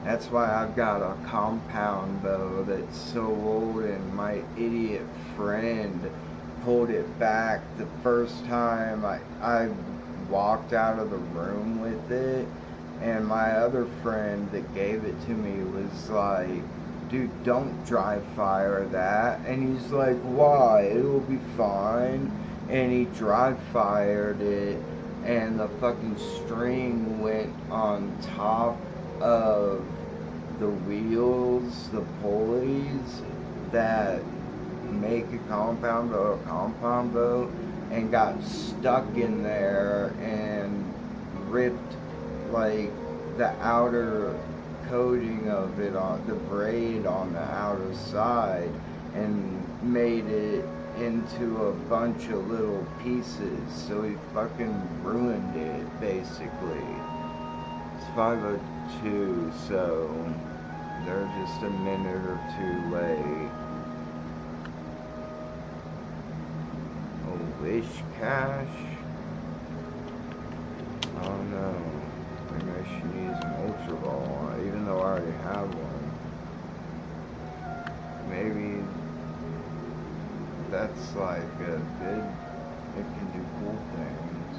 Speaker 3: That's why I've got a compound bow that's so old, and my idiot friend pulled it back the first time I walked out of the room with it, and my other friend that gave it to me was like, dude, don't dry fire that. And he's like, why? It'll be fine. And he dry fired it, and the fucking string went on top of the wheels, the pulleys that make a compound bow, and got stuck in there and ripped like the outer coating of it on the braid on the outer side and made it into a bunch of little pieces. So he fucking ruined it basically. It's 5:02, so they're just a minute or two late. Oh, wish cache? Oh no. Maybe I should use an Ultra Ball, even though I already have one. Maybe that's like a good, it can do cool things.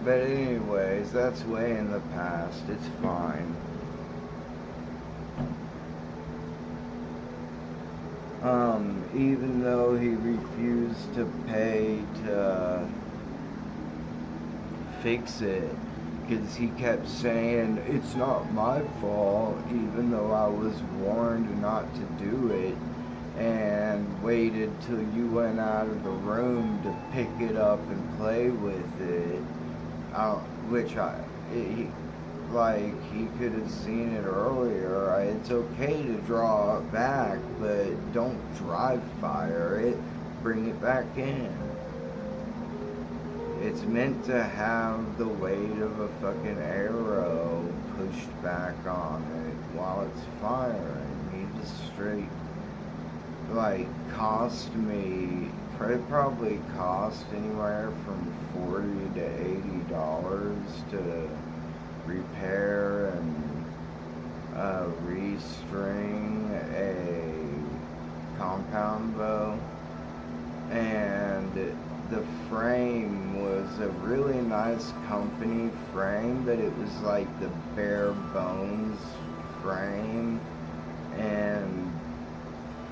Speaker 3: But anyways, that's way in the past, it's fine. Even though he refused to pay to fix it, because he kept saying, it's not my fault, even though I was warned not to do it, and waited till you went out of the room to pick it up and play with it, he could have seen it earlier. It's okay to draw it back, but don't dry fire it, bring it back in. It's meant to have the weight of a fucking arrow pushed back on it while it's firing. He just straight, it probably cost anywhere from $40 to $80 to repair and restring a compound bow, and the frame was a really nice company frame, but it was like the bare bones frame, and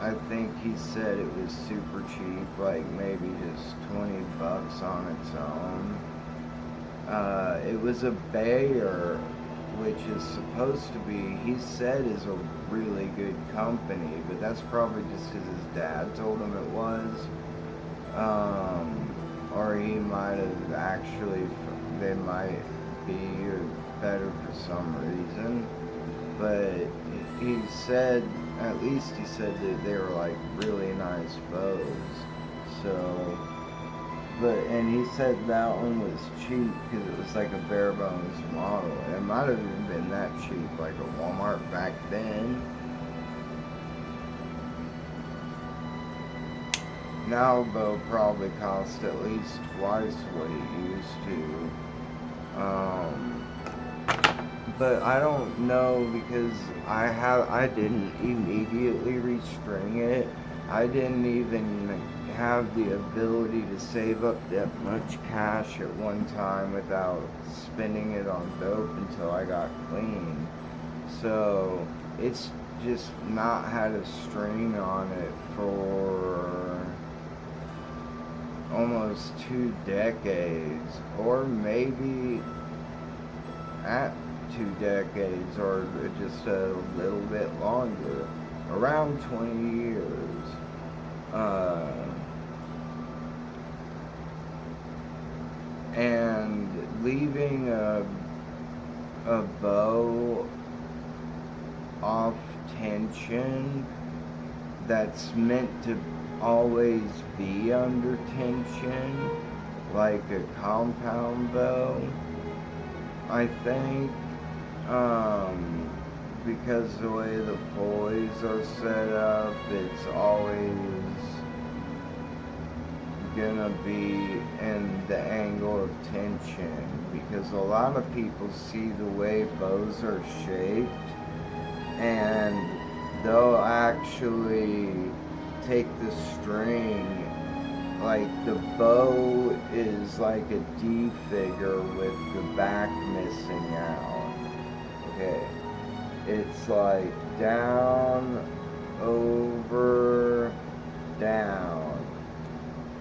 Speaker 3: I think he said it was super cheap, like maybe just $20 on its own. It was a Bayer, which is supposed to be, he said, is a really good company, but that's probably just because his dad told him it was. Or he might have actually, they might be better for some reason. But he said, at least he said that they were like really nice bows. So, and he said that one was cheap because it was like a bare bones model. It might have even been that cheap, like a Walmart back then. Now a bow probably costs at least twice what it used to. But I don't know, because I didn't immediately restring it. I didn't even have the ability to save up that much cash at one time without spending it on dope until I got clean. So it's just not had a string on it for almost 2 decades, or maybe at 2 decades, or just a little bit longer, around 20 years. And leaving a bow off tension that's meant to always be under tension, like a compound bow, I think, because the way the pulleys are set up, it's always gonna be in the angle of tension, because a lot of people see the way bows are shaped and they'll actually take the string, like the bow is like a D figure with the back missing out. Okay, it's like down, over, down.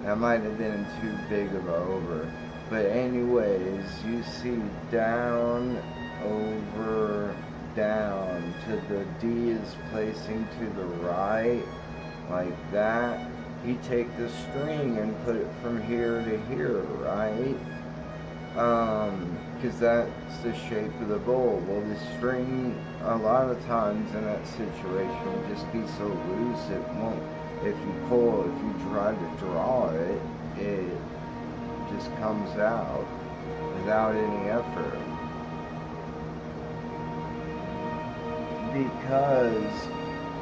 Speaker 3: That might have been too big of a over. But anyways, you see down, over, down, to the D is placing to the right, like that. You take the string and put it from here to here, right? Because that's the shape of the bowl. Well, the string, a lot of times in that situation, will just be so loose it won't. If you try to draw it, it just comes out without any effort. Because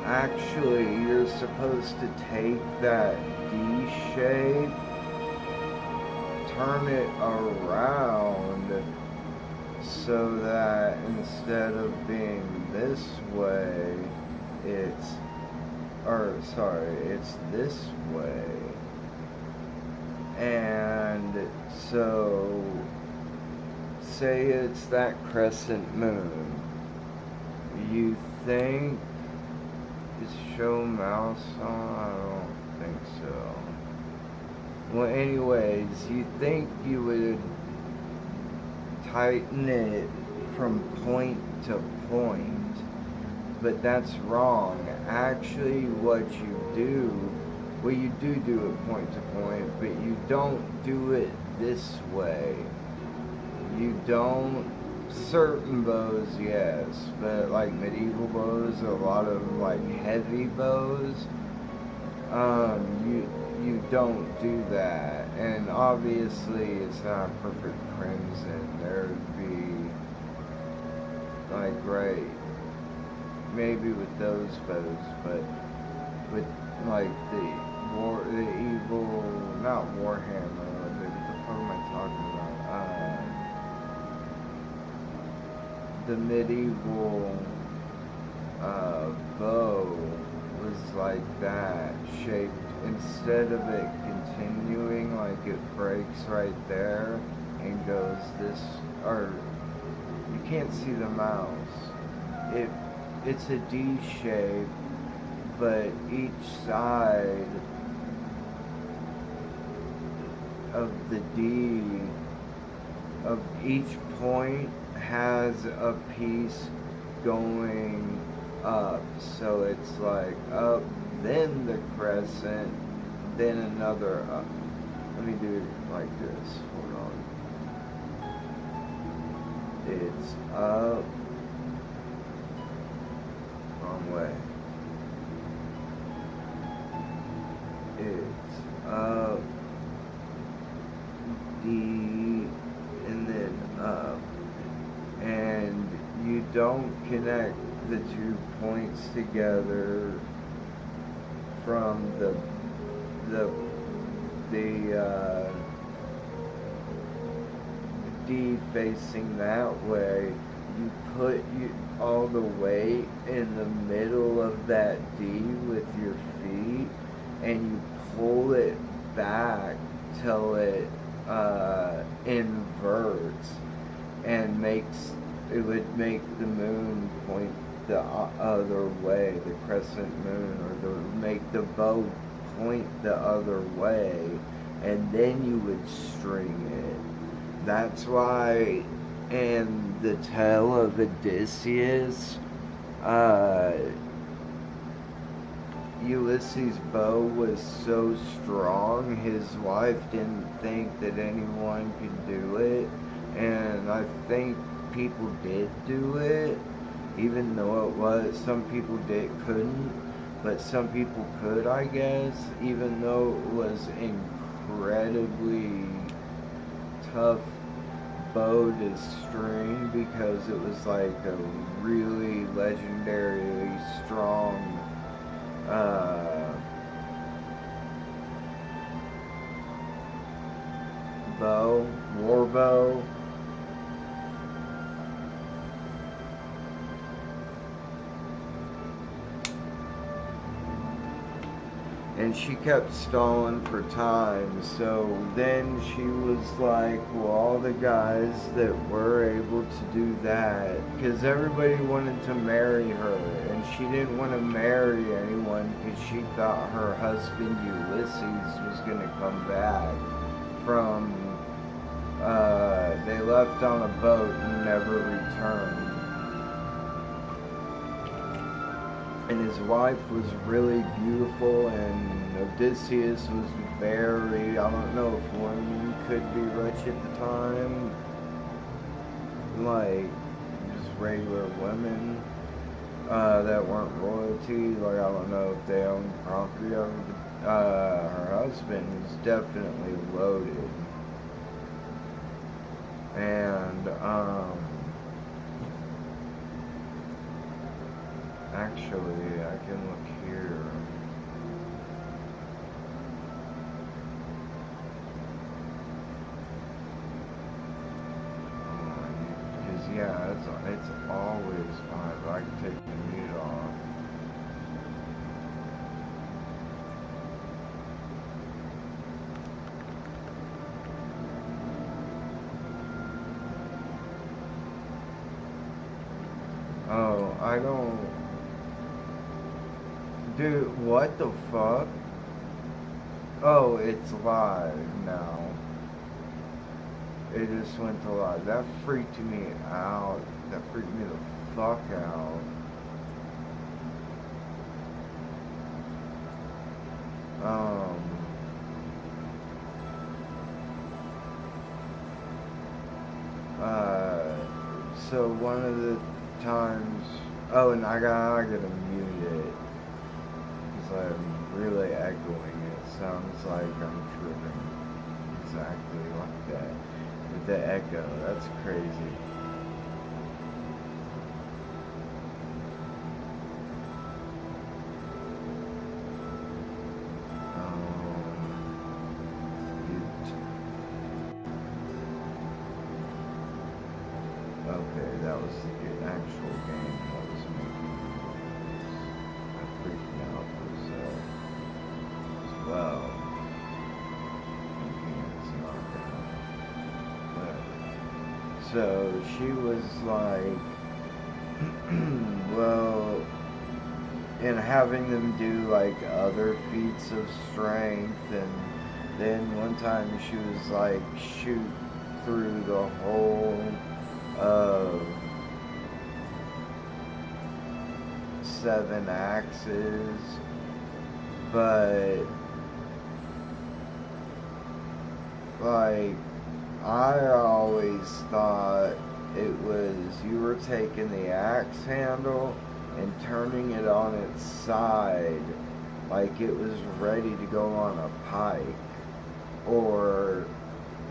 Speaker 3: actually you're supposed to take that D shape, turn it around so that instead of being this way, it's this way. And so, say it's that crescent moon. You think, is show mouse on? I don't think so. Well, anyways, you think you would tighten it from point to point. But that's wrong. Actually, what you do, well, you do it point to point, but you don't do it this way. You don't, certain bows, yes, but like medieval bows, a lot of like heavy bows, you don't do that. And obviously it's not perfect crimson. There'd be like gray. Maybe with those bows, but with like the evil, not Warhammer, but what the fuck am I talking about? The medieval bow was like that, shaped, instead of it continuing, like it breaks right there and goes this, or you can't see the mouse. It's a D shape, but each side of the D, of each point, has a piece going up. So it's like up, then the crescent, then another up. Let me do it like this. Hold on. It's up. Wrong way. It's up, D, and then up. And you don't connect the 2 points together from the D facing that way. You put all the weight in the middle of that D with your feet, and you pull it back till it inverts and makes it would make the moon point the other way, the crescent moon, or make the bow point the other way, and then you would string it. That's why in the Tale of Odysseus, Ulysses' bow was so strong, his wife didn't think that anyone could do it, and I think people did do it, even though it was, some people couldn't, but some people could, I guess, even though it was incredibly tough bow to string, because it was like a really legendarily strong bow, war bow. And she kept stalling for time, so then she was like, well, all the guys that were able to do that, because everybody wanted to marry her, and she didn't want to marry anyone because she thought her husband Ulysses was going to come back from, they left on a boat and never returned. And his wife was really beautiful, and Odysseus was very, I don't know if women could be rich at the time, like just regular women that weren't royalty, like I don't know if they owned property over her husband was definitely loaded, and actually, I can look here. Because yeah, it's always fine, but I can take the mute off. Oh, I don't. Dude, what the fuck? Oh, it's live now. It just went to live. That freaked me out. That freaked me the fuck out. So one of the times, oh, and I gotta mute it. I'm really echoing. It sounds like I'm tripping. Exactly like that. With the echo, that's crazy. Okay, that was the actual game that was making freaking out as well. It's not gonna, so she was like, well, and having them do like other feats of strength, and then one time she was like shoot through the whole of 7 axes, but like I always thought it was you were taking the axe handle and turning it on its side like it was ready to go on a pike, or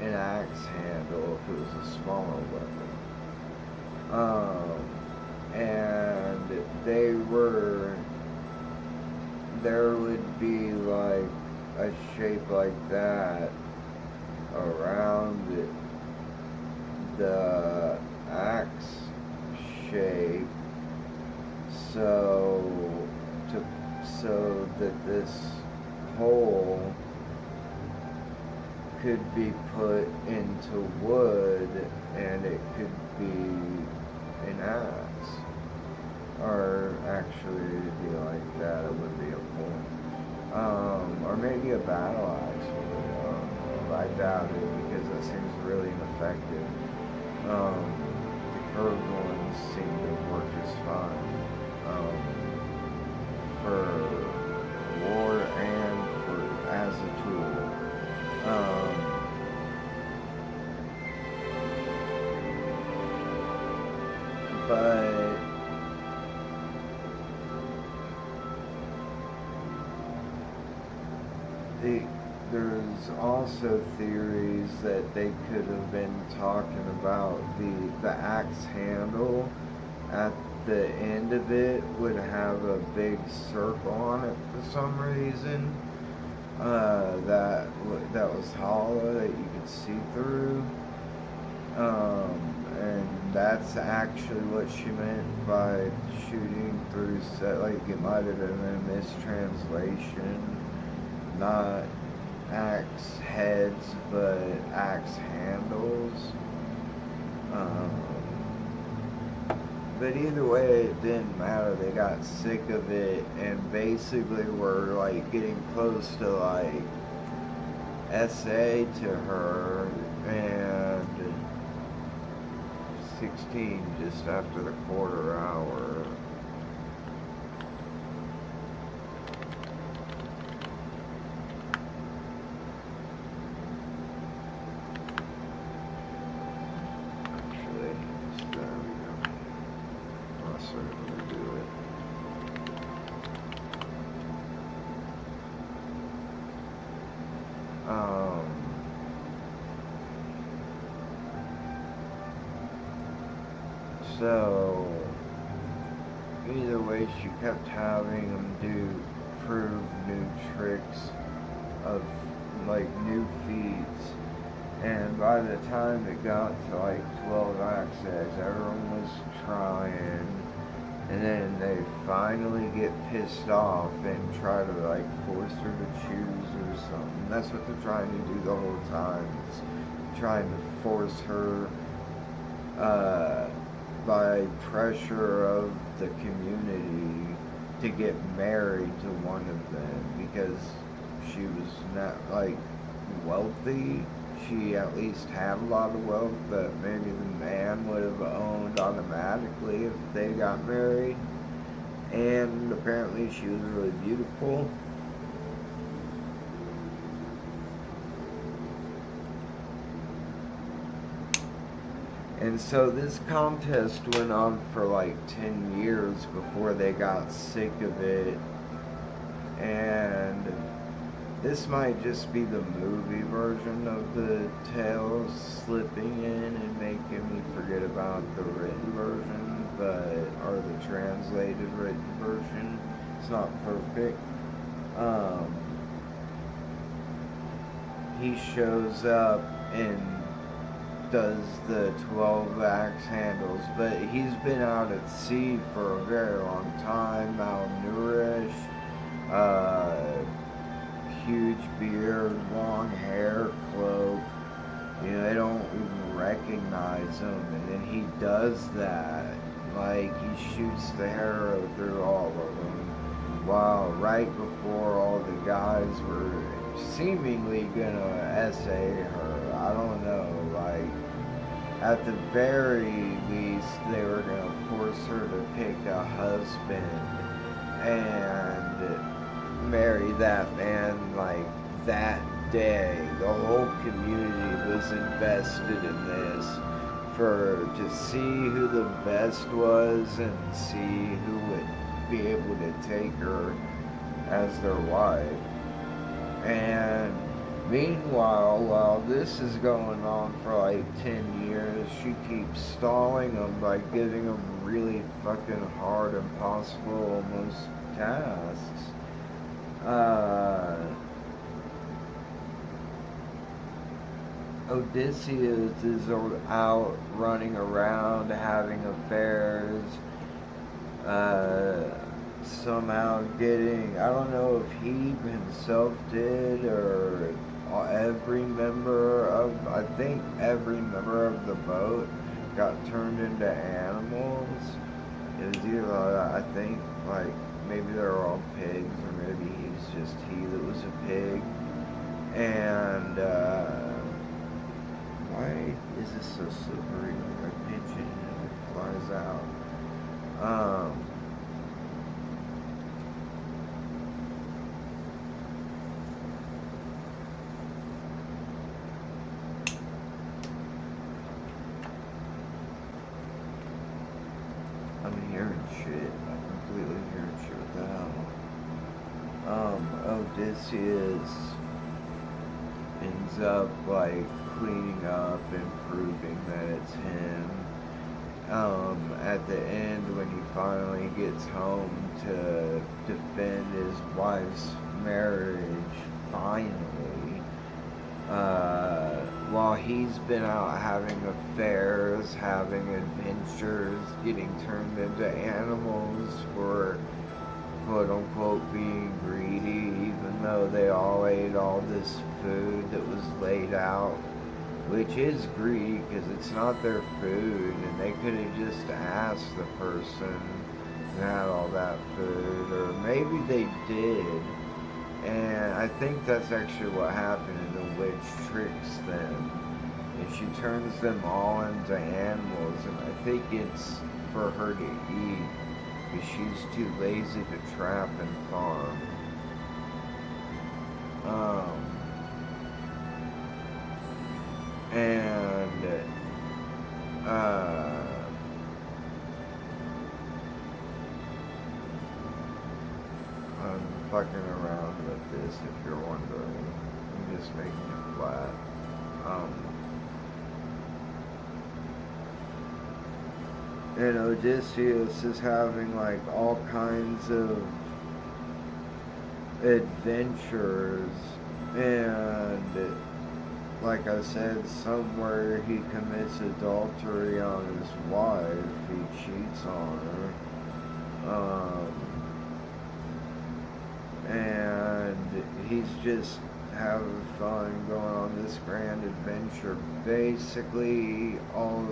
Speaker 3: an axe handle if it was a smaller weapon. And there would be like a shape like that around the axe shape, so that this hole could be put into wood, and it could be an axe. Or actually, it'd be like that, it would be a point. Or maybe a battle axe would, I doubt it, because that seems really ineffective. The curved ones seem to work just fine. For war and for as a tool. But there's also theories that they could have been talking about the axe handle at the end of it would have a big circle on it for some reason. That was hollow that you could see through. And that's actually what she meant by shooting through set. Like, it might have been a mistranslation. Not axe heads, but axe handles. But either way, it didn't matter. They got sick of it and basically were like getting close to like SA to her, and 16 just after the quarter hour. So, either way, she kept having them prove new tricks of, like, new feats. And by the time it got to, like, 12 access, everyone was trying. And then they finally get pissed off and try to, like, force her to choose or something. That's what they're trying to do the whole time. It's trying to force her, by pressure of the community to get married to one of them, because she was not, like, wealthy. She at least had a lot of wealth that maybe the man would have owned automatically if they got married. And apparently she was really beautiful. And so this contest went on for like 10 years before they got sick of it. And this might just be the movie version of the tale slipping in and making me forget about the written version, or the translated written version. It's not perfect. He shows up and does the 12 axe handles, but he's been out at sea for a very long time, malnourished, huge beard, long hair, cloak. You know, they don't even recognize him, and then he does that. Like, he shoots the arrow through all of them, while right before all the guys were seemingly gonna essay her. I don't know, like, at the very least, they were gonna force her to pick a husband and marry that man, like, that day. The whole community was invested in this to see who the best was and see who would be able to take her as their wife. And meanwhile, while this is going on for like 10 years, she keeps stalling them by giving them really fucking hard, impossible, almost tasks. Odysseus is out running around having affairs, somehow getting, I don't know if he himself did or every member of, I think every member of the boat got turned into animals. It was either, I think, like, maybe they were all pigs, or maybe he's just he that was a pig. And, why is this so slippery? Like, I pinch it and it flies out. I'm hearing shit. I'm completely hearing shit. What the hell? Odysseus ends up, like, cleaning up and proving that it's him. At the end, when he finally gets home to defend his wife's marriage, finally, while he's been out having affairs, having adventures, getting turned into animals for quote-unquote being greedy, even though they all ate all this food that was laid out, which is greedy because it's not their food, and they could have just asked the person who had all that food, or maybe they did. And I think that's actually what happened, and the witch tricks them. And she turns them all into animals, and I think it's for her to eat, because she's too lazy to trap and farm. I'm fucking around with this, if you're wondering. I'm just making it flat. And Odysseus is having, like, all kinds of adventures, and like I said, somewhere he commits adultery on his wife, he cheats on her, and he's just having fun going on this grand adventure, basically all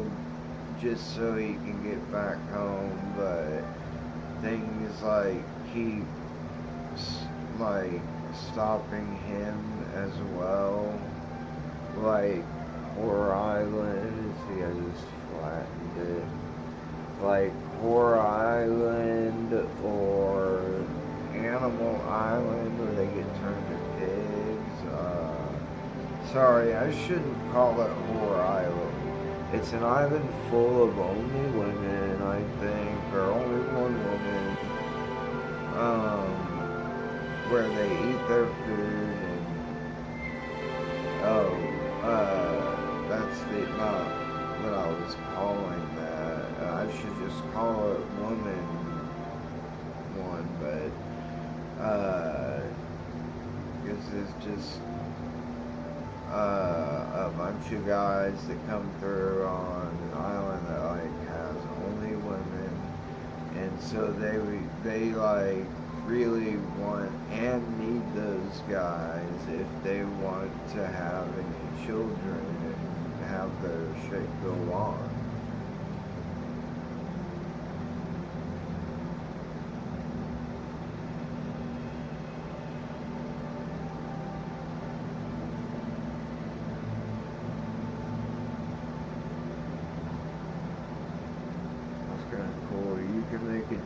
Speaker 3: just so he can get back home, but things like keep like stopping him as well, like Horror Island. See, I just flattened it. Like Horror Island or Animal Island, where they get turned to pigs. Sorry, I shouldn't call it Horror Island. It's an island full of only women, I think, or only one woman, where they eat their food and, that's not what I was calling that. I should just call it woman one, but, because it's just, a bunch of guys that come through on an island that like has only women, and so they like really want and need those guys if they want to have any children and have their shit go on.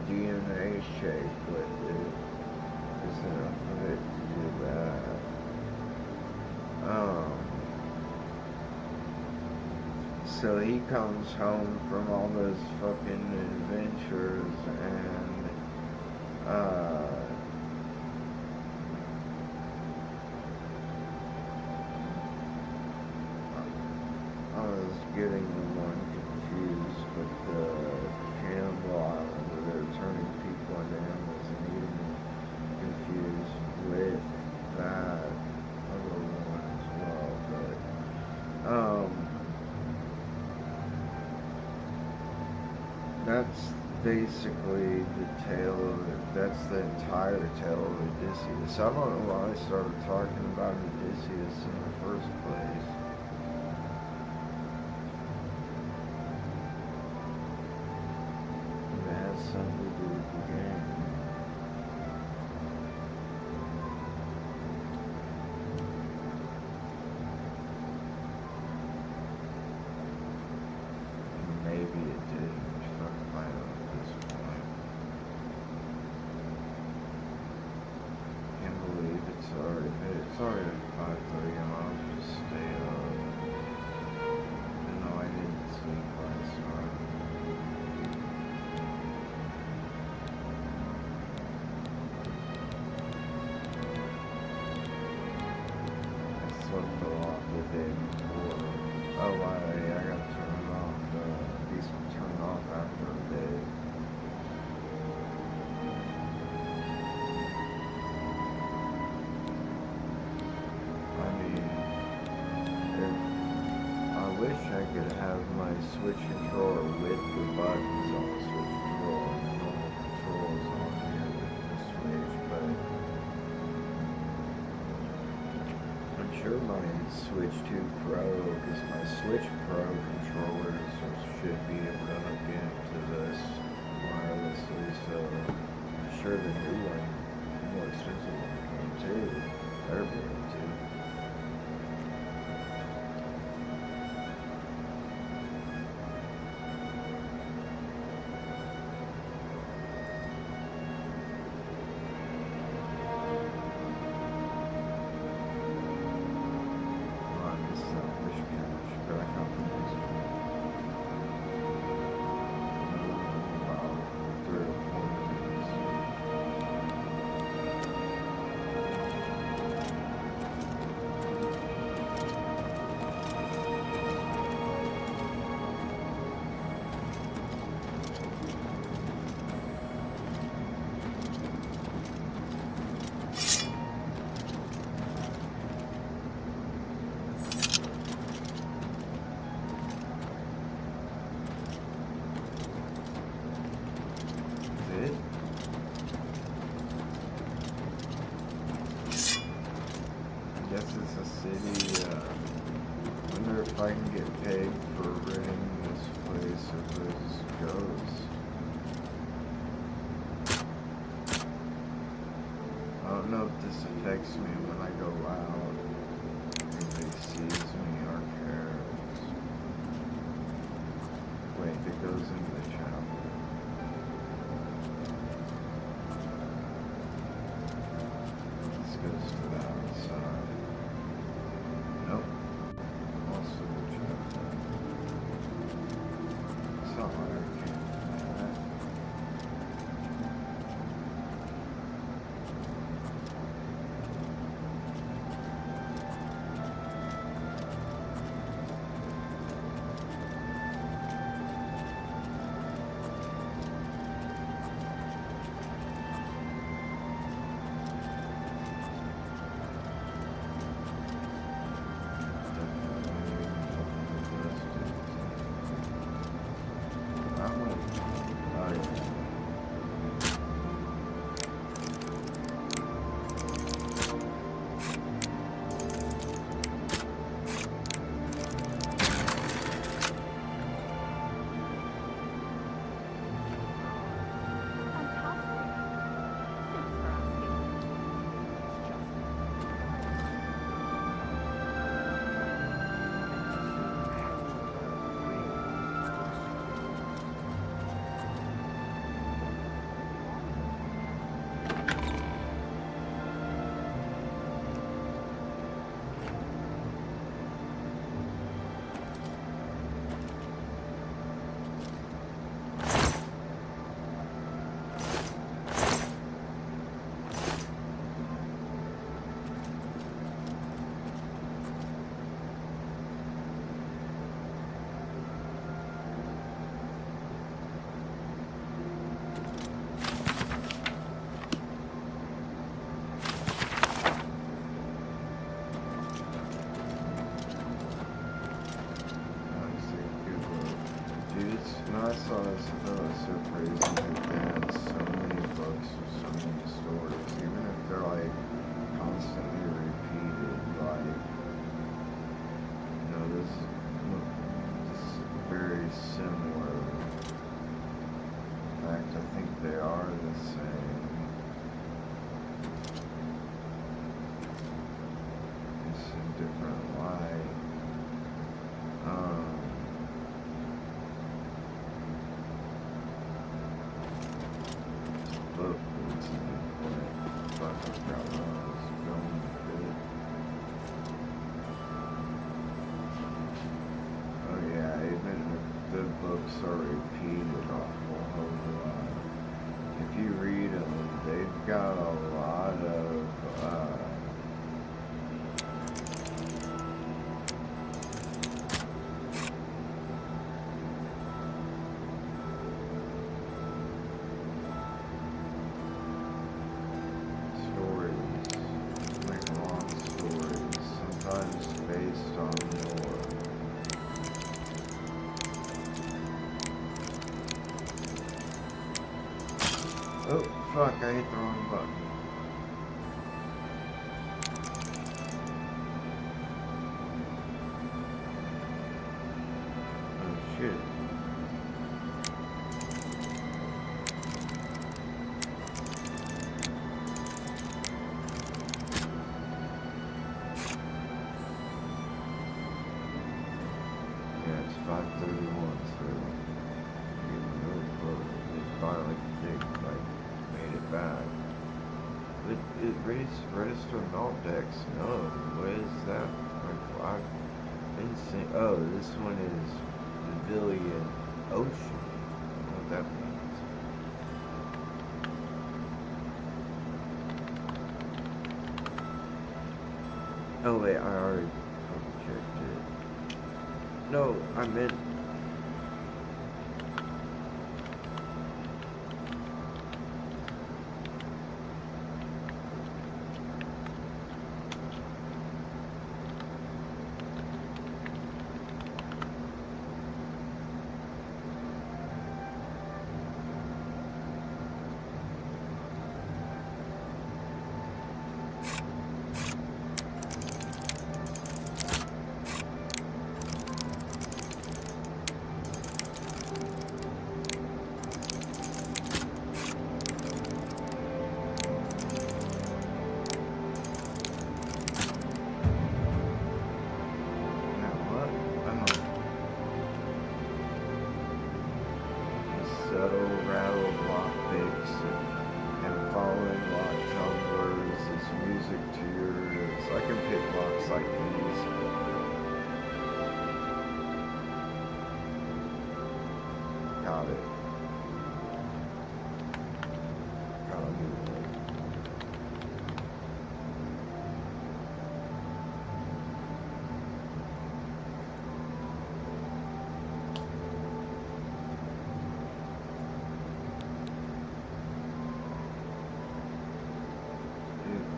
Speaker 3: DNA shake with it. There's enough of it to do that. So he comes home from all those fucking adventures, and I was getting the one confused with the Cannibal Island, where they're turning people into animals, and even confused with that other one as well. But that's basically the tale of it. That's the entire tale of Odysseus. I don't know why I started talking about Odysseus in the first place. Sorry at 5:30, I'll just stay up. I know I didn't sleep last night. I slept a lot the day before. Oh, I got to turn it off. At least turn it off after a day. I wish I could have my Switch controller with the buttons on the Switch controller and normal controls on here with the Switch, but I'm sure my Switch 2 Pro, because my Switch Pro controllers should be able to hook into this wirelessly, so I'm sure the new one, the more expensive one can too, better be able to. If I can get paid for renting this place if this goes. I don't know if this affects me when I go loud. Anybody sees me or cares. Wait, it goes into the chapel. This goes to the outside. Nope. Also the chapel. It's not like I can't do that. I saw this, I thought it was so crazy that they had so many books with so many stories, even if they're like constantly repeated, like, you know, this is very similar. In fact, I think they are the same. Just in different light. Look, it's but I forgot where I was going with it. sorry, repeated a whole lot. If you read them, they've got a lot of based on lore. Oh, fuck, I hit the wrong button. Oh, shit. Register melt decks. No, what is that? I've been seeing. Oh, this one is Pavilion Ocean. I don't know what that means. Oh wait, I already checked it. No, I meant.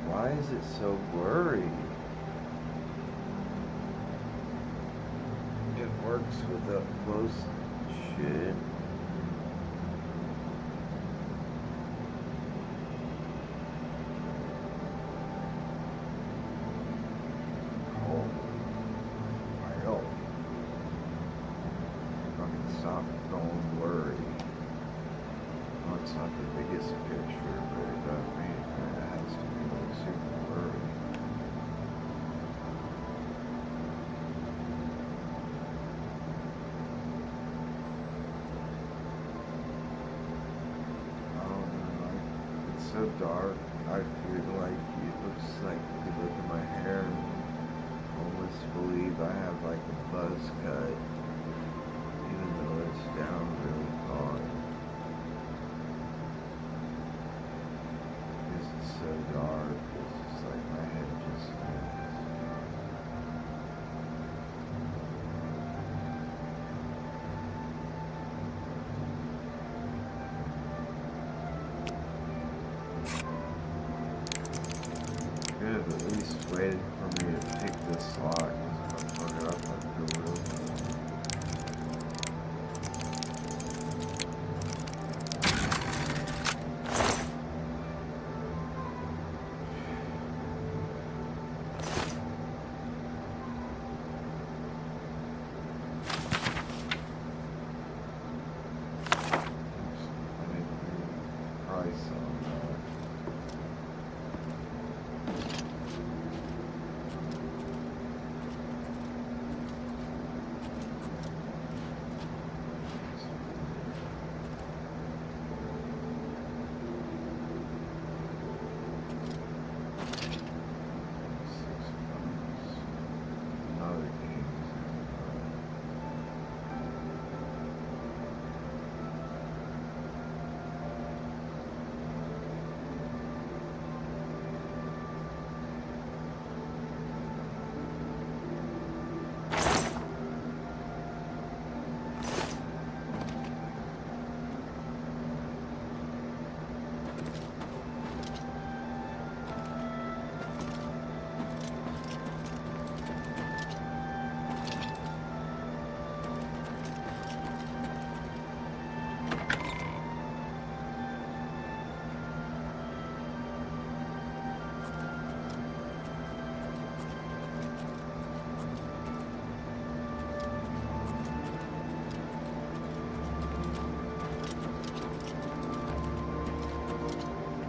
Speaker 3: Why is it so blurry? It works with up close shit. Oh, well. Fucking stop going blurry. Well, it's not the biggest picture, but it does mean it has to be like super blurry. It's so dark, I feel like it looks like you could look at my hair and almost believe I have like a buzz cut, even though it's down really far. Because it's so dark, it's just like my head just spins. Could have at least waited for me to pick this lock, because if I fuck it up, I'd feel real bad. I need the price on that. $6. Another game.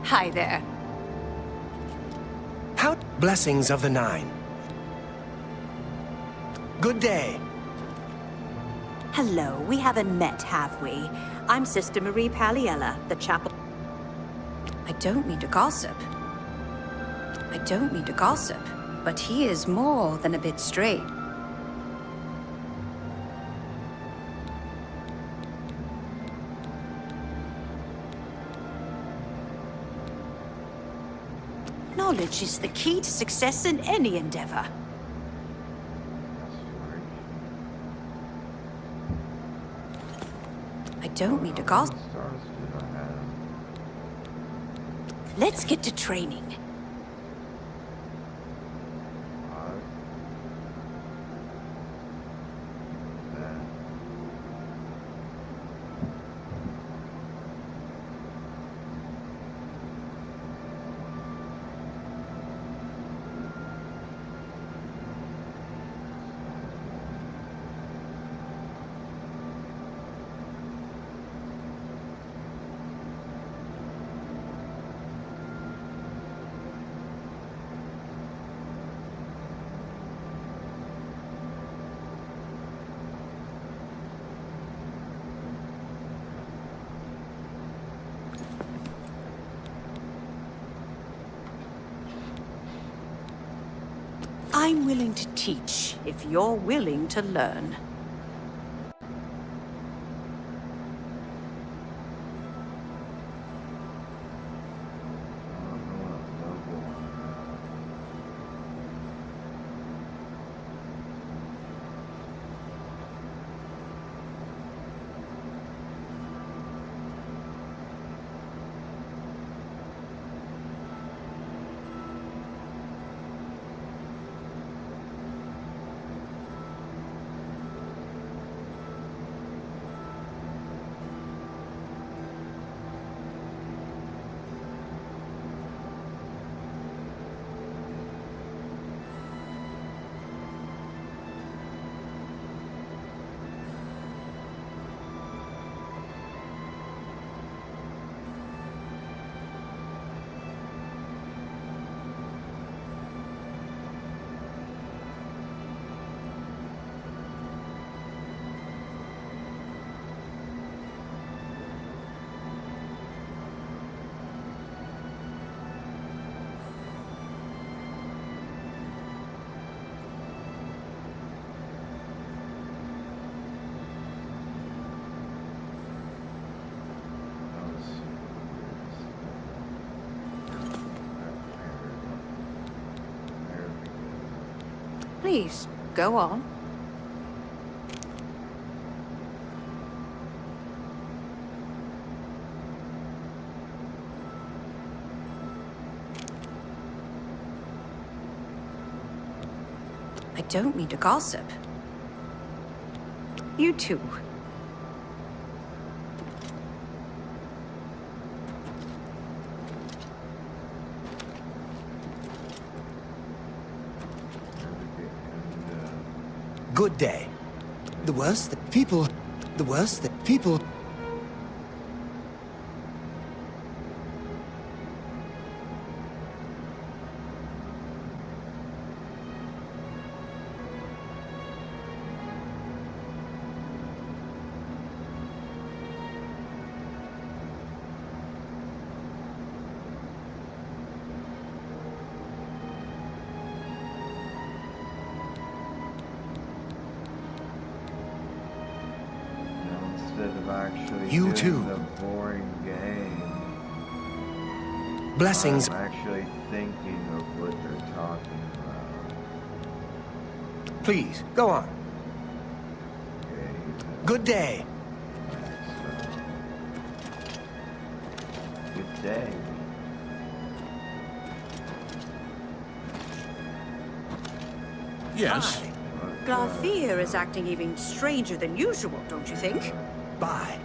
Speaker 8: Hi there.
Speaker 2: How blessings of the Nine. Good day.
Speaker 8: Hello, we haven't met, have we? I'm Sister Marie Paliella, the chapel. I don't mean to gossip. But he is more than a bit straight. Knowledge is the key to success in any endeavor. I don't mean to gossip. Let's get to training. I'm willing to teach if you're willing to learn. Please, go on. I don't mean to gossip. You too.
Speaker 2: Good day. The worse the people, the worse the people. You too.
Speaker 3: The boring game.
Speaker 2: Blessings.
Speaker 3: I'm actually thinking of what they're talking about.
Speaker 2: Please, go on.
Speaker 3: Okay,
Speaker 2: Good day.
Speaker 3: good day.
Speaker 9: Yes.
Speaker 8: Glarthir is acting even stranger than usual, don't you think?
Speaker 2: Bye.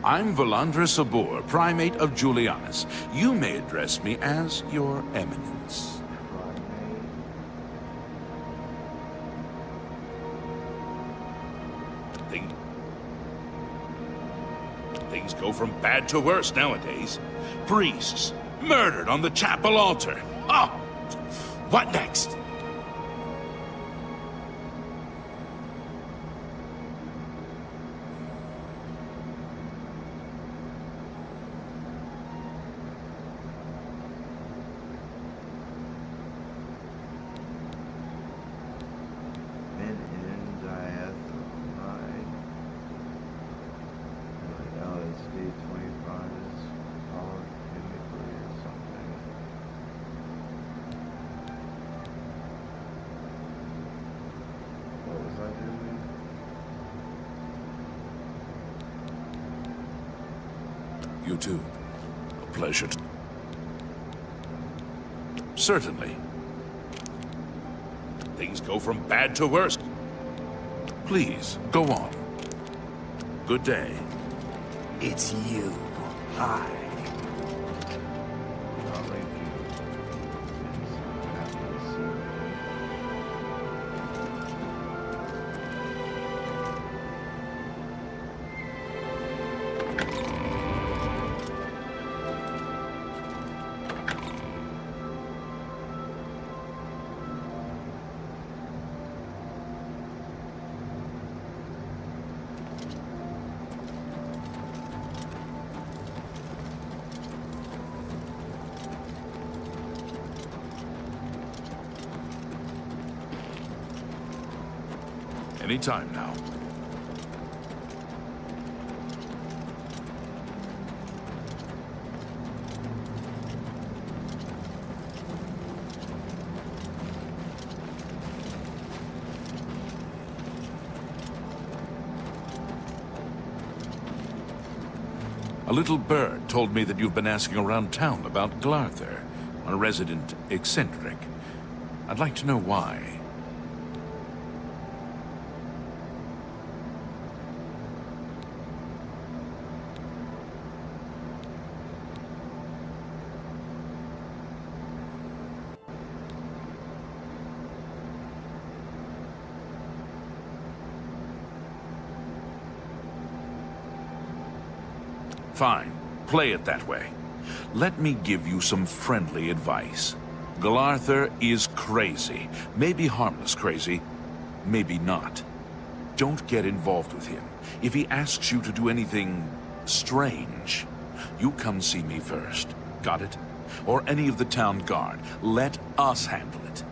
Speaker 9: I'm Valandra Sabor, Primate of Julianus. You may address me as Your Eminence. Things go from bad to worse nowadays. Priests murdered on the chapel altar. Oh, what next? You too. A pleasure. Certainly. Things go from bad to worse. Please, go on. Good day.
Speaker 2: It's you. Hi.
Speaker 9: Anytime now. A little bird told me that you've been asking around town about Glarther, a resident eccentric. I'd like to know why. Fine. Play it that way. Let me give you some friendly advice. Glarther is crazy. Maybe harmless crazy, maybe not. Don't get involved with him. If he asks you to do anything strange, you come see me first. Got it? Or any of the town guard. Let us handle it.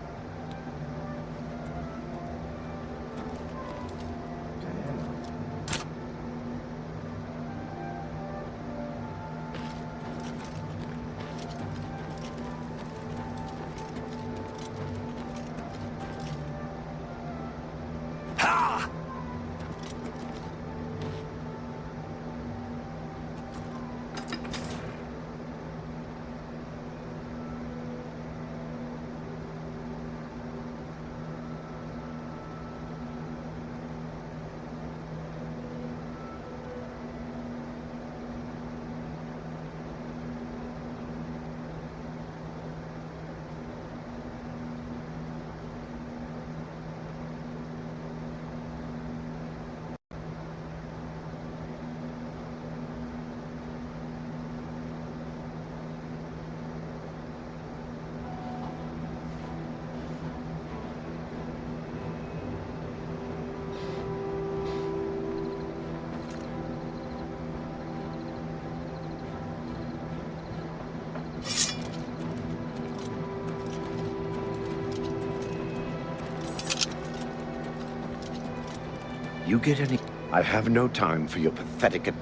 Speaker 1: You get any... I have no time for your pathetic...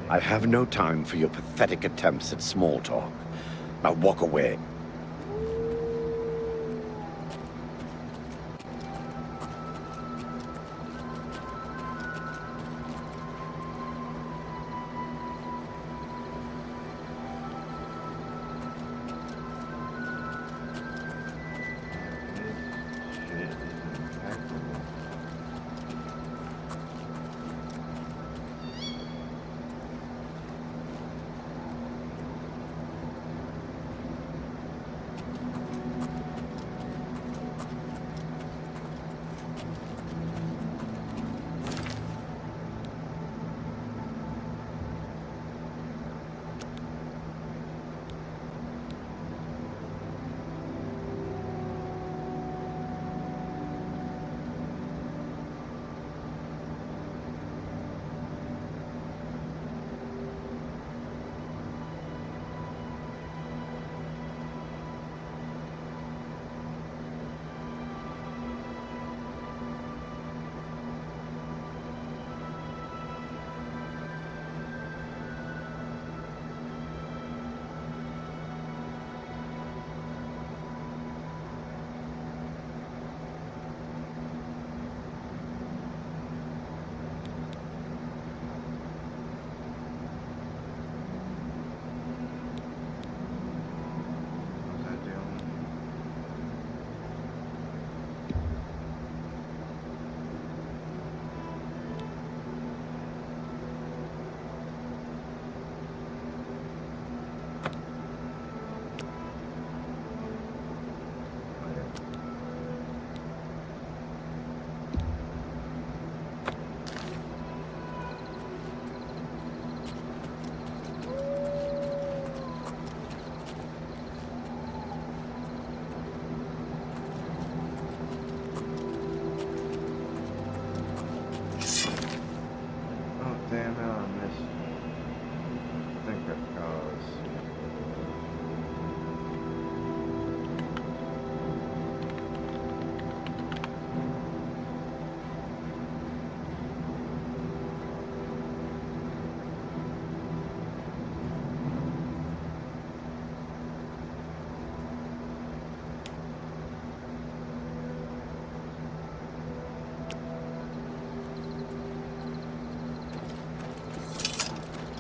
Speaker 1: I have no time for your pathetic attempts at small talk. Now walk away.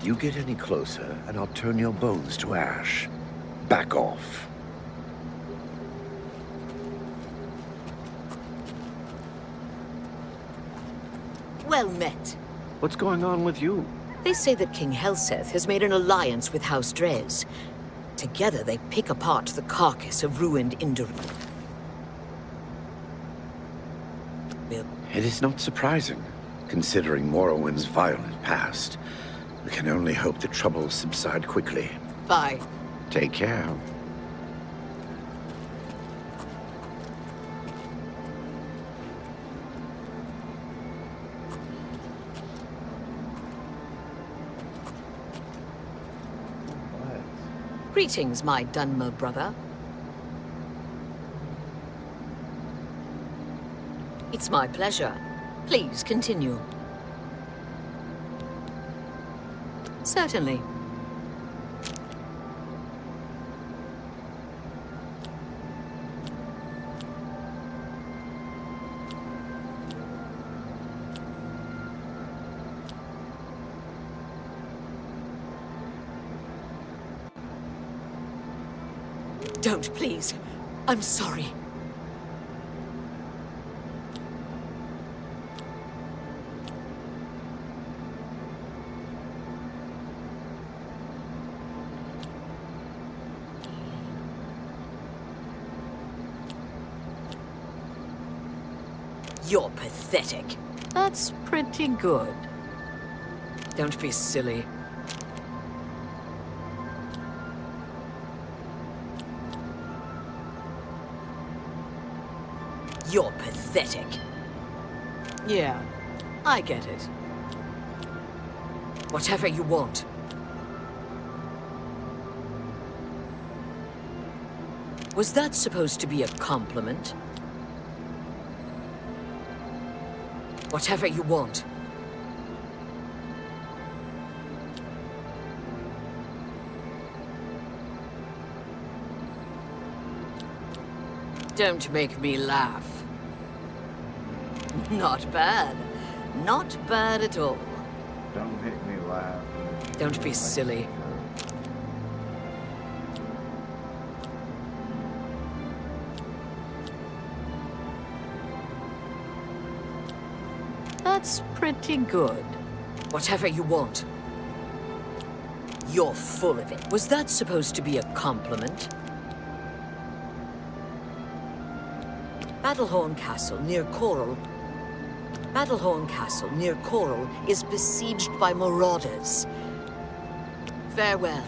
Speaker 1: You get any closer, and I'll turn your bones to ash. Back off.
Speaker 10: Well met.
Speaker 1: What's going on with you?
Speaker 10: They say that King Helseth has made an alliance with House Drez. Together they pick apart the carcass of ruined Indra.
Speaker 1: It is not surprising, considering Morrowind's violent past. We can only hope the troubles subside quickly.
Speaker 10: Bye.
Speaker 1: Take care.
Speaker 10: Greetings, my Dunmer brother. It's my pleasure. Please continue. Certainly. Don't, please. I'm sorry. You're pathetic. That's pretty good. Don't be silly. You're pathetic. Yeah, I get it. Whatever you want. Was that supposed to be a compliment? Whatever you want. Don't make me laugh. Not bad. Not bad at all.
Speaker 3: Don't make me laugh.
Speaker 10: Don't be silly. That's pretty good. Whatever you want. You're full of it. Was that supposed to be a compliment? Battlehorn Castle near Coral. Battlehorn Castle near Coral is besieged by marauders. Farewell.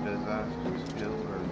Speaker 3: Disaster skill or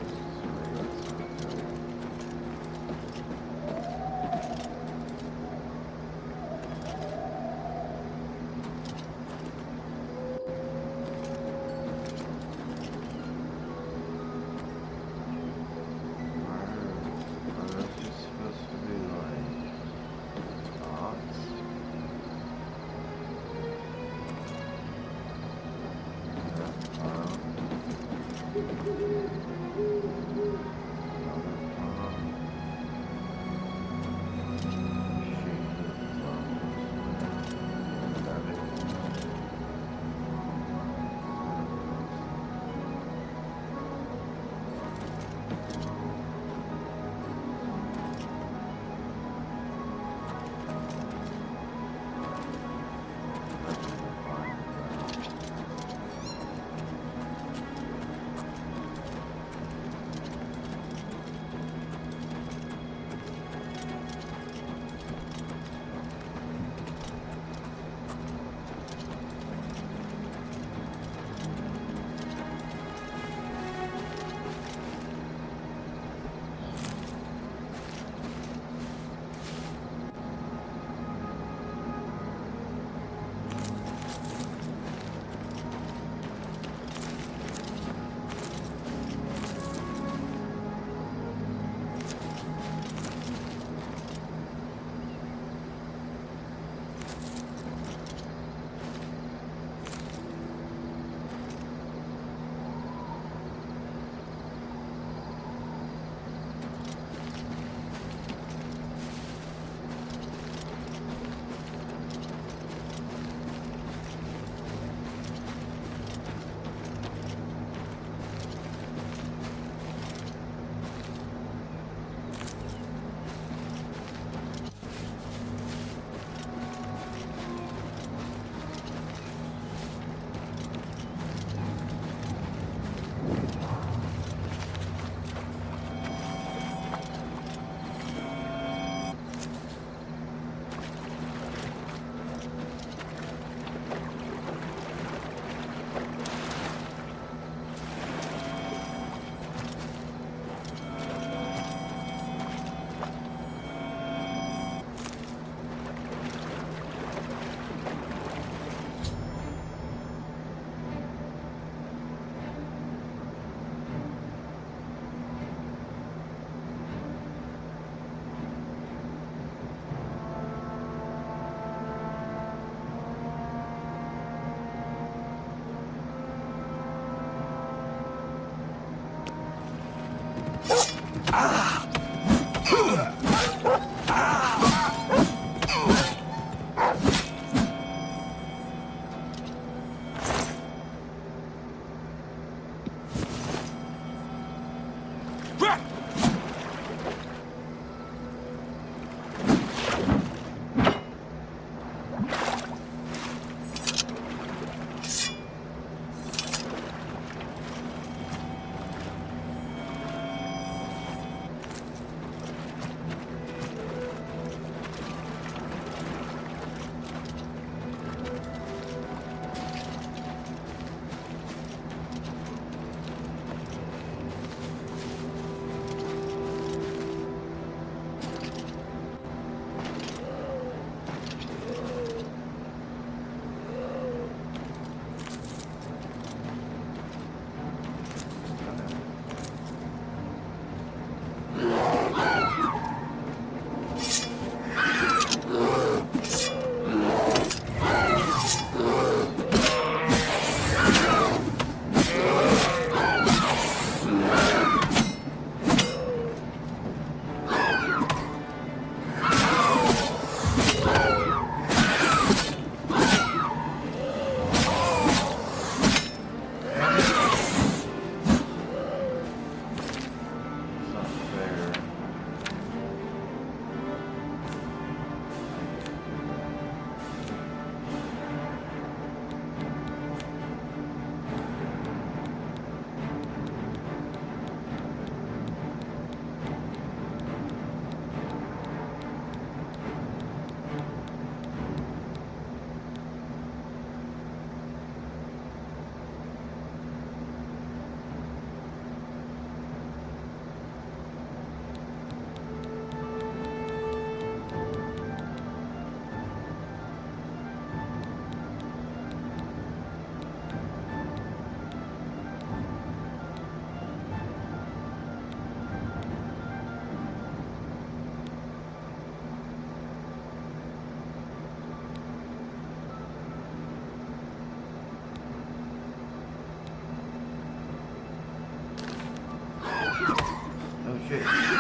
Speaker 3: shit.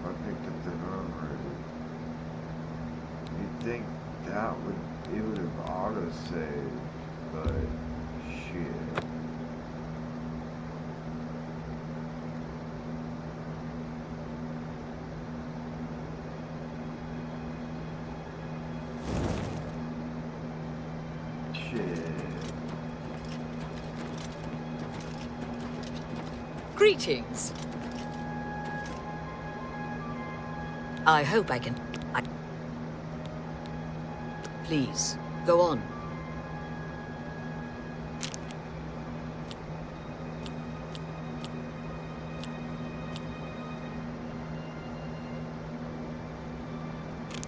Speaker 3: I picked up the wrong route. You'd think it would have auto-saved, but shit.
Speaker 10: Greetings. I hope I can... Please, go on.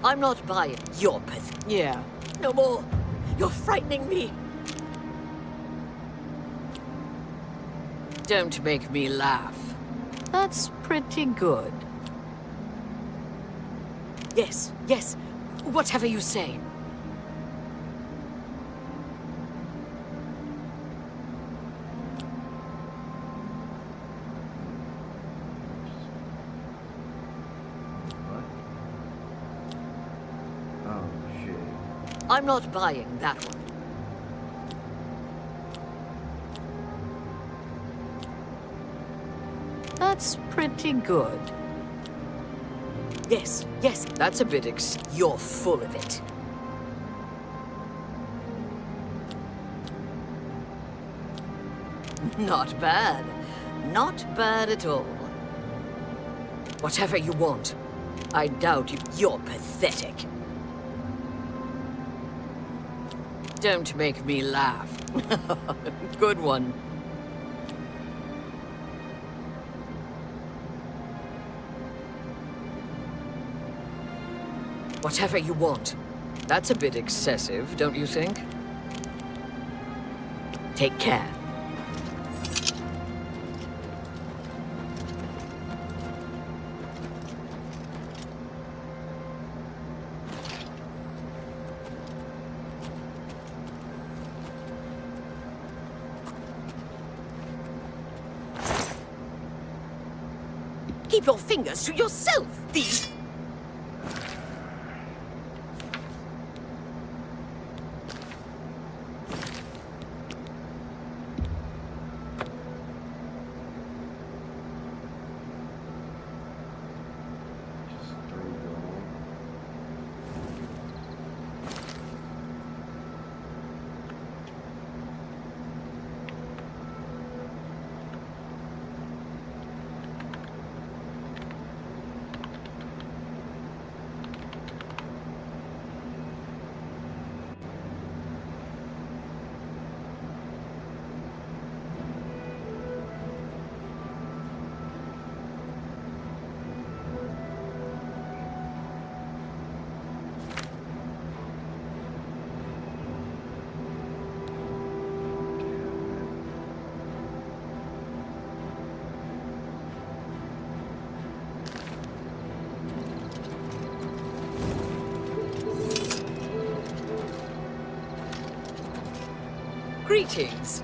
Speaker 10: I'm not buying your path. Yeah, no more. You're frightening me. Don't make me laugh. That's pretty good. Yes, yes. Whatever you say.
Speaker 3: Oh, shit.
Speaker 10: I'm not buying that one. That's pretty good. Yes, yes, that's a bit You're full of it. Not bad. Not bad at all. Whatever you want. I doubt you. You're pathetic. Don't make me laugh. Good one. Whatever you want. That's a bit excessive, don't you think? Take care. Keep your fingers to yourself, thief! Greetings.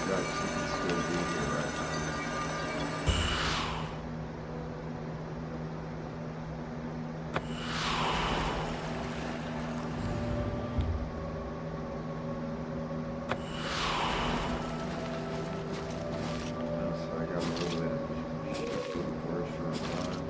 Speaker 3: guys can still be here right now. So I got a little bit of for a short time.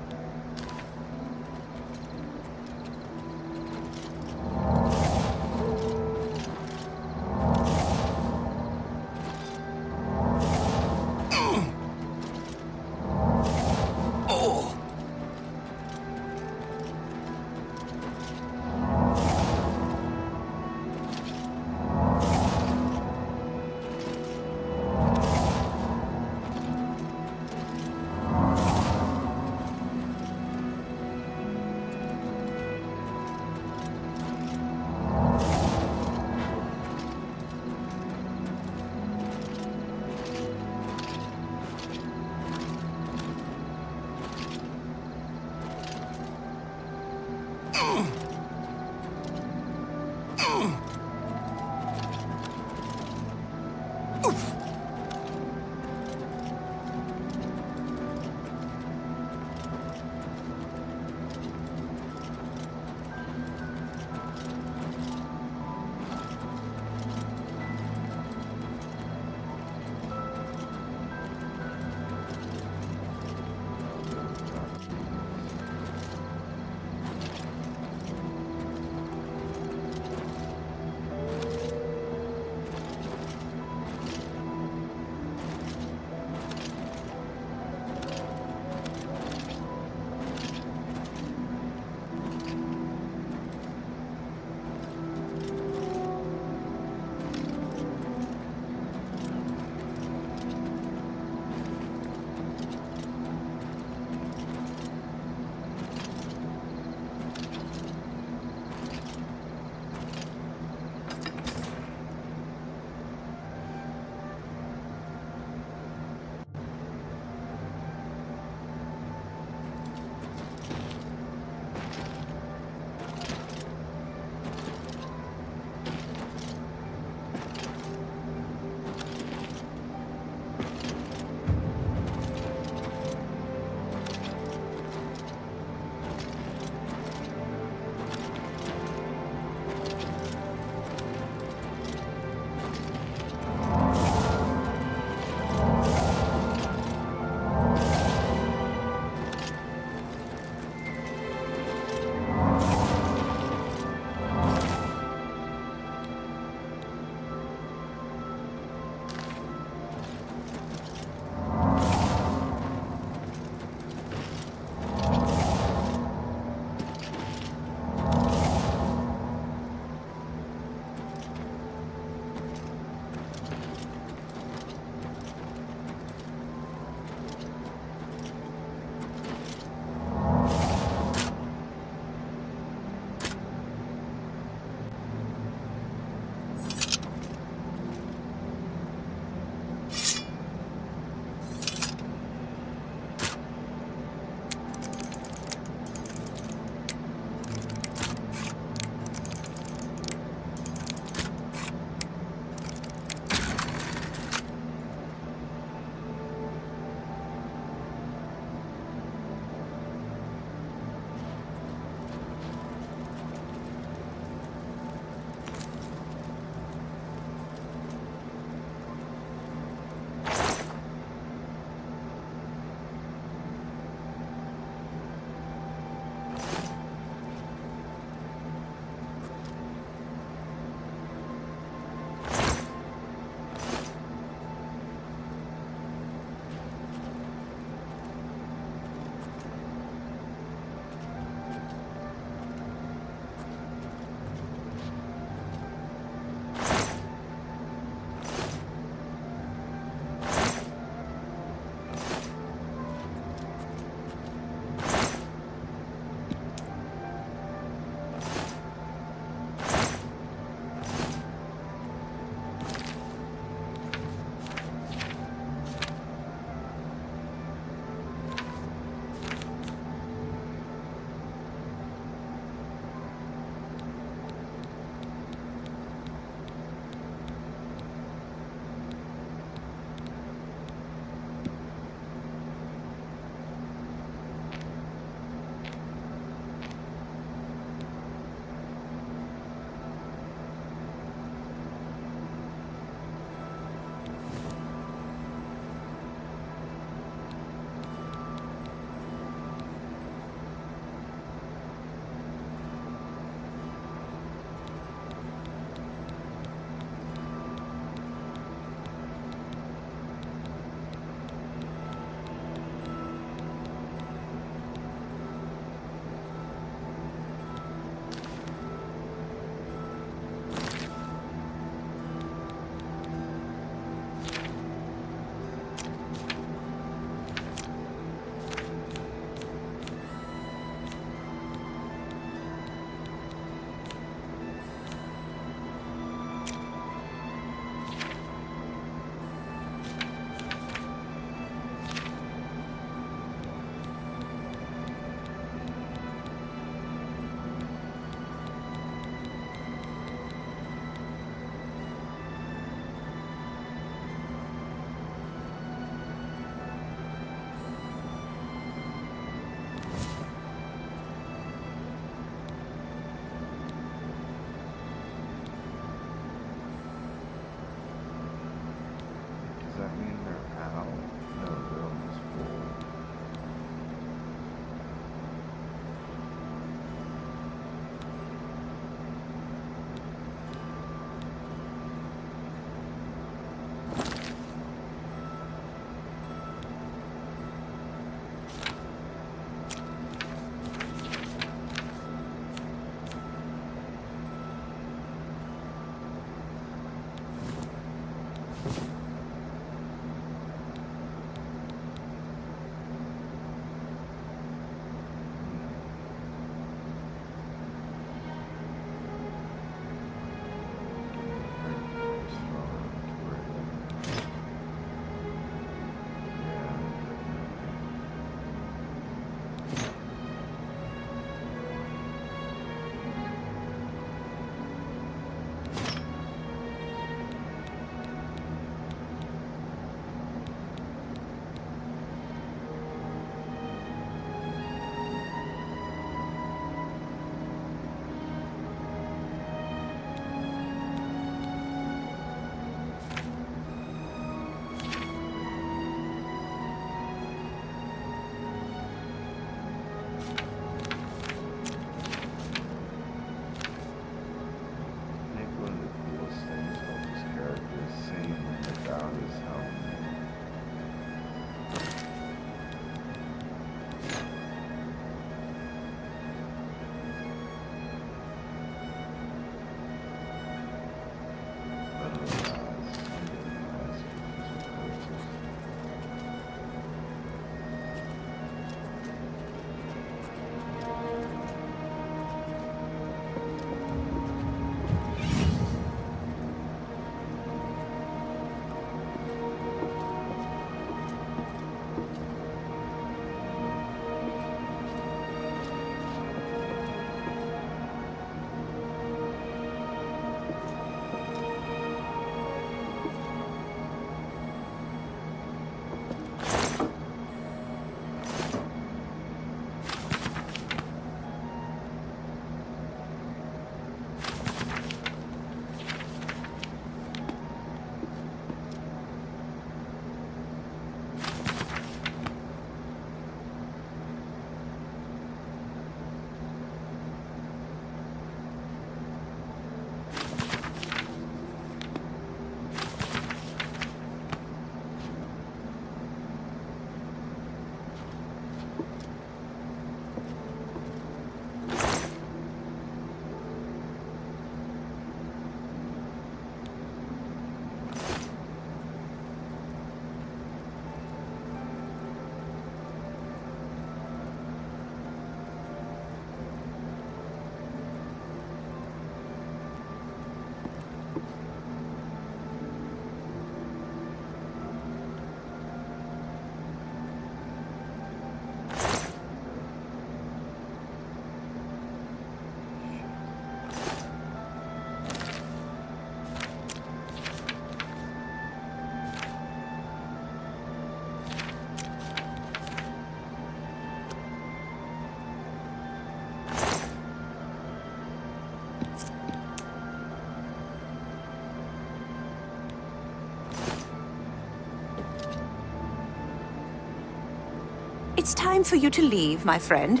Speaker 8: It's time for you to leave, my friend.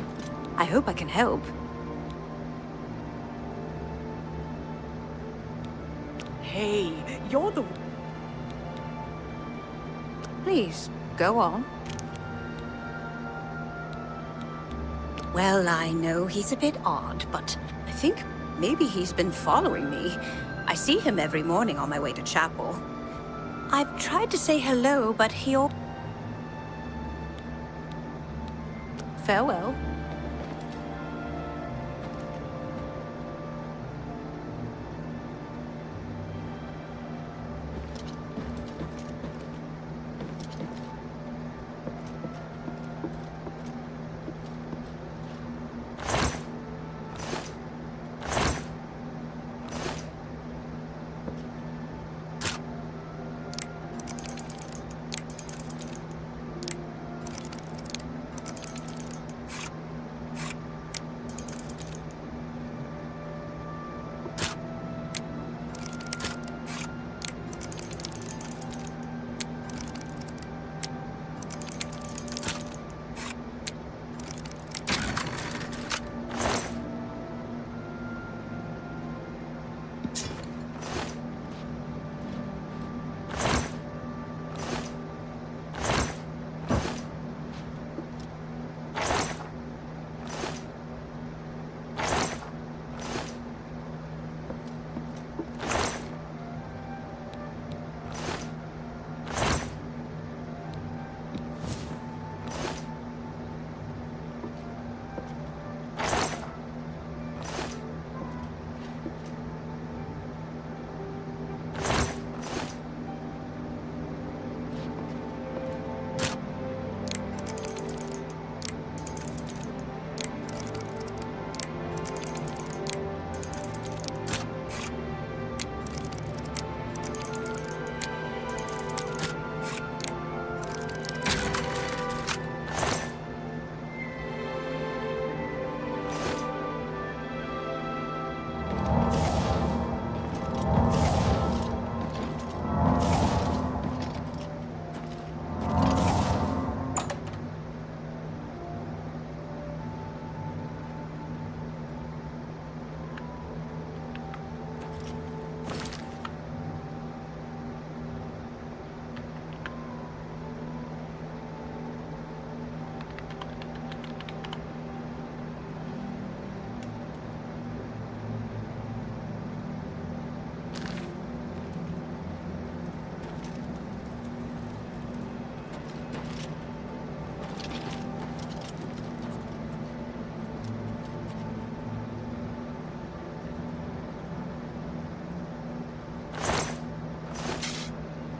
Speaker 8: I hope I can help.
Speaker 5: Hey, you're the...
Speaker 8: Please, go on. Well, I know he's a bit odd, but I think maybe he's been following me. I see him every morning on my way to chapel. I've tried to say hello, but he'll... Farewell.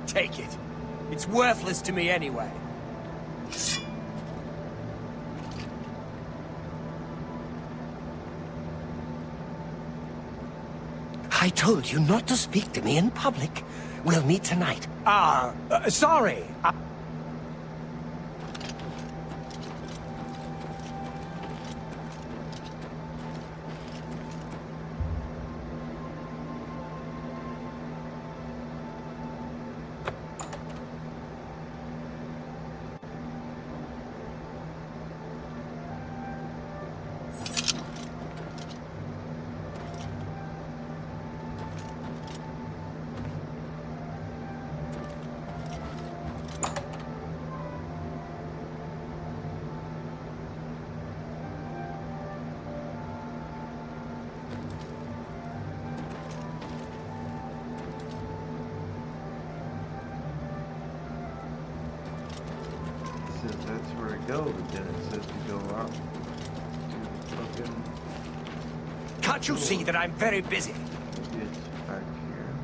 Speaker 2: Take it. It's worthless to me anyway. I told you not to speak to me in public. We'll meet tonight. Sorry.
Speaker 3: That's where I go, but then it says to go up to fucking...
Speaker 2: Can't you see that I'm very busy?
Speaker 3: It's back here.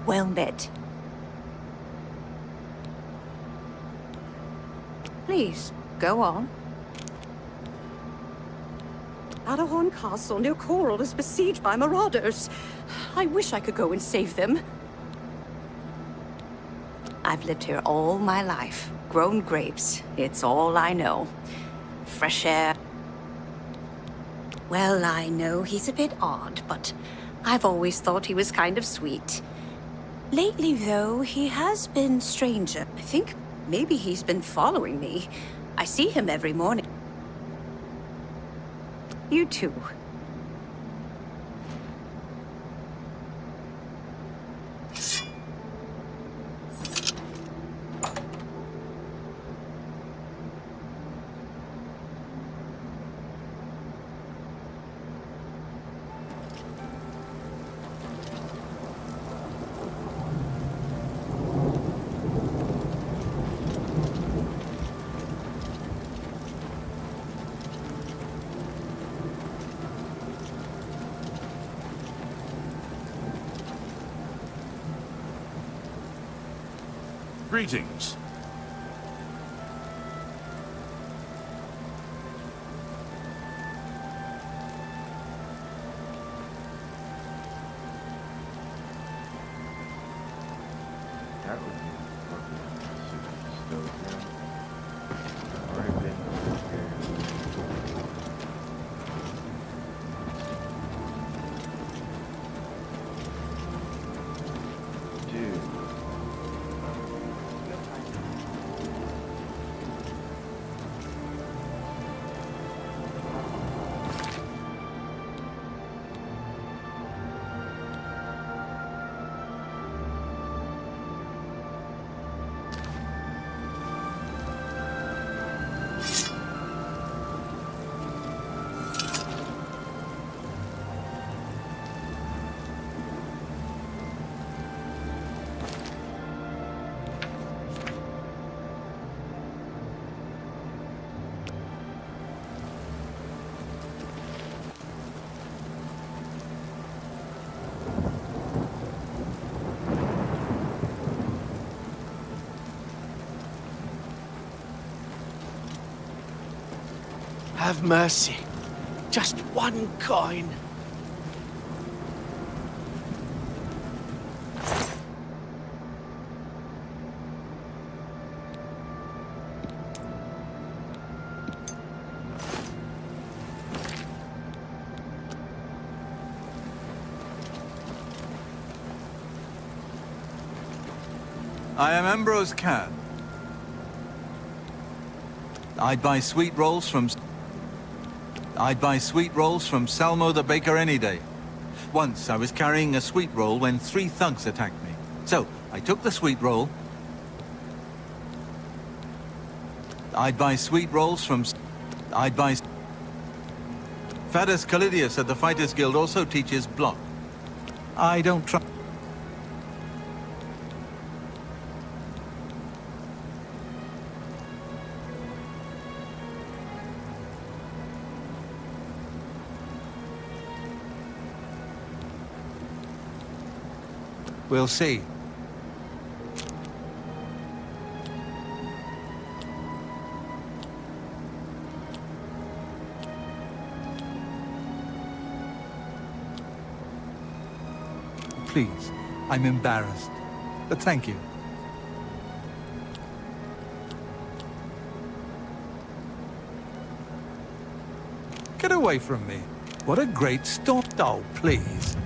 Speaker 8: Well met. Please, go on. Battlehorn Castle near Coral is besieged by marauders. I wish I could go and save them. I've lived here all my life. Grown grapes. It's all I know. Fresh air. Well, I know he's a bit odd, but I've always thought he was kind of sweet. Lately, though, he has been stranger. I think maybe he's been following me. I see him every morning. You too.
Speaker 9: Greetings.
Speaker 3: That would be fucking stove here. I've already been here. Dude.
Speaker 2: Have mercy. Just one coin.
Speaker 11: I am Ambrose Can. I'd buy sweet rolls from Salmo the baker any day. Once I was carrying a sweet roll when 3 thugs attacked me. So I took the sweet roll. I'd buy sweet rolls from... Fadus Callidius at the Fighters Guild also teaches block. I don't try... We'll see. Please, I'm embarrassed, but thank you. Get away from me. What a great storm. Oh, please.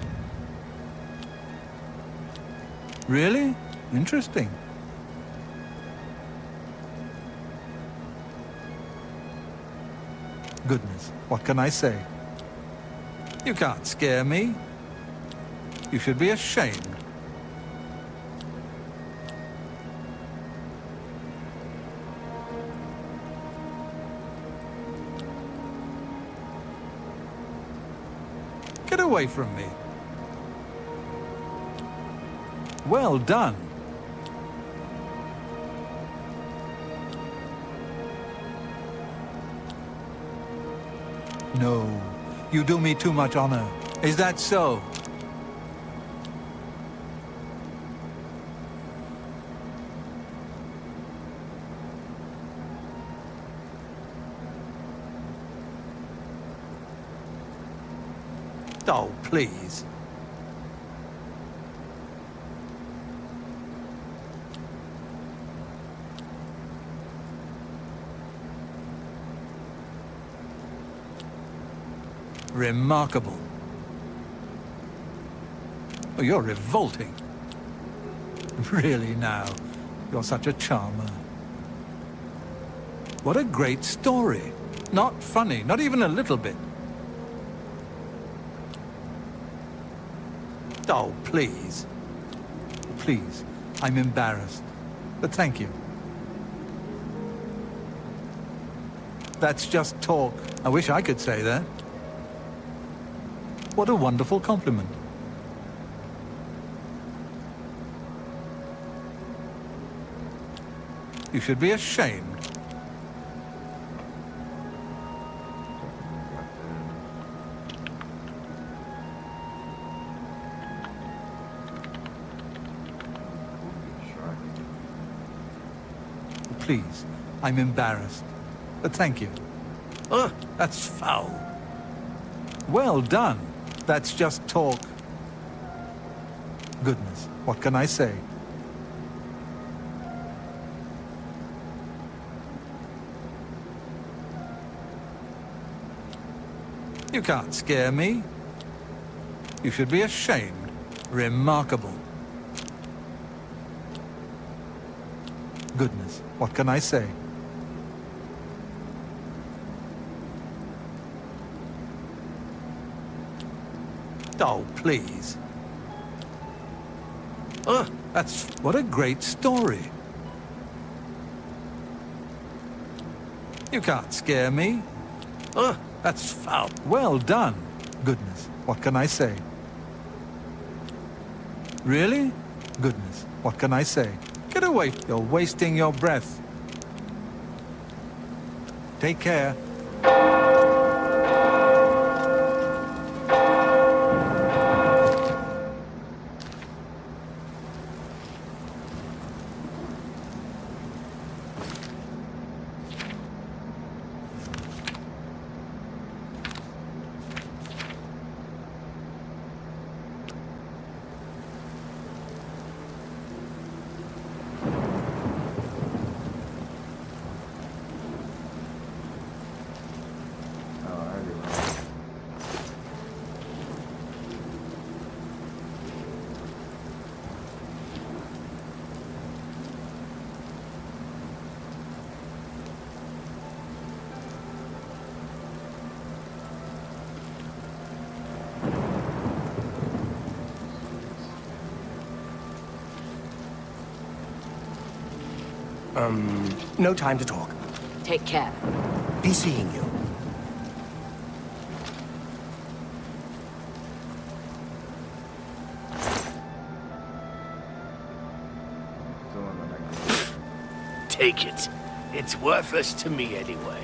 Speaker 11: Really? Interesting. Goodness, what can I say? You can't scare me. You should be ashamed. Get away from me. Well done. No, you do me too much honor. Is that so? Oh, please. Remarkable. Oh, you're revolting. Really now, you're such a charmer. What a great story. Not funny, not even a little bit. Oh, please. Please, I'm embarrassed. But thank you. That's just talk. I wish I could say that. What a wonderful compliment. You should be ashamed. Please, I'm embarrassed. But thank you. Ugh, that's foul. Well done. That's just talk. Goodness, what can I say? You can't scare me. You should be ashamed. Remarkable. Goodness, what can I say? Oh, please. Ugh, that's... What a great story. You can't scare me. Ugh, that's foul. Well done. Goodness, what can I say? Really? Goodness, what can I say? Get away. You're wasting your breath. Take care.
Speaker 2: No time to talk.
Speaker 10: Take care.
Speaker 2: Be seeing you.
Speaker 13: Take it. It's worthless to me anyway.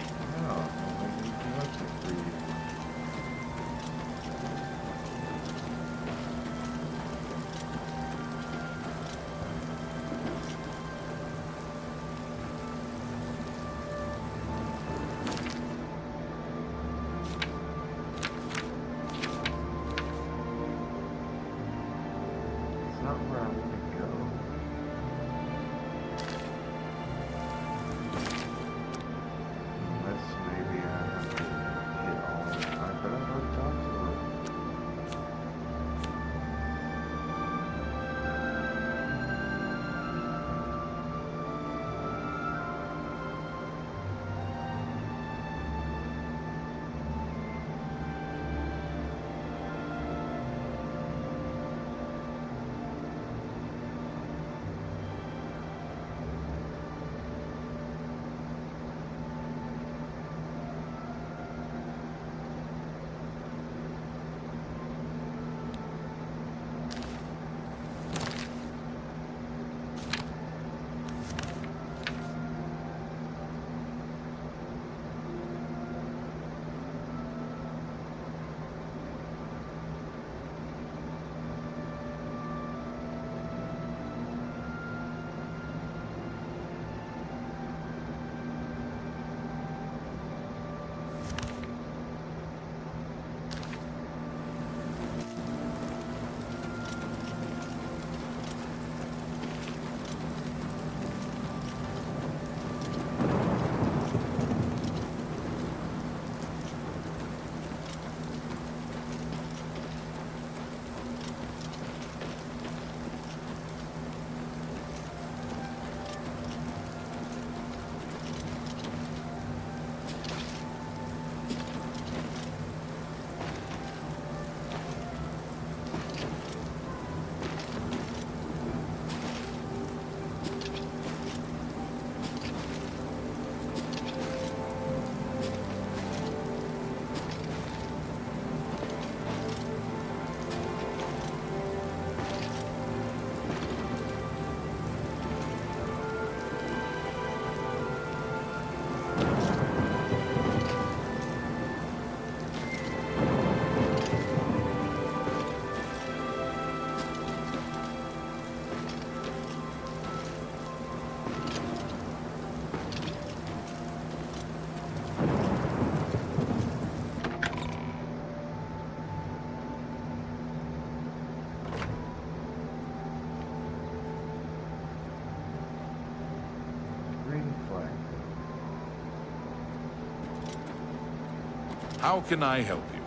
Speaker 9: How can I help you?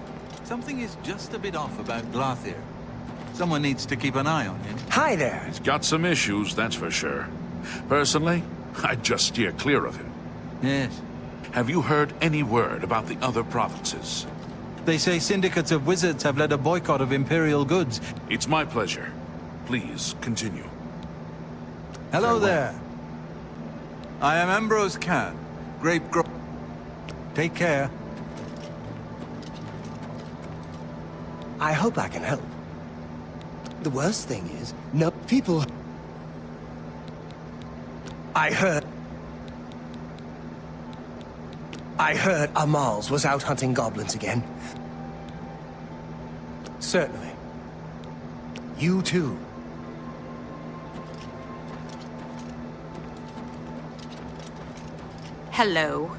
Speaker 11: Something is just a bit off about Glarthir. Someone needs to keep an eye on him.
Speaker 2: Hi there.
Speaker 9: He's got some issues, that's for sure. Personally, I'd just steer clear of him.
Speaker 11: Yes.
Speaker 9: Have you heard any word about the other provinces?
Speaker 11: They say syndicates of wizards have led a boycott of Imperial goods.
Speaker 9: It's my pleasure. Please, continue.
Speaker 11: Hello there. I am Ambrose Khan, Grape Gro... Take care.
Speaker 2: I hope I can help. The worst thing is, no people... I heard Amal's was out hunting goblins again. Certainly. You too.
Speaker 8: Hello.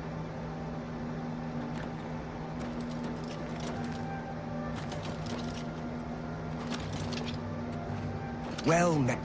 Speaker 2: Well, now.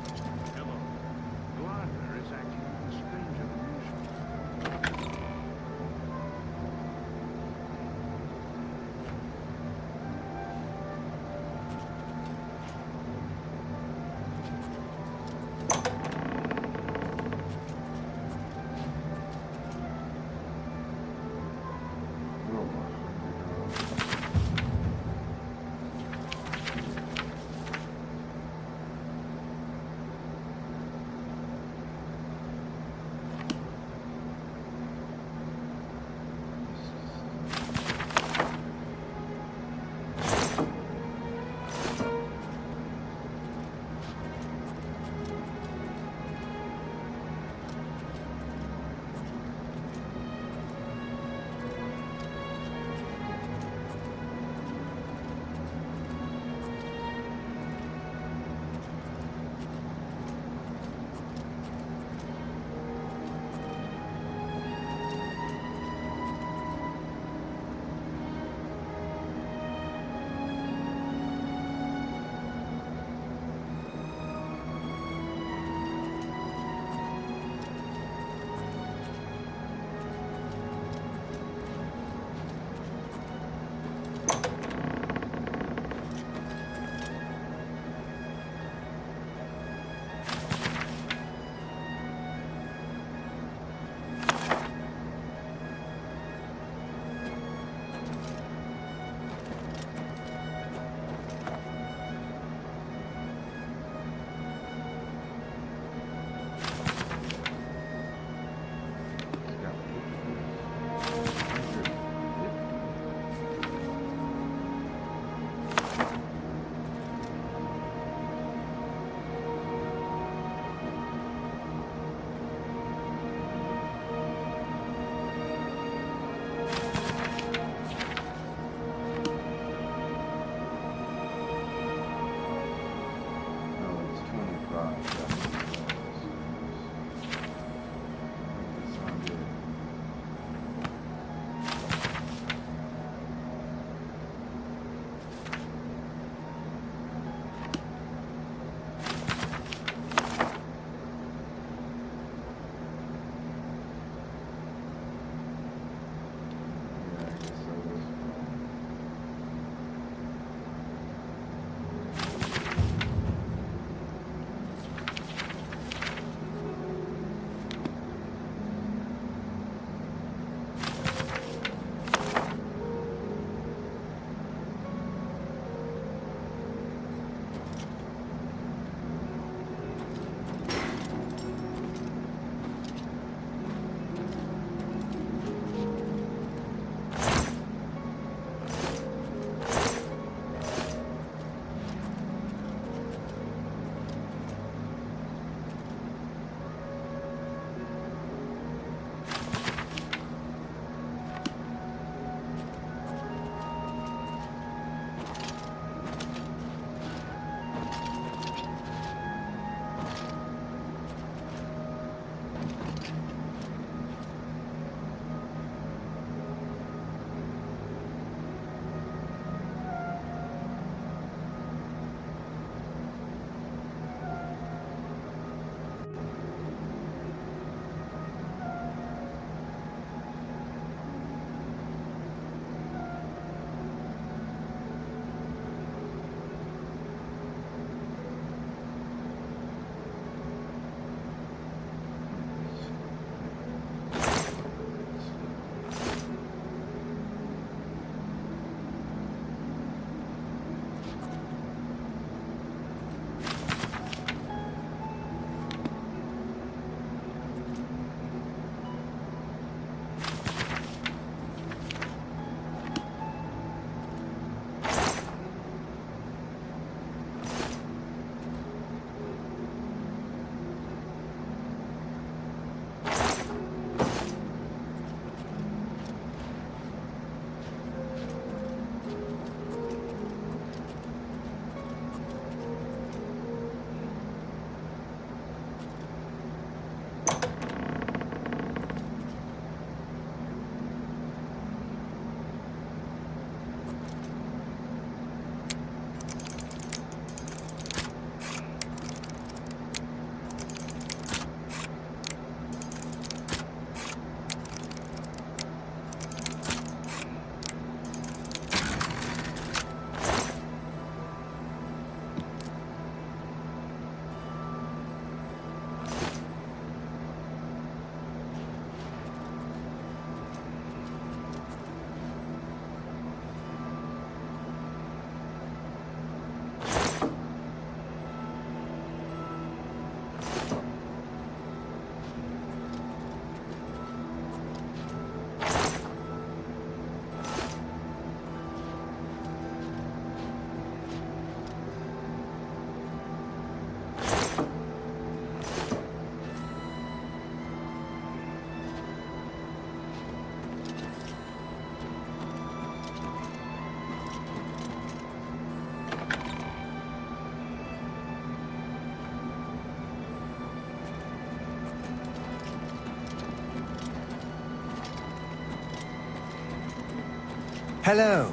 Speaker 2: Hello.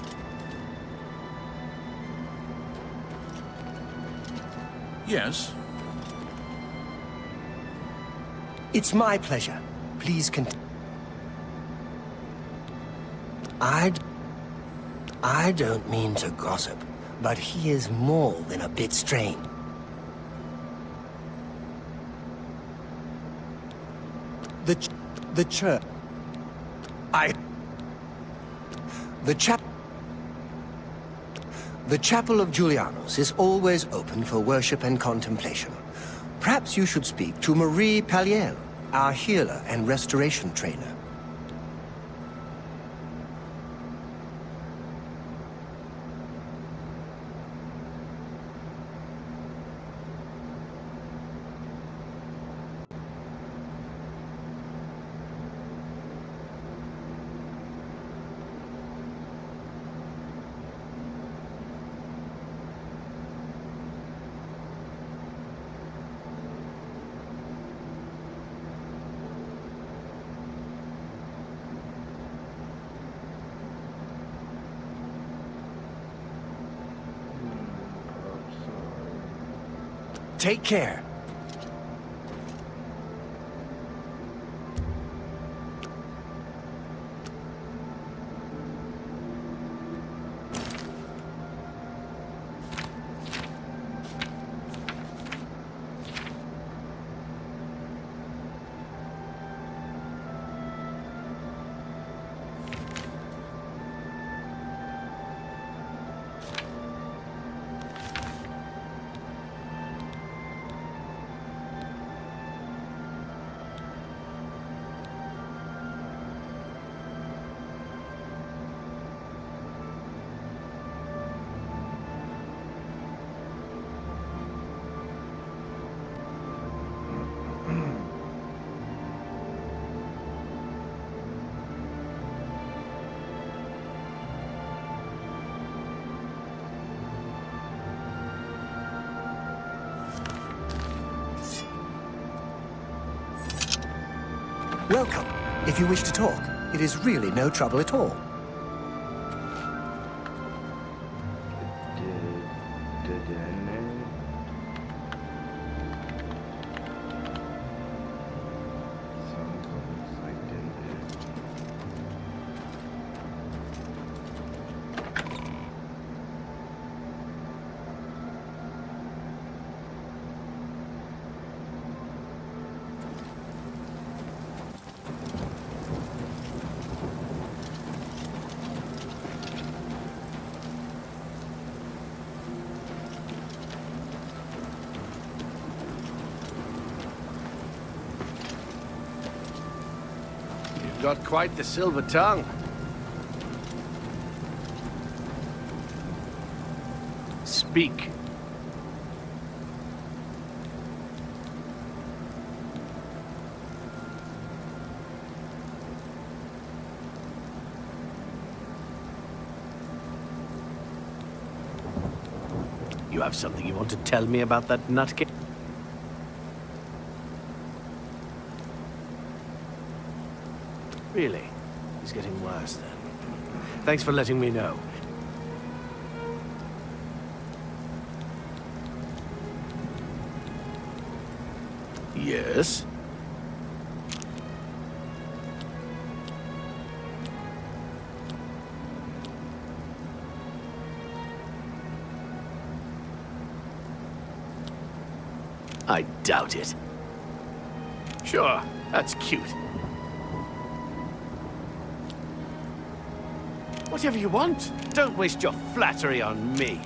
Speaker 9: Yes?
Speaker 2: It's my pleasure. Please continue. I don't mean to gossip, but he is more than a bit strange. The church. The Chapel of Julianos is always open for worship and contemplation. Perhaps you should speak to Marie Palliel, our healer and restoration trainer. Take care. Welcome. If you wish to talk, it is really no trouble at all.
Speaker 13: Got quite the silver tongue. Speak. You have something you want to tell me about that nutcase? Really? He's getting worse then. Thanks for letting me know. Yes? I doubt it. Sure, that's cute. Whatever you want. Don't waste your flattery on me.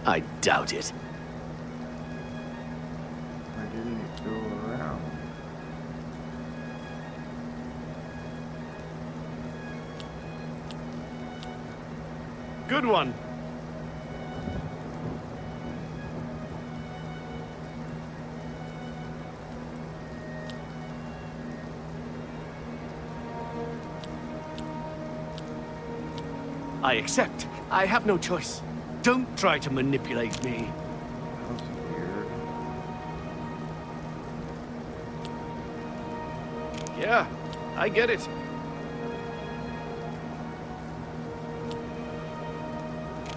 Speaker 13: I doubt it.
Speaker 3: I didn't go around.
Speaker 13: Good one. I accept. I have no choice. Don't try to manipulate me.
Speaker 3: That was weird.
Speaker 13: Yeah, I get it.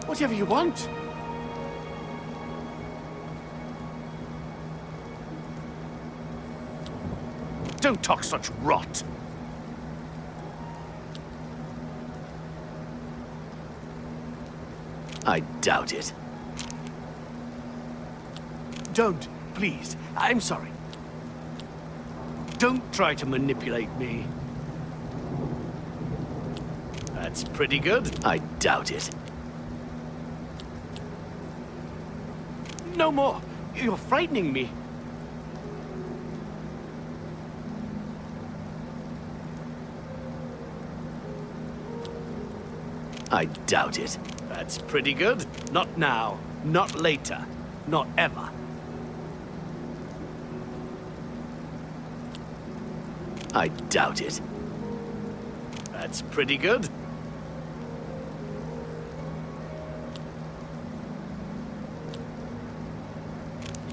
Speaker 13: Whatever you want. Don't talk such rot. I doubt it. Don't, please. I'm sorry. Don't try to manipulate me. That's pretty good. I doubt it. No more. You're frightening me. I doubt it. That's pretty good. Not now. Not later. Not ever. I doubt it. That's pretty good.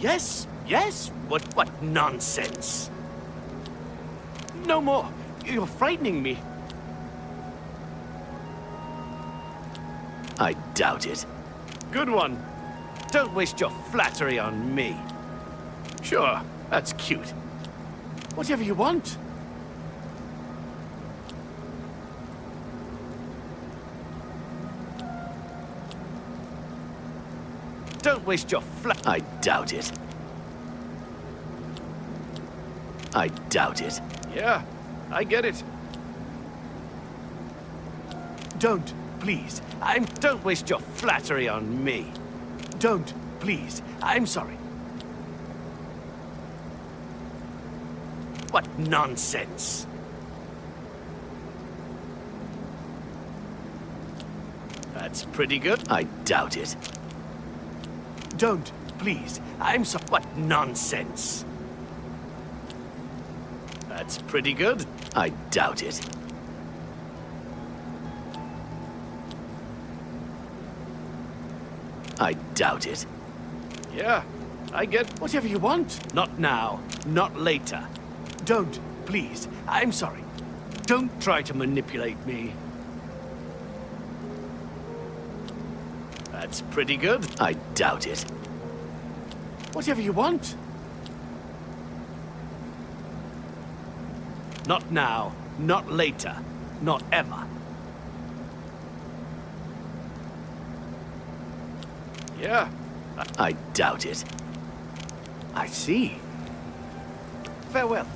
Speaker 13: Yes, yes. What nonsense. No more. You're frightening me. I doubt it. Good one. Don't waste your flattery on me. Sure, that's cute. Whatever you want. Don't waste your I doubt it. I doubt it. Yeah, I get it. Don't, please. Don't waste your flattery on me. Don't, please. I'm sorry. What nonsense. That's pretty good. I doubt it. Don't, please. I'm sorry. What nonsense. That's pretty good. I doubt it. I doubt it. Yeah, I get whatever you want. Not now, not later. Don't, please. I'm sorry. Don't try to manipulate me. That's pretty good. I doubt it. Whatever you want. Not now, not later, not ever. Yeah, I doubt it. I see. Farewell.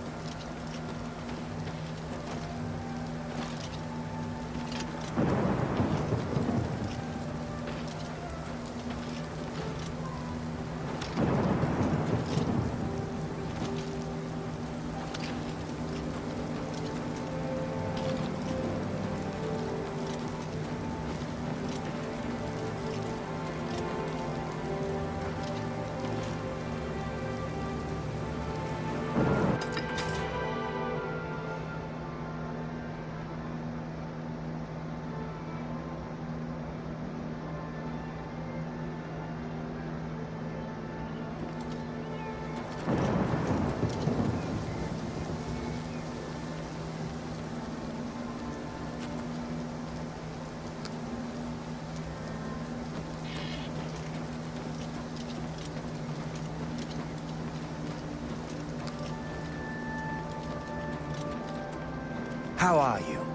Speaker 2: How are you?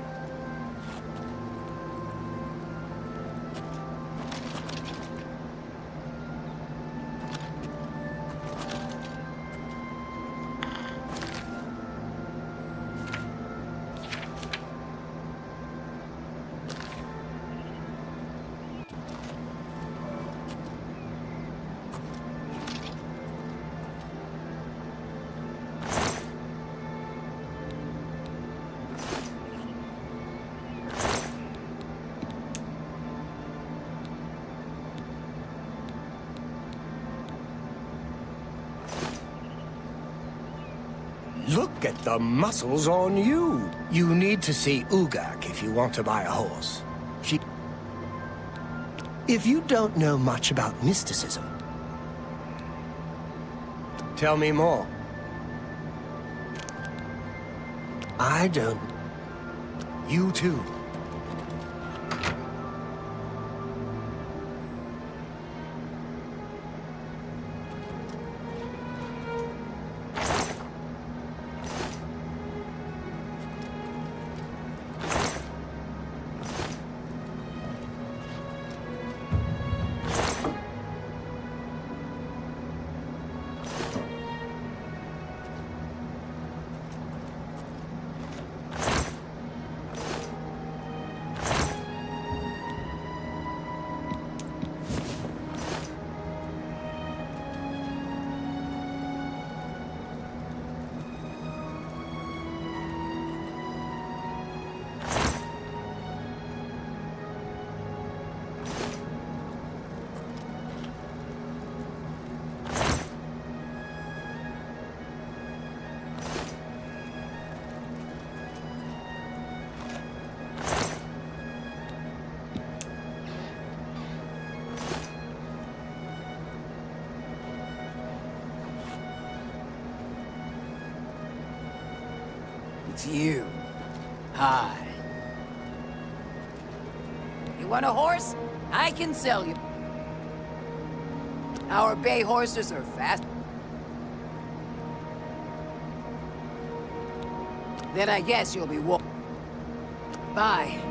Speaker 2: Look at the muscles on you. You need to see Ugak if you want to buy a horse. If you don't know much about mysticism, tell me more. I don't. You too.
Speaker 15: It's you. Hi. You want a horse? I can sell you. Our bay horses are fast. Then I guess you'll be Bye.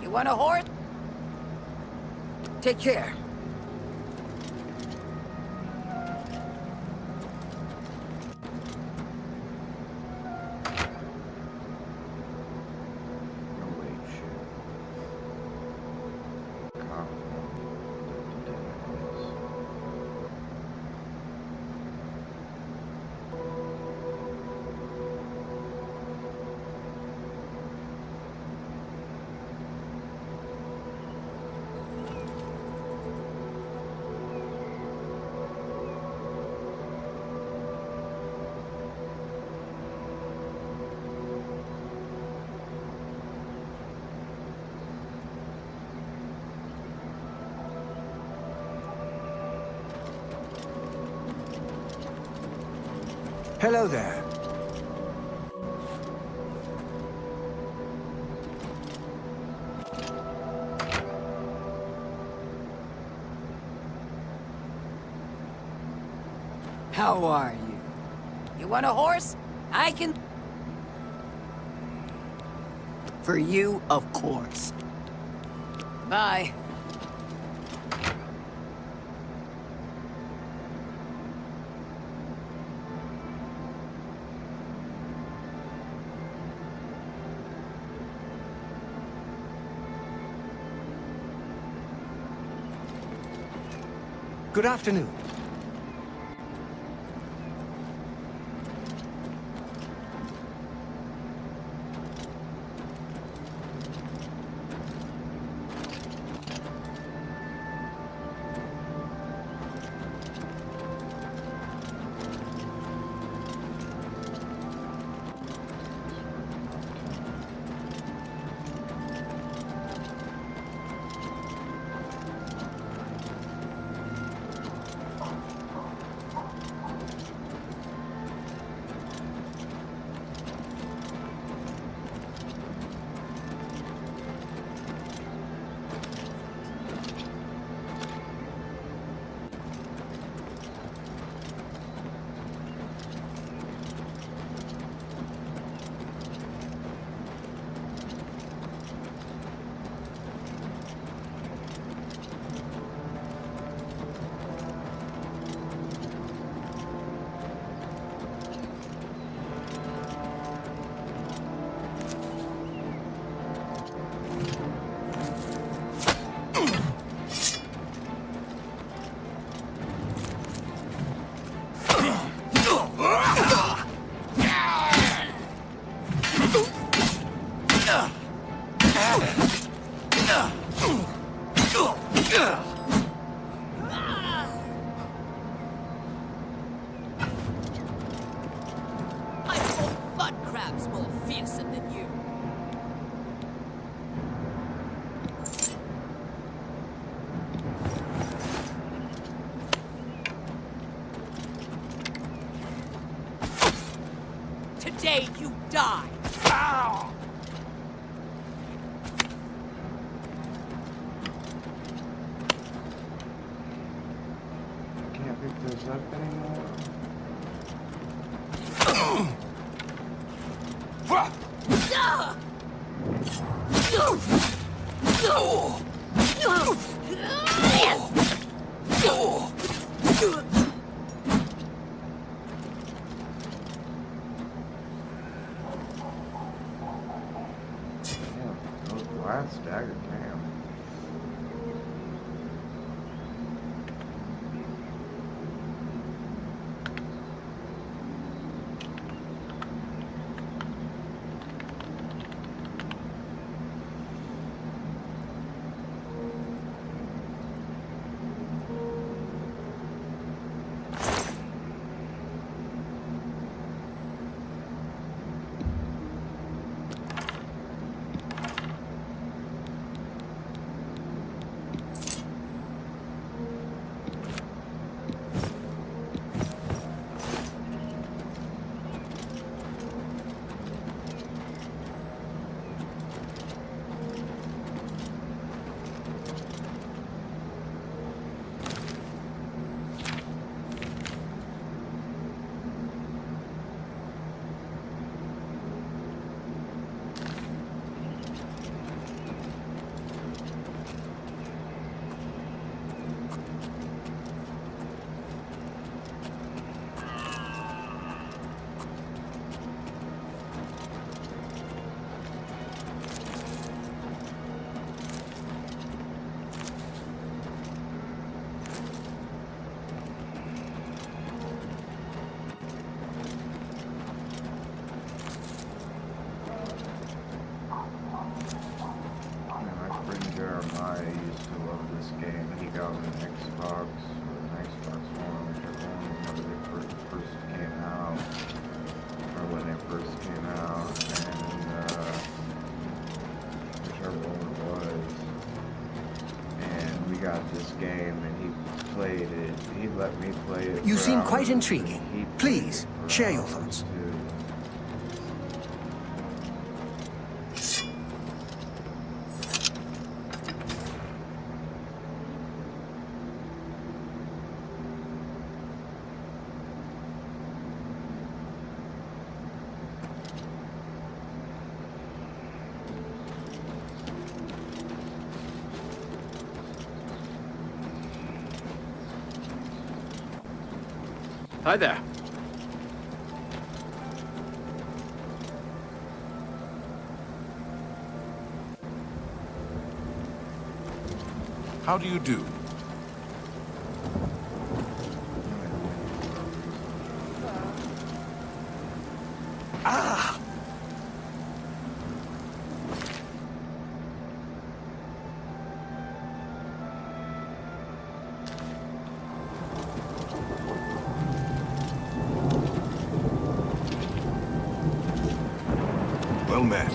Speaker 15: You want a horse? Take care.
Speaker 2: Hello there.
Speaker 15: How are you? You want a horse? I can... For you, of course. Bye.
Speaker 2: Good afternoon.
Speaker 15: scab's more fearsome than you. Today you die. Ow!
Speaker 3: Can't pick those up anymore. Those glass stagger, damn. Jeremiah used to love this game. He got an Xbox, or an Xbox One, whichever one, whenever they first came out, or when they first came out, and whichever one it was. And we got this game, and he played it. He let me play it.
Speaker 2: You
Speaker 3: for
Speaker 2: seem quite
Speaker 3: hours,
Speaker 2: intriguing.
Speaker 3: and he played
Speaker 2: Please,
Speaker 3: it for
Speaker 2: share your
Speaker 3: hours,
Speaker 2: thoughts.
Speaker 3: too.
Speaker 13: Hi there.
Speaker 9: How do you do?
Speaker 2: Ah!
Speaker 4: Well met.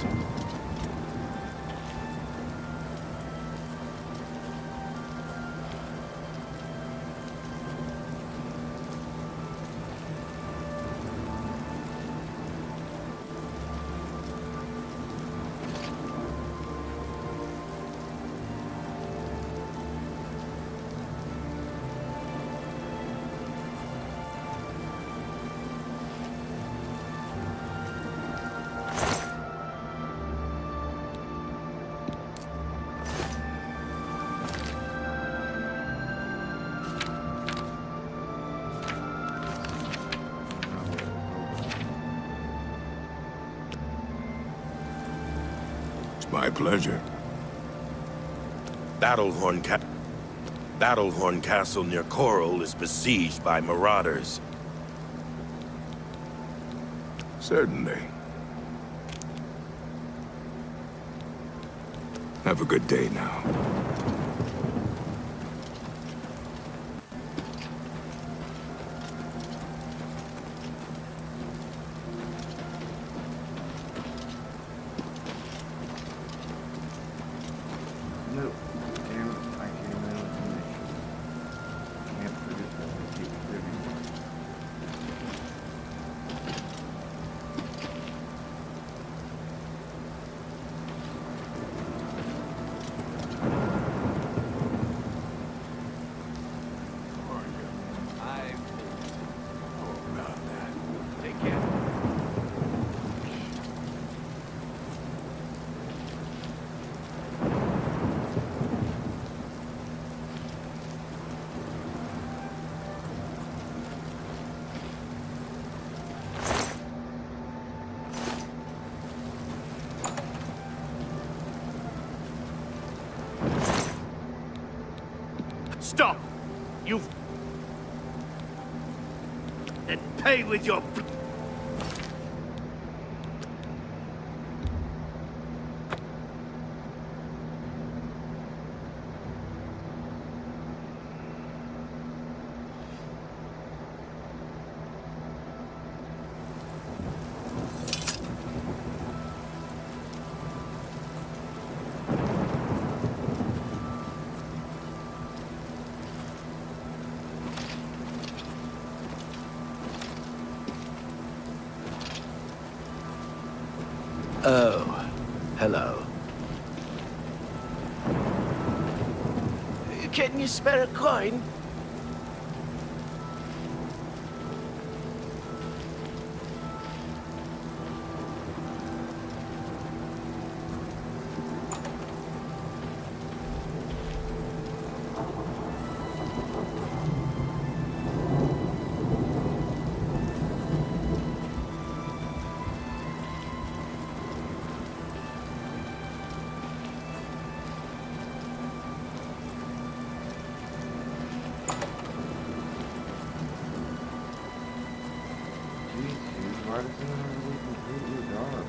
Speaker 4: My pleasure.
Speaker 14: Battlehorn Castle near Coral is besieged by marauders.
Speaker 4: Certainly. Have a good day now.
Speaker 13: Stop! You've... Then pay with your...
Speaker 12: Oh, hello.
Speaker 13: Can you spare a coin?
Speaker 3: Why does it have to be completely dark?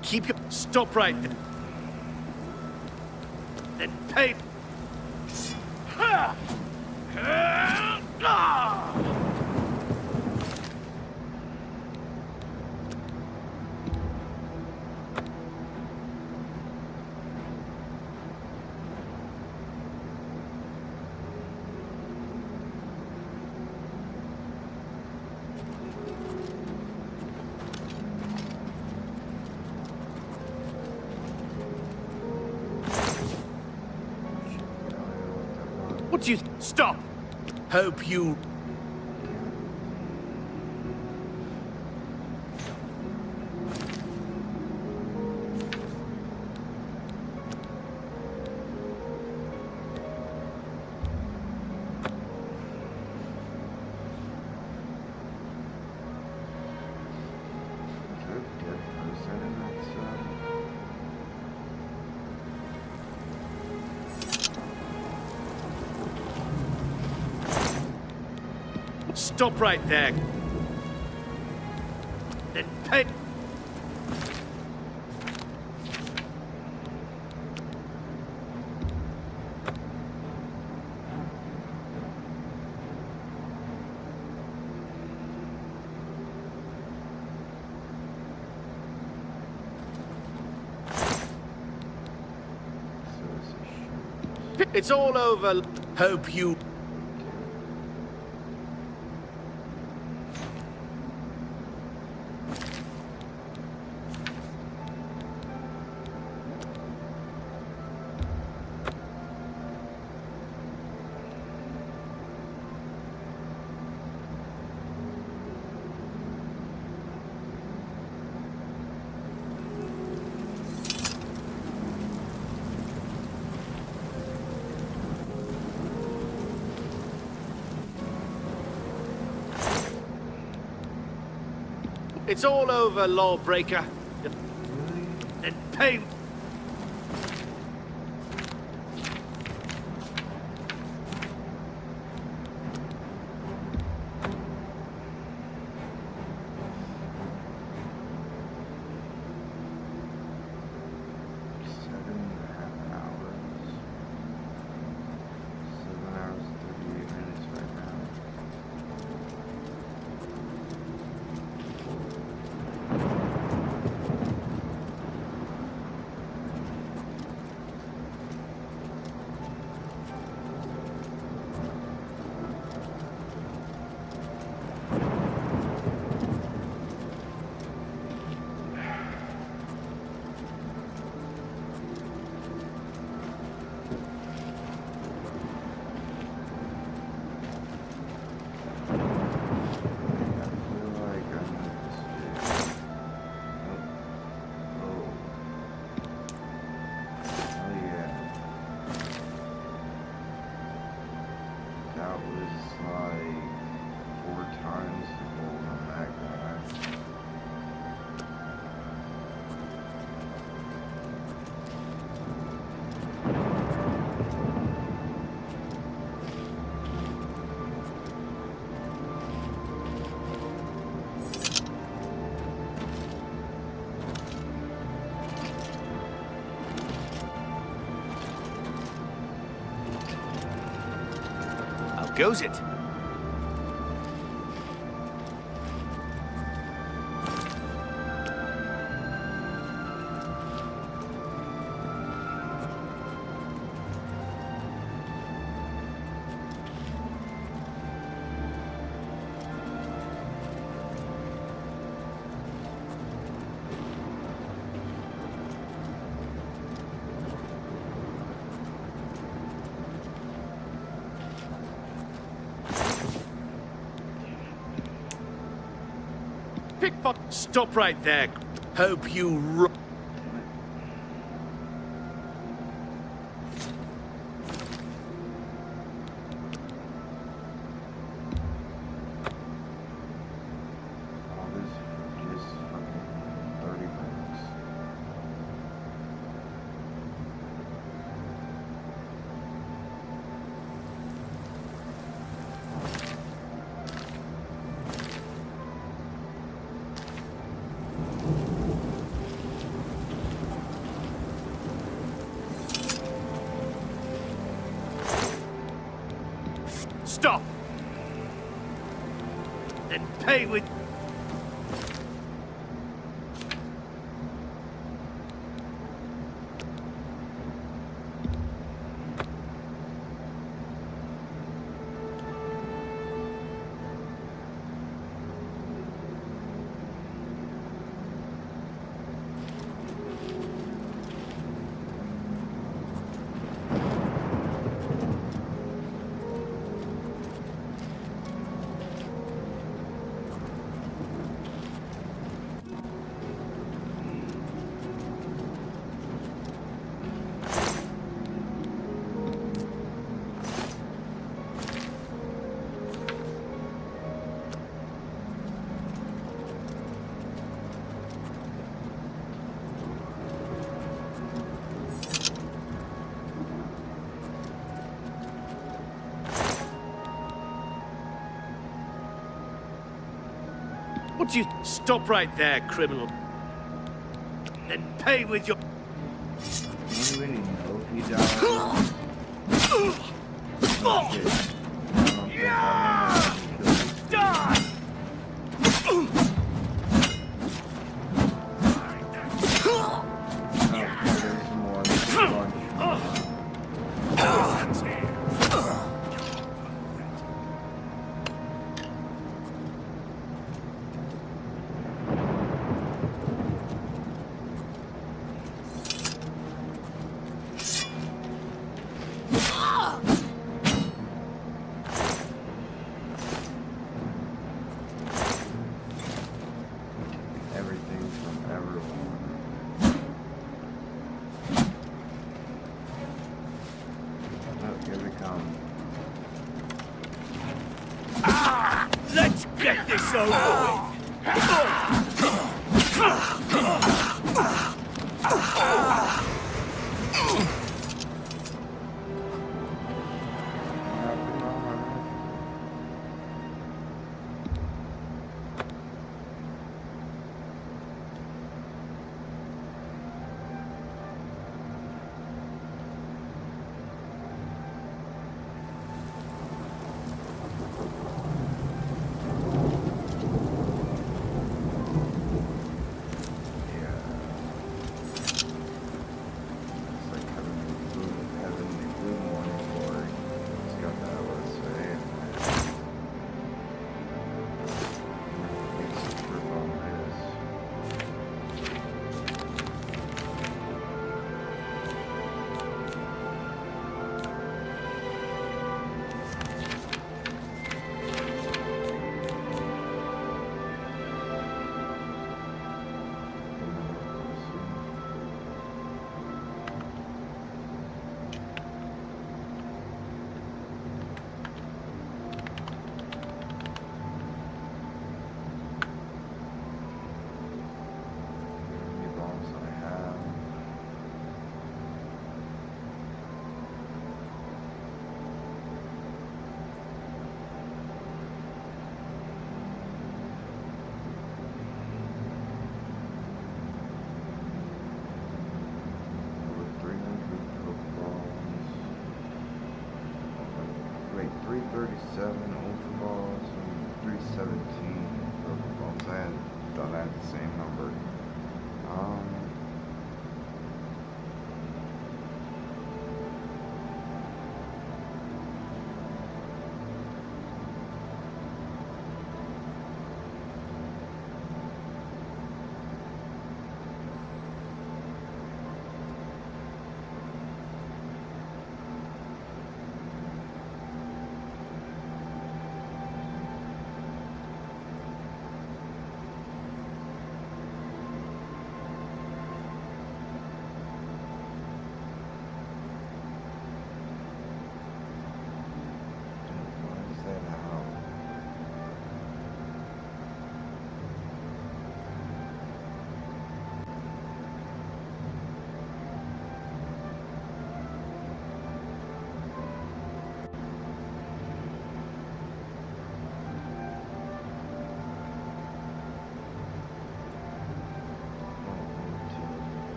Speaker 13: Keep your... Stop right there. Then pay... Ha! Ah! What do you... Stop! Hope you... Stop right there. Then pay... It's all over. Hope you... It's all over, lawbreaker. Then pay... goes it. Stop right there. Hope you stop. Then pay with... Would you stop right there, criminal? Then pay with your...
Speaker 3: I don't really know if he died.
Speaker 13: Die!
Speaker 3: Everything from everyone. Oh, here we come.
Speaker 13: Let's get this over
Speaker 3: 37 Ultra Balls and 317 Pokeballs. I thought I had the same number.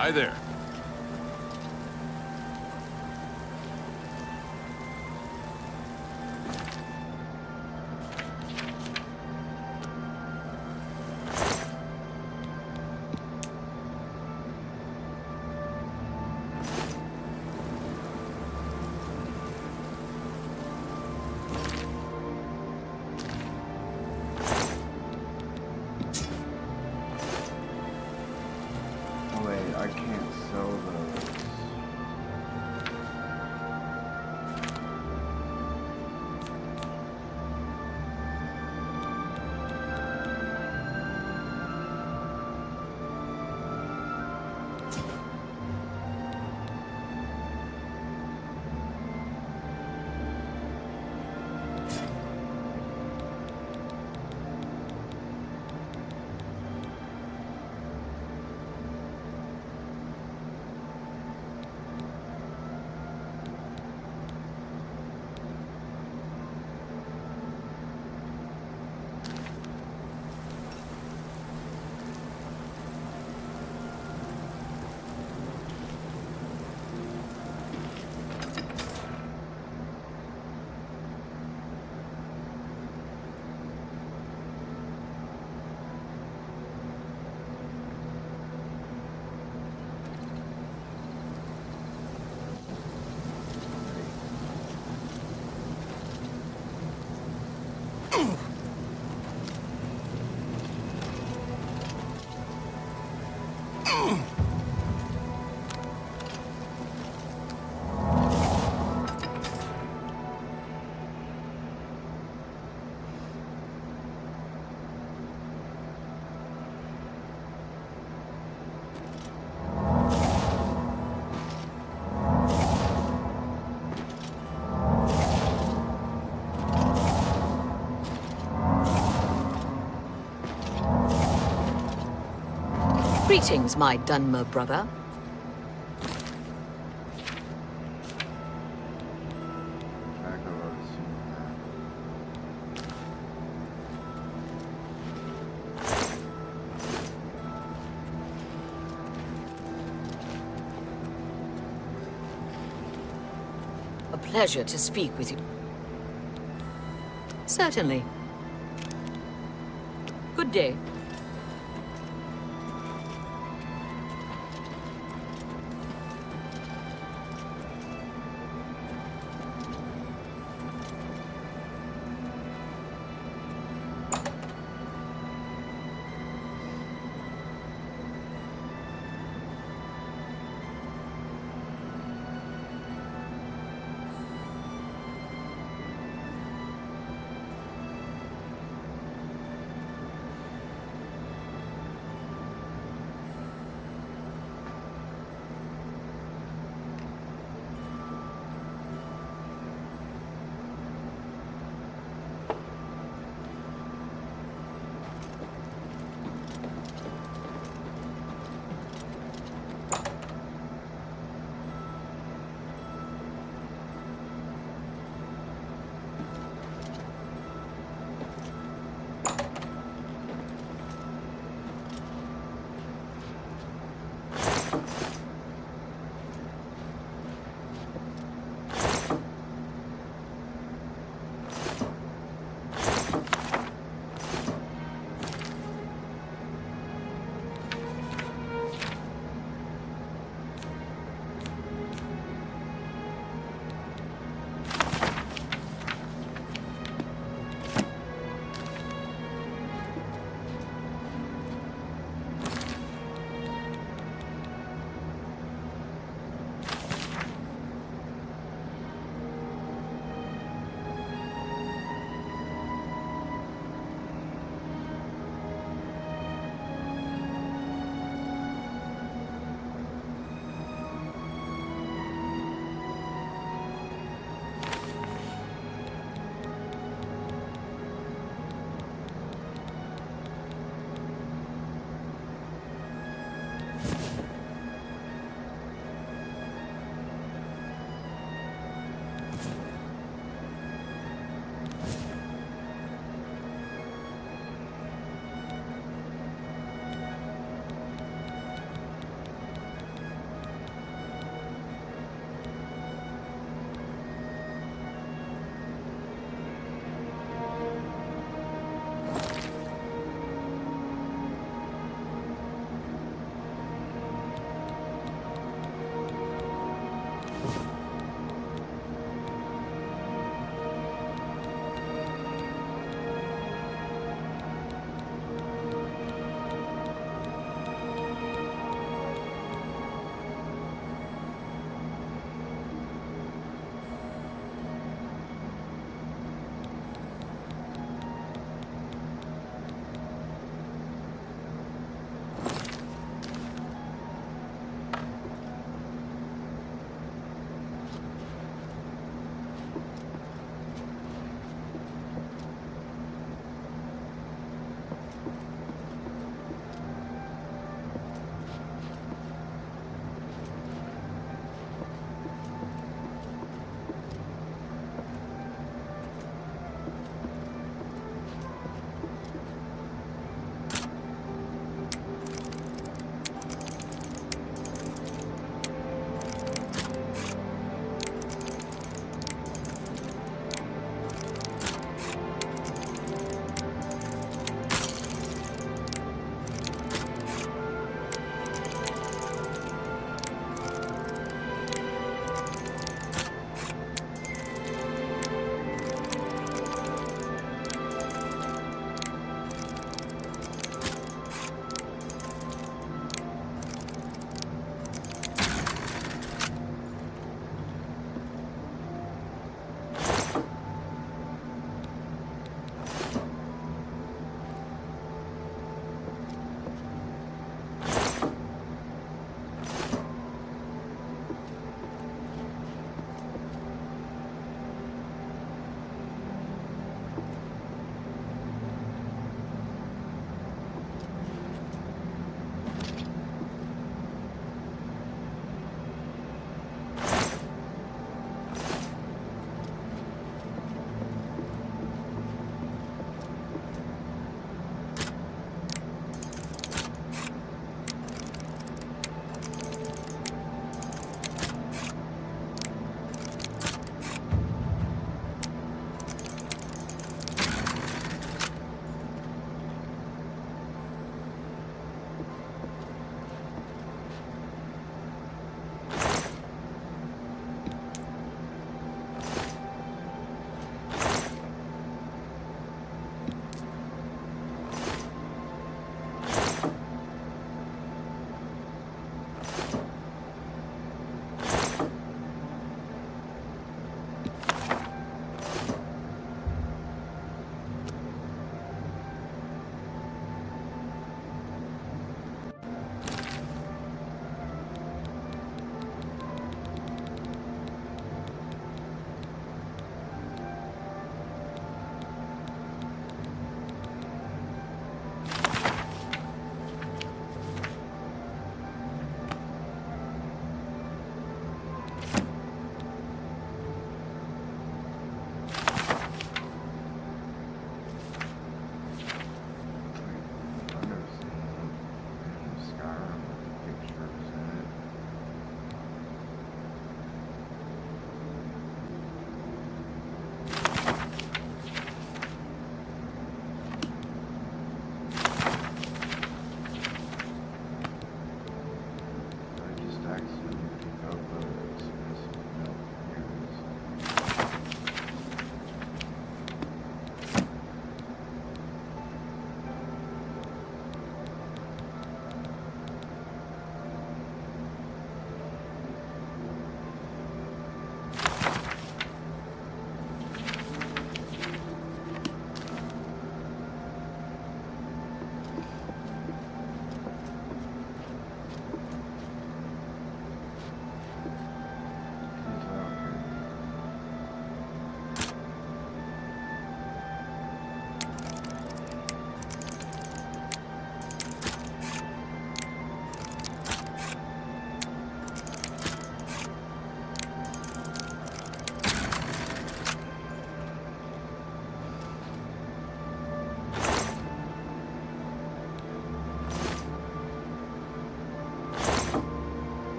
Speaker 9: Hi there.
Speaker 10: Greetings, my Dunmer brother. A pleasure to speak with you. Certainly. Good day.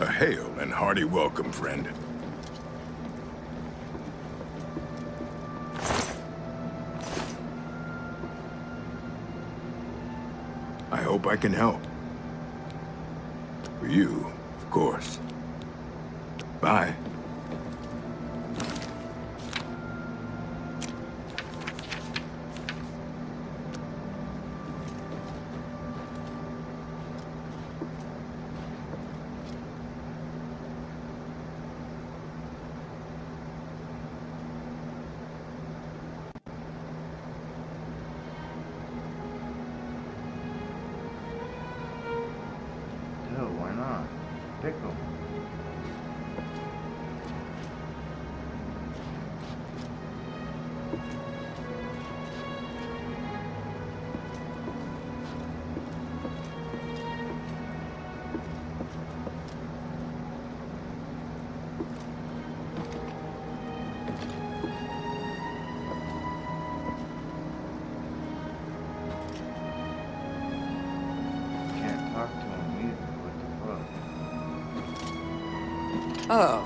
Speaker 4: A hail and hearty welcome, friend. I hope I can help. For you, of course. Bye.
Speaker 3: Why not? Pickle. Can't talk to him either.
Speaker 15: Oh,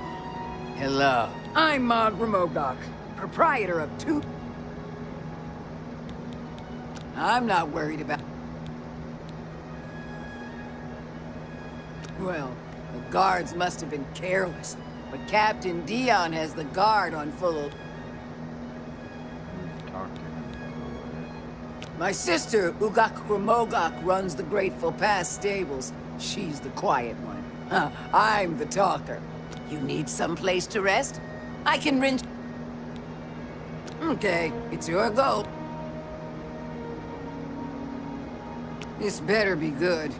Speaker 15: hello. I'm Mog Remogok, proprietor of two... I'm not worried about... Well, the guards must have been careless, but Captain Dion has the guard on full... My sister, Ugak Remogok, runs the Grateful Pass stables. She's the quiet one. I'm the talker. You need some place to rest? I can rinse... Okay, it's your go. This better be good.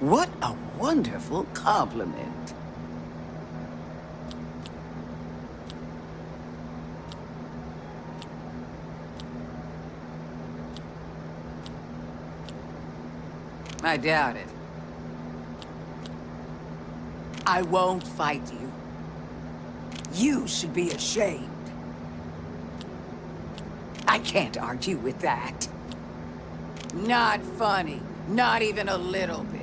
Speaker 15: What a wonderful compliment. I doubt it. I won't fight you. You should be ashamed. I can't argue with that. Not funny. Not even a little bit.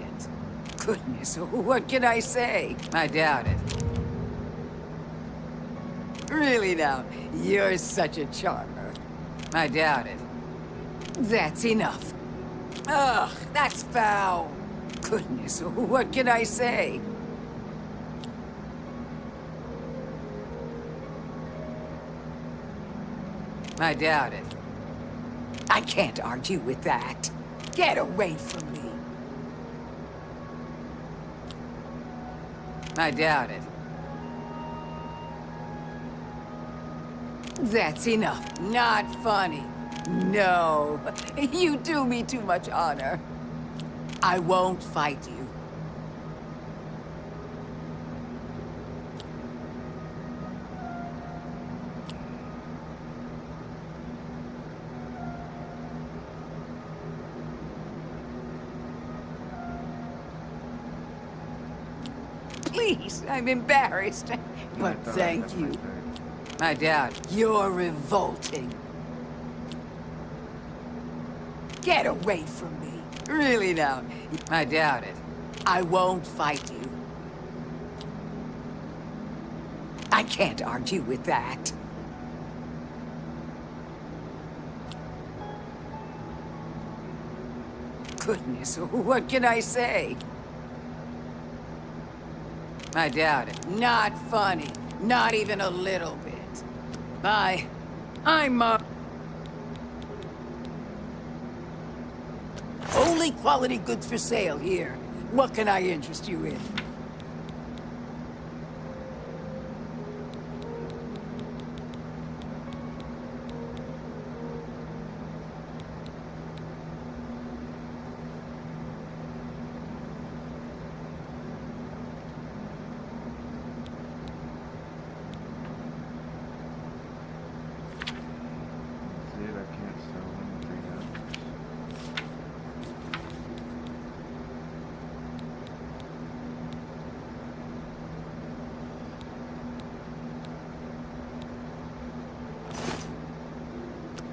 Speaker 15: Goodness, what can I say? I doubt it. Really now, you're such a charmer. I doubt it. That's enough. Ugh, that's foul. Goodness, what can I say? I doubt it. I can't argue with that. Get away from me. I doubt it. That's enough. Not funny. No. You do me too much honor. I won't fight you. Please, I'm embarrassed. But thank you. I doubt it. You're revolting. Get away from me. Really now. I doubt it. I won't fight you. I can't argue with that. Goodness, what can I say? I doubt it. Not funny. Not even a little bit. I'm only quality goods for sale here. What can I interest you in?
Speaker 3: I can't sell anything.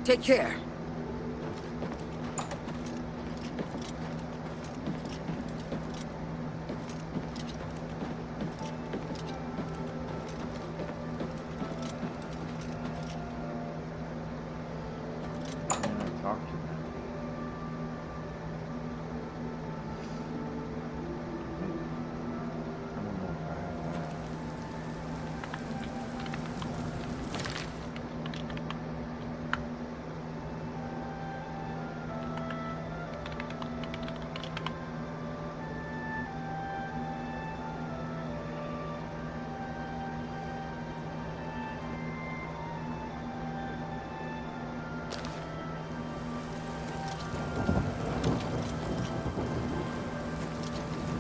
Speaker 15: Take care.
Speaker 3: Talk to them. I don't know if I have that.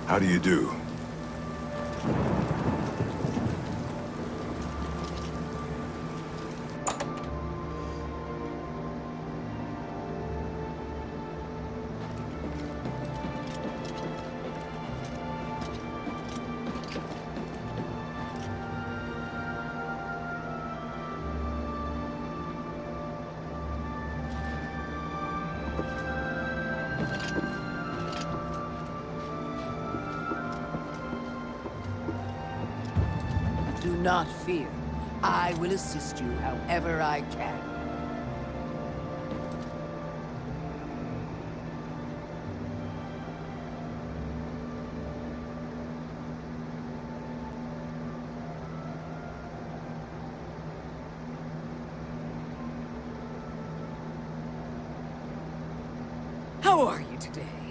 Speaker 4: How do you do?
Speaker 15: Do not fear. I will assist you however I can. How are you today?